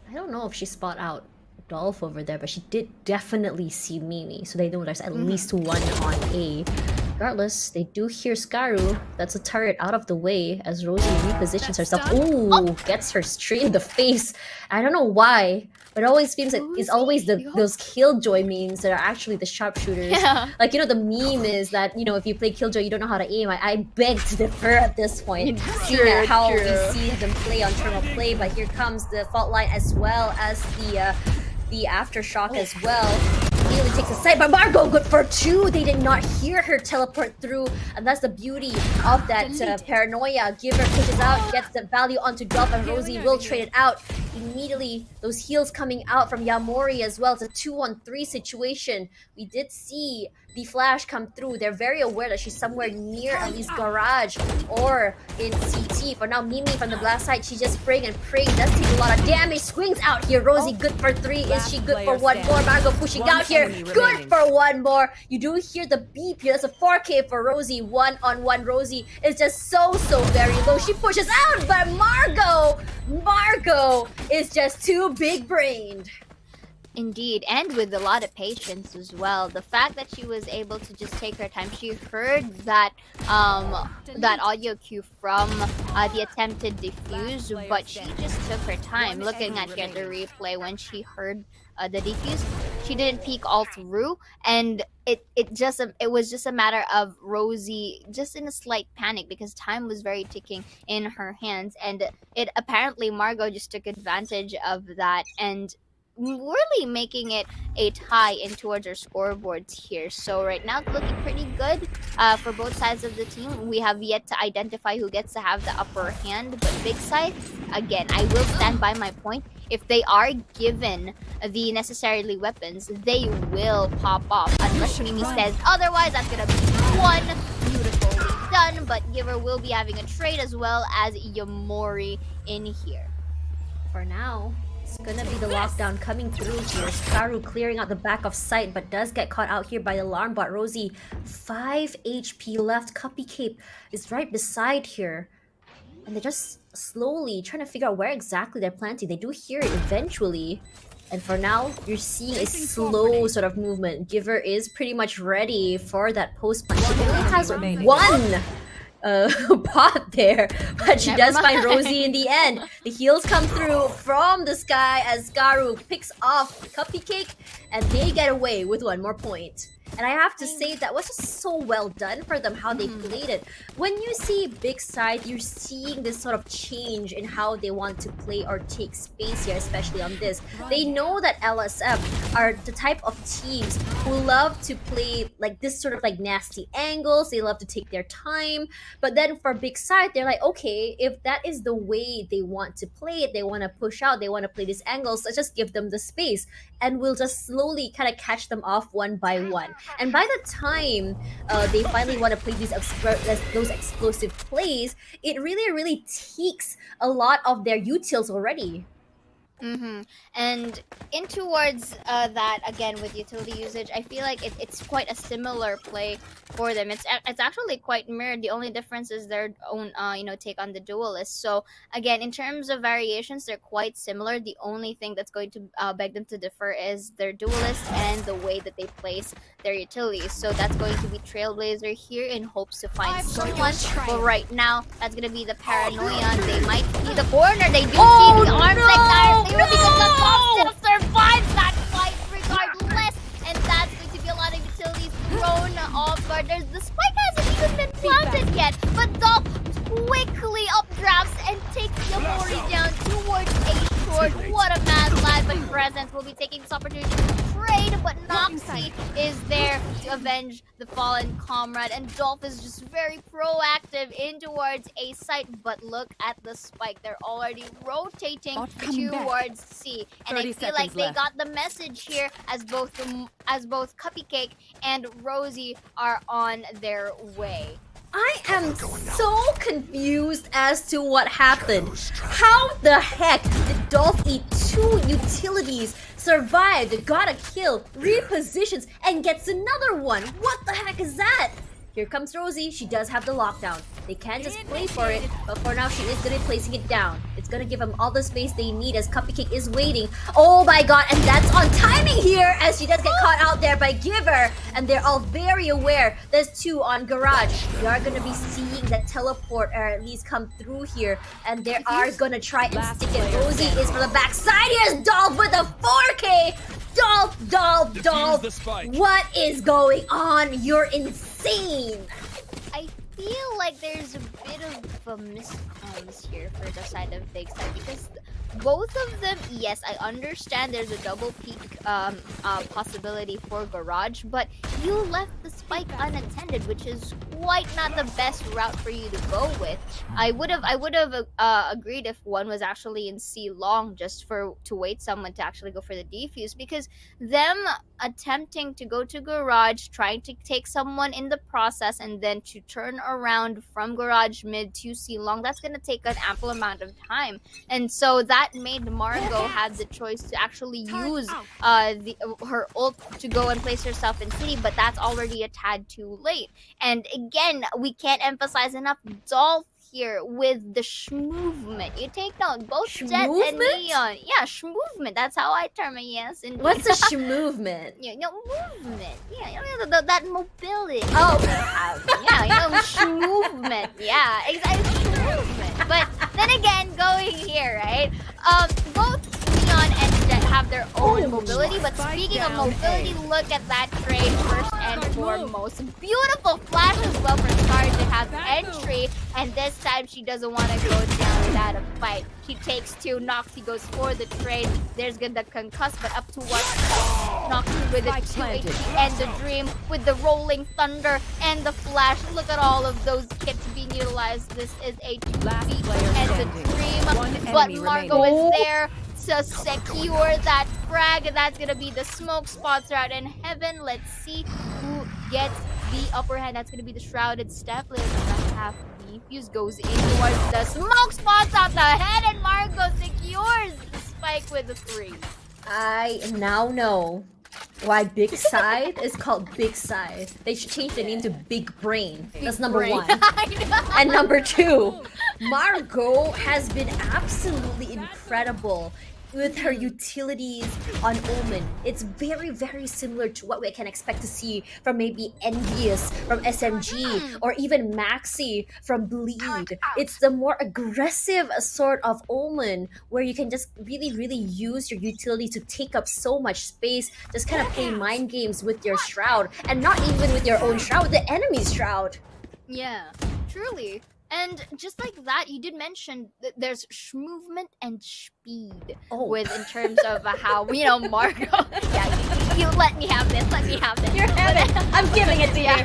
I don't know if she spot out Dolph over there, but she did definitely see Mimi, so they know there's at least one on A. Regardless, they do hear Scaru. That's a turret out of the way as Rosie repositions herself. Ooh, gets her straight in the face. I don't know why, but it always seems like it's always those Killjoy memes that are actually the sharpshooters. Yeah. Like, the meme is that, if you play Killjoy, you don't know how to aim. I beg to differ at this point. Seeing at how we see them play on terminal play, but here comes the fault line as well as the aftershock as well. immediately takes a side, but Margot good for 2. They did not hear her teleport through, and that's the beauty of that paranoia. Giver pushes out, gets the value onto Dolph, and Rosie will trade it out. Immediately, those heals coming out from Yamori as well. It's a 2-on-3 situation. We did see the flash come through. They're very aware that she's somewhere near at least garage or in CT. For now, Mimi from the blast side, she's just spraying and praying. Does take a lot of damage. Swings out here. Rosie good for 3. Is she good for 1 more? Margot pushing out here. Good for 1 more. You do hear the beep here. That's a 4K for Rosie. 1-on-1 Rosie is just so very low. She pushes out, but Margot is just too big-brained. Indeed, and with a lot of patience as well. The fact that she was able to just take her time, she heard that that audio cue from the attempted defuse, but she just took her time. Looking at here the replay when she heard the defuse, she didn't peek all through, and it was just a matter of Rosie just in a slight panic because time was very ticking in her hands, and it apparently Margot just took advantage of that and really making it a tie in towards our scoreboards here. So right now it's looking pretty good for both sides of the team. We have yet to identify who gets to have the upper hand, but Big Scythe, again, I will stand by my point. If they are given the necessarily weapons, they will pop off. Unless Mimi says otherwise, that's gonna be 1 beautifully done, but Giver will be having a trade as well as Yamori in here. For now, it's gonna be the lockdown coming through here. Skaru clearing out the back of Scythe, but does get caught out here by the alarm bot. Rosie, 5 HP left. Cuppy Cape is right beside here. And they're just slowly trying to figure out where exactly they're planting. They do hear it eventually. And for now, you're seeing a slow sort of movement. Giver is pretty much ready for that post plant. She only has 1 pot there, but she does find Rosie in the end. The heals come through from the sky as Skaru picks off Cuppy Cake, and they get away with 1 more point. And I have to say that was just so well done for them, how they played it. When you see Big Scythe, you're seeing this sort of change in how they want to play or take space here, especially on this. They know that LSF are the type of teams who love to play like this sort of like nasty angles. They love to take their time. But then for Big Scythe, they're like, okay, if that is the way they want to play it, they want to push out, they want to play these angles, let's just give them the space. And we'll just slowly kind of catch them off 1 by 1. And by the time they finally want to play those explosive plays, it really takes a lot of their utils already. And in towards that, again, with utility usage, I feel like it's quite a similar play for them. It's actually quite mirrored. The only difference is their own, take on the duelist. So again, in terms of variations, they're quite similar. The only thing that's going to beg them to differ is their duelist and the way that they place their utilities. So that's going to be Trailblazer here in hopes to find someone. But right now, that's going to be the Paranoia. They might see the corner. They do see the arms like that. Because the bomb still survives that fight regardless, and that's going to be a lot of utilities thrown off guard. The spike hasn't even been planted yet, but Dolph quickly updrafts and takes Yamori down towards a short. What a mad lad, but Presence will be taking this opportunity to trade, but Noxie is there to avenge the fallen comrade, and Dolph is just very proactive in towards a site, but look at the spike. They're already rotating towards C, and I feel like they got the message here as both Cuppy Cake and Rosie are on their way. I am so confused as to what happened. How the heck did Dolph eat 2 utilities, survived, got a kill, repositions, and gets another one? What the heck is that? Here comes Rosie. She does have the lockdown. They can't just play for it, but for now she is going to be placing it down. It's going to give them all the space they need as Cupcake is waiting. Oh my god, and that's on timing here as she does get caught out there by Giver, and they're all very aware. There's 2 on Garage. We are going to be seeing that teleport or at least come through here, and they are going to try and stick it. Rosie is from the backside. Here's Dolph with a 4K. Dolph. What is going on? You're insane. I feel like there's a bit of a miscomms here for the side of Big Side because both of them, yes, I understand there's a double peak possibility for Garage, but you left the spike unattended, which is quite not the best route for you to go with. I would have agreed if one was actually in C long just to wait someone to actually go for the defuse, because them attempting to go to Garage, trying to take someone in the process, and then to turn around from Garage mid to C long, that's gonna take an ample amount of time. And so that made Margot have the choice to actually use her ult to go and place herself in city, but that's already a tad too late. And again, we can't emphasize enough, Dolph here with the movement. You take note, both Jet and Neon. Yeah, movement. That's how I term it. Yes. Indeed. What's the movement? Yeah, movement. Yeah, that mobility. Oh, yeah, movement. Yeah, exactly, movement. But then again, going here, right? Both Neon and Jet have their own mobility, but speaking of mobility, look at that trade first and foremost. Beautiful flash as well for Scar to have entry, and this time she doesn't want to go down without a fight. She takes two. Noxy goes for the trade. There's gonna concuss, but up to what? Noxy with a 2 HP and the Dream with the rolling thunder and the flash. Look at all of those kits being utilized. This is a 2v and the Dream, but Margot is there to secure that frag, and that's gonna be the smoke spots out in heaven. Let's see who gets the upper hand. That's gonna be the Shrouded Step. Let's half defuse goes in towards the smoke spots out the head, and Margot secures the spike with the 3. I now know why Big Scythe is called Big Scythe. They should change the name to Big Brain. That's number Brain. 1. And number 2, Margot has been absolutely incredible with her utilities on Omen. It's very, very similar to what we can expect to see from maybe Envious from SMG or even Maxi from Bleed. It's the more aggressive sort of Omen where you can just really, really use your utility to take up so much space, just kind of play mind games with your Shroud, and not even with your own Shroud, the enemy's Shroud. Yeah, truly. And just like that, you did mention that there's movement and speed with in terms of how, Margot. Yeah, you let me have this. Let me have this. You're having it. I'm giving it to you.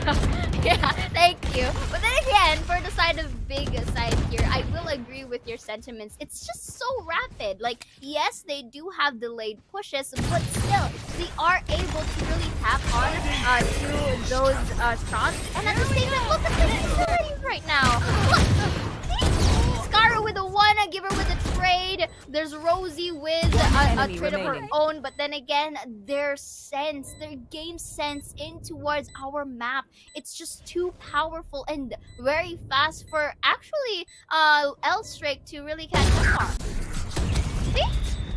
Yeah, thank you. But then again, for the side of Big Side here, I will agree with your sentiments. It's just so rapid. Like, yes, they do have delayed pushes, but still, they are able to really tap on to those shots. And at the same time, look at the utilities right now. Look! Scar with a 1, give her with a trade. There's Rosie with a trade of her own, but then again, their game sense in towards our map, it's just too powerful and very fast for actually L-Strike to really catch up. See?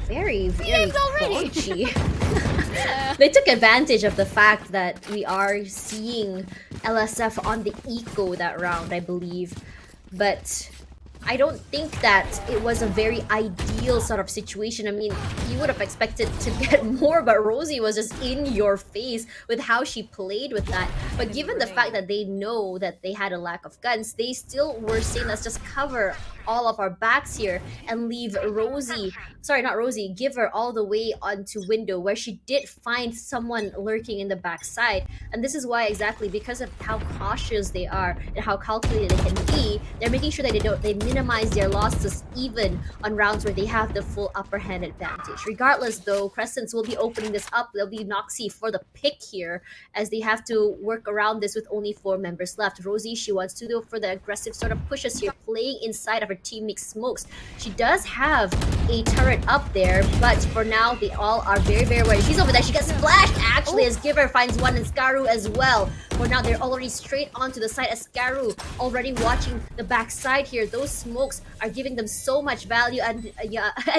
Very, very already. crunchy. They took advantage of the fact that we are seeing LSF on the eco that round, I believe. But I don't think that it was a very ideal sort of situation. I mean, you would have expected to get more, but Rosie was just in your face with how she played with that. But given the fact that they know that they had a lack of guns, they still were saying, let's just cover all of our backs here and leave Rosie, sorry, not Rosie, give her all the way onto window, where she did find someone lurking in the backside. And this is why, exactly because of how cautious they are and how calculated they can be, they're making sure that they minimize their losses even on rounds where they have the full upper hand advantage. Regardless though, Crescents will be opening this up. There'll be Noxy for the pick here, as they have to work around this with only 4 members left. Rosie, she wants to go for the aggressive sort of pushes here, playing inside of her teammate Smokes. She does have a turret up there, but for now they all are very, very worried. She's over there. She gets splashed actually as Giver finds one, and Scaru as well. For now, they're already straight onto the side as Scaru already watching the backside here. Those smokes are giving them so much value, and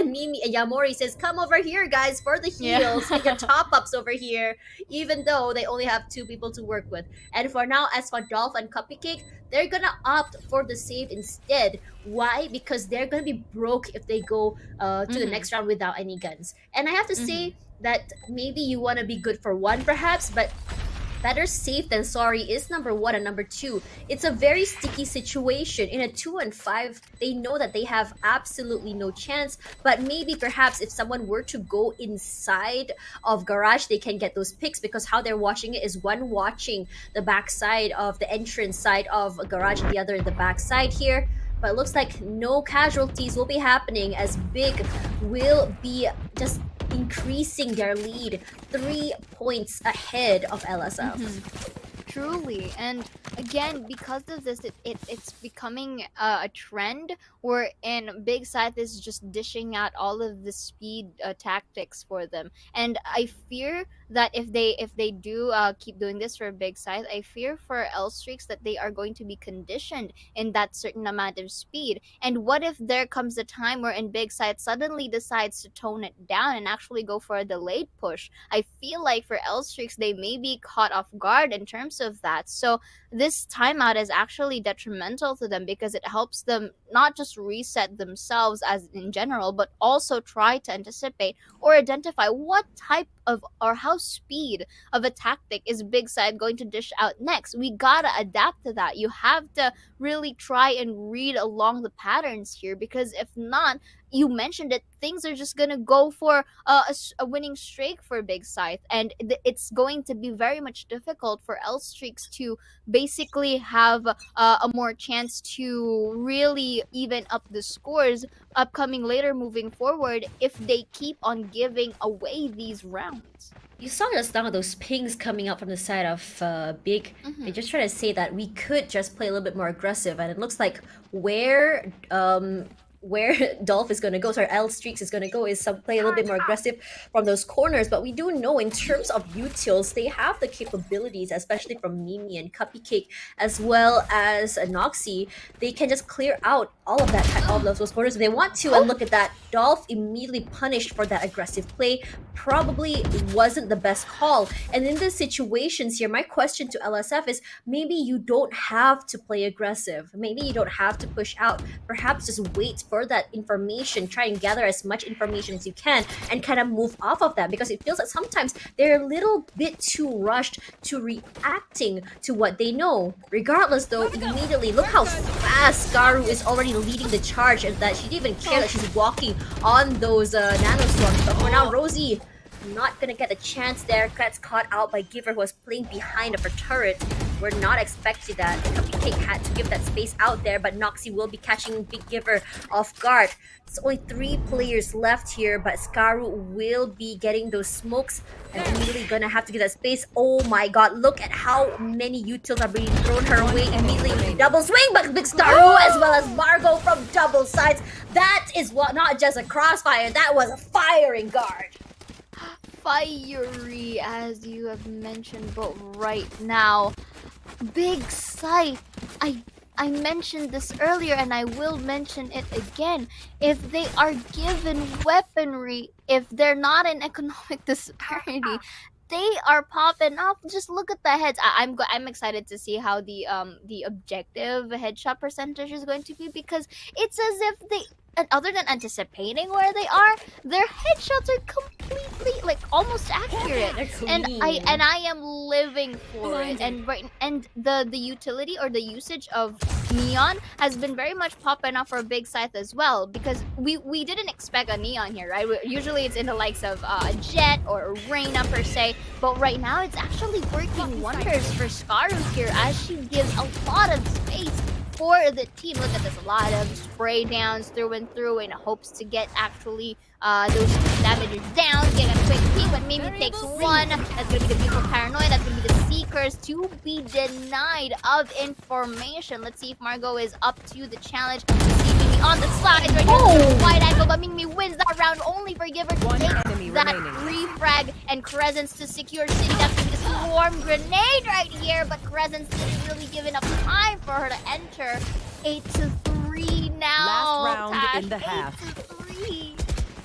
Mimi Yamori says, come over here guys for the heals, get your top-ups over here, even though they only have 2 people to work with. And for now, as for Dolph and Cupcake, they're gonna opt for the save instead. Why? Because they're gonna be broke if they go to the next round without any guns. And I have to say that maybe you want to be good for 1 perhaps, but better safe than sorry is number 1 and number 2. It's a very sticky situation. In a 2 and 5, they know that they have absolutely no chance, but maybe perhaps if someone were to go inside of Garage, they can get those picks, because how they're watching it is one watching the backside of the entrance side of Garage and the other in the backside here. But it looks like no casualties will be happening, as BIGG will be just increasing their lead 3 points ahead of LSF. Truly, and again, because of this, it's becoming a trend wherein Big Scythe is just dishing out all of the speed tactics for them, and I fear that if they do keep doing this for Big Scythe, I fear for L Streaks that they are going to be conditioned in that certain amount of speed. And what if there comes a time where in Big Scythe suddenly decides to tone it down and actually go for a delayed push? I feel like for L Streaks, they may be caught off guard in terms of that. So this timeout is actually detrimental to them, because it helps them not just reset themselves as in general, but also try to anticipate or identify what type of or how speed of a tactic is Big Side going to dish out next. We gotta adapt to that. You have to really try and read along the patterns here, because if not, you mentioned it, things are just gonna go for a winning streak for Big Scythe, and it's going to be very much difficult for L Streaks to basically have a more chance to really even up the scores upcoming later moving forward if they keep on giving away these rounds. You saw just now those pings coming out from the side of BIGG. They just try to say that we could just play a little bit more aggressive, and it looks like where Dolph is going to go, sorry, L Streaks is going to go, is some play a little bit more aggressive from those corners. But we do know in terms of utils, they have the capabilities, especially from Mimi and Cupcake, as well as Noxy. They can just clear out all of that all of those corners if they want to. And look at that, Dolph immediately punished for that aggressive play. Probably wasn't the best call. And in these situations here, my question to LSF is, maybe you don't have to play aggressive. Maybe you don't have to push out. Perhaps just wait for that information, try and gather as much information as you can, and kind of move off of that, because it feels like sometimes they're a little bit too rushed to reacting to what they know. Regardless though, immediately look how fast Garu is already leading the charge, and that she didn't even care that she's walking on those nanostorms. But for now, Rosie not gonna get a chance there. Gets caught out by Giver, who was playing behind of her turret. We're not expecting that. Cupcake had to give that space out there, but Noxy will be catching Big Giver off guard. It's only 3 players left here, but Skaru will be getting those smokes and immediately gonna have to give that space. Oh my god, look at how many utils are being thrown her way immediately. Double swing, but Big Skaru as well as Margot from double sides. That is what, not just a crossfire, that was a firing guard. Fiery, as you have mentioned, but right now, Big Scythe, I mentioned this earlier and I will mention it again. If they are given weaponry, if they're not in economic disparity, they are popping off. Just look at the heads. I'm excited to see how the objective headshot percentage is going to be, because it's as if they, and other than anticipating where they are, their headshots are completely, like, almost accurate. And I am living for it. And the utility or the usage of Neon has been very much popping up for Big Scythe as well, because we didn't expect a Neon here, right? Usually it's in the likes of Jet or Reina per se, but right now it's actually working wonders for Skaru here, as she gives a lot of space for the team. Look at this, a lot of spray downs through and through in hopes to get actually those damages down, get a quick peek, but maybe takes one. That's gonna be the beautiful paranoia, that's gonna be the Seekers to be denied of information. Let's see if Margot is up to the challenge. Mimi on the slide right here, wide angle, but Mimi wins that round, only for Giver to take that refrag and Crescents to secure City. That's gonna be the swarm grenade right here, but Crescents didn't really give enough time for her to enter. 8-3 now. Last round in the half. 8-3.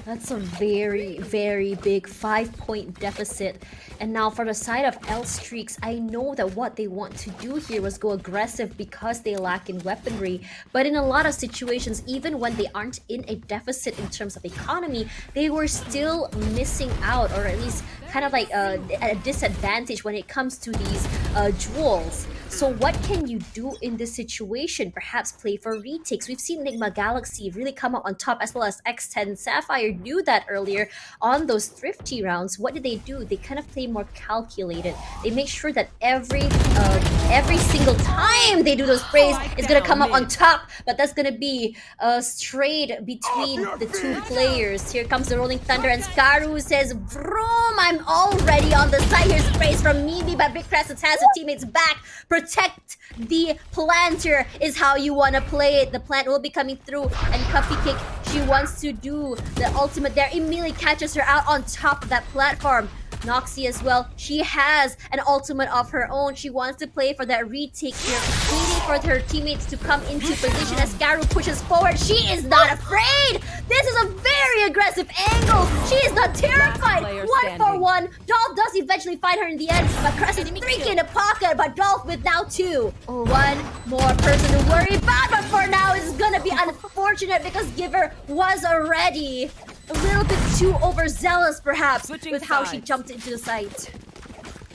That's a very, very big 5-point deficit. And now for the side of L Streaks, I know that what they want to do here was go aggressive because they lack in weaponry. But in a lot of situations, even when they aren't in a deficit in terms of economy, they were still missing out, or at least kind of like at a disadvantage when it comes to these jewels. So what can you do in this situation? Perhaps play for retakes. We've seen Nigma Galaxy really come out on top, as well as X10 Sapphire do that earlier on those thrifty rounds. What did they do? They kind of play more calculated. They make sure that every single time they do those sprays is gonna come up on top, but that's gonna be strayed between the two players. Here comes the Rolling Thunder, and Skaru says, "Vroom, I'm already on the side." Here, sprays from Mimi, but Big Crescent has her teammates back. Protect the planter is how you want to play it. The plant will be coming through, and Cuffy Kick, she wants to do the ultimate there. Immediately catches her out on top of that platform. Noxie as well, she has an ultimate of her own. She wants to play for that retake here, waiting for her teammates to come into position as Skaru pushes forward. She is not afraid! This is a very aggressive angle! She is not terrified! 1-for-1. Dolph does eventually find her in the end, but Crescent's 3 in the pocket, but Dolph with now 2. One more person to worry about, but for now it's gonna be unfortunate because Giver was already a little bit too overzealous, perhaps, Switching with how she sides. jumped into the site.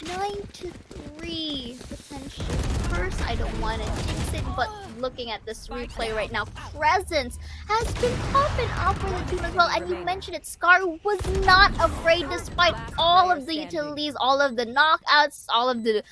9-3 potentially. First, I don't want to jinx it, but looking at this replay right now, Presence has been popping up for the team as well. And you mentioned it, Scar was not afraid despite all of the utilities, all of the knockouts, all of the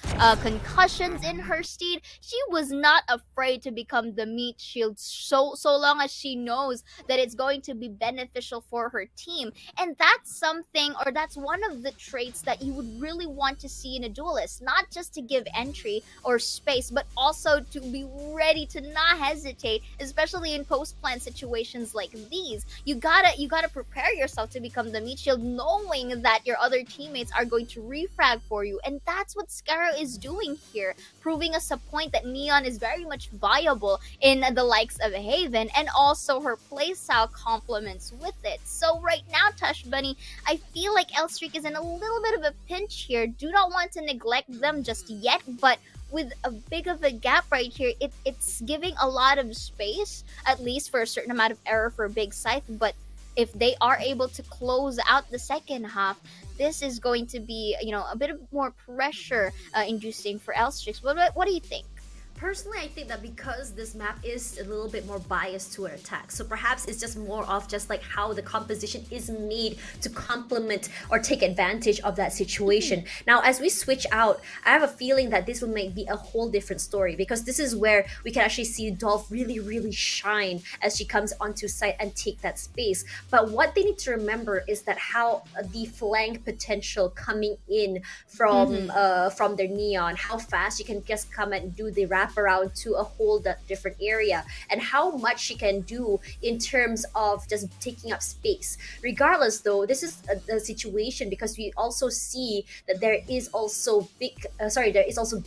concussions in her steed. She was not afraid to become the meat shield so long as she knows that it's going to be beneficial for her team. And that's something, or that's one of the traits that you would really want to see in a duelist, not just to give entry or space, but also to be ready to not hesitate, especially in post-plant situations like these. You gotta prepare yourself to become the meat shield, knowing that your other teammates are going to refrag for you. And that's what Xeaora is doing here, proving us a point that Neon is very much viable in the likes of Haven, and also her playstyle complements with it. So right now, Tashbunny, I feel like L-Streak is in a little bit of a pinch here. Do not want to neglect them just yet, but with a big of a gap right here, it's giving a lot of space, at least for a certain amount of error for Big Scythe. But if they are able to close out the second half, this is going to be, a bit of more pressure inducing for L-Streaks. What do you think? Personally, I think that because this map is a little bit more biased to her attack, so perhaps it's just more of just like how the composition is made to complement or take advantage of that situation. Now, as we switch out, I have a feeling that this will be a whole different story, because this is where we can actually see Dolph really, really shine as she comes onto site and take that space. But what they need to remember is that how the flank potential coming in from their Neon, how fast you can just come and do the wrap around to a whole different area, and how much she can do in terms of just taking up space. Regardless, though, this is a situation because we also see that there is also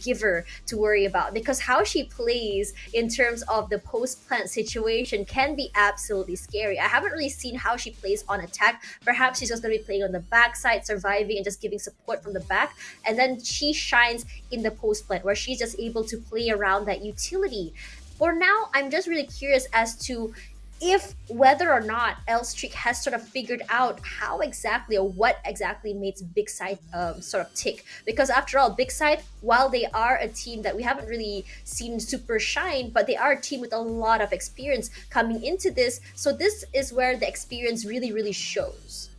Giver to worry about, because how she plays in terms of the post-plant situation can be absolutely scary. I haven't really seen how she plays on attack. Perhaps she's just going to be playing on the backside, surviving and just giving support from the back, and then she shines in the post-plant where she's just able to play around that utility. For now, I'm just really curious as to whether or not L-Streak has sort of figured out how exactly or what exactly makes Big Scythe sort of tick. Because after all, Big Scythe, while they are a team that we haven't really seen super shine, but they are a team with a lot of experience coming into this. So this is where the experience really, really shows.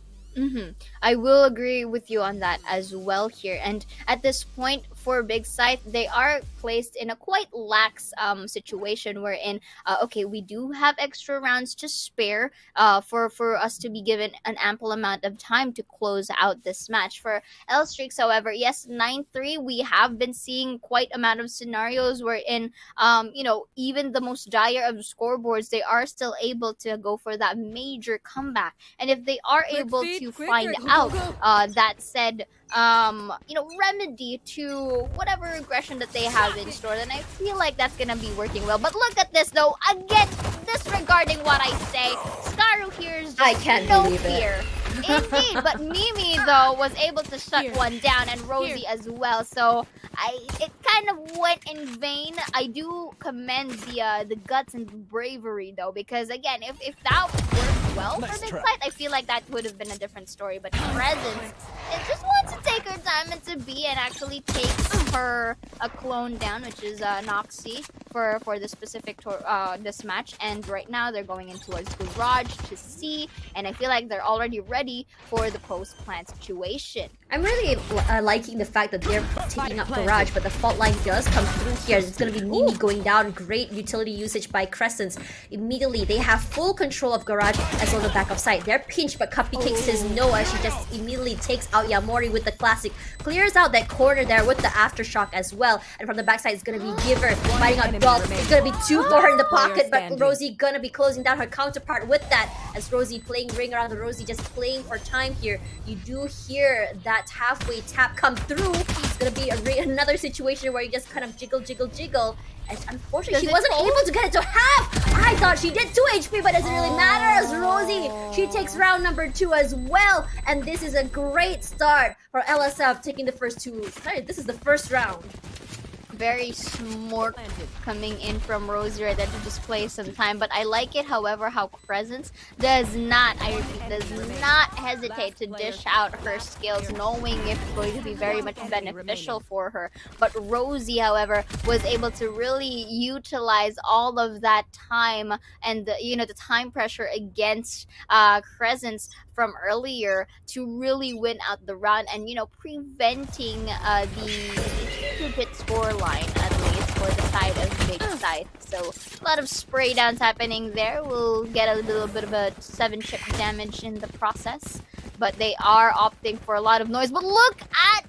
I will agree with you on that as well here. And at this point for Big Scythe, they are placed in a quite lax situation wherein, okay, we do have extra rounds to spare for us to be given an ample amount of time to close out this match. For L-Streaks, however, yes, 9-3, we have been seeing quite amount of scenarios wherein, even the most dire of scoreboards, they are still able to go for that major comeback. And if they are able to find out that said remedy to whatever aggression that they have in store, then I feel like that's gonna be working well. But look at this though, again, disregarding what I say, Skaru here is just I can't no believe it. fear. Indeed, but Mimi though was able to shut Here. one down, and Rosie as well. So it kind of went in vain. I do commend the guts and bravery though, because again, if that worked well for Big Scythe, I feel like that would have been a different story. But Presence, it just wants to take her time into B and actually takes her a clone down, which is Noxie for this specific this match. And right now they're going in towards Garage to C, and I feel like they're already ready for the post-plant situation. I'm really liking the fact that they're taking up Garage, but the fault line does come through here. It's going to be Mimi going down. Great utility usage by Crescents. Immediately, they have full control of Garage as well as the back of side. They're pinched, but Cupcake says no as she just immediately takes out Yamori with the classic. Clears out that corner there with the Aftershock as well. And from the backside, it's going to be Giver fighting out Dolph. It's going to be 2 for her in the pocket, but Rosie going to be closing down her counterpart with that. As Rosie playing ring around the Rosie, just playing for time here. You do hear that halfway tap come through. It's gonna be another situation where you just kind of jiggle. And unfortunately, she wasn't able to get it to half. I thought she did 2 HP, but it doesn't really matter as Rosie, she takes round number 2 as well. And this is a great start for LSF taking the first 2. Sorry, this is the first round. Very smart coming in from Rosie right there to just play some time. But I like it, however, how Presence does not, I repeat, does not hesitate to dish out her skills, knowing if it's going to be very much beneficial for her. But Rosie, however, was able to really utilize all of that time and the time pressure against Presence from earlier to really win out the round, and preventing the 2-hit score line at least for the side of Big Scythe. So a lot of spray downs happening there. We'll get a little bit of a 7-chip damage in the process, but they are opting for a lot of noise. But look at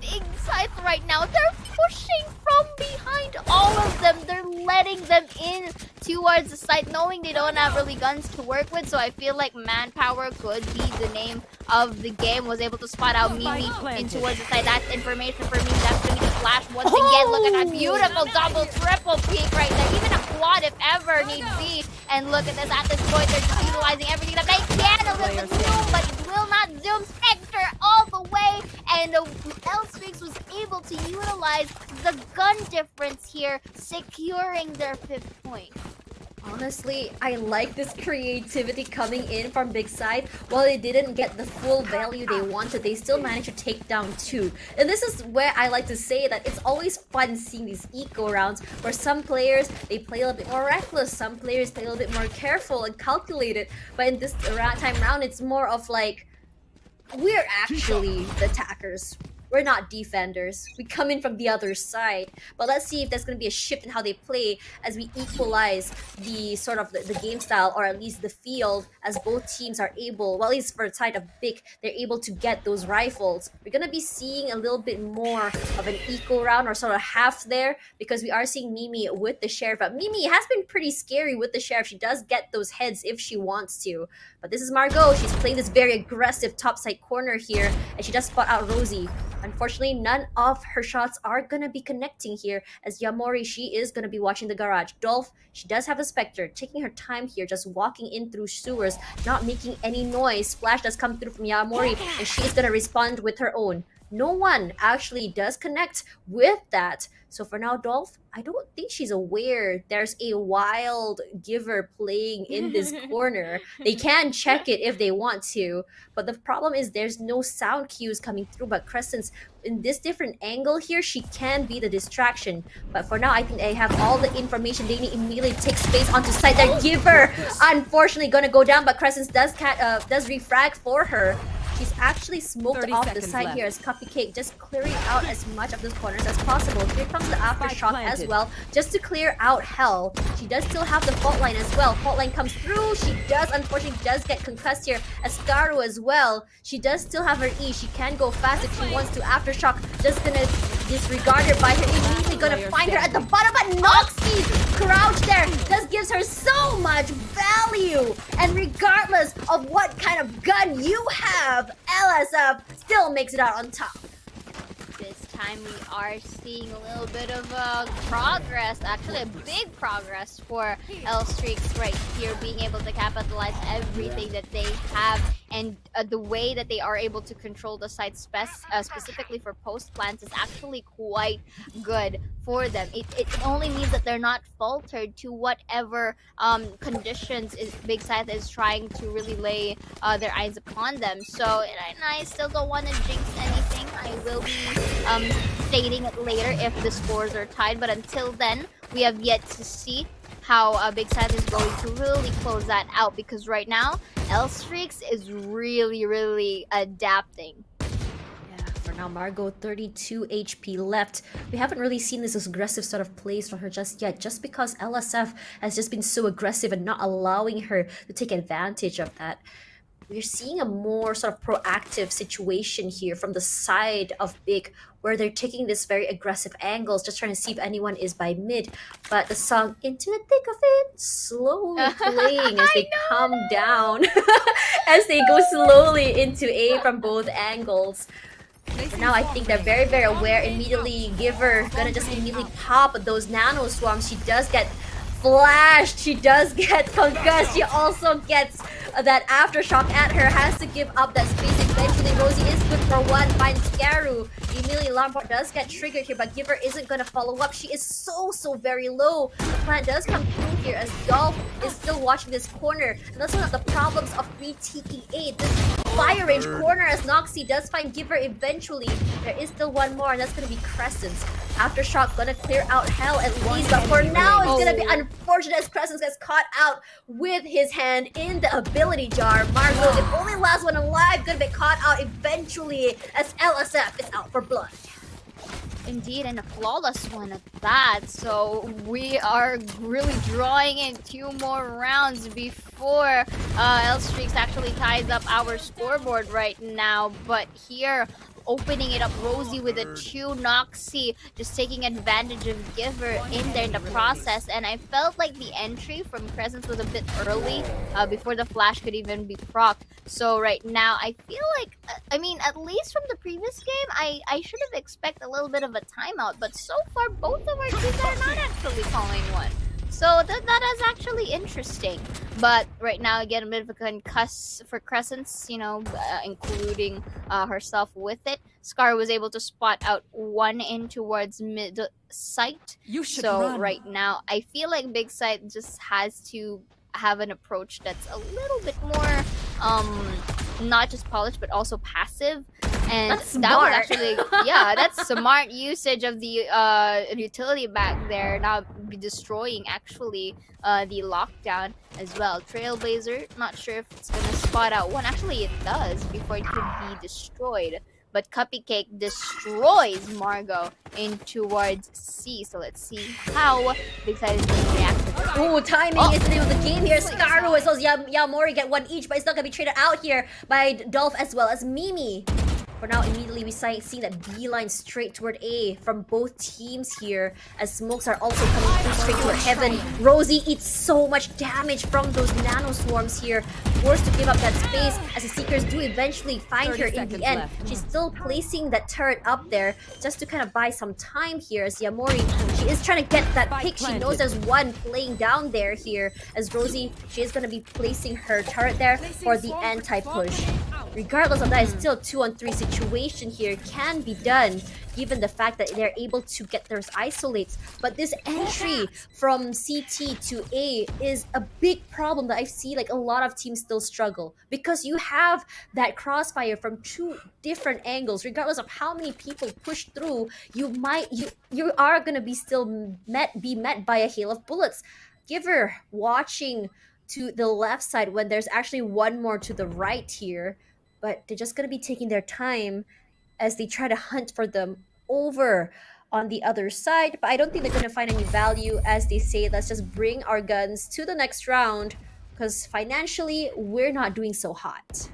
Big Scythe right now. They're pushing from behind all of them. They're letting them in towards the site, knowing they don't have really guns to work with. So I feel like manpower could be the name of the game. Was able to spot out Mimi in towards the site. That's information for me. That's going to be flash once again. Look at that beautiful double, triple peek right there. Even a quad if ever need be. And look at this. At this point, they're just utilizing everything that they can with the zoom, but it will not zoom. Spectre all the way. And L-Strix was able to utilize the gun difference here, securing their 5th point. Honestly, I like this creativity coming in from Big Scythe. While they didn't get the full value they wanted, they still managed to take down 2. And this is where I like to say that it's always fun seeing these eco rounds where some players, they play a little bit more reckless, some players play a little bit more careful and calculated. But in this time round, it's more of like, we're actually the attackers. We're not defenders. We come in from the other side. But let's see if there's going to be a shift in how they play as we equalize the sort of the game style, or at least the field, as both teams are able, well, at least for the side of Big, they're able to get those rifles. We're going to be seeing a little bit more of an equal round, or sort of half there, because we are seeing Mimi with the Sheriff. But Mimi has been pretty scary with the Sheriff. She does get those heads if she wants to. But this is Margot. She's playing this very aggressive top side corner here, and she does spot out Rosie. Unfortunately, none of her shots are going to be connecting here, as Yamori, she is going to be watching the Garage. Dolph, she does have a Spectre, taking her time here, just walking in through sewers, not making any noise. Splash does come through from Yamori, and she is going to respond with her own. No one actually does connect with that. So for now, Dolph, I don't think she's aware there's a wild Giver playing in this corner. They can check it if they want to, but the problem is there's no sound cues coming through. But Crescent's in this different angle here, she can be the distraction. But for now, I think they have all the information they need. Immediately take space onto site. That Giver, unfortunately, gonna go down, but Crescent does refrag for her. She's actually smoked off the side here as Cupcake just clearing out as much of those corners as possible. Here comes the Aftershock as well, just to clear out Hell. She does still have the fault line as well. Fault line comes through. She does, unfortunately, get concussed here as Skaru as well. She does still have her E. She can go fast if she wants to. Aftershock just gonna disregard her by her immediately gonna find her at the bottom, but Noxie crouch there just gives her so much value. And regardless of what kind of gun you have, LSF still makes it out on top. This time, we are seeing a little bit of progress, actually a big progress for L Streaks right here, being able to capitalize everything that they have, and the way that they are able to control the site specifically for post plants is actually quite good for them. It only means that they're not faltered to whatever conditions Big Scythe is trying to really lay their eyes upon them. So and I still don't want to jinx anything. I will be stating it later if the scores are tied, but until then, we have yet to see how Big Scythe is going to really close that out, because right now, L Streaks is really adapting. Yeah, for now, Margot, 32 HP left. We haven't really seen this aggressive sort of plays from her just yet, just because LSF has just been so aggressive and not allowing her to take advantage of that. We're seeing a more sort of proactive situation here from the side of Big, where they're taking this very aggressive angles, just trying to see if anyone is by mid. But the song Into the Thick of It slowly playing as they come down, as they go slowly into A from both angles. For now, I think they're very aware. Immediately, Giver gonna just immediately pop those nano swarms. She does get flashed. She does get concussed. She also gets that aftershock at her. Has to give up that space. Eventually, Rosie is good for one. Finds Scaru. Immediately, Lamport does get triggered here, but Giver isn't gonna follow up. She is so very low. The plant does come through here as Dolph is still watching this corner. And that's one of the problems of retaking A. This fire range corner as Noxie does find Giver eventually. There is still one more, and that's gonna be Crescents. Aftershock gonna clear out Hell at least, but for now it's gonna be unfortunate as Crescents gets caught out with his hand in the ability jar. Margot, the only last one alive, gonna be caught out eventually as LSF is out for blood. Indeed, and a flawless one at that. So we are really drawing in 2 more rounds before L Streaks actually ties up our scoreboard right now. But here, opening it up, Rosie with a 2, Noxie just taking advantage of Giver in there in the process. And I felt like the entry from Crescents was a bit early before the flash could even be procced. So right now, I feel like, I mean, at least from the previous game, I should have expected a little bit of a timeout. But so far, both of our teams are not actually calling one. So that is actually interesting. But right now, again, a bit of a concuss for Crescents, you know, including herself with it. Scar was able to spot out one in towards mid site. You should so run. Right now, I feel like Big Site just has to have an approach that's a little bit more not just polished but also passive. And That's that was smart. actually, yeah, that's smart usage of the utility back there, not be destroying actually the lockdown as well. Trailblazer, not sure if it's gonna spot out one. Actually, it does before it could be destroyed. But Cupcake destroys Margot in towards C. So let's see how Big Side is going to react to this. Ooh, timing is the name of the game here. Scaru as well as Yamori get one each, but it's not gonna be traded out here by Dolph as well as Mimi. For now, immediately we see that beeline straight toward A from both teams here, as smokes are also coming through straight toward Heaven. Rosie eats so much damage from those nano swarms here, forced to give up that space as the Seekers do eventually find her in the end. She's still placing that turret up there just to kind of buy some time here as Yamori, she is trying to get that pick. She knows there's one playing down there here as Rosie, she is going to be placing her turret there for the anti-push. Regardless of that, it's still a 2-on-3 situation here. Can be done given the fact that they're able to get those isolates. But this entry from CT to A is a big problem that I see like a lot of teams still struggle, because you have that crossfire from 2 different angles. Regardless of how many people push through, you are gonna be still met by a hail of bullets. Giver watching to the left side when there's actually one more to the right here, but they're just gonna be taking their time as they try to hunt for them over on the other side. But I don't think they're gonna find any value, as they say, let's just bring our guns to the next round, because financially we're not doing so hot.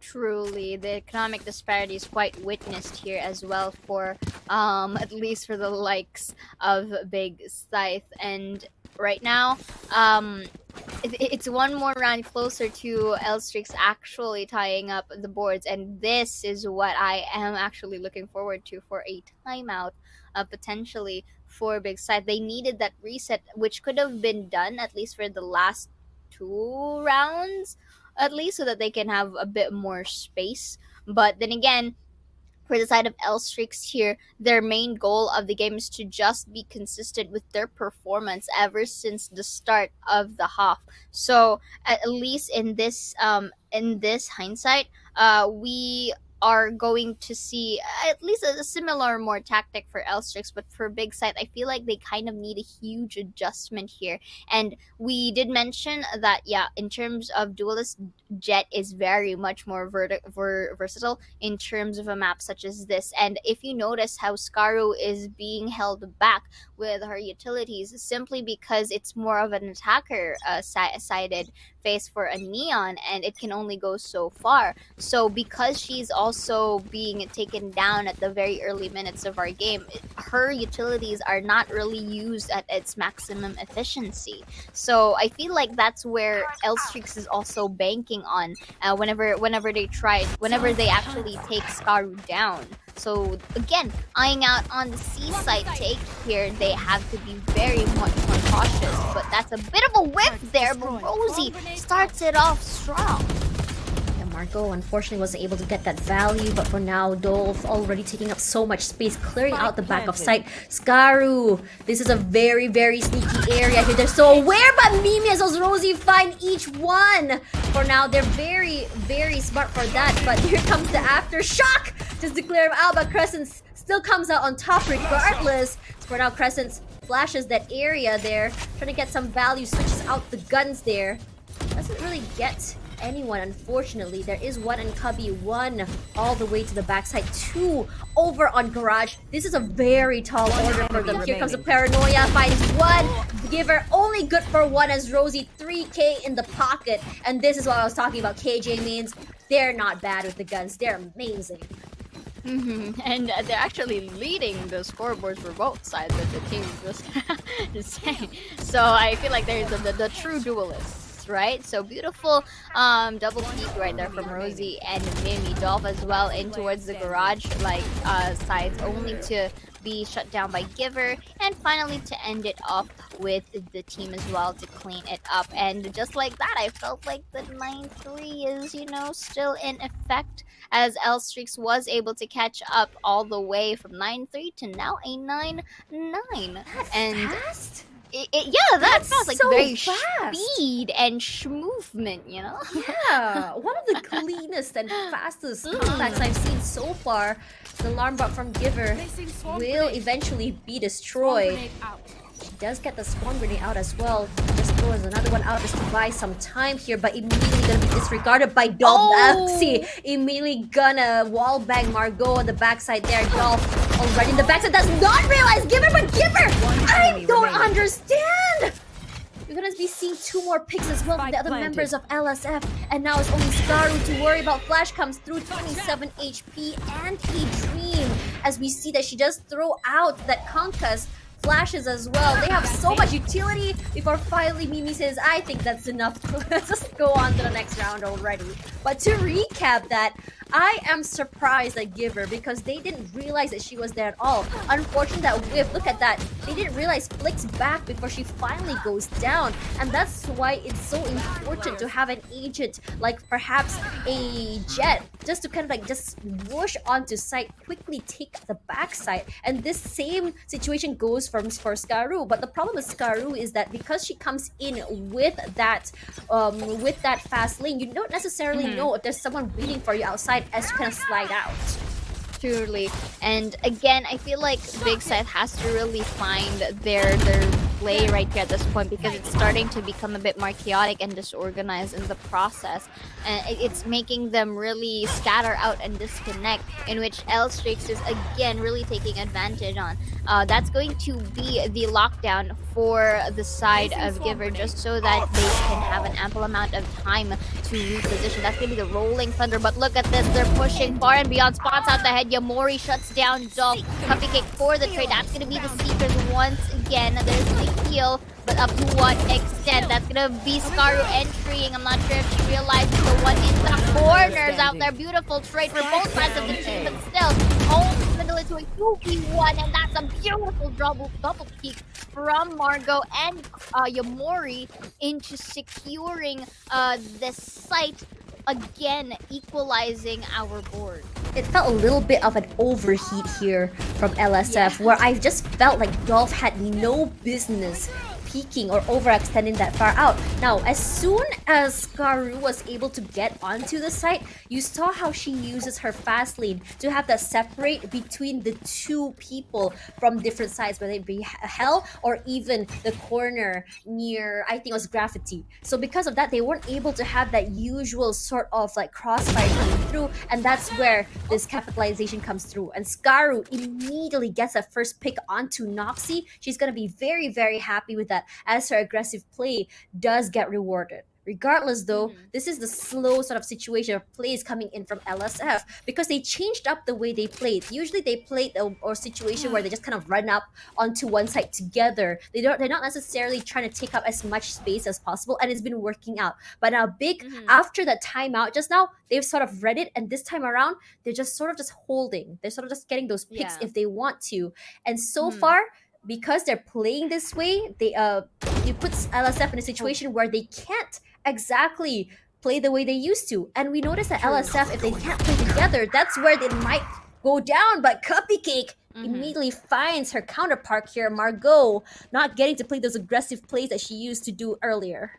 Truly, the economic disparity is quite witnessed here as well for at least for the likes of Big Scythe. And right now, it's one more round closer to Elstrix actually tying up the boards, and this is what I am actually looking forward to for a timeout, potentially for Big Scythe. They needed that reset, which could have been done at least for the last 2 rounds, at least, so that they can have a bit more space. But then again, for the side of Elstrix here, their main goal of the game is to just be consistent with their performance ever since the start of the half. So at least in this hindsight, we are going to see at least a similar more tactic for Elstrix, but for Big Scythe, I feel like they kind of need a huge adjustment here. And we did mention that, yeah, in terms of Duelist, Jet is very much more versatile in terms of a map such as this. And if you notice how Scaru is being held back with her utilities, simply because it's more of an attacker sided face for a Neon, and it can only go so far. So because she's also being taken down at the very early minutes of our game, her utilities are not really used at its maximum efficiency. So I feel like that's where Elstrix is also banking on whenever they actually take Scaru down. So again, eyeing out on the C side take here, they have to be very much more cautious. But that's a bit of a whiff there, but Rosie starts it off strong. Marco unfortunately wasn't able to get that value, but for now, Dolph already taking up so much space, clearing out the back of Scythe. Scaru, this is a very, very sneaky area here. They're so aware, but Mimi as well as Rosie find each one. For now, they're very, very smart for that, but here comes the aftershock just to clear him out, but Crescent still comes out on top regardless. So for now, Crescent flashes that area there, trying to get some value, switches out the guns there. Doesn't really get anyone, unfortunately. There is one on Cubby, one all the way to the backside, two over on Garage. This is a very tall order for them. Here comes the Paranoia, finds one. Giver only good for one as Rosie 3k in the pocket. And this is what I was talking about. KJ means they're not bad with the guns. They're amazing. And they're actually leading the scoreboards for both sides of the team, just saying. So I feel like there's the true duelists. Right, so beautiful double peek right there from Rosie and Mimi. Dolph as well in towards the garage like sides, only to be shut down by Giver, and finally to end it off with the team as well to clean it up. And just like that, I felt like the 9-3 is, you know, still in effect, as Elstrix was able to catch up all the way from 9-3 to now a 9-9. And fast? Yeah, that's like so very fast. speed and movement, you know? Yeah, one of the cleanest and fastest comebacks I've seen so far. The alarm bot from Giver will eventually be destroyed. She does get the spawn grenade out as well. Just throws another one out just to buy some time here, but immediately gonna be disregarded by Dolph. See, immediately gonna wall bang Margot on the backside there. Dolph already in the backside does not realize Giver, but Giver! I don't understand! We're gonna be seeing two more picks as well from the other members of LSF, and now it's only Scaru to worry about. Flash comes through, 27 HP and a dream, as we see that she does throw out that conquest. Flashes as well. They have so much utility before finally Mimi says, I think that's enough. Let's just go on to the next round already. But to recap that, I am surprised at Giver because they didn't realize that she was there at all. Unfortunately, that whiff, look at that. They didn't realize flicks back before she finally goes down. And that's why it's so important to have an agent like perhaps a Jet, just to kind of like just whoosh onto site, quickly take the backside. And this same situation goes for Scaru. But the problem with Scaru is that because she comes in with that fast lane, you don't necessarily know if there's someone waiting for you outside as you kind of slide out. Truly. And again, I feel like Big Scythe has to really find their play right here at this point, because it's starting to become a bit more chaotic and disorganized in the process. And it's making them really scatter out and disconnect, in which Elstrix is again really taking advantage on. That's going to be the lockdown for the side of Giver, just so that they can have an ample amount of time to reposition. That's going to be the rolling thunder, but look at this. They're pushing far and beyond. Spots out the head. Yamori shuts down Dolph. Cupcake for the trade. That's going to be the Seekers once again. There's heal, but up to what extent? That's gonna be Scaru entering. I'm not sure if she realizes the one in the corners out there. Beautiful trade for both sides of the team, but still, holds the middle into a 2v1, and that's a beautiful double peek from Margot and Yamori into securing the site, again equalizing our board. It felt a little bit of an overheat here from LSF, where I just felt like Dolph had no business peeking or overextending that far out. Now, as soon as Scaru was able to get onto the site, you saw how she uses her fast lane to have that separate between the two people from different sides, whether it be Hell or even the corner near, I think it was Graffiti. So because of that, they weren't able to have that usual sort of like crossfire coming through, and that's where this capitalization comes through. And Scaru immediately gets that first pick onto Noxie. She's gonna be very, very happy with that, as her aggressive play does get rewarded. Regardless though, this is the slow sort of situation of plays coming in from LSF, because they changed up the way they played. Usually they played a situation where they just kind of run up onto one side together. They're not necessarily trying to take up as much space as possible, and it's been working out. But now BIGG, after that timeout just now, they've sort of read it, and this time around, they're just sort of just holding. They're sort of just getting those picks if they want to. And so far, because they're playing this way, it puts LSF in a situation where they can't exactly play the way they used to. And we notice that LSF, if they can't play together, that's where they might go down. But Cupcake immediately finds her counterpart here, Margot, not getting to play those aggressive plays that she used to do earlier.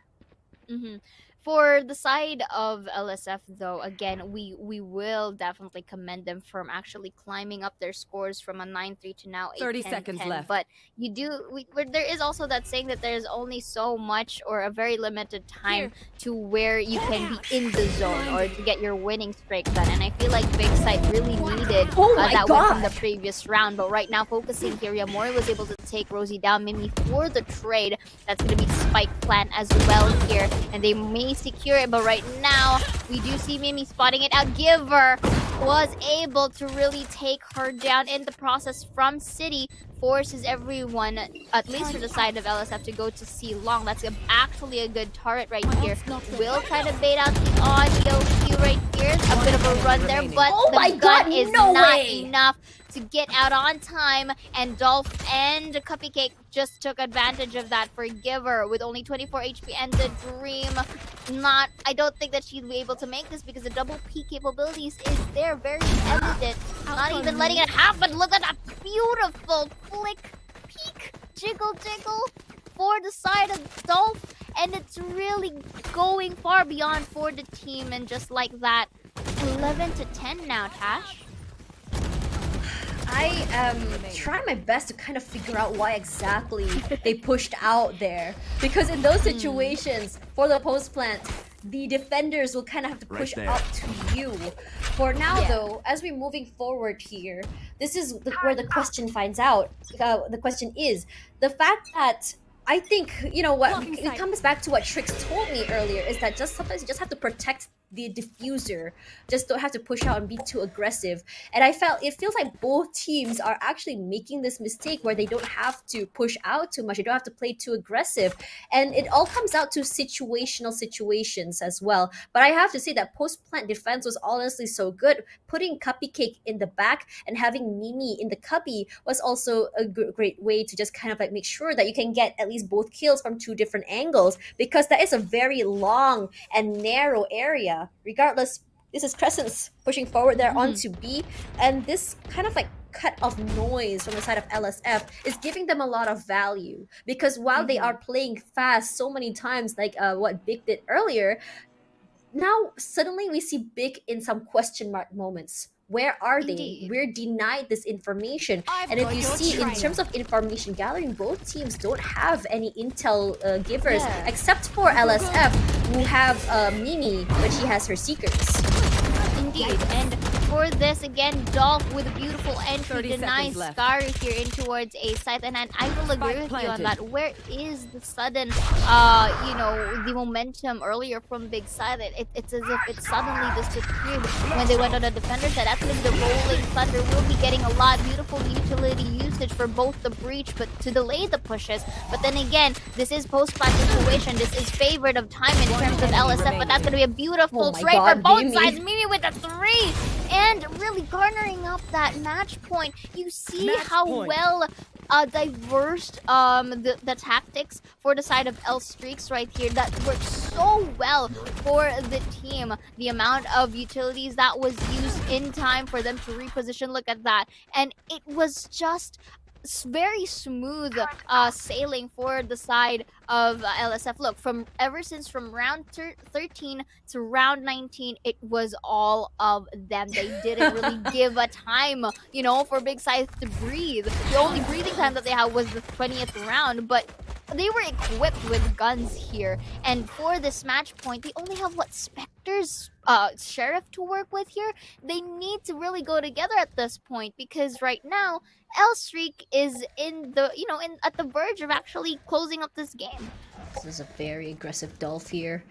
For the side of LSF, though, again, we will definitely commend them from actually climbing up their scores from a 9-3 to now 8-10. 30 seconds left. But there is also that saying that there's only so much or a very limited time to where you can be in the zone or to get your winning streak done. And I feel like Big Sight really needed that win from the previous round. But right now, focusing here, Yamori was able to take Rosie down. Mimi for the trade. That's going to be Spike Plan as well here. And they may secure it, but right now we do see Mimi spotting it out. Giver was able to really take her down in the process from City. Forces everyone, at least for the side of LSF, to go to C long. That's actually a good turret right here. Will try to bait out the audio cue right here. A bit of a run there, but the gun is not enough to get out on time, and Dolph and Cupcake just took advantage of that for Giver with only 24 HP and the Dream. I don't think that she'll be able to make this because the double P capabilities is there, very evident. Not even letting it happen. Look at that beautiful flick, peek, jiggle for the side of Dolph, and it's really going far beyond for the team. And just like that, 11-10 now, Tash. I am trying my best to kind of figure out why exactly they pushed out there. Because in those situations, for the post plant, the defenders will kind of have to push out to you. For now, though, as we're moving forward here, this is where the question finds out. The question is, the fact that I think, you know what, it comes back to what Trix told me earlier, is that sometimes you just have to protect the diffuser. Just don't have to push out and be too aggressive. And it feels like both teams are actually making this mistake where they don't have to push out too much. They don't have to play too aggressive. And it all comes out to situational situations as well. But I have to say that post-plant defense was honestly so good. Putting Cupcake in the back and having Mimi in the cubby was also a great way to just kind of like make sure that you can get at least both kills from two different angles, because that is a very long and narrow area. Regardless, this is Crescents pushing forward there onto B, and this kind of like cut of noise from the side of LSF is giving them a lot of value, because while they are playing fast so many times, like what BIGG did earlier, now suddenly we see BIGG in some question mark moments. Where are they? We're denied this information. And if you see, in terms of information gathering, both teams don't have any intel givers, except for LSF, who have Mimi, but she has her Seekers. indeed. And for this, again, Dolph with a beautiful entry 30 denies seconds left. Scaru here in towards a Scythe. And I will agree Spike with you on planted. that. Where is the sudden, the momentum earlier from Big Scythe? It's as if it suddenly disappeared when they went on the defender side. Actually, the Rolling Thunder will be getting a lot. Beautiful utility usage for both the breach, but to delay the pushes. But then again, this is post-plant situation. This is favored of time in terms of LSF, but that's going to be a beautiful Oh my trade for God, both Mimi. sides. Mimi with a 3 and really garnering up that match point. You see Match how point. well diverse the tactics for the side of L Streaks right here that works so well for the team. The amount of utilities that was used in time for them to reposition, look at that. And it was just very smooth sailing for the side of LSF. Look, ever since from round 13 to round 19, it was all of them. They didn't really give a time, for Big Scythe to breathe. The only breathing time that they had was the 20th round, but they were equipped with guns here. And for this match point, they only have Spectre's Sheriff to work with here. They need to really go together at this point, because right now L Streak is at the verge of actually closing up this game. This is a very aggressive Dolph here.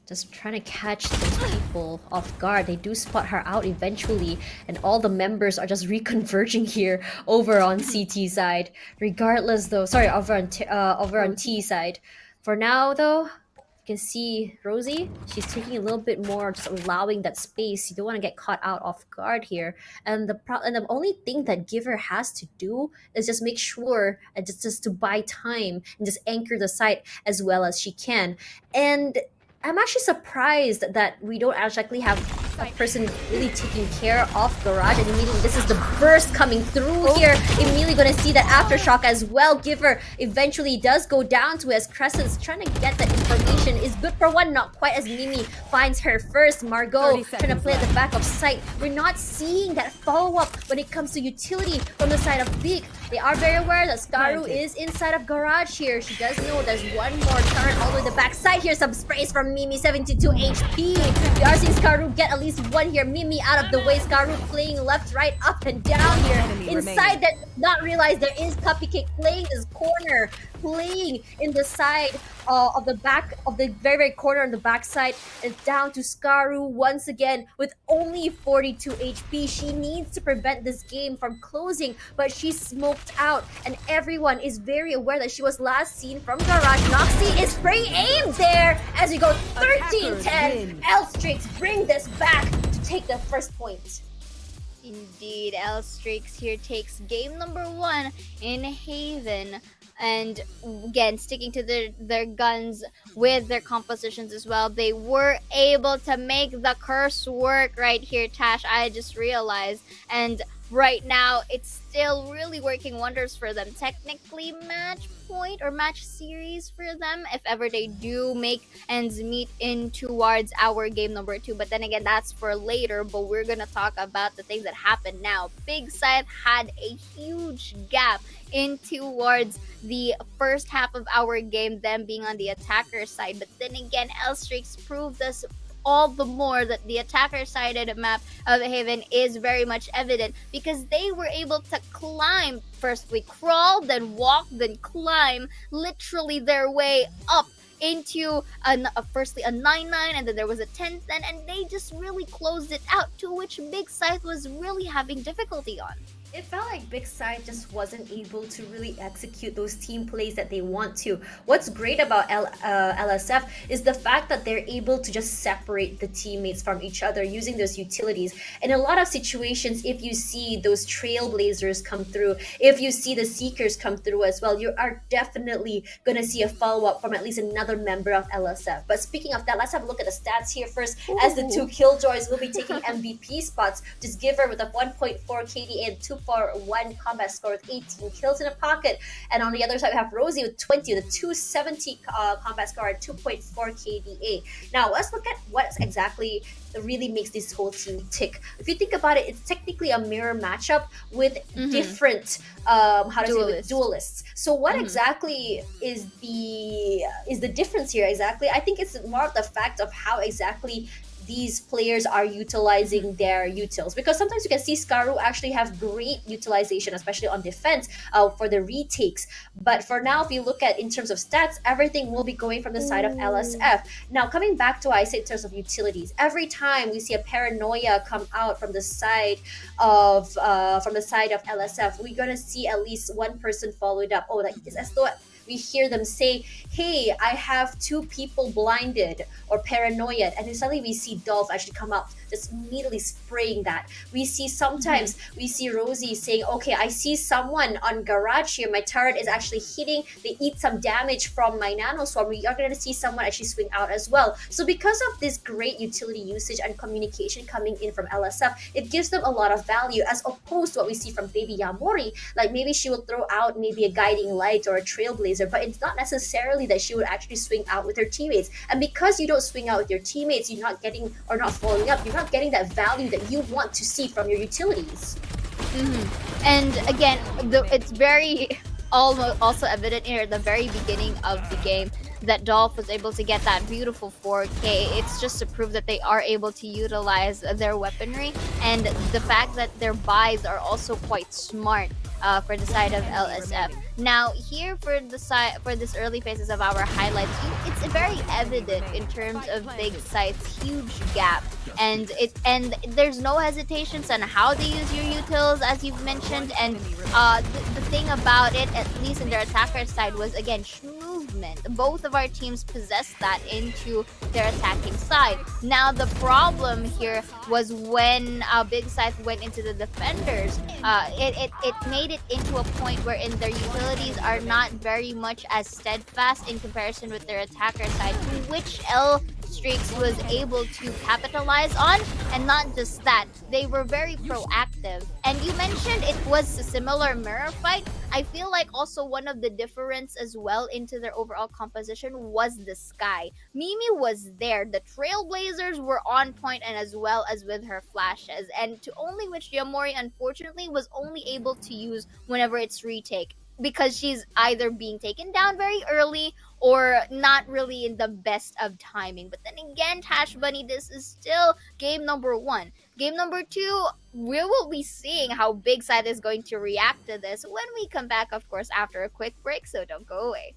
Just trying to catch those people off guard. They do spot her out eventually, and all the members are just reconverging here over on CT side. Regardless though, sorry, over on T side. For now though, you can see Rosie, she's taking a little bit more, just allowing that space. You don't want to get caught out off guard here. And the only thing that Giver has to do is just make sure and just to buy time and just anchor the site as well as she can. And I'm actually surprised that we don't actually have a person really taking care of Garage, and immediately this is the burst coming through here. Immediately gonna see that aftershock as well. Giver eventually does go down to as Crescent's trying to get that information. Is good for one, not quite as Mimi finds her first. Margot 30 trying to play at the seconds back of sight. We're not seeing that follow-up when it comes to utility from the side of Big. They are very aware that Skaru Planted. is inside of Garage here. She does know there's one more turn all the way to the back side. Here's some sprays from Mimi, 72 HP. We are seeing Skaru get at least one here. Mimi out of the way. Skaru playing left, right, up and down here. Enemy Inside remaining. that, not realize there is Cupcake playing this corner, playing in the side of the back of the very, very corner on the back side. And down to Skaru once again with only 42 HP. She needs to prevent this game from closing, but she's smoked out, and everyone is very aware that she was last seen from Garage. Noxie is spray aimed there as we go 13-10. win. Elstrix bring this back to take the first point. Indeed, L Streaks here takes game number 1 in Haven. And again, sticking to their guns with their compositions as well. They were able to make the curse work right here, Tash. I just realized. And right now, it's still really working wonders for them. Technically, match point or match series for them if ever they do make ends meet in towards our game number 2. But then again, that's for later. But we're gonna talk about the things that happened now. Big Scythe had a huge gap in towards the first half of our game, them being on the attacker side. But then again, L Streaks proved us all the more that the attacker sided map of Haven is very much evident, because they were able to climb, firstly crawl, then walk, then climb literally their way up into firstly a 9-9, and then there was a 10-10, and they just really closed it out, to which Big Scythe was really having difficulty on. It felt like Big Side just wasn't able to really execute those team plays that they want to. What's great about LSF is the fact that they're able to just separate the teammates from each other using those utilities. In a lot of situations, if you see those Trailblazers come through, if you see the Seekers come through as well, you are definitely going to see a follow-up from at least another member of LSF. But speaking of that, let's have a look at the stats here first, as the two Killjoys will be taking MVP spots. Just Giver with a 1.4 KD and 241 combat score with 18 kills in a pocket. And on the other side, we have Rosie with 20, the 270 combat score and 2.4 KDA. Now, let's look at what exactly really makes this whole team tick. If you think about it, it's technically a mirror matchup with different duelists. So what exactly is the difference here exactly? I think it's more of the fact of how exactly these players are utilizing their utils, because sometimes you can see Scaru actually have great utilization, especially on defense for the retakes. But for now, if you look at in terms of stats, everything will be going from the side of LSF. Now, coming back to what I said in terms of utilities, every time we see a paranoia come out from the side of LSF, we're gonna see at least one person followed up. Oh, like it's as though we hear them say, hey, I have 2 people blinded or paranoid, and then suddenly we see Dolph actually come up, just immediately spraying that. We see sometimes we see Rosie saying, okay, I see someone on garage here, my turret is actually hitting, they eat some damage from my nano swarm. We are going to see someone actually swing out as well. So because of this great utility usage and communication coming in from LSF, it gives them a lot of value, as opposed to what we see from baby Yamori. Like maybe she will throw out maybe a guiding light or a trailblazer, but it's not necessarily that she would actually swing out with her teammates. And because you don't swing out with your teammates, you're not getting or not following up, you're not getting that value that you want to see from your utilities. And again, it's very also evident here at the very beginning of the game that Dolph was able to get that beautiful 4K. It's just to prove that they are able to utilize their weaponry, and the fact that their buys are also quite smart for the side of LSF. Now, here for this early phases of our highlights, it's very evident in terms of Big Scythe's huge gap, and there's no hesitations on how they use your utils, as you've mentioned. And the thing about it, at least in their attacker side, was again movement. Both of our teams possessed that into their attacking side. Now, the problem here was when Big Scythe went into the defenders, it made it into a point wherein their utilities are not very much as steadfast in comparison with their attacker side, which L Streaks was able to capitalize on. And not just that, they were very proactive. And you mentioned it was a similar mirror fight. I feel like also one of the difference as well into their overall composition was the sky. Mimi was there, the trailblazers were on point, and as well as with her flashes, and to only which Yamori unfortunately was only able to use whenever it's retake, because she's either being taken down very early or not really in the best of timing. But then again, Tashbunny, this is still game number 1. Game number 2, we will be seeing how Big Scythe is going to react to this when we come back, of course, after a quick break, so don't go away.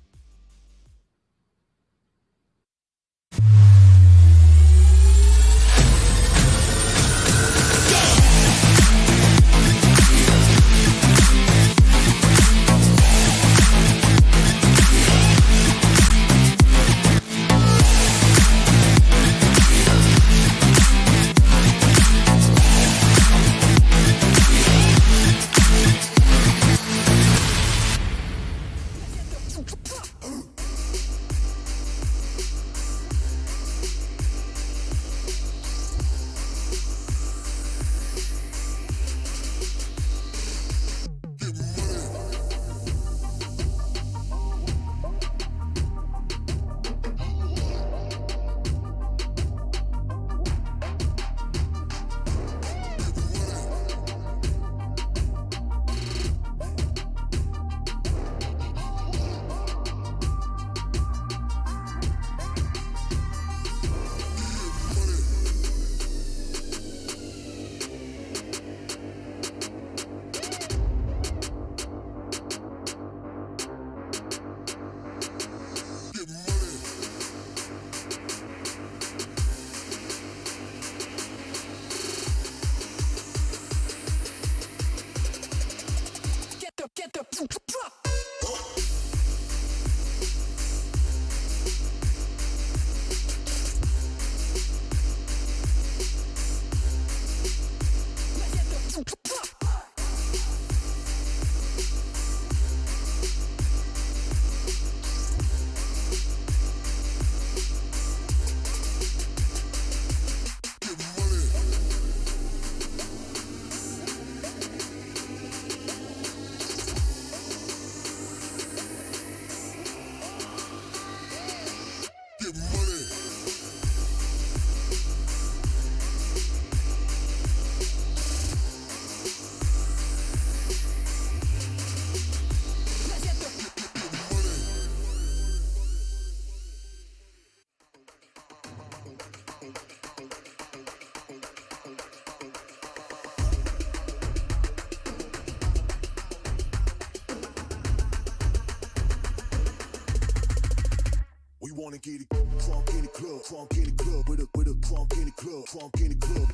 wanna get it crunk in the club, crunk in the club, with a crunk in the club, crunk in the club,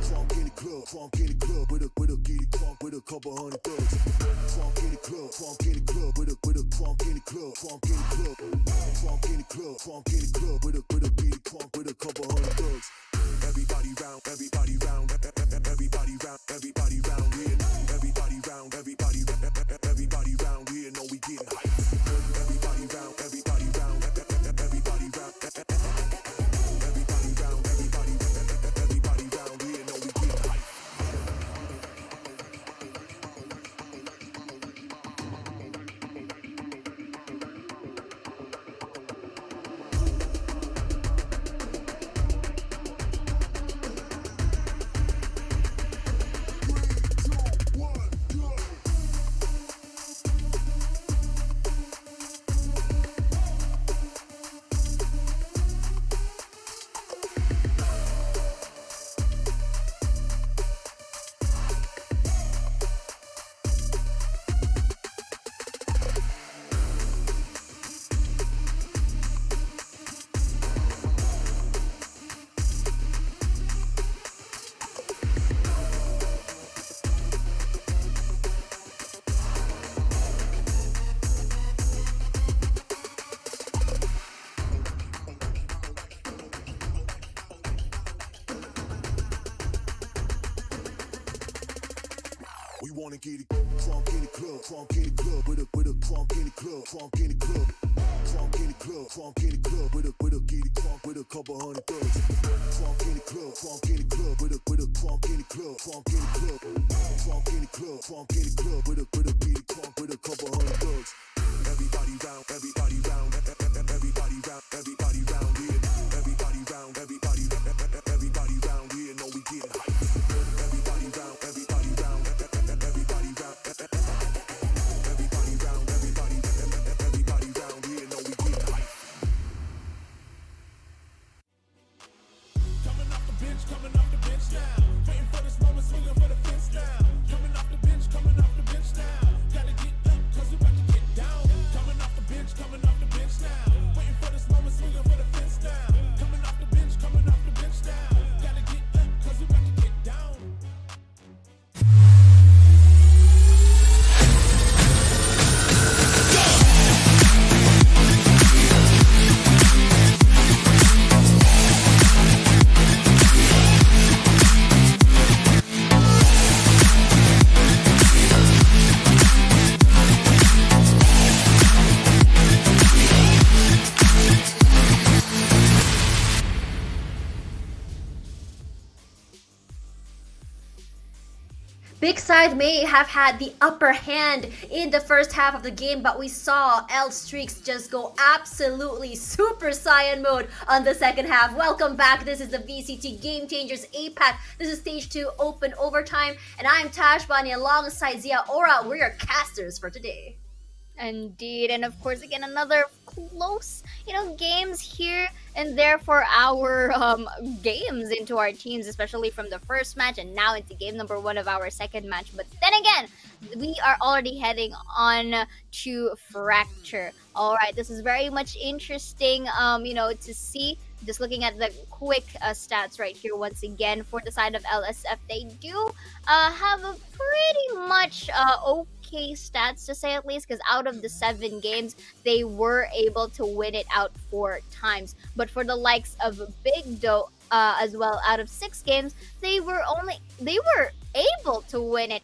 crunk in the club, crunk in the club, with a get it crunk with a couple hundred thugs. Crunk in the club, crunk in the club, with a crunk in the club, crunk in the club, crunk in the club, crunk in the club, with a get it crunk with a couple hundred thugs. Everybody round, everybody round, everybody round, everybody round here. Everybody round, everybody round here. Know we getting hype. Everybody round, everybody round, everybody round, everybody round, everybody round here. Know we getting hype. We wanna get it crunk in the club, crunk in the club, with a crunk in the club, crunk in the club, crunk in the club, crunk in the club, with a get it crunk with a couple hundred thugs. Crunk in the club, crunk in the club, with a crunk in the club, crunk in the club, crunk in the club, crunk in the club, with a get it crunk with a couple hundred thugs. Everybody round, everybody round, everybody round, everybody round here. Everybody round, everybody round here. Know we getting hype. Everybody round, everybody round, everybody round, everybody round, everybody round here. Know we getting hype. Coming off the bench, coming off the bench now. Waiting for this moment, swinging for the fence now. Coming off the bench, coming off the bench now. Gotta get up, cause we about to get down. Coming off the bench, coming off the bench now. Waiting for this moment, swinging for the fence now. Coming off the bench, coming off the bench now. Gotta get up, cause we about to get down. Big Scythe may have had the upper hand in the first half of the game, but we saw L Streaks just go absolutely Super Saiyan mode on the second half. Welcome back. This is the VCT Game Changers APAC. This is stage 2 open overtime, and I'm Tashbunny alongside Xeaora. We're your casters for today. Indeed, and of course, again, another close, games here and there for our games into our teams, especially from the first match and now into game number 1 of our second match. But then again, we are already heading on to Fracture. All right, this is very much interesting, to see. Just looking at the quick stats right here once again for the side of LSF, they do have a pretty much okay stats, to say at least, because out of the 7 games, they were able to win it out 4 times. But for the likes of BIGG though, as well, out of 6 games, they were able to win it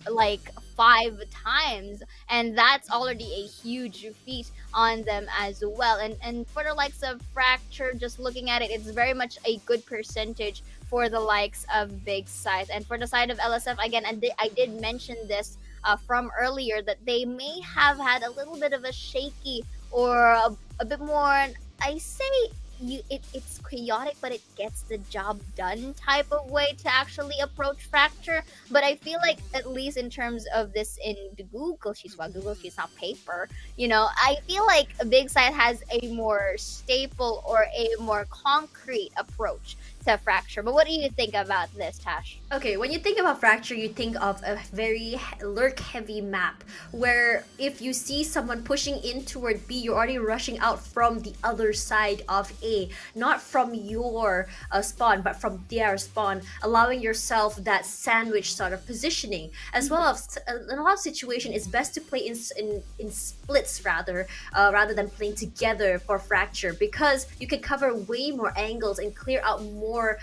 like 5 times, and that's already a huge feat on them as well. And for the likes of Fracture, just looking at it, it's very much a good percentage for the likes of Big Scythe. And for the side of LSF, again, I did mention this from earlier, that they may have had a little bit of a shaky or a bit more, I say, it's chaotic, but it gets the job done type of way to actually approach Fracture. But I feel like, at least in terms of this in the Google Sheets, well, Google Sheets, not paper, I feel like Big Scythe has a more staple or a more concrete approach to Fracture. But what do you think about this, Tash? Okay, when you think about Fracture, you think of a very lurk-heavy map where if you see someone pushing in toward B, you're already rushing out from the other side of A, not from your spawn, but from their spawn, allowing yourself that sandwich sort of positioning. As well as in a lot of situations, it's best to play in splits rather than playing together for Fracture, because you can cover way more angles and clear out more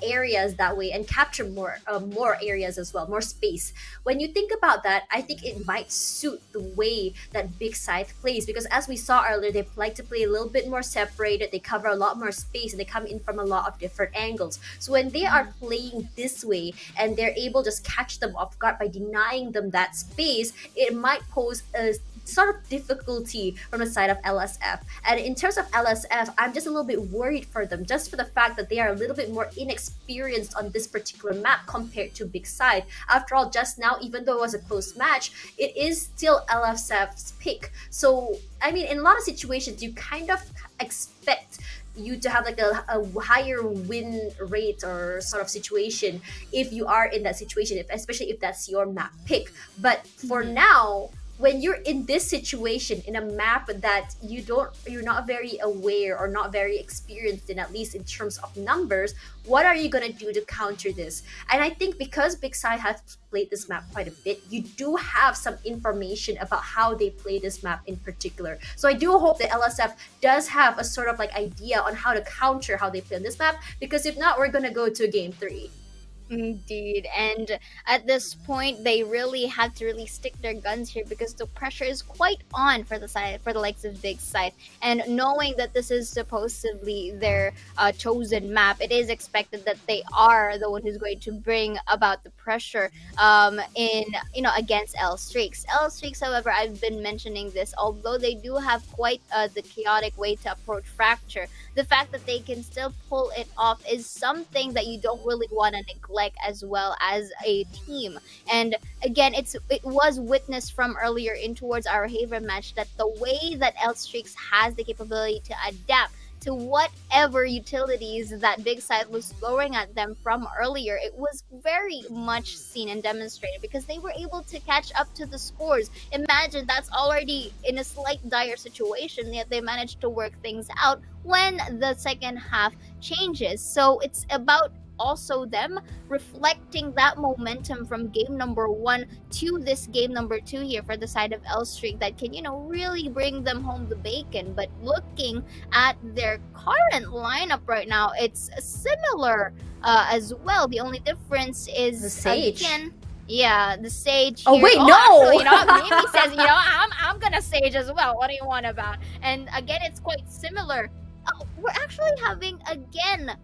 areas that way and capture more areas as well, more space. When you think about that, I think it might suit the way that Big Scythe plays, because as we saw earlier, they like to play a little bit more separated, they cover a lot more space, and they come in from a lot of different angles. So when they are playing this way and they're able to just catch them off guard by denying them that space, it might pose a sort of difficulty from the side of LSF. And in terms of LSF, I'm just a little bit worried for them, just for the fact that they are a little bit more inexperienced on this particular map compared to Big Scythe. After all, just now, even though it was a close match, it is still LSF's pick. So, I mean, in a lot of situations, you kind of expect you to have like a higher win rate or sort of situation if you are in that situation, especially if that's your map pick. But for now, when you're in this situation in a map that you're not very aware or not very experienced in, at least in terms of numbers, what are you gonna do to counter this? And I think because Big Scythe has played this map quite a bit, you do have some information about how they play this map in particular. So I do hope that LSF does have a sort of like idea on how to counter how they play on this map, because if not, we're gonna go to game 3. Indeed, and at this point, they really have to really stick their guns here, because the pressure is quite on for the likes of Big Scythe. And knowing that this is supposedly their chosen map, it is expected that they are the one who's going to bring about the pressure against L Streaks. L Streaks, however, I've been mentioning this, although they do have quite the chaotic way to approach Fracture, the fact that they can still pull it off is something that you don't really want to neglect as well as a team. And again, it was witnessed from earlier in towards our Haven match that the way that L Streaks has the capability to adapt to whatever utilities that Big Scythe was throwing at them from earlier, it was very much seen and demonstrated, because they were able to catch up to the scores. Imagine, that's already in a slight dire situation, yet they managed to work things out when the second half changes. So it's about also them reflecting that momentum from game number 1 to this game number 2 here for the side of L Streak that can, really bring them home the bacon. But looking at their current lineup right now, it's similar as well. The only difference is the Sage. Again, yeah, the Sage. Oh here. wait, no! Actually, Mimi says, I'm gonna Sage as well. What do you want about? And again, it's quite similar. Oh, we're actually having again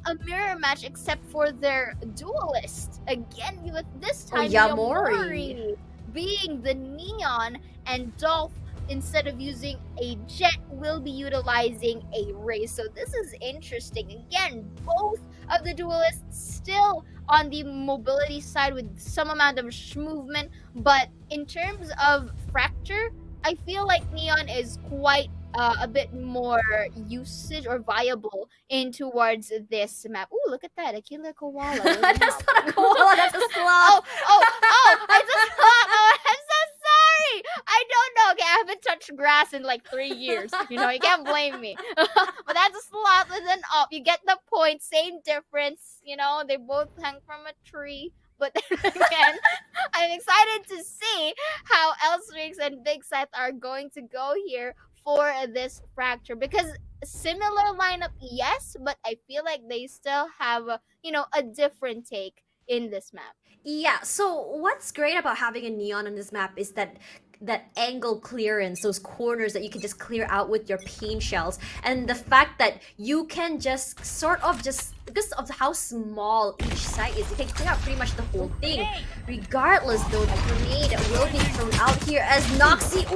a mirror match, except for their duelist. Again, with this time Yamori being the Neon, and Dolph, instead of using a jet, will be utilizing a Ray. So this is interesting. Again, both of the duelists still on the mobility side with some amount of movement, but in terms of Fracture, I feel like Neon is quite a bit more usage or viable in towards this map. Ooh, look at that, a killer koala. That's not a koala, that's a sloth. It's a sloth. Oh, I'm so sorry. I don't know. Okay, I haven't touched grass in like 3 years. You can't blame me. But that's a sloth with an up. You get the point. Same difference. They both hang from a tree. But then again, I'm excited to see how L Streaks and Big Scythe are going to go here for this Fracture, because similar lineup, yes, but I feel like they still have a different take in this map. Yeah, so what's great about having a Neon on this map is that angle clearance, those corners that you can just clear out with your pain shells, and the fact that you can just sort of because of how small each site is, you can clear out pretty much the whole thing. Regardless though, the grenade will be thrown out here as Noxy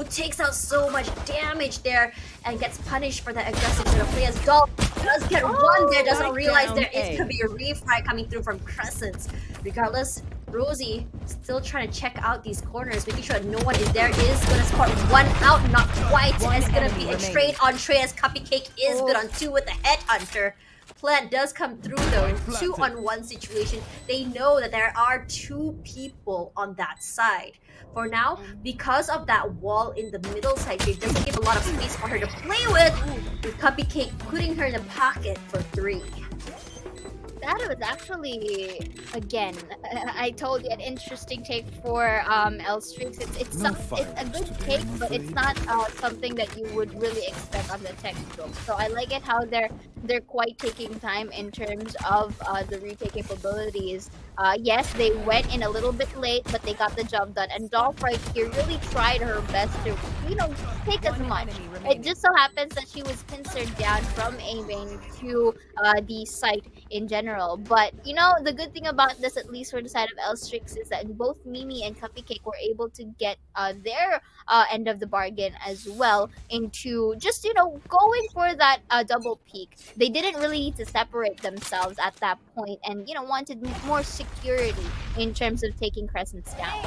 takes out so much damage there and gets punished for that aggressive sort of play, as Dolph does get one there, doesn't realize there is could be a refry coming through from Crescents. Regardless, Rosie still trying to check out these corners, making sure that no one is there. Is gonna spot one out, not quite. It's gonna be a trade on trade, as Cupcake is good on 2 with the Headhunter. Plant does come through though. 2-on-1 situation. They know that there are 2 people on that side. For now, because of that wall in the middle side here, it doesn't give a lot of space for her to play with Cupcake putting her in the pocket for 3. That was actually, again, I told you, an interesting take for L-Streaks. It's a good take, but it's not something that you would really expect on the textbook. So I like it how they're quite taking time in terms of the retake capabilities. Yes, they went in a little bit late, but they got the job done. And Dolph right here really tried her best to, take as much. It just so happens that she was pincered down from A-main to the site in general. But, the good thing about this, at least for the side of L-Strix, is that both Mimi and Cupcake were able to get their end of the bargain as well into just, going for that double peak. They didn't really need to separate themselves at that point and, wanted more security in terms of taking Crescents down.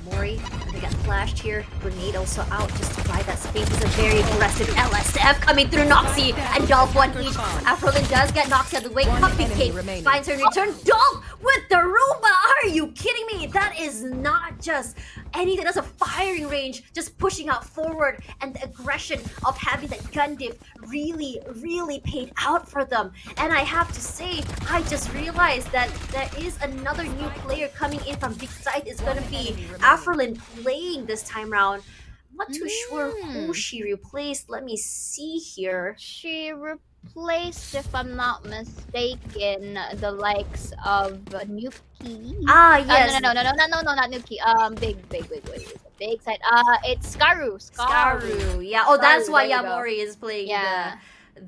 Mori, they got flashed here. Grenade also out just to buy that space. Is a very aggressive LSF coming through Noxie and Dolph 1 each. Afrolin does get Noxie out of the way. Cupcake finds her in return. Dolph with the Roomba! Are you kidding me? That is not just anything. That's a firing range just pushing out forward, and the aggression of having that gun diff really, really paid out for them. And I have to say, I just realized that there is another new player coming in from Big Scythe. Is going to be Afrolin playing this time round. I'm not too sure who she replaced. Let me see here. She replaced, if I'm not mistaken, the likes of Nuki. Ah, yes. No, not Nuki. Big side. It's Skaru. Skaru. Yeah. Oh, that's Skaru, why there you go. Yamori is playing Yeah.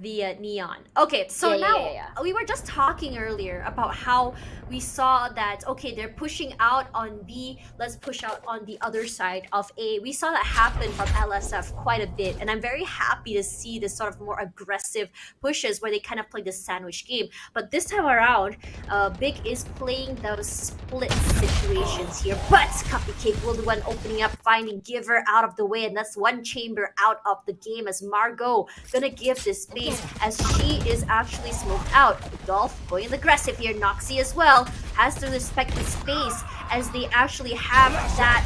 the Neon. Okay, so now we were just talking earlier about how we saw that, okay, they're pushing out on B, let's push out on the other side of A. We saw that happen from LSF quite a bit, and I'm very happy to see this sort of more aggressive pushes where they kind of play the sandwich game. But this time around, Big is playing those split situations here, but Cupcake will be the one opening up, finding Giver out of the way, and that's one chamber out of the game as Margot gonna give this space as she is actually smoked out. Dolph going aggressive here. Noxie as well has to respect the space as they actually have that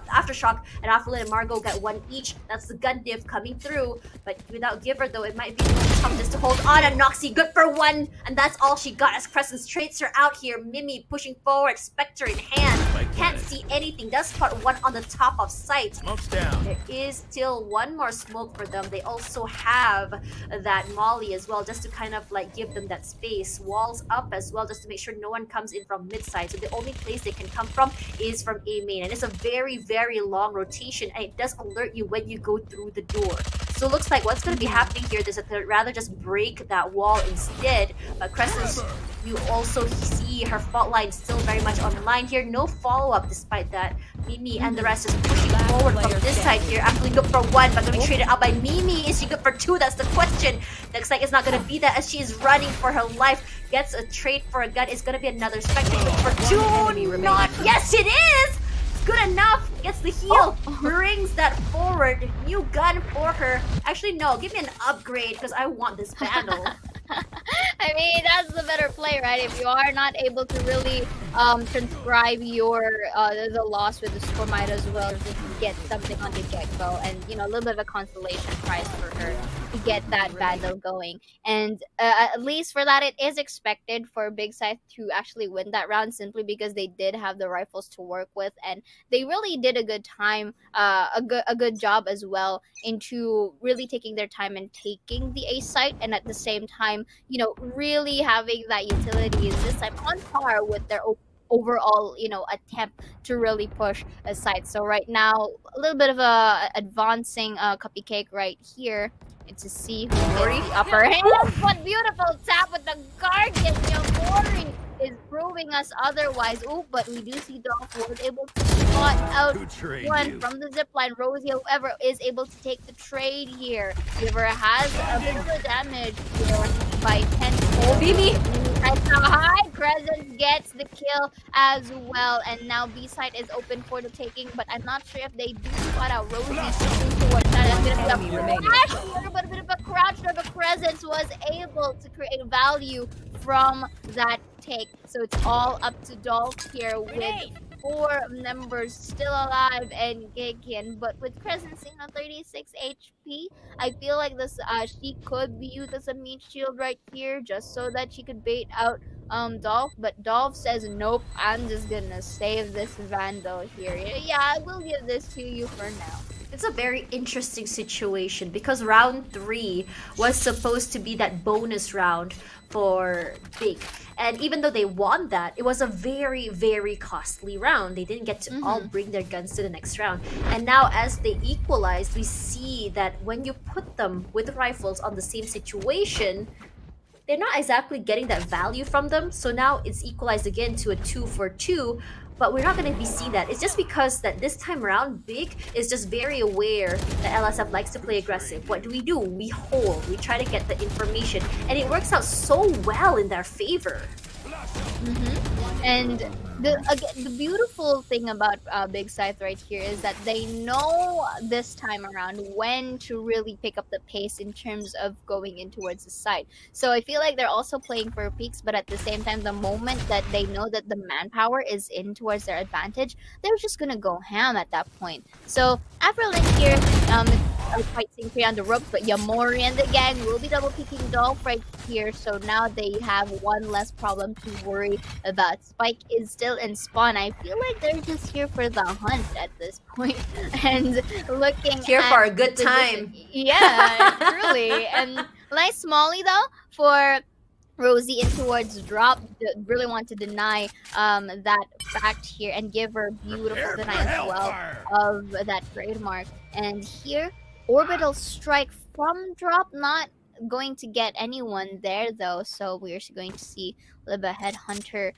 aftershock, and Afrolin and Margot get 1 each. That's the gun diff coming through, but without Giver though, it might be a little tough just to hold on. And Noxie good for 1, and that's all she got as Crescent trades her out here. Mimi pushing forward, Spectre in hand, can't see anything. Does spot 1 on the top of sight. Smoke's down. There is still 1 more smoke for them. They also have that Molly as well, just to kind of like give them that space. Walls up as well, just to make sure no one comes in from mid side. So the only place they can come from is from A main, and it's a very, very long rotation, and it does alert you when you go through the door. So it looks like what's going to be happening here is that they'd rather just break that wall instead. But Crescent, you also see her fault line still very much on the line here. No follow-up despite that. Mimi and the rest is pushing forward from this side here. Actually good for 1, but gonna be traded out by Mimi. Is she good for 2? That's the question. Looks like it's not gonna be that as she is running for her life. Gets a trade for a gun. It's gonna be another Spectre. Good for 2. Not. Yes, it is! Good enough. Gets the heal. Brings that forward. New gun for her. Actually, no. Give me an upgrade because I want this battle. I mean, that's the better play, right? If you are not able to really transcribe your the loss with the score, might as well just get something on the get-go, and a little bit of a consolation prize for her to get that battle going. And at least for that, it is expected for Big Scythe to actually win that round, simply because they did have the rifles to work with, and they really did a good time, a good job as well into really taking their time and taking the A site, and at the same time, really having that utility is this time on par with their overall, attempt to really push a site. So right now, a little bit of a advancing Cupcake right here. And to see who gets the upper hand. What beautiful tap with the Guardian. Mori is proving us otherwise. Oh, but we do see Dolph was able to spot out 1 from the zipline. Rosie, however, is able to take the trade here. Giver has a bit of a damage here by 10. Oh, Mimi! At the high, Crescent gets the kill as well. And now B-side is open for the taking, but I'm not sure if they do spot out Rosie towards that. It's going to be a flash, but a bit of a crash. fraction of a presence was able to create value from that take. So it's all up to Dolph here with 4 members still alive and Gigan, but with Crescent seeing on 36 HP, I feel like this she could be used as a meat shield right here just so that she could bait out Dolph, but Dolph says nope, I'm just gonna save this Vandal here. Yeah, I will give this to you for now. It's a very interesting situation because round 3 was supposed to be that bonus round for Big. And even though they won that, it was a very, very costly round. They didn't get to all bring their guns to the next round. And now as they equalized, we see that when you put them with rifles on the same situation, they're not exactly getting that value from them. So now it's equalized again to a 2 for 2. But we're not going to be seeing that. It's just because that this time around, Big is just very aware that LSF likes to play aggressive. What do? We hold. We try to get the information. And it works out so well in their favor. And the beautiful thing about Big Scythe right here is that they know this time around when to really pick up the pace in terms of going in towards the side. So I feel like they're also playing for peaks, but at the same time, the moment that they know that the manpower is in towards their advantage, they're just gonna go ham at that point. So after Link here, quite synchry on the ropes, but Yamori and the gang will be double picking Dolph right here. So now they have one less problem to worry about. Spike is still in spawn. I feel like they're just here for the hunt at this point and looking Here at for a good the time. Yeah, truly. And nice Molly though for Rosie in towards drop. Really want to deny that fact here and give her beautiful deny as well of that trademark. And here, orbital strike from drop, not going to get anyone there though. So we're going to see a little bit Headhunter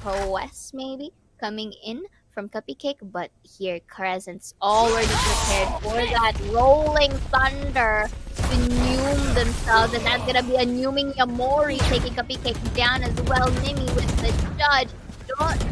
prowess maybe coming in from Cupcake, but here Crescent's already prepared for that rolling thunder to nume themselves, and that's gonna be a numing Yamori taking Cupcake down as well. Nimi with the judge.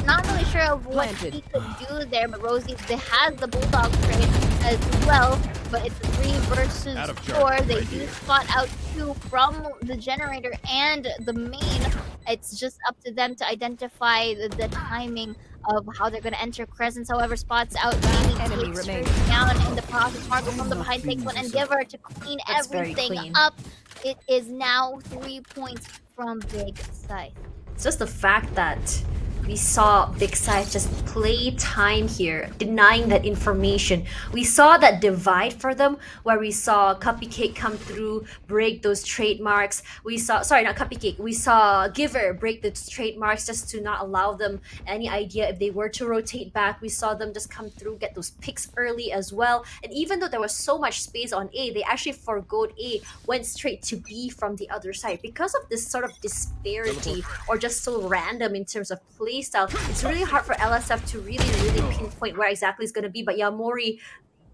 Not really sure of what he could do there, but Rosie has the Bulldog trade as well. But it's a 3 versus 4. They do spot out 2 from the generator and the main. It's just up to them to identify the timing of how they're going to enter. Crescent, however, spots out Mimi, takes her down in the process. Margot from the behind takes one and give her to clean everything up. It is now 3 points from Big Scythe. It's just the fact that we saw Big Scythe just play time here, denying that information. We saw that divide for them, where we saw Cupcake come through, break those trademarks. We saw, sorry, not Cupcake, we saw Giver break the trademarks just to not allow them any idea if they were to rotate back. We saw them just come through, get those picks early as well. And even though there was so much space on A, they actually forgoed A, went straight to B from the other side. Because of this sort of disparity, or just so random in terms of playstyle, it's really hard for LSF to really pinpoint where exactly it's going to be. But Yamori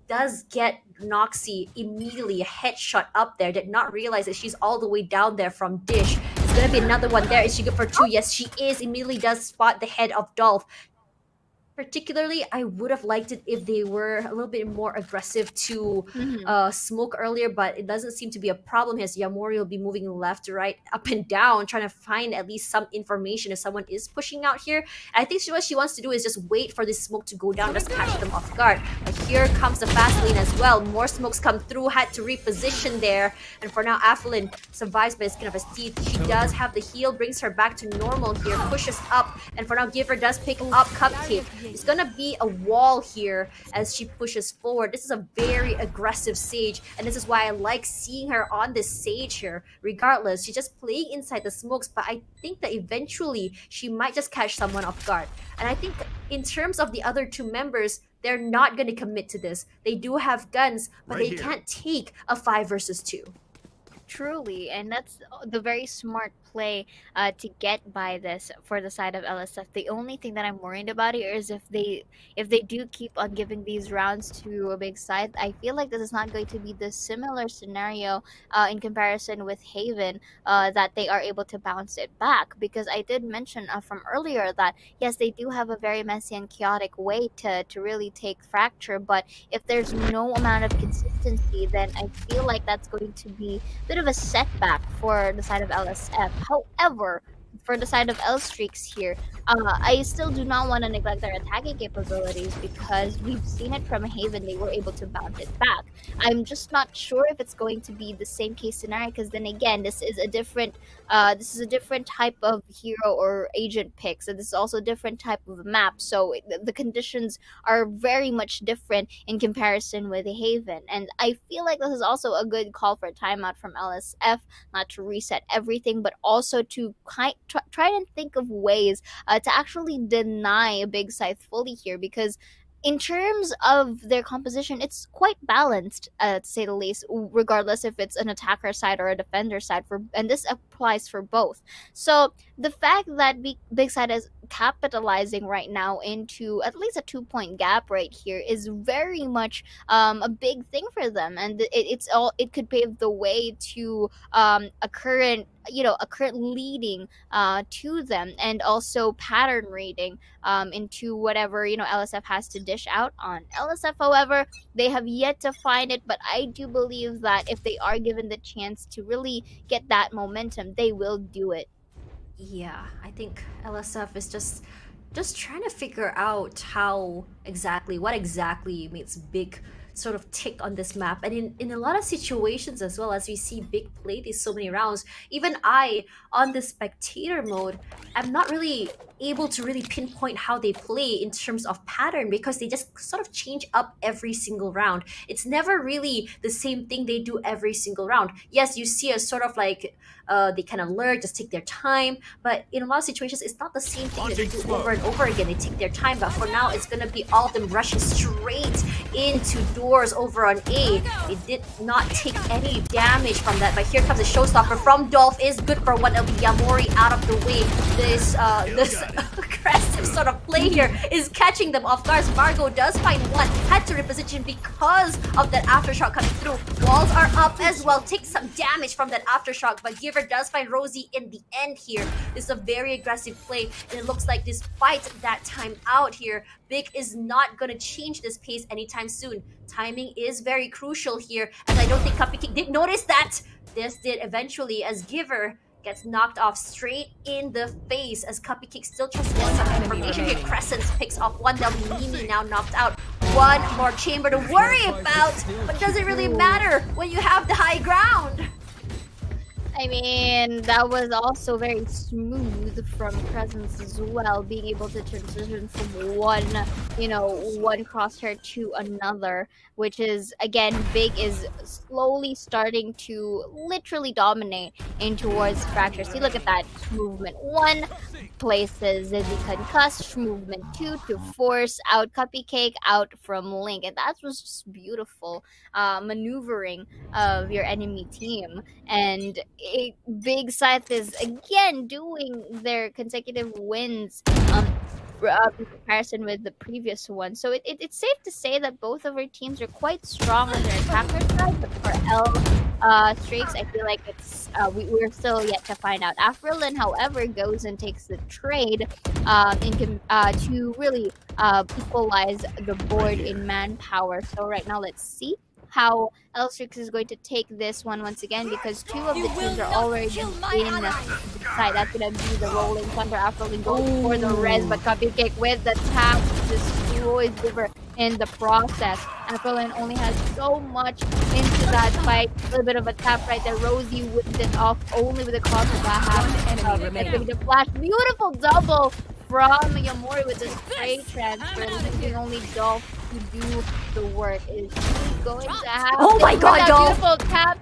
does get Noxy immediately, a headshot up there. Did not realize that she's all the way down there from Dish. It's going to be another one there. Is she good for 2? Yes, she is. Immediately does spot the head of Dolph. Particularly, I would have liked it if they were a little bit more aggressive to smoke earlier, but it doesn't seem to be a problem as Yamori will be moving left to right, up and down, trying to find at least some information if someone is pushing out here. And I think what she wants to do is just wait for this smoke to go down, just catch them off guard. But here comes the fast lane as well. More smokes come through, had to reposition there. And for now, Aphilin survives by the skin of his teeth. She does have the heal, brings her back to normal here, pushes up. And for now, Giver does pick up Cupcake. It's gonna be a wall here as she pushes forward. This is a very aggressive Sage, and this is why I like seeing her on this Sage here. Regardless, she's just playing inside the smokes, but I think that eventually she might just catch someone off guard. And I think in terms of the other 2 members, they're not gonna commit to this. They do have guns, but they can't take a 5 versus 2. Truly, and that's the very smart play to get by this for the side of LSF. The only thing that I'm worried about here is if they do keep on giving these rounds to a big side, I feel like this is not going to be the similar scenario in comparison with Haven, that they are able to bounce it back. Because I did mention from earlier that yes, they do have a very messy and chaotic way to really take Fracture, but if there's no amount of consistency, then I feel like that's going to be a bit of a setback for the side of LSF. However, for the side of L Streaks here, I still do not want to neglect their attacking capabilities because we've seen it from Haven. They were able to bounce it back. I'm just not sure if it's going to be the same case scenario because then again, this is a different type of hero or agent pick. So this is also a different type of map. So the conditions are very much different in comparison with Haven. And I feel like this is also a good call for timeout from LSF, not to reset everything, but also to try and think of ways to actually deny a big Scythe fully here, because in terms of their composition, it's quite balanced, to say the least, regardless if it's an attacker side or a defender side, and this applies for both. So the fact that Big Side is capitalizing right now into at least a 2-point gap right here is very much a big thing for them, and it could pave the way to a current leading to them, and also pattern reading into whatever LSF has to dish out on. LSF, however, they have yet to find it, but I do believe that if they are given the chance to really get that momentum, they will do it. Yeah, I think LSF is just trying to figure out what exactly makes Big sort of tick on this map. And in a lot of situations as well, as we see Big play these so many rounds, even I, on the spectator mode, I'm not really able to really pinpoint how they play in terms of pattern, because they just sort of change up every single round. It's never really the same thing they do every single round. Yes, you see a sort of like they kind of lurk, just take their time, but in a lot of situations it's not the same thing that they do over and over again. They take their time, but for now it's gonna be all of them rushing straight into doors over on A. They did not take any damage from that, but here comes a showstopper from Dolph. Is good for one. LB Yamori out of the way. This aggressive sort of play here is catching them off guard. Margo does find one, had to reposition because of that aftershock coming through. Walls are up as well, takes some damage from that aftershock, but Giver does find Rosie in the end here. This is a very aggressive play, and it looks like despite that time out here, Big is not going to change this pace anytime soon. Timing is very crucial here, and I don't think Cupcake did notice that. This did eventually, as Giver gets knocked off straight in the face, as Cupcake still tries to get some information here. Crescents picks off one. They'll be Mimi now knocked out. One more chamber to worry about, but does it really matter when you have the high ground? I mean, that was also very smooth from Presence as well, being able to transition from one crosshair to another, which is, again, Big is slowly starting to literally dominate in towards Fracture. See, look at that movement. 1 places the concussed, movement 2 to force out Cupcake out from Link, and that was just beautiful maneuvering of your enemy team. And Big Scythe is again doing their consecutive wins in comparison with the previous one. So it's safe to say that both of our teams are quite strong on their attacker side, but for L Streaks, I feel like it's we're still yet to find out. Afrolin, however, goes and takes the trade to really equalize the board in manpower. So right now, let's see how L6 is going to take this one once again, because 2 of the teams are already in the side. That's going to be the Rolling Thunder. Afrolin goes for the res, but Cupcake with the tap destroys Giver in the process. Afrolin only has so much into that fight. A little bit of a tap right there. Rosie whipped it off only with a cross of that half. The flash. Beautiful double from Yamori with the spray transfer, leaving only Dolph to do the work. Is he going to have Oh my god, Dolph! Beautiful tap.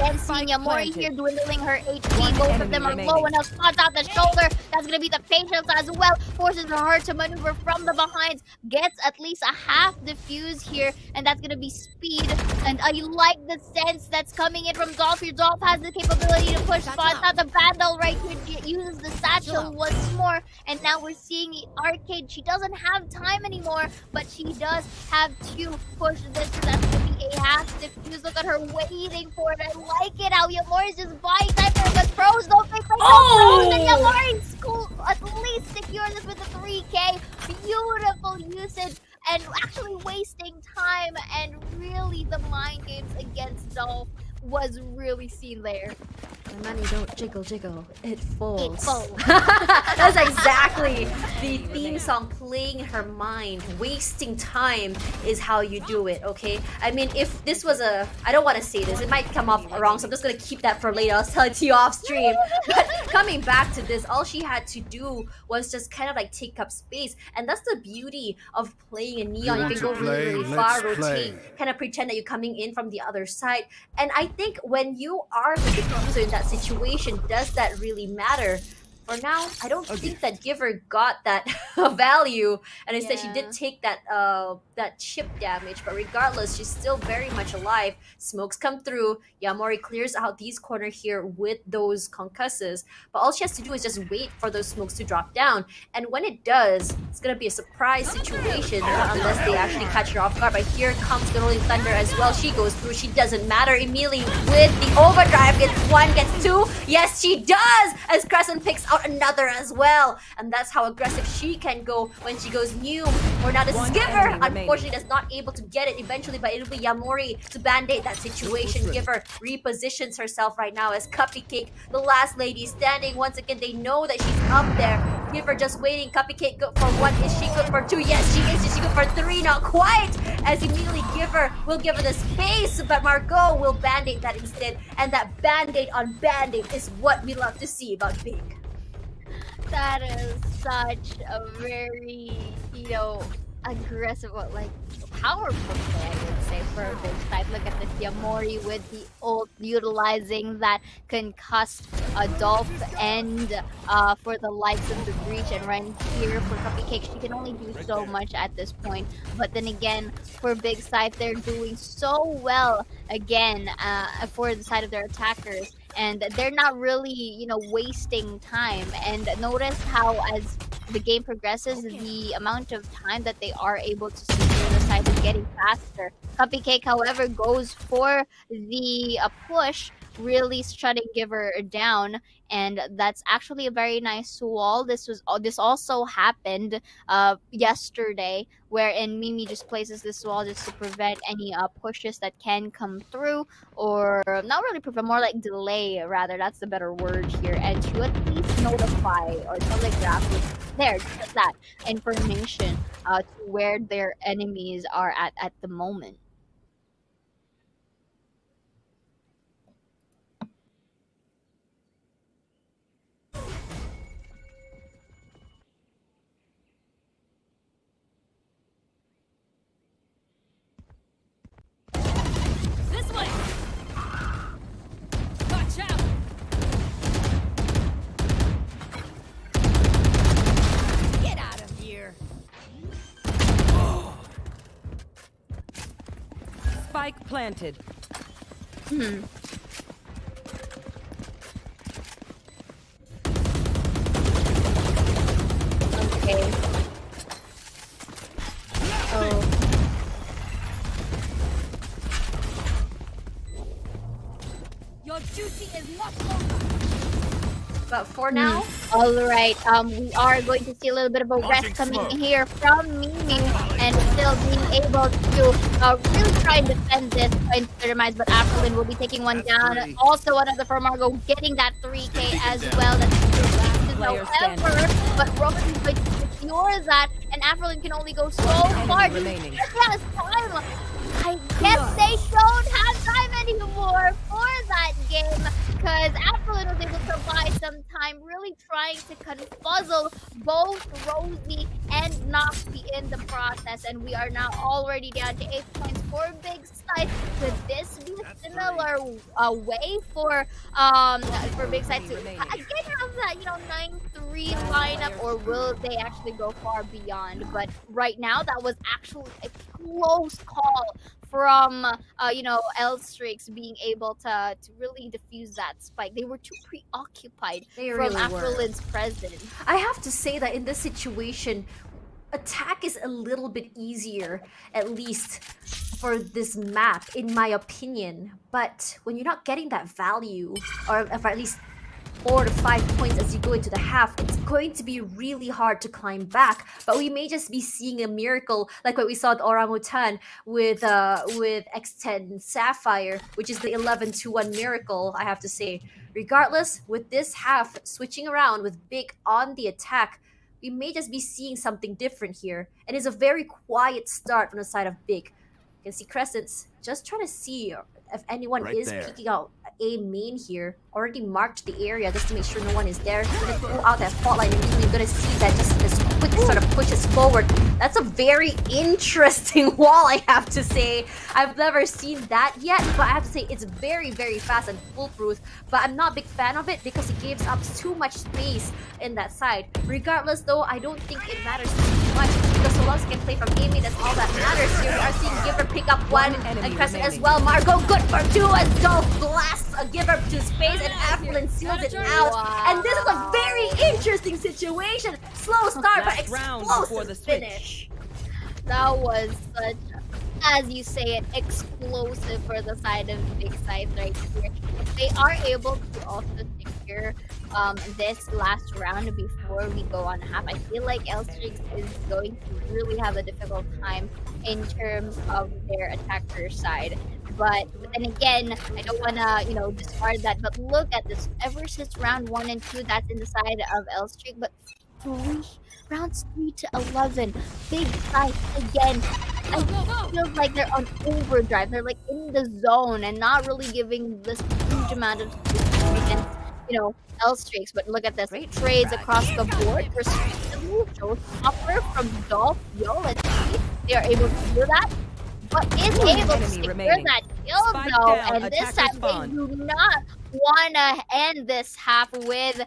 again, seeing Yamori here dwindling her HP. Both of them are low enough. Spots out the shoulder. That's gonna be the patience as well. Forces her to maneuver from the behind. Gets at least a half defuse here, and that's gonna be speed. And I like the sense that's coming in from Dolph. Your Dolph has the capability to push spots out. The Vandal right here uses the satchel once more, and now we're seeing the Arcade. She doesn't have time anymore, but she does have to push this. So that's gonna be a half defuse. Look at her waiting for it. I like it how Yamori's just buying time for it, but pros don't think like pros, and Yamori's school at least secures this with the 3K. Beautiful usage. And actually wasting time, and really the mind games against Dolph was really seen there. My money don't jiggle jiggle, it falls. It falls. That's exactly the theme song playing in her mind. Wasting time is how you do it, okay? I mean, if this was I don't want to say this, it might come off wrong, so I'm just gonna keep that for later. I'll tell it to you off stream. But coming back to this, all she had to do was just kind of like take up space, and that's the beauty of playing in Neon. You can go really far, rotate, kind of pretend that you're coming in from the other side. And I think when you are the diffuser in that situation, does that really matter? For now, I don't think that Giver got that value, and instead she did take that that chip damage. But regardless, she's still very much alive. Smokes come through. Yamori clears out these corner here with those concusses. But all she has to do is just wait for those smokes to drop down. And when it does, it's gonna be a surprise situation unless they actually catch her off guard. But here comes the Rolling Thunder as well. She goes through. She doesn't matter. Immediately with the overdrive, gets one, gets two. Yes, she does. As Crescent picks out another as well, and that's how aggressive she can go when she goes new. Or now this Giver unfortunately is not able to get it eventually, but it'll be Yamori to band-aid that situation. Giver repositions herself right now as Cupcake, the last lady standing. Once again, they know that she's up there. Giver just waiting. Cupcake good for one. Is she good for two? Yes, she is. Is she good for three? Not quite. As immediately Giver will give her the space, but Margot will band-aid that instead. And that band-aid on band-aid is what we love to see about BIGG. That is such a very, aggressive, like, powerful play, I would say, for a big type. Look at this Yamori with the ult, utilizing that concussed Dolph and for the likes of the Breach, and right here for Cupcake, she can only do so much at this point. But then again, for Big Scythe, they're doing so well again for the side of their attackers. And they're not really, wasting time. And notice how as the game progresses, the amount of time that they are able to secure the side is getting faster. Cupcake, however, goes for the push, really shutting Giver down, and that's actually a very nice wall. This also happened yesterday, wherein Mimi just places this wall just to prevent any pushes that can come through, or not really prevent, more like delay rather. That's the better word here, and to at least notify or telegraph with just that information to where their enemies are at the moment. This way! Watch out! Get out of here! Spike planted. Okay. Oh. Your duty is not over. But for now, All right. We are going to see a little bit of a rest coming in here from Mimi, and still being able to really try and defend this into the demise. But Afrolin will be taking one down. Also, another for Margot getting that 3K as well. However, but Roman is going to secure that, and Afrolin can only go so far. remaining. He has time. I guess they don't have time anymore for that game, because Afrolin was able to buy some time, really trying to confuzzle both Rosie and Nox, be in the process, and we are now already down to 8 points for Big Scythe. Could this be a similar way for Big Scythe to again have that 9-3 lineup, or will they actually go far beyond? But right now, that was actually a close call from L-Streaks being able to really defuse that spike. They were too preoccupied They from really were. Afrolid's presence. I have to say that in this situation, attack is a little bit easier, at least for this map, in my opinion. But when you're not getting that value, or at least 4 to 5 points as you go into the half, it's going to be really hard to climb back. But we may just be seeing a miracle like what we saw at Orangutan with X10 Sapphire, which is the 11-1 miracle, I have to say. Regardless, with this half switching around with Big on the attack, we may just be seeing something different here. And it's a very quiet start from the side of Big. You can see Crescents just trying to see if anyone Right is there. peeking out A main here. Already marked the area just to make sure no one is there. He's gonna pull out that spotlight, and immediately you're gonna see that just this quick sort of pushes forward. That's a very interesting wall, I have to say. I've never seen that yet, but I have to say it's very, very fast and foolproof. But I'm not a big fan of it because it gives up too much space in that side. Regardless though, I don't think it matters too much because so long as you can play from A main, that's all that matters here. We are seeing Giver pick up one enemy and Crescent as remaining. well. Margot good for 2 as Dolph blasts a Giver to space and Afflin seals it out. Wow. And this is a very interesting situation. Slow start, but Last round before the explosive switch. finish. That was such, as you say it, explosive for the side of Big Scythe right here. If they are able to also secure this last round before we go on half, I feel like L-Streaks is going to really have a difficult time in terms of their attacker side. But then again, I don't want to, discard that. But look at this. Ever since round 1 and 2, that's in the side of L-Streak. But rounds 3 to 11, Big Scythe again. I feel like they're on overdrive. They're like in the zone and not really giving this huge amount of space against, L-Streaks. But look at this. Great Trades track. across the board. Respectively, Showstopper from Dolph. Let's see. They are able to do that. But is One able to enemy secure remaining. that kill Spike though, down, and this attacker time spawn. they do not want to end this half with,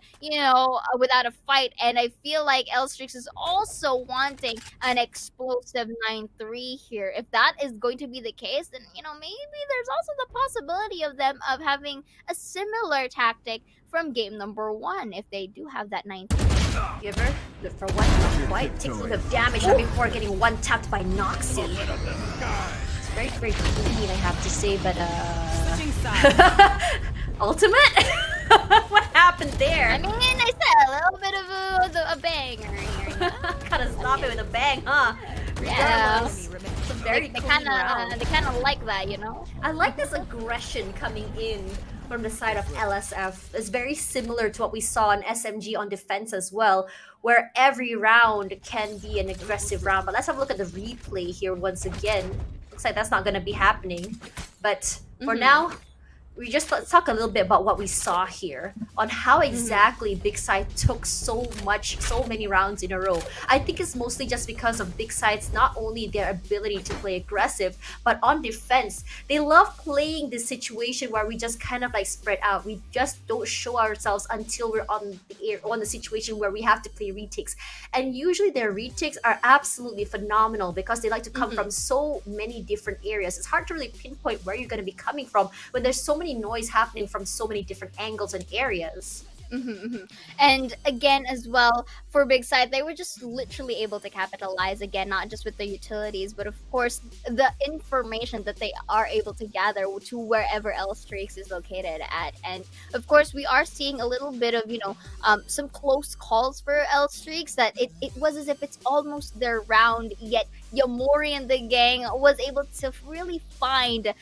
without a fight. And I feel like L-Strix is also wanting an explosive 9-3 here. If that is going to be the case, then, maybe there's also the possibility of them of having a similar tactic from game number 1 if they do have that 9-3. Giver, good for one, not quite. Takes a little bit of damage right before getting one tapped by Noxy. It's very, very clean, I have to say, but Switching sides. ultimate? What happened there? I mean, I said a little bit of a banger here. Gotta stop it with a bang, huh? Yeah. Regardless, it's a very They clean round. kind of like that, I like this aggression coming in from the side of LSF. It's very similar to what we saw in SMG on defense as well, where every round can be an aggressive round. But let's have a look at the replay here once again. Looks like that's not going to be happening. But for now, let's talk a little bit about what we saw here on how exactly Big Scythe took so many rounds in a row. I think it's mostly just because of Big Scythe's not only their ability to play aggressive, but on defense, they love playing this situation where we just kind of like spread out. We just don't show ourselves until we're on the air, on the situation where we have to play retakes. And usually their retakes are absolutely phenomenal because they like to come from so many different areas. It's hard to really pinpoint where you're going to be coming from when there's so many noise happening from so many different angles and areas. And again, as well, for Big Scythe, they were just literally able to capitalize again, not just with the utilities, but of course the information that they are able to gather to wherever L-Streaks is located at. And of course, we are seeing a little bit of, some close calls for L-Streaks, that it was as if it's almost their round, yet Yamori and the gang was able to really find,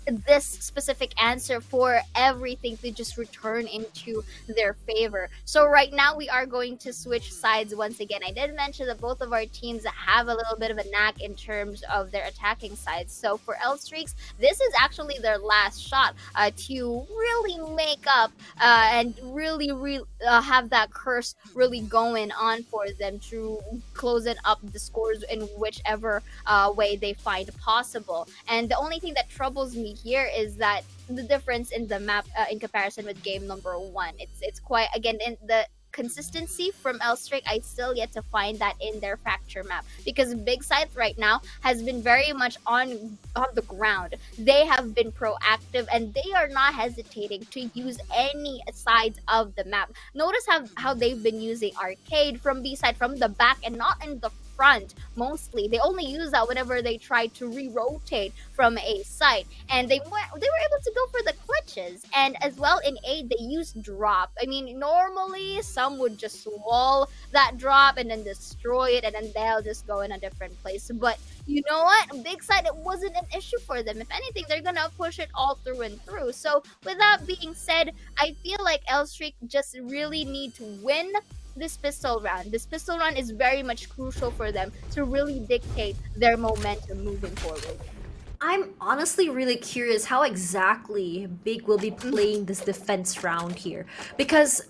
this specific answer for everything to just return into their favor. So right now we are going to switch sides once again. I did mention that both of our teams have a little bit of a knack in terms of their attacking sides. So for L Streaks, this is actually their last shot to really make up and really have that curse really going on for them to close it up the scores in whichever way they find possible. And the only thing that troubles me here is that the difference in the map in comparison with game number 1. It's quite, again, in the consistency from Elstrike, I still yet to find that in their fracture map, because Big Scythe right now has been very much on the ground. They have been proactive and they are not hesitating to use any sides of the map. Notice how they've been using arcade from B side, from the back, and not in the front mostly. They only use that whenever they try to re-rotate from a side, and they were able to go for the clutches. And as well in A, they use drop. I mean, normally some would just wall that drop and then destroy it, and then they'll just go in a different place. But you know what? Big side, it wasn't an issue for them. If anything, they're gonna push it all through and through. So with that being said, I feel like Elstreak just really need to win this pistol round. This pistol round is very much crucial for them to really dictate their momentum moving forward. I'm honestly really curious how exactly Big will be playing this defense round here. Because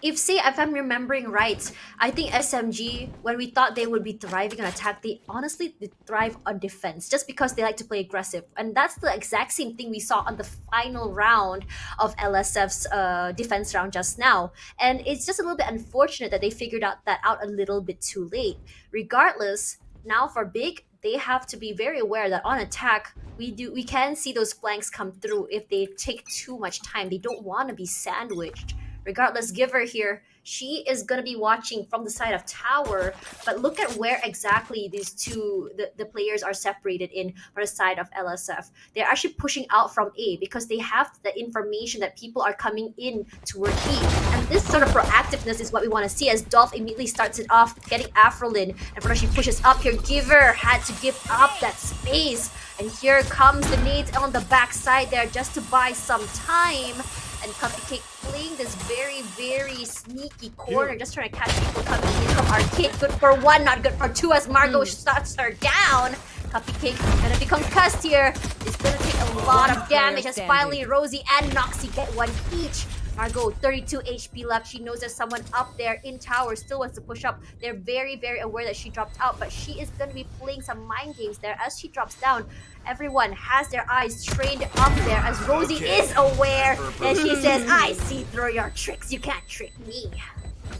if I'm remembering right, I think SMG, when we thought they would be thriving on attack, they honestly did thrive on defense just because they like to play aggressive. And that's the exact same thing we saw on the final round of LSF's defense round just now. And it's just a little bit unfortunate that they figured that out a little bit too late. Regardless, now for Big, they have to be very aware that on attack, we can see those flanks come through if they take too much time. They don't want to be sandwiched. Regardless, Giver here, she is going to be watching from the side of tower, but look at where exactly these two, the players are separated in for the side of LSF. They're actually pushing out from A because they have the information that people are coming in toward B. And this sort of proactiveness is what we want to see as Dolph immediately starts it off, getting Afrolin, and when she pushes up here, Giver had to give up that space. And here comes the nades on the backside there just to buy some time. And Cupcake playing this very, very sneaky corner, just trying to catch people coming in from arcade. Good for one, not good for two, as Margot shuts her down. Cupcake gonna become cussed here. It's gonna take a lot of damage as finally Rosie and Noxy get one each. Margot, 32 HP left. She knows there's someone up there in tower, still wants to push up. They're very, very aware that she dropped out, but she is going to be playing some mind games there as she drops down. Everyone has their eyes trained up there as Rosie is aware, and she says, I see through your tricks. You can't trick me.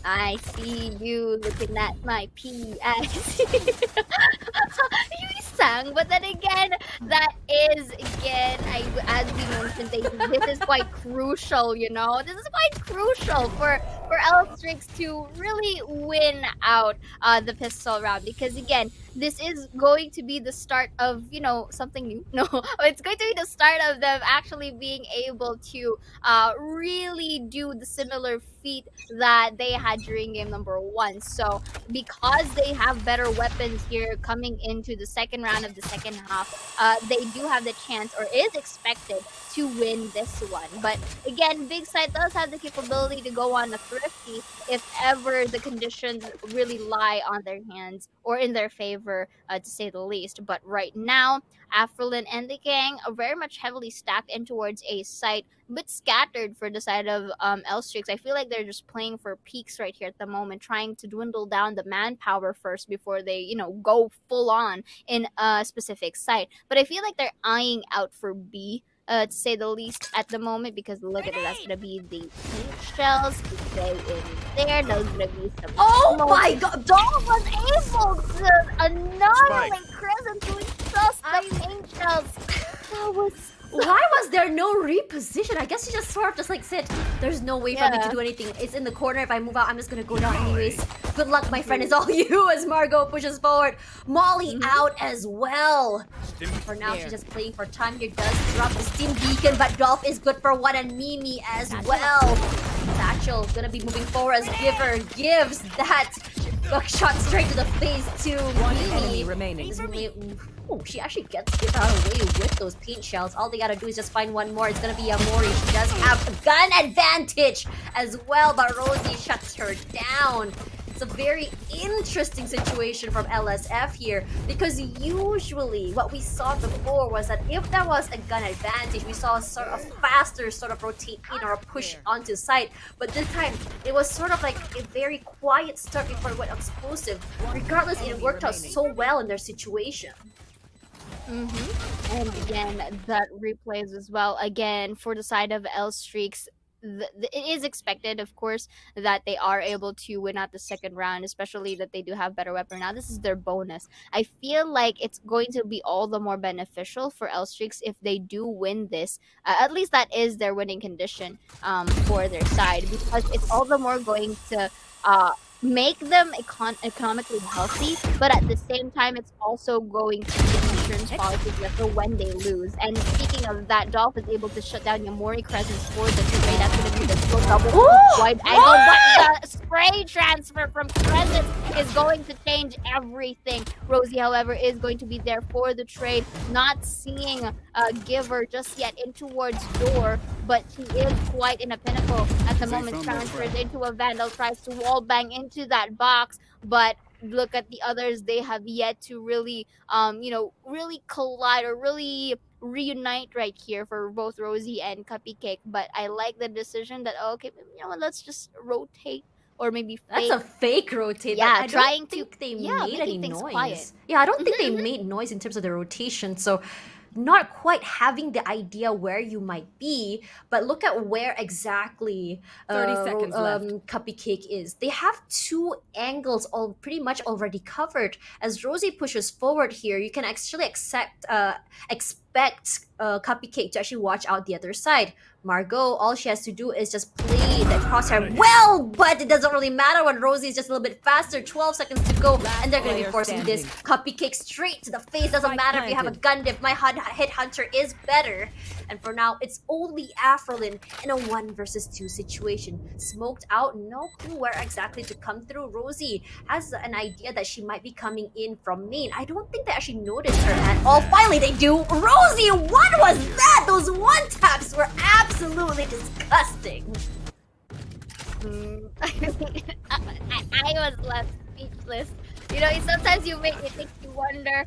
I see you looking at my PS. You sang, but then again, that is as we mentioned, this is quite crucial. You know, this is quite crucial for Elstrix to really win out the pistol round, because again, this is going to be the start of, you know, something new. No, it's going to be the start of them actually being able to really do the similar feat that they had during game number 1. So because they have better weapons here coming into the second round of the second half, they do have the chance, or is expected, to win this one. But again, Big Side does have the capability to go on a thrifty if ever the conditions really lie on their hands or in their favor, to say the least. But right now, Afrolin and the gang are very much heavily stacked in towards a site, but scattered for the side of Elstrix. I feel like they're just playing for peaks right here at the moment, trying to dwindle down the manpower first before they, you know, go full on in a specific site. But I feel like they're eyeing out for B, to say the least, at the moment, because look at it, that's gonna be the pink shells to stay in there. Those gonna be some. Oh my god! Dolph was able to annihilate Crescent doing just the pink shells. That was. Why was there no reposition? I guess she just sort of just like said, there's no way for me to do anything. It's in the corner. If I move out, I'm just gonna go down anyways. Good luck, my friend. It's all you as Margot pushes forward. Molly out as well. For now, she's just playing for time. Here does drop the Steam Beacon, but Dolph is good for one, and Mimi as well. Satchel gonna be moving forward as Giver gives that Buckshot straight to the face to One enemy Mimi. remaining. Oh, she actually gets it out of the way with those paint shells. All they gotta do is just find one more. It's gonna be Yamori. She does have a gun advantage as well, but Rosie shuts her down. It's a very interesting situation from LSF here because usually what we saw before was that if there was a gun advantage, we saw a sort of faster sort of rotate in or a push onto site. But this time, it was sort of like a very quiet start before it went explosive. Regardless, it worked out so well in their situation. And again, that replays as well. Again, for the side of L Streaks, it is expected, of course, that they are able to win out the second round, especially that they do have better weapon. Now, this is their bonus. I feel like it's going to be all the more beneficial for L Streaks if they do win this. At least that is their winning condition for their side, because it's all the more going to make them economically healthy, but at the same time, it's also going to be an insurance policy for when they lose. And speaking of that, Dolph is able to shut down Yamori Crescent's for the trade. That's going to be the slow double wide angle, but the spray transfer from Crescent is going to change everything. Rosie, however, is going to be there for the trade, not seeing Giver just yet in towards door, but she is quite in a pinnacle at the moment. Transfers into a Vandal, tries to wall bang into that box, but look at the others. They have yet to really, really collide or really reunite right here for both Rosie and Cupcake. But I like the decision that, okay, you know what, let's just rotate. Or maybe fake. That's a fake rotate. Yeah, I trying don't think they yeah, made any making things noise. quiet. Yeah, I don't think they made noise in terms of the rotation. So not quite having the idea where you might be, but look at where exactly 30 seconds left. Cupcake is. They have two angles all pretty much already covered. As Rosie pushes forward here, you can actually expect Cupcake to actually watch out the other side. Margot, all she has to do is just play the crosshair well, but it doesn't really matter when Rosie is just a little bit faster. 12 seconds to go, and they're going to be forcing this Cupcake straight to the face. Doesn't matter if you have a gun diff. My hit hunter is better. And for now, it's only Afrolin in a 1 versus 2 situation. Smoked out, no clue where exactly to come through. Rosie has an idea that she might be coming in from main. I don't think they actually noticed her at all. Finally, they do. Rosie, what was that? Those one taps were absolutely disgusting. I was left speechless. You know, sometimes it makes you wonder,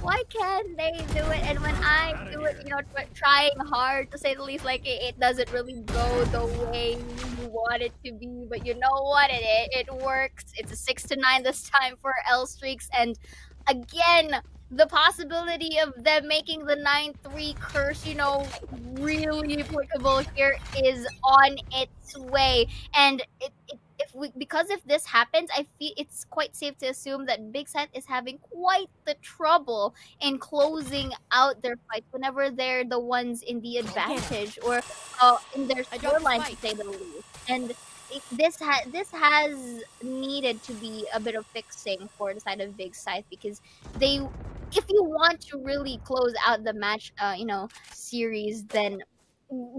why can't they do it? And when I do it, trying hard to say the least, like it doesn't really go the way you want it to be. But you know what? It works. It's a 6-9 this time for L Streaks, and again, the possibility of them making the 9-3 curse, really applicable here is on its way. And because if this happens, I feel it's quite safe to assume that Big Scythe is having quite the trouble in closing out their fights whenever they're the ones in the advantage or in their scoreline, to say the least. And this has needed to be a bit of fixing for the side of Big Scythe, because if you want to really close out the match, series, then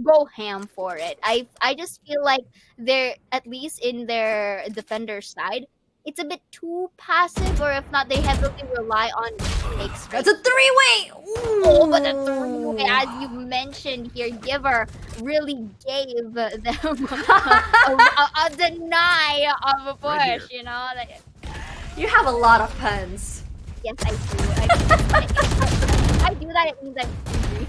go ham for it. I just feel like they're, at least in their defender side, it's a bit too passive, or if not, they heavily rely on takes. That's a three-way! Oh, but the three-way, as you mentioned here, Giver really gave them a deny of a push, You have a lot of puns. Yes, I do. I do that, it means I'm angry.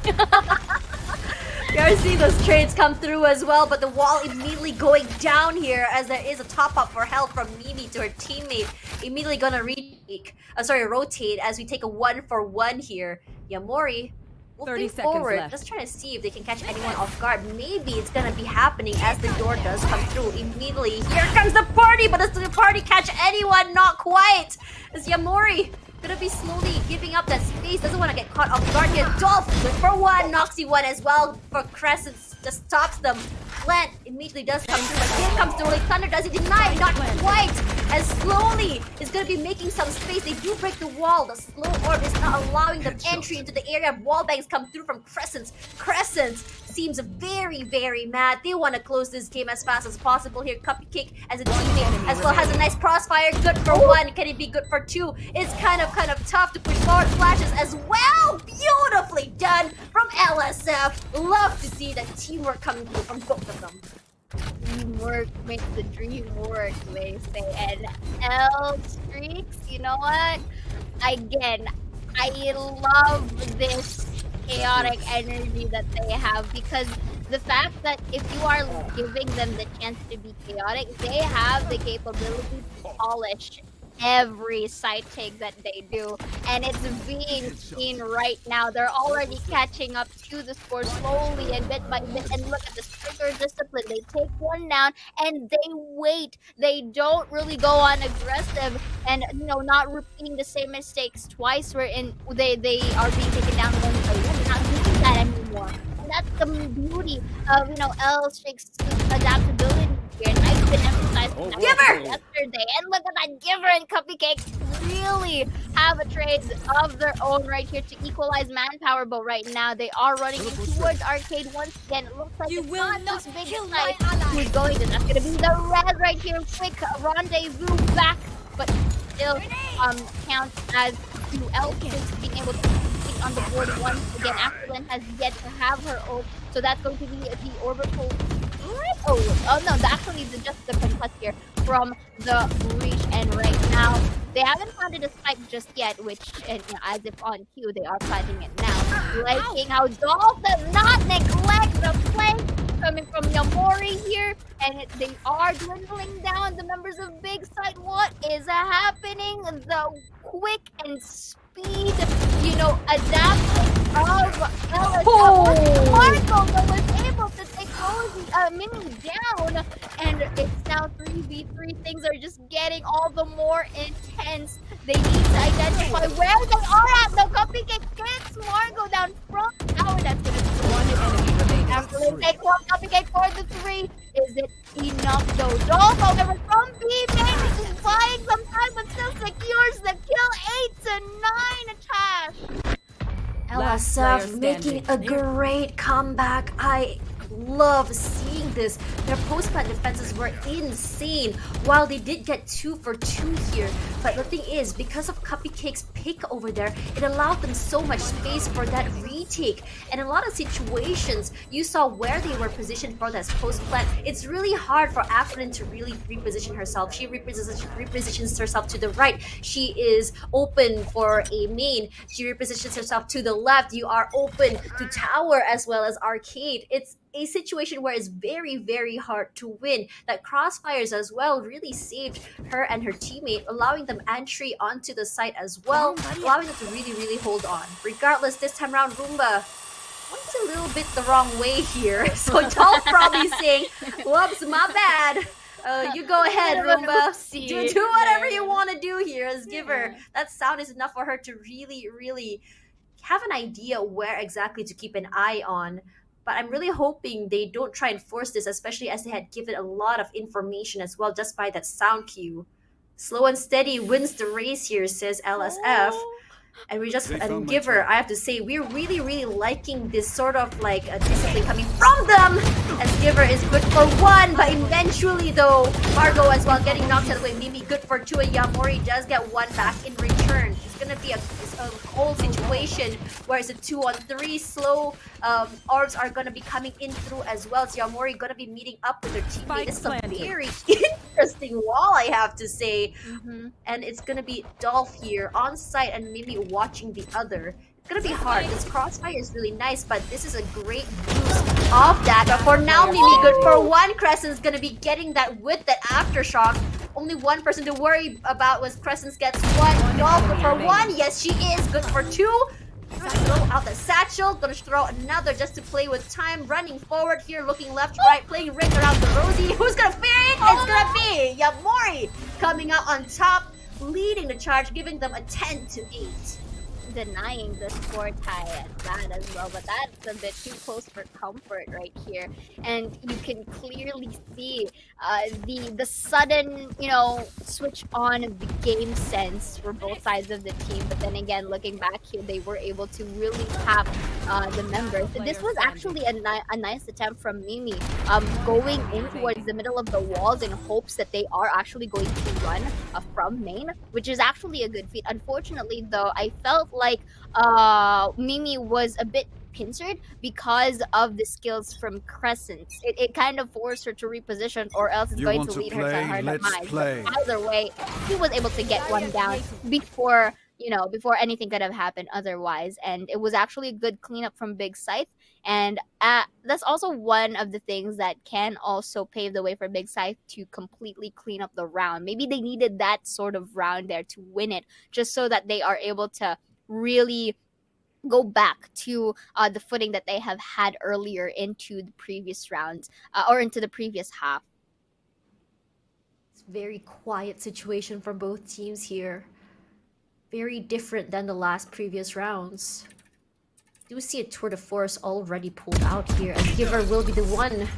You're seeing those trades come through as well, but the wall immediately going down here as there is a top-up for help from Mimi to her teammate. Immediately gonna rotate as we take a 1-for-1 here. Yamori moving forward, left. just trying to see if they can catch anyone off guard. Maybe it's gonna be happening as the door does come through. Immediately, here comes the party, but does the party catch anyone? Not quite. As Yamori gonna be slowly giving up that space, doesn't want to get caught off guard here. Dolph, good for one, Noxy one as well for Crescent, just stops them. Plant immediately does come through, but here comes the Rolling Thunder, does he deny? Not quite. and slowly is gonna be making some space. They do break the wall. The slow orb is not allowing them entry into the area. Wallbangs come through from Crescents. Crescents seems very, very mad. They want to close this game as fast as possible here. Cupcake as a teammate as well has a nice crossfire. Good for one. Can it be good for two? It's kind of tough to push forward. Flashes as well. Beautifully done from LSF. Love to see that teamwork coming through from both of them. Teamwork makes the dream work, they say. And L Streaks, you know what? Again, I love this chaotic energy that they have, because the fact that if you are giving them the chance to be chaotic, they have the capability to polish every side take that they do, and it's being seen right now. They're already catching up to the score slowly and bit by bit, and look at the trigger discipline. They take one down and they wait. They don't really go on aggressive and not repeating the same mistakes twice wherein they are being taken down one by one. They're not doing that anymore. And that's the beauty of L Strix adaptability here, and I've been emphasizing that yesterday. And look at that, Giver and Cupcake really have a trade of their own right here to equalize manpower, but right now they are running in towards Arcade once again. It looks like it's not just Big Scythe who's going to. That's gonna be the red right here. Quick rendezvous back, but still counts as to Elkins being able to compete on the board once again. Aquilin has yet to have her ult, so that's going to be the orbital. Oh no, actually just the contest here from the breach, and right now they haven't planted a spike just yet, which, and as if on cue, they are planting it now. Liking how Dolph does not neglect the play coming from Yamori here, and they are dwindling down the members of Big Side. What is happening? The quick and speed, adapting of LSF. Marco that was able to take Mini down, and it's now 3v3. Things are just getting all the more intense. They need to identify where they are at. The Cupcake gets Marco down from tower. That's gonna be one enemy remaining. After they take one Cupcake for the 3. Is it enough though? Dolph, however, from B main is buying some time, but still secures the kill. 8-9 Tash. LSF making a great comeback. I love seeing this. Their post-plant defenses were insane. While they did get 2 for 2 here, but the thing is, because of Cupcake's pick over there, it allowed them so much space for that retake. And in a lot of situations, you saw where they were positioned for that post-plant. It's really hard for Afrin to really reposition herself. She repositions herself to the right. She is open for a main. She repositions herself to the left. You are open to tower as well as arcade. It's a situation where it's very, very hard to win. That crossfires as well really saved her and her teammate, allowing them entry onto the site as well, allowing them to really, really hold on. Regardless, this time around, Roomba went a little bit the wrong way here. So Dolph probably saying, whoops, my bad. You go ahead, Roomba. Do whatever you want to do here as Giver. That sound is enough for her to really, really have an idea where exactly to keep an eye on. But I'm really hoping they don't try and force this, especially as they had given a lot of information as well just by that sound cue. Slow and steady wins the race here, says LSF. And and Giver, I have to say, we're really, really liking this sort of like a discipline coming from them. As Giver is good for 1, but eventually though, Margo as well getting knocked out of the way. Mimi good for 2, and Yamori does get 1 back in return. It's gonna be a whole situation where it's a 2-on-3. Slow orbs are gonna be coming in through as well. So Yamori gonna be meeting up with their teammate. This is a very interesting wall, I have to say. And it's gonna be Dolph here on site and Mimi watching the other. It's gonna be hard. This crossfire is really nice, but this is a great use of that. But for now, Mimi good for 1. Crescent is gonna be getting that with that aftershock. Only one person to worry about was Crescent gets 1. Dolph good for 1. Yes, she is good for 2. Gonna throw out the satchel. Gonna throw another just to play with time. Running forward here, looking left, right, playing ring around the Rosie. Who's gonna fear it? It's gonna be Yamori coming out on top, leading the charge, giving them a 10-8. denying the score tie at that as well, but that's a bit too close for comfort right here. And you can clearly see the sudden, switch on of the game sense for both sides of the team. But then again, looking back here, they were able to really tap the members. This was actually a nice attempt from Mimi, going in towards the middle of the walls in hopes that they are actually going to run from main, which is actually a good feat. Unfortunately, though, I felt like Mimi was a bit pincered because of the skills from Crescent. It kind of forced her to reposition, or else it's going to lead her to her demise. But either way, she was able to get one down before anything could have happened otherwise. And it was actually a good cleanup from Big Scythe. And that's also one of the things that can also pave the way for Big Scythe to completely clean up the round. Maybe they needed that sort of round there to win it, just so that they are able to really go back to the footing that they have had earlier into the previous rounds, or into the previous half. It's a very quiet situation for both teams here. Very different than the last previous rounds. Do see a tour de force already pulled out here, as Giver will be the one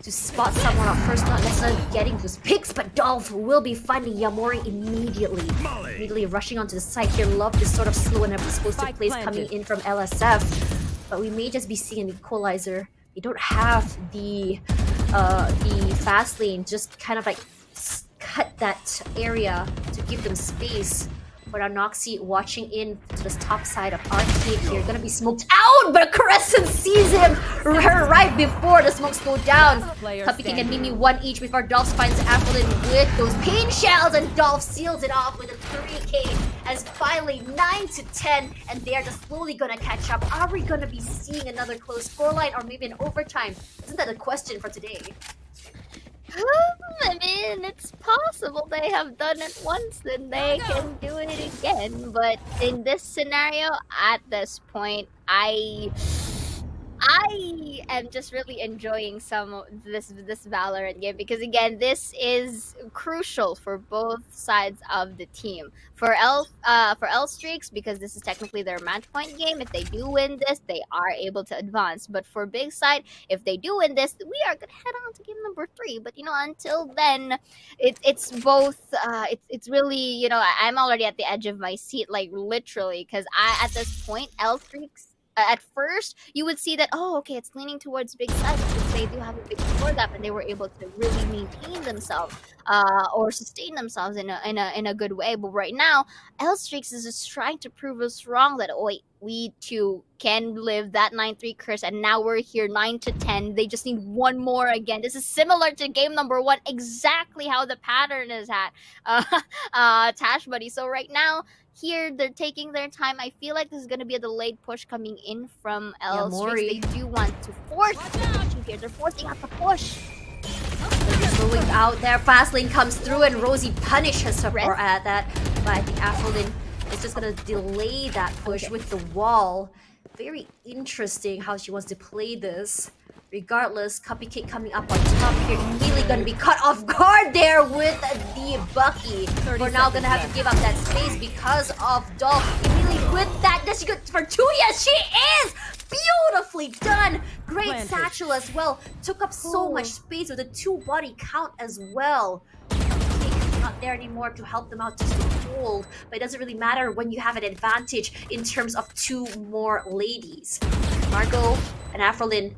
to spot someone up first, not necessarily getting those picks, but Dolph will be finding Yamori immediately rushing onto the side here. Love this sort of slow and explosive plays coming in from LSF, but we may just be seeing an equalizer. They don't have the fast lane, just kind of like cut that area to give them space. But our Noxy watching in to this top side of Arcade here. Gonna be smoked out, but Crescent sees him right before the smokes go down. Cupcake and Mimi 1 each before Dolph finds Aphelin with those pain shells, and Dolph seals it off with a 3K as finally 9-10, and they're just slowly gonna catch up. Are we gonna be seeing another close scoreline, or maybe an overtime? Isn't that a question for today? I mean, it's possible they have done it once, then they can do it again. But in this scenario, at this point, I am just really enjoying some of this Valorant game, because again, this is crucial for both sides of the team. For L Streaks, because this is technically their match point game. If they do win this, they are able to advance. But for Big Side, if they do win this, we are gonna head on to game number 3. But until then, it's both. It's really, I'm already at the edge of my seat, like literally, because at this point, L Streaks. At first, you would see that, okay, it's leaning towards Big Side because they do have a big score gap, and they were able to really maintain themselves or sustain themselves in a good way. But right now, L Streaks is just trying to prove us wrong that we too can live that 9-3 curse, and now we're here 9-10. They just need one more again. This is similar to game number 1, exactly how the pattern is at Tashbunny. So right now, here, they're taking their time. I feel like this is going to be a delayed push coming in from L Streaks. They do want to force the pushing here. They're forcing out the push. They're going out there. Fast lane comes through, and Rosie punishes her for that. But I think Aphelin is just going to delay that push with the wall. Very interesting how she wants to play this. Regardless, Cupcake coming up on top here, immediately going to be caught off guard there with the Bucky. We're now going to have to give up that space because of Dolph. Immediately with that, does she go for 2? Yes, she is! Beautifully done! Great satchel as well. Took up so much space with a 2-body count as well. Cupcake not there anymore to help them out just to hold. But it doesn't really matter when you have an advantage in terms of 2 more ladies. Margot and Aphelin.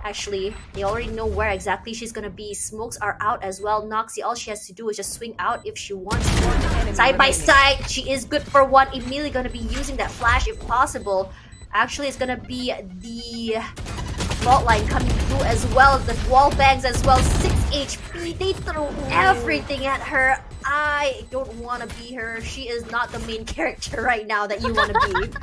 Actually, they already know where exactly she's gonna be. Smokes are out as well. Noxy, all she has to do is just swing out if she wants to. Side by side, she is good for 1. Immediately gonna be using that flash if possible. Actually, it's gonna be the fault line coming through as well. The wall bangs as well. 6 HP. They throw everything at her. I don't want to be her. She is not the main character right now that you want to be.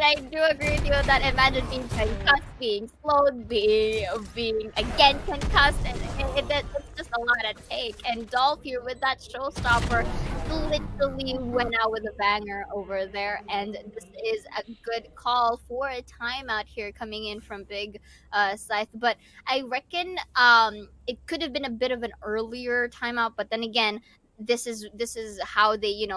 I do agree with you with that. Imagine being concussed, being slowed, being again concussed, and it's just a lot at stake. And Dolph here with that showstopper literally went out with a banger over there, and this is a good call for a timeout here coming in from Big Scythe. But I reckon it could have been a bit of an earlier timeout, but then again, this is how they,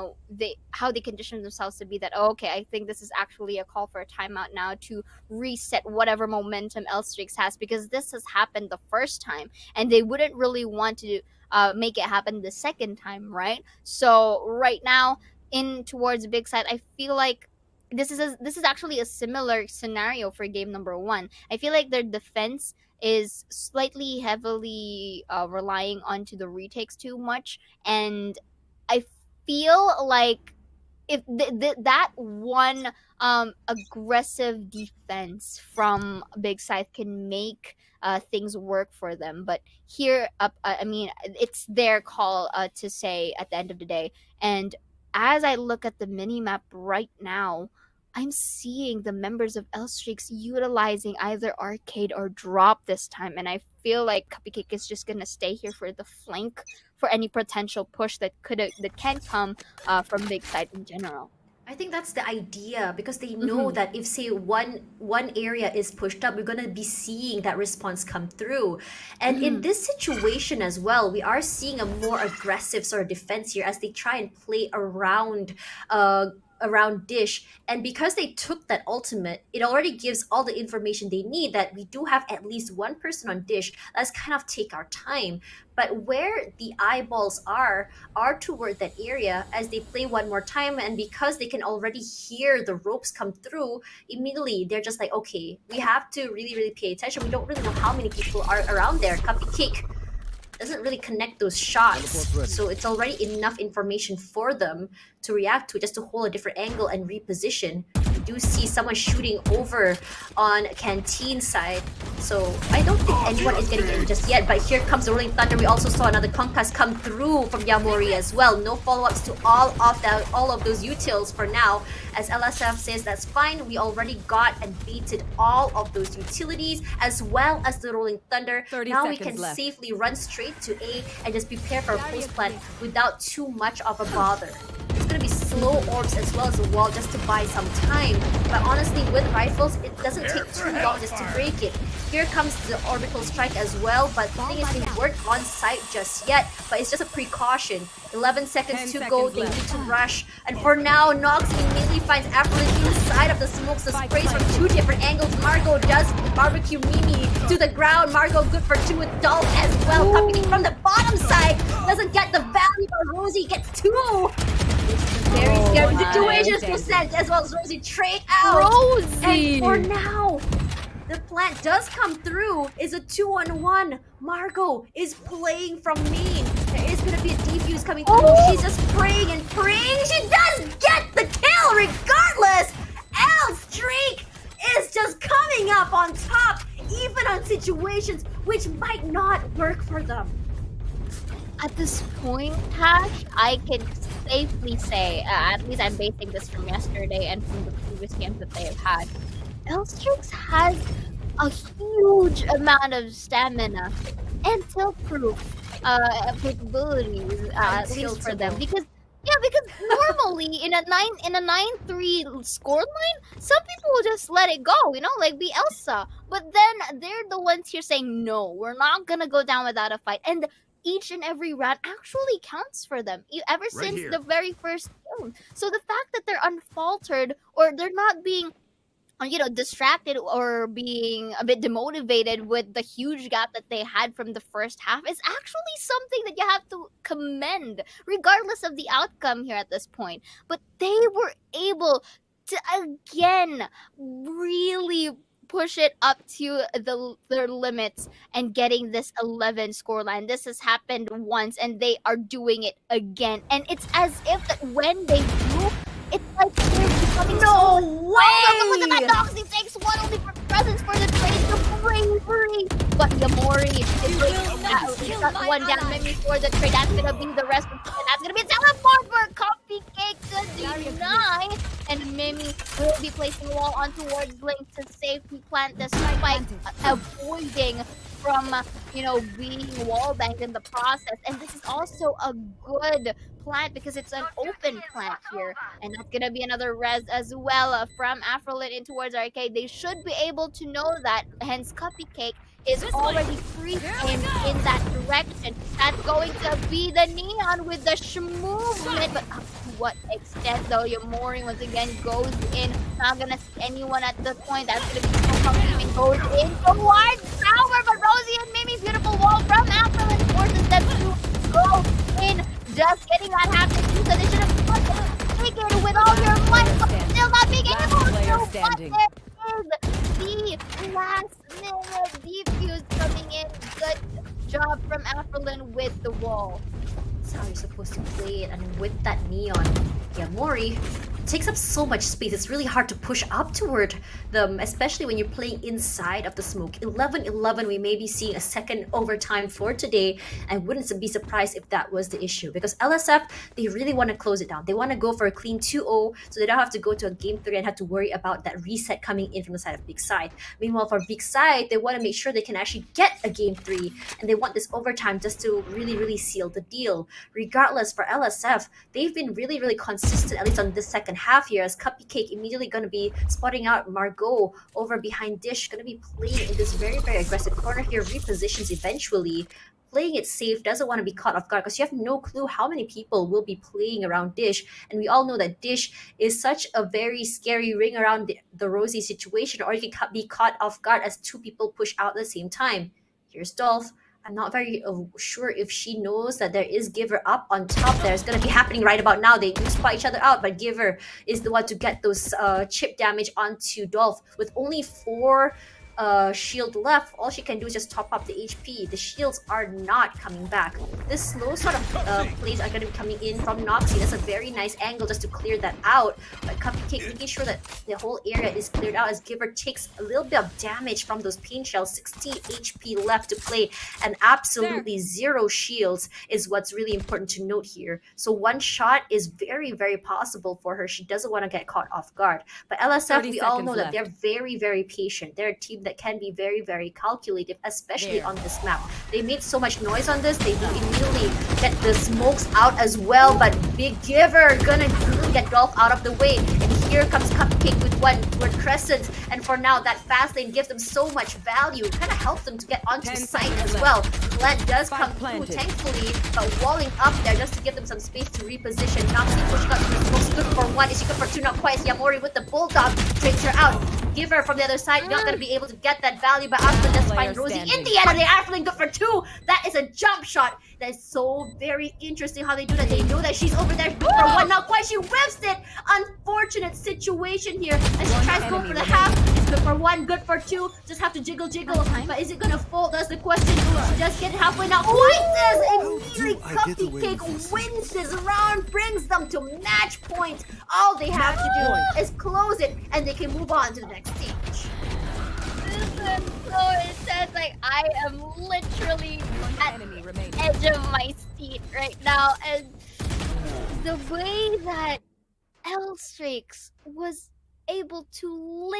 how they condition themselves to be that, oh, okay, I think this is actually a call for a timeout now to reset whatever momentum Elstrix has, because this has happened the first time and they wouldn't really want to make it happen the second time, right? So right now, in towards Big Side, I feel like this is actually a similar scenario for game number one. I feel like their defense is slightly heavily relying onto the retakes too much, and I feel like if that one aggressive defense from Big Scythe can make things work for them. But here, I mean, it's their call to say at the end of the day. And as I look at the mini map right now, I'm seeing the members of Elstrix utilizing either arcade or drop this time, and I feel like Cupcake is just gonna stay here for the flank for any potential push that can come from Big Side in general. I think that's the idea, because they know that if, say, one area is pushed up, we're gonna be seeing that response come through. And in this situation as well, we are seeing a more aggressive sort of defense here as they try and play around Dish. And because they took that ultimate, it already gives all the information they need that we do have at least one person on Dish. Let's kind of take our time. But where the eyeballs are toward that area as they play one more time, and because they can already hear the ropes come through, immediately they're just like, okay, we have to really, really pay attention. We don't really know how many people are around there. Cupcake doesn't really connect those shots, so it's already enough information for them to react to, just to hold a different angle and reposition. We do see someone shooting over on Canteen side, so I don't think anyone is getting in just yet. But here comes the Rolling Thunder. We also saw another Conquest come through from Yamori as well. No follow-ups to all of those utils for now, as LSF says that's fine. We already got and baited all of those utilities as well as the Rolling Thunder. 30 now we seconds can left. safely run straight to A and just prepare for a post plant without too much of a bother. It's gonna be slow orbs as well as a wall just to buy some time. But honestly, with rifles, it doesn't take too long just to break it. Here comes the orbital strike as well, but the thing is they weren't on site just yet, but it's just a precaution. 11 seconds 10 to go, seconds they left. need to rush. And for now, Nox immediately finds Aphrodite inside of the smokes, the sprays from two different angles. Margot does barbecue Mimi to the ground. Margot good for two with Doll as well. Coming from the bottom side, doesn't get the value, but Rosie gets two. Very scary situation for Sent as well as Rosie trade out. Rosie! And for now, the plant does come through. Is a 2-on-1. Margot is playing from main. There is gonna be a defuse coming through. She's just praying and praying. She does get the kill regardless. Elstrix is just coming up on top, even on situations which might not work for them. At this point, Tash, I can safely say, at least I'm basing this from yesterday and from the previous games that they have had, Elstrix has a huge amount of stamina and tilt-proof capabilities, at least for them. Because normally in a 9-3 scoreline, some people will just let it go, like be Elsa. But then they're the ones here saying, no, we're not gonna go down without a fight. And each and every round actually counts for them, ever since the very first game. So the fact that they're unfaltered, or they're not being distracted or being a bit demotivated with the huge gap that they had from the first half is actually something that you have to commend, regardless of the outcome here at this point. But they were able to again really push it up to their limits and getting this 11 scoreline. This has happened once and they are doing it again. And it's as if that when they do, it's like they're becoming No Look at that way! Doxy takes one only for presence for the trade to bravery. But Yamori is got one down. Mimi for the trade. That's gonna be the rest of the That's gonna be a teleport for Coffee Cake to deny. And Mimi will be placing a wall on towards Link to safely plant the spike, avoiding from being wall banked in the process. And this is also a good plant because it's an open plant here, and that's gonna be another res as well from Afrolit in towards Arcade. They should be able to know that, hence Cupcake is already pre-aimed in that direction. That's going to be the Neon with the movement, but up to what extent though? Yamori once again goes in, not gonna see anyone at the point. That's gonna be so coming, goes in towards Tower, but Rosie and Mimi, beautiful wall from Apple forces them to go in. Just getting that happening, so they should have taken with all your might, but still not being able to. But there is the last minute defuse coming in. Good job from Afrolin with the wall. That's how you're supposed to play it, and with that neon, Yamori takes up so much space. It's really hard to push up toward them, especially when you're playing inside of the smoke. 11-11, we may be seeing a second overtime for today. I wouldn't be surprised if that was the issue, because LSF, they really want to close it down. They want to go for a clean 2-0, so they don't have to go to a game 3 and have to worry about that reset coming in from the side of Big Scythe. Meanwhile, for Big Scythe, they want to make sure they can actually get a game 3, and they want this overtime just to really seal the deal. Regardless, for LSF, they've been really consistent, at least on this second half here, as Cupcake immediately going to be spotting out Margot over behind Dish, going to be playing in this very aggressive corner here, repositions eventually, playing it safe, doesn't want to be caught off guard, because you have no clue how many people will be playing around Dish, and we all know that Dish is such a very scary ring around the Rosie situation, or you can be caught off guard as two people push out at the same time. Here's Dolph. I'm not very sure if she knows that there is Giver up on top there. It's going to be happening right about now. They do spot each other out, but Giver is the one to get those chip damage onto Dolph. With only 4 shield left, all she can do is just top up the HP. The shields are not coming back. This slow sort of plays are going to be coming in from Noxie. That's a very nice angle just to clear that out. But Cupcake making sure that the whole area is cleared out as Giver takes a little bit of damage from those pain shells. 60 HP left to play, and absolutely 0 shields is what's really important to note here. So one shot is very possible for her. She doesn't want to get caught off guard. But LSF, we all know that they're very patient. They're a team that can be very calculative, especially on this map. They made so much noise on this, they do immediately get the smokes out as well, but Big Giver gonna get Dolph out of the way, and here comes Cupcake with one toward Crescent, and for now that fast lane gives them so much value. It kind of helps them to get onto site as well. Plant does come through, thankfully, but walling up there just to give them some space to reposition. Noxie pushing up to the smokes, good for 1, is she good for 2? Not quite. Yamori with the Bulldog takes her out. Giver from the other side, not gonna be able to get that value, but Aspen does find Rosie in the end, and they're Afrolin good for 2. That is a jump shot. That is so very interesting how they do that. They know that she's over there good for 1, not quite. She whiffs it. Unfortunate situation here, and she tries to go for the half. It's good for 1, good for 2. Just have to jiggle, but is it gonna fall? That's the question. She just get halfway now. Immediately Cupcake wins this round, brings them to match point. All they have to do is close it, and they can move on to the next stage. This is so intense. Like, I am literally at the edge of my seat right now, and the way that L-Strix was able to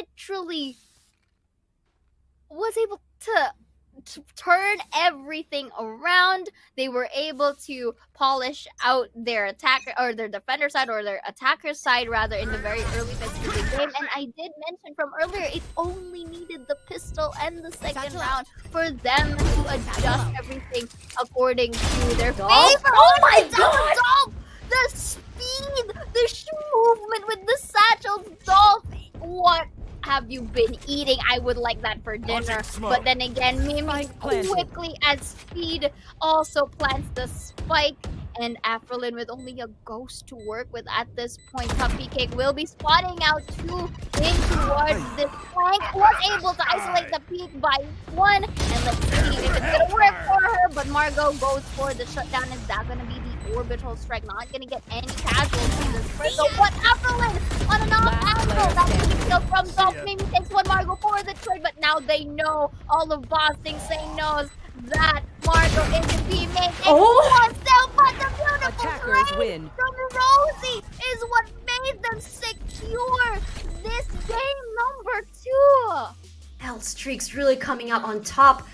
turn everything around. They were able to polish out their attacker, or their defender side, or their attacker side rather, in the very early phases of the game. And I did mention from earlier, it only needed the pistol and the second round for them to adjust everything according to their favor. Oh my god! Dolph! The speed, the movement with the satchels, Dolph! What have you been eating? I would like that for dinner. But then again, Mimi quickly at speed also plants the spike, and Afrolin with only a ghost to work with at this point. Cupcake will be spotting out 2 in towards this flank. Was able to isolate the peak by 1, and let's see if it's gonna work for her. But Margot goes for the shutdown. Is that gonna be the orbital strike? Not gonna get any casualties this first. So what? Afrolin on an off angle. That's gonna be killed from Dolph. Maybe takes 1 Margot for the trade, but now they know, all of Boston saying knows that Margot is the teammate. Still, but the beautiful trade from Rosie is what made them secure this game number 2. L-Streaks really coming out on top.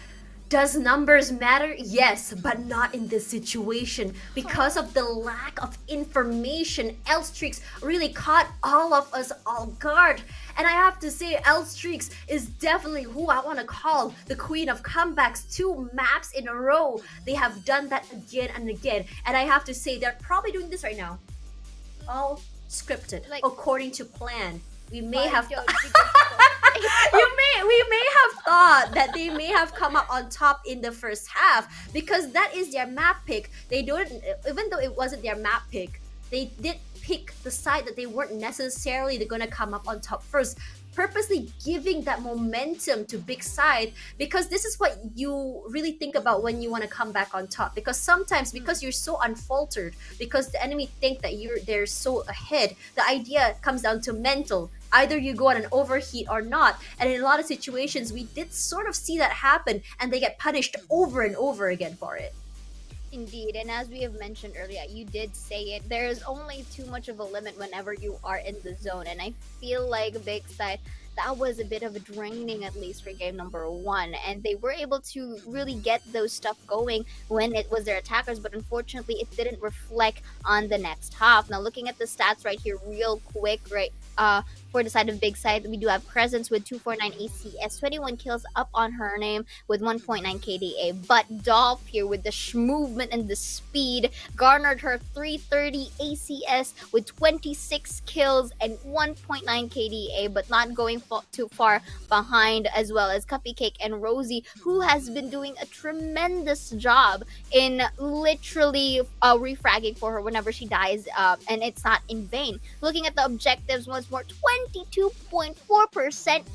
Does numbers matter? Yes, but not in this situation. Because of the lack of information, Elstrix really caught all of us off guard. And I have to say, Elstrix is definitely who I want to call the queen of comebacks. 2 maps in a row. They have done that again and again. And I have to say, they're probably doing this right now. All scripted, Like- according to plan. We may My have... God, we may have thought that they may have come up on top in the first half because that is their map pick. They don't, even though it wasn't their map pick, they did pick the side that they weren't necessarily going to come up on top first, purposely giving that momentum to Big Scythe, because this is what you really think about when you want to come back on top. Because sometimes, because you're so unfaltered, because the enemy think that they're so ahead, the idea comes down to mental. Either you go on an overheat or not. And in a lot of situations, we did sort of see that happen, and they get punished over and over again for it. Indeed, and as we have mentioned earlier, you did say it, there's only too much of a limit whenever you are in the zone, and I feel like Big Side, that was a bit of a draining, at least for game number 1, and they were able to really get those stuff going when it was their attackers, but unfortunately it didn't reflect on the next half. Now looking at the stats right here real quick, right, for the side of Big Side, we do have Presence with 249 ACS, 21 kills up on her name with 1.9 KDA, but Dolph here with the movement and the speed garnered her 330 ACS with 26 kills and 1.9 KDA, but not going too far behind, as well as Cupcake and Rosie, who has been doing a tremendous job in literally refragging for her whenever she dies, and it's not in vain. Looking at the objectives once more, 22.4%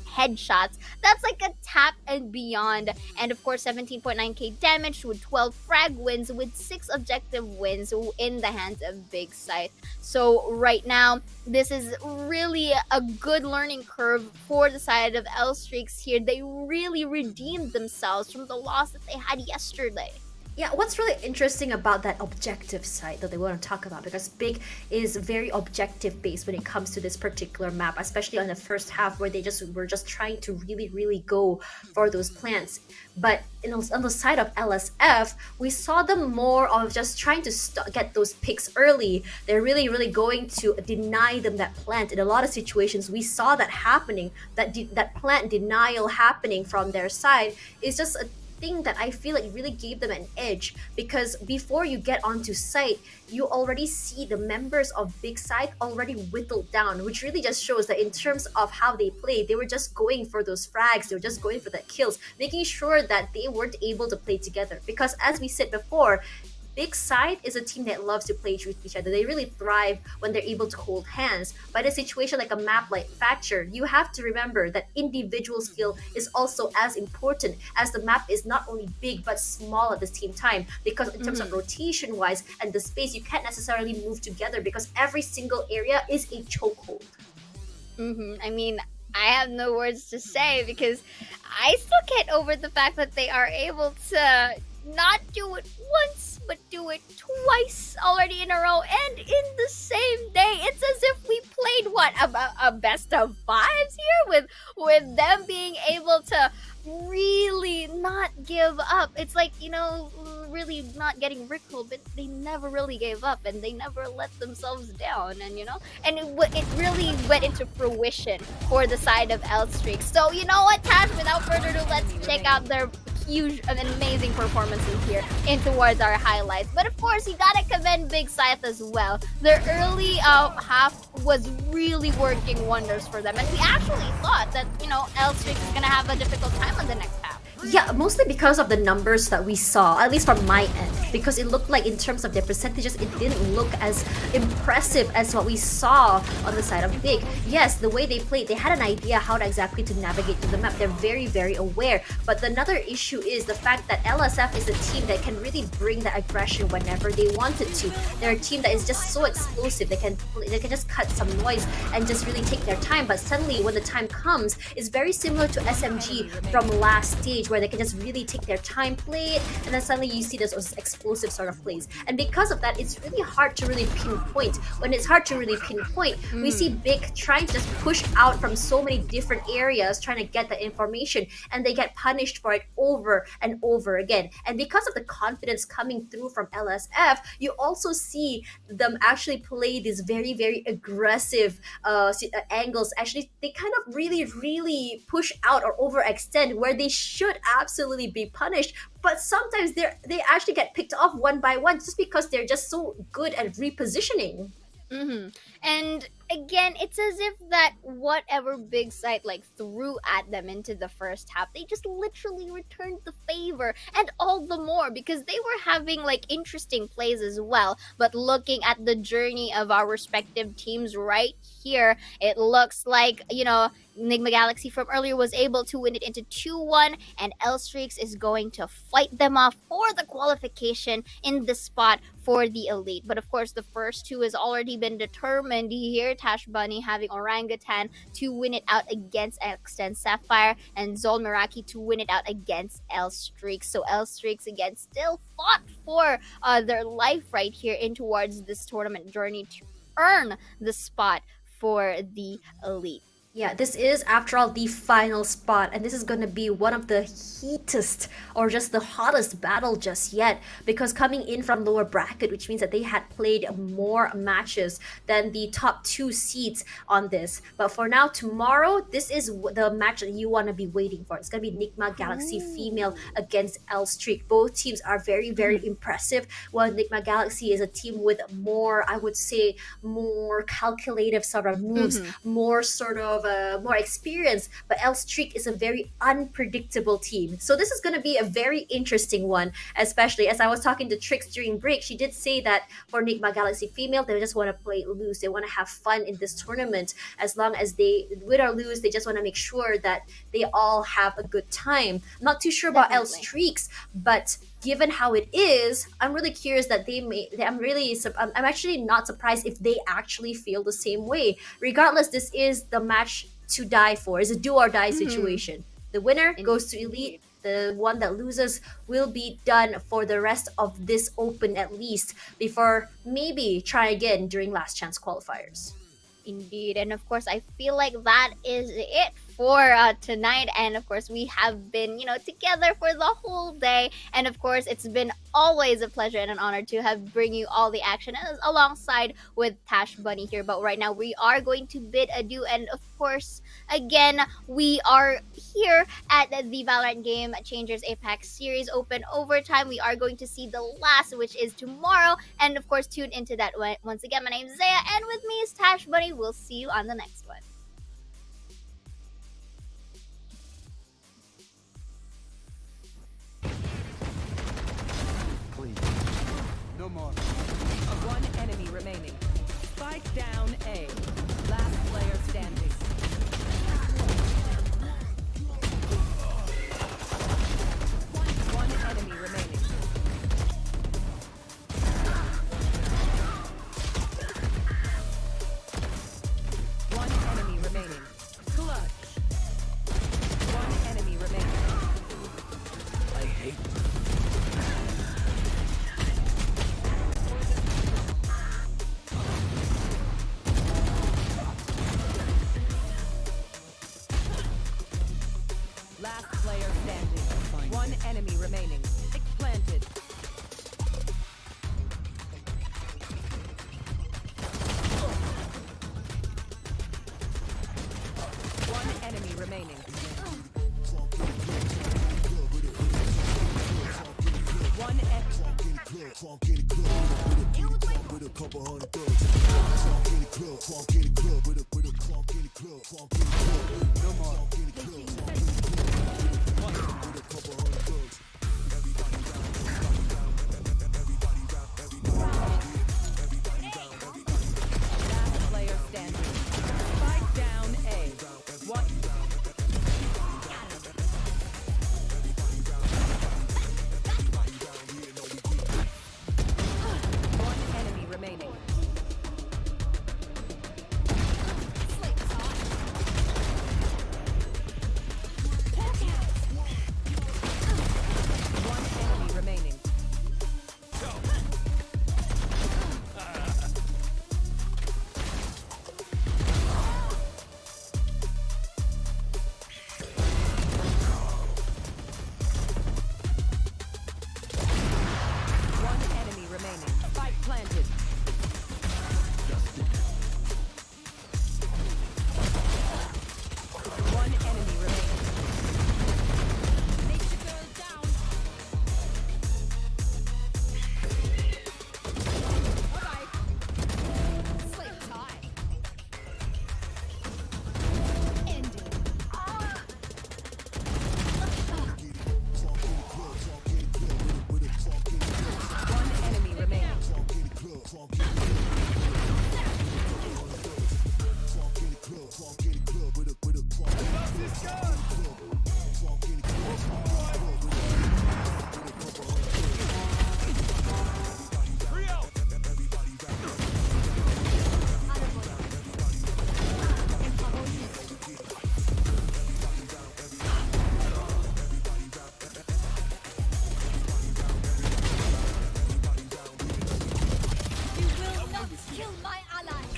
headshots. That's like a tap and beyond. And of course, 17.9k damage with 12 frag wins with 6 objective wins in the hands of Big Scythe. So right now, this is really a good learning curve for the side of Elstrix here. They really redeemed themselves from the loss that they had yesterday. Yeah, what's really interesting about that objective side that they want to talk about, because Big is very objective based when it comes to this particular map, especially on the first half where they were just trying to really go for those plants. But on the side of LSF, we saw them more of just trying to get those picks early. They're really going to deny them that plant. In a lot of situations, we saw that happening, that plant denial happening from their side is just a thing that I feel like really gave them an edge, because before you get onto site, you already see the members of Big Scythe already whittled down, which really just shows that in terms of how they played, they were just going for those frags, they were just going for the kills, making sure that they weren't able to play together. Because as we said before, Big Scythe is a team that loves to play with each other. They really thrive when they're able to hold hands. But in a situation like a map like Thatcher, you have to remember that individual skill is also as important, as the map is not only big but small at the same time. Because in terms of rotation wise and the space, you can't necessarily move together because every single area is a chokehold. I mean, I have no words to say because I still get over the fact that they are able to not do it once but do it twice already in a row and in the same day. It's as if we played a best of 5s here with them being able to really not give up. It's like, you know, really not getting rickrolled, but they never really gave up and they never let themselves down, and you know, and it really went into fruition for the side of Elstrix. So you know what, Tash, without further ado, let's check out their huge and amazing performances here in towards our highlights. But of course, you gotta commend Big Scythe as well. Their early half was really working wonders for them, and we actually thought that, you know, Elstrix is gonna have a difficult time on the next half. Yeah, mostly because of the numbers that we saw, at least from my end, because it looked like in terms of their percentages, it didn't look as impressive as what we saw on the side of Big. Yes, the way they played, they had an idea how to exactly to navigate through the map. They're very aware. But another issue is the fact that LSF is a team that can really bring the aggression whenever they wanted to. They're a team that is just so explosive. They can just cut some noise and just really take their time. But suddenly, when the time comes, it's very similar to SMG from last stage, stage where they can just really take their time, play it, and then suddenly you see those explosive sort of plays. And because of that, it's really hard to really pinpoint. When it's hard to really pinpoint, we see BIGG trying to just push out from so many different areas, trying to get the information, and they get punished for it over and over again. And because of the confidence coming through from LSF, you also see them actually play these very, very aggressive angles. Actually, they kind of really push out or overextend where they should absolutely be punished, but sometimes they actually get picked off one by one just because they're just so good at repositioning. And again, it's as if that whatever big Scythe like threw at them into the first half, they just literally returned the favor, and all the more because they were having like interesting plays as well. But looking at the journey of our respective teams right here, it looks like, you know, Nigma Galaxy from earlier was able to win it into 2-1, and L-Streaks is going to fight them off for the qualification in the spot for the elite. But of course, the first two has already been determined here. Tashbunny having Orangutan to win it out against X10 Sapphire, and Zol Meraki to win it out against L-Streaks. So L-Streaks again still fought for their life right here in towards this tournament journey to earn the spot for the elite. Yeah, this is, after all, the final spot, and this is going to be one of the heatest or just the hottest battle just yet, because coming in from lower bracket, which means that they had played more matches than the top 2 seeds on this. But for now, tomorrow, this is the match that you want to be waiting for. It's going to be Nigma Galaxy female against L-Streak. Both teams are very, very impressive. While Nigma Galaxy is a team with more, I would say, more calculative sort of moves, more sort of more experience, but L-Streak is a very unpredictable team. So this is going to be a very interesting one, especially as I was talking to Trix during break. She did say that for Nigma Galaxy female, they just want to play loose. They want to have fun in this tournament. As long as they win or lose, they just want to make sure that they all have a good time. Not too sure about L-Streaks, but given how it is, I'm really curious that I'm actually not surprised if they actually feel the same way. Regardless, this is the match to die for. It's a do or die situation. The winner goes to elite. The one that loses will be done for the rest of this open, at least, before maybe try again during last chance qualifiers. Indeed, and of course, I feel like that is it for tonight. And of course, we have been, together for the whole day. And of course, it's been always a pleasure and an honor to have bring you all the action alongside with Tashbunny here. But right now, we are going to bid adieu. And of course, again, we are here at the Valorant Game Changers APAC Series Open Overtime. We are going to see the last, which is tomorrow. And of course, tune into that one. Once again, my name is Zaya, and with me is Tashbunny. We'll see you on the next one. No more. One enemy remaining. Spike down A. Last player standing. One enemy remaining. One enemy remaining. Clutch. One enemy remaining. I hate Last player standing. One enemy remaining. Six planted. One enemy remaining. One with a couple hundred thugs. Crunk in the club, crunk in the club, with a crunk in the club, crunk in the club. No more. Crunk in the club, crunk in the club, with a couple hundred thugs. Everybody down, everybody down, everybody down, everybody down, everybody down. last player standing. Spike down A. One. One enemy remaining. Kill my ally.